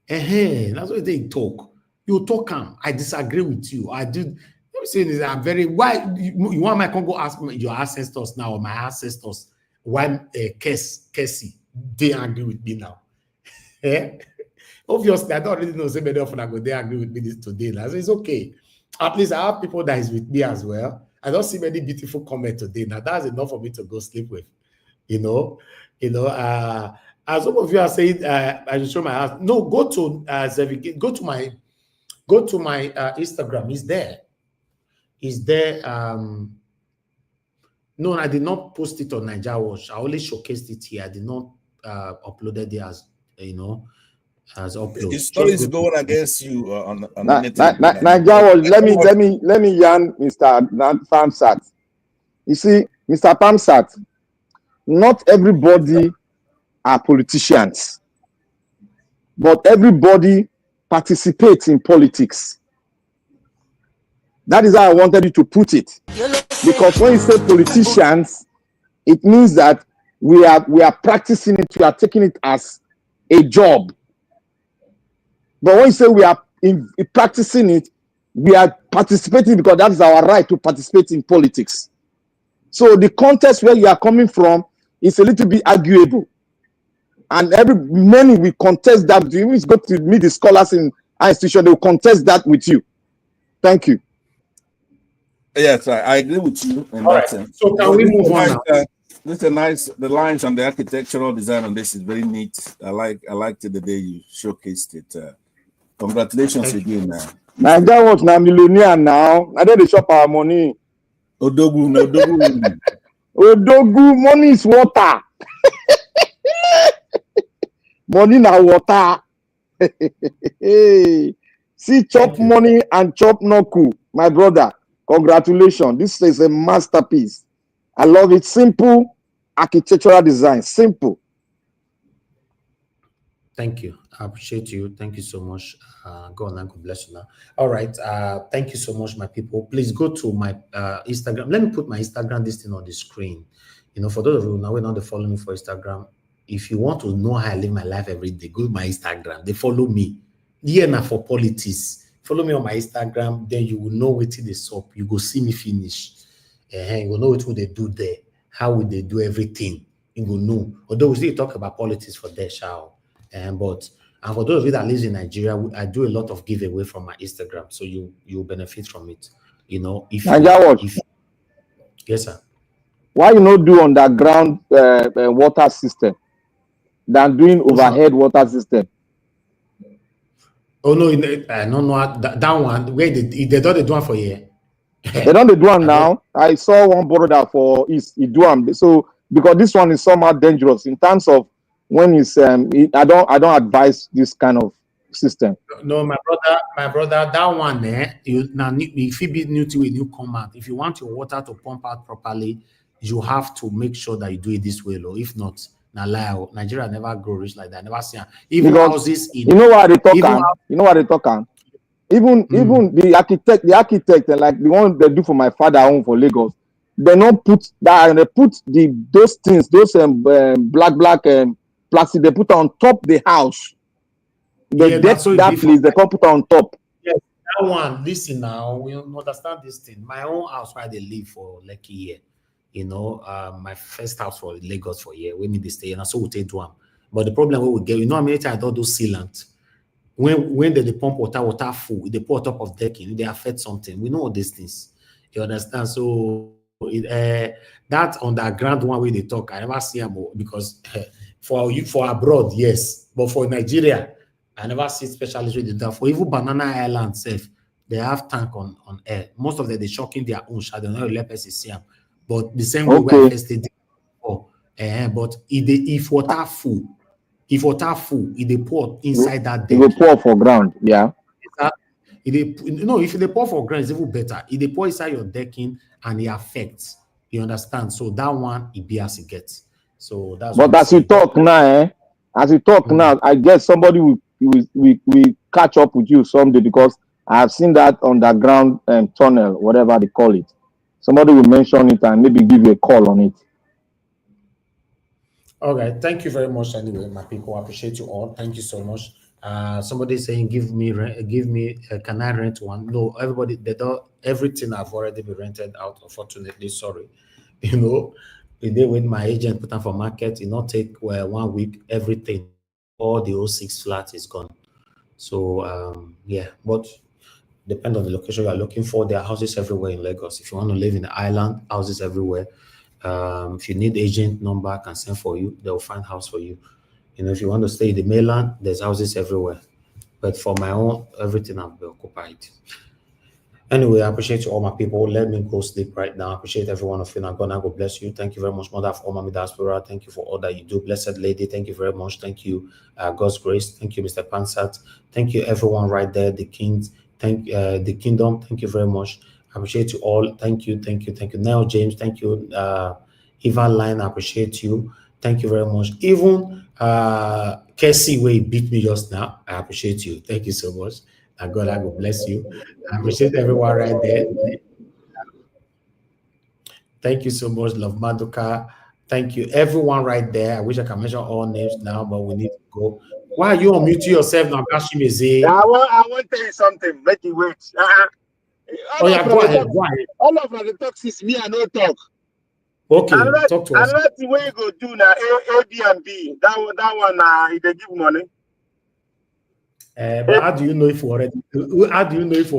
That's what they talk. You talk I disagree with you. I do. I'm saying is I'm very why you want my Congo ask your ancestors now or my ancestors why Kesi they agree with me now. Obviously, I don't really know so many of them they agree with me this today. Now. So it's okay. At least I have people that is with me as well. I don't see many beautiful comments today. Now that's enough for me to go sleep with. As some of you are saying, I should show my house. No, go to go to my Instagram. It's there. It's there. No, I did not post it on Najawash. I only showcased it here. I did not upload it as as upload. His story is going against you on Najawash, let me yarn Mr. Pamsat. You see, Mr. Pamsat, not everybody are politicians, but everybody participates in politics. That is how I wanted you to put it. Because when you say politicians, it means that we are practicing it, we are taking it as a job. But when you say we are practicing it, we are participating because that is our right to participate in politics. So the context where you are coming from is a little bit arguable. And many will contest that. If you go to meet the scholars in our institution, they will contest that with you. Thank you. Yes, I agree with you. In All right. sense. So can we move on now? This is nice. The lines and the architectural design on this is very neat. I liked it the day you showcased it. Congratulations again. Naija was now millionaire now. I did shop our money. Odogu. Odogu, money is water. Money now water. See, chop money and chop no cool. My brother, congratulations. This is a masterpiece. I love it. Simple architectural design. Simple. Thank you. I appreciate you. Thank you so much. Go on and God bless you now. All right. Thank you so much, my people. Please go to my Instagram. Let me put my Instagram this thing on the screen. You know, for those of you now, we're not following me for Instagram. If you want to know how I live my life every day, go to my Instagram. They follow me. Yeah, now for politics. Follow me on my Instagram, then you will know what it is up. You go see me finish. You will know what they do there. How would they do everything? You will know. Although we still talk about politics for their show. But for those of you that live in Nigeria, I do a lot of giveaway from my Instagram, so you benefit from it. You know, if yes, sir. Why you not do underground water system than doing overhead water system? Oh no, I don't know that one. Where they don't do one for here. They don't do one now. I saw one brother for East. He do one. So because this one is somehow dangerous in terms of when it's I don't advise this kind of system. No, my brother, that one you now if it be new to a new command. If you want your water to pump out properly, you have to make sure that you do it this way, or if not, Nigeria never grow rich like that. Never see even because houses in you know what they talk on. You know what they talk on. Even the architect, like the one they do for my father home for Lagos, they don't put that, and they put those things, those black plastic, they put on top the house. They that place they can put on top. Yes, that one. Listen now, we understand this thing. My own house where they live for like a year. You know, my first house for Lagos for a year. We need to stay, and so we take one. But the problem we get, you know how many times I don't do sealant. When they pump water full, they pour on top of decking, they affect something. We know all these things. You understand? So that underground one way they talk, I never see them because for abroad, yes, but for Nigeria, I never see specialists with that. For even Banana Island self, they have tank on air. Most of them they shocking their own shadow. Not let person see them. But the same way we invested before. But if water full, if they pour inside that deck, it will pour for ground, yeah. If they pour for ground, it's even better. If they pour inside your decking and it affects, you understand? So that one, it be as it gets. So that's. But as you talk now, now, I guess somebody will catch up with you someday because I have seen that underground tunnel, whatever they call it. Somebody will mention it and maybe give you a call on it. All right, thank you very much. Anyway, my people, I appreciate you all. Thank you so much. Somebody saying, give me, can I rent one? No, everybody, everything I've already been rented out. Unfortunately, sorry. You know, the day when my agent put on for market, it not take 1 week. Everything, all the 06 flats is gone. So yeah, but depend on the location you are looking for. There are houses everywhere in Lagos. If you want to live in the island, houses everywhere. If you need agent number, I can send for you. They'll find house for you. You know, if you want to stay in the mainland, there's houses everywhere. But for my own, everything I've been occupied. Anyway, I appreciate you all, my people. Let me go sleep right now. I appreciate every one of you. Now, God bless you. Thank you very much, Mother of all Mommy Diaspora. Thank you for all that you do. Blessed Lady, thank you very much. Thank you, God's grace. Thank you, Mr. Pansat. Thank you, everyone right there. The Kings, the Kingdom. Thank you very much. I appreciate you all. Thank you. Now, James, thank you. Eva Line, I appreciate you. Thank you very much. Even Casey, where he beat me just now, I appreciate you. Thank you so much. And God, I will bless you. I appreciate everyone right there. Thank you so much, Love Maduka. Thank you, everyone right there. I wish I can mention all names now, but we need to go. Why are you unmuting yourself now, Kashimeze? I want to tell you something. Make it wait. Go ahead. All of the talk is me and no talk. Okay, talk to us. Another thing where you go do now, A, B, and B. That one, they give money. But how do you know if we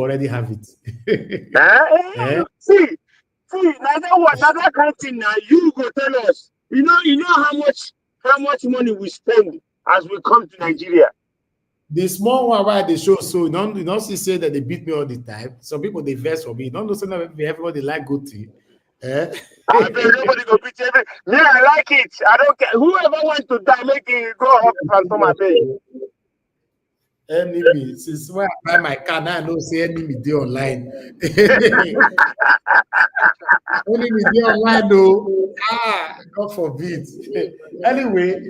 already have it? See, another kind of thing now. You go tell us. You know how much money we spend as we come to Nigeria. The small one why they show so you don't see say that they beat me all the time. Some people they vex for me. Don't know that everybody like good tea. I mean, nobody go beat every. Me, I like it. I don't care. Whoever wants to die, make it go up and from my pay. Enemy. Since when I buy my car, now I don't say enemy day online. Enemy day online, though. God forbid. Anyway,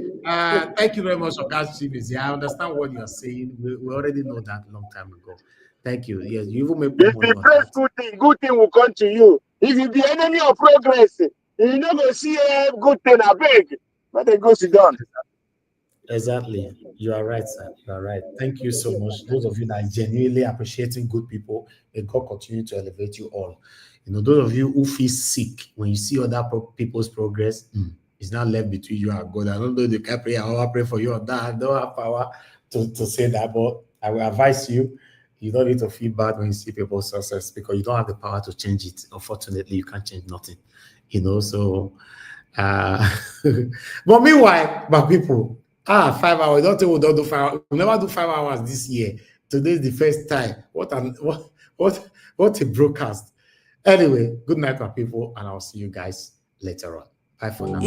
thank you very much for guys. I understand what you're saying. We already know that a long time ago. Thank you. Yes, you even make If money you on press that. good thing will come to you. If you be enemy of progress, you not go see a good thing. I beg, but they go sit down. Exactly. You are right, sir. You are right. Thank you so much. Those of you that are genuinely appreciating good people, may God continue to elevate you all. You know, those of you who feel sick when you see other people's progress, it's not left between you and God. I don't know if you can pray. I will pray for you on that. I don't have power to say that, but I will advise you. You don't need to feel bad when you see people's success because you don't have the power to change it. Unfortunately, you can't change nothing. You know, so but meanwhile, my people, 5 hours. Don't think we don't do 5 hours. We'll never do 5 hours this year. Today is the first time. What a broadcast. Anyway, good night, my people, and I'll see you guys later on. Bye for now.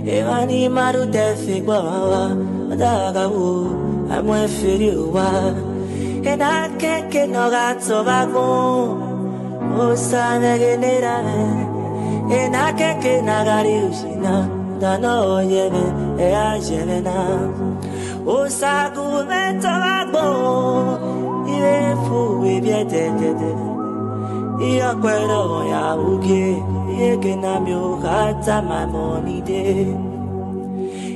Evani maru tefi gwa daga wo amwe feri wa ena keke no gatso bago o sana genera ena keke nagari ushina dano yebe e ajevena o sagu meto bago iwe fu ebietete iya kwero ya uke yeke na mi o kata my money day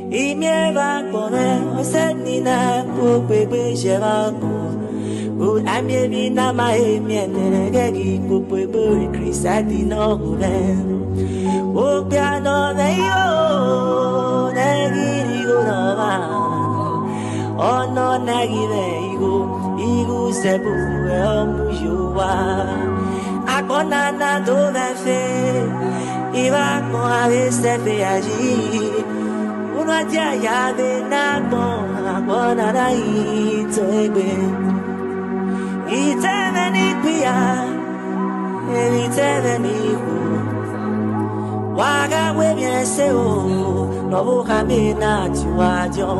imieva kome oseni na popebe jerago o amiebi na ma emiene gegi popebe krisati no ben o piano meio negiri go no va ono negire igu sebu e omujuwa akona na do vefe iba con a veces allí uno allá ya de na rai toebe y te veni pia y te veni waga we bien se no boja mi na chuajo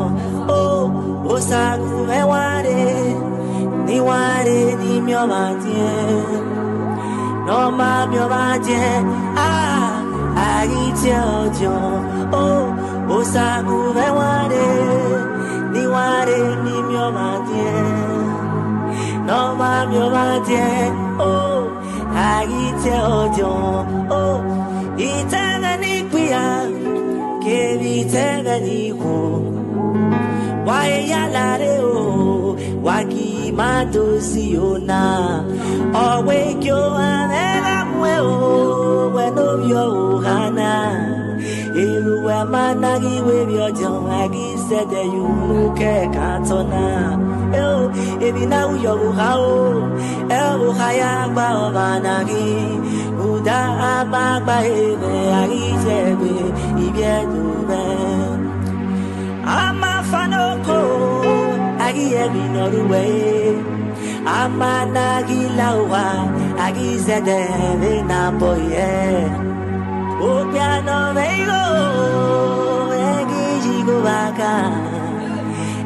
o sagu me ware ni mi omatien no ma mi omatien I tell you, o sagu me ware, ni mi omatien, no ma mi omatien, I tell you, itena ni pia, que vitena ni why ya lare waki mato siona, awake yo anega mueo, when of your hana. Iluwe managi webyo jomagi sede yunuke katona. Ebi na uyo buhao, buhaya ba obanagi. Uda abagba ebe agijebe ibyedube. Ama fanoko agiebi noruwe. Ama nagilawa agizede na boye. O piano veigo, egijigo baka,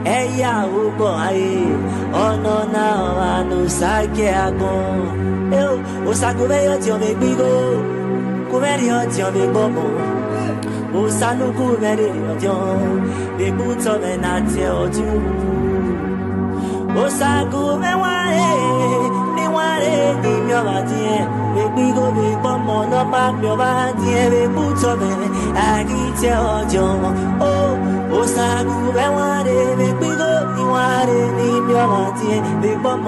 eya ubo aye, ono na anu sake agon. O sagu veyo tio me bigo, kumerio tio me bobo. O sanu kumerio tio, me buto me na tio tu. O sagu me ware, ni mi omatien. We go big bomb no ma mi va die buto me agite ojo o sagu be ware we go ni ware ni mi va die big bomb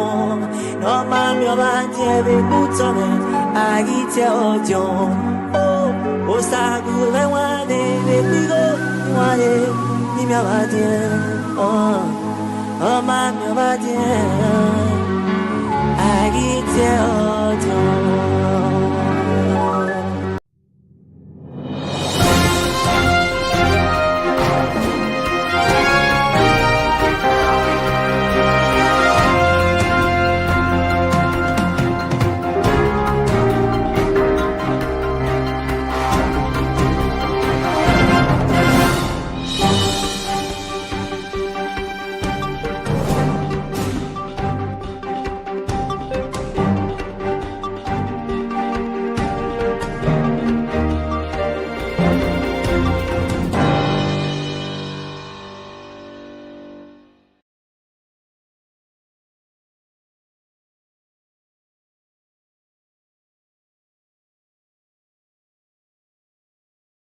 no ma mi va die buto me agite ojo o sagu be ware we go ni ware ni mi va die o ma mi va die agite ojo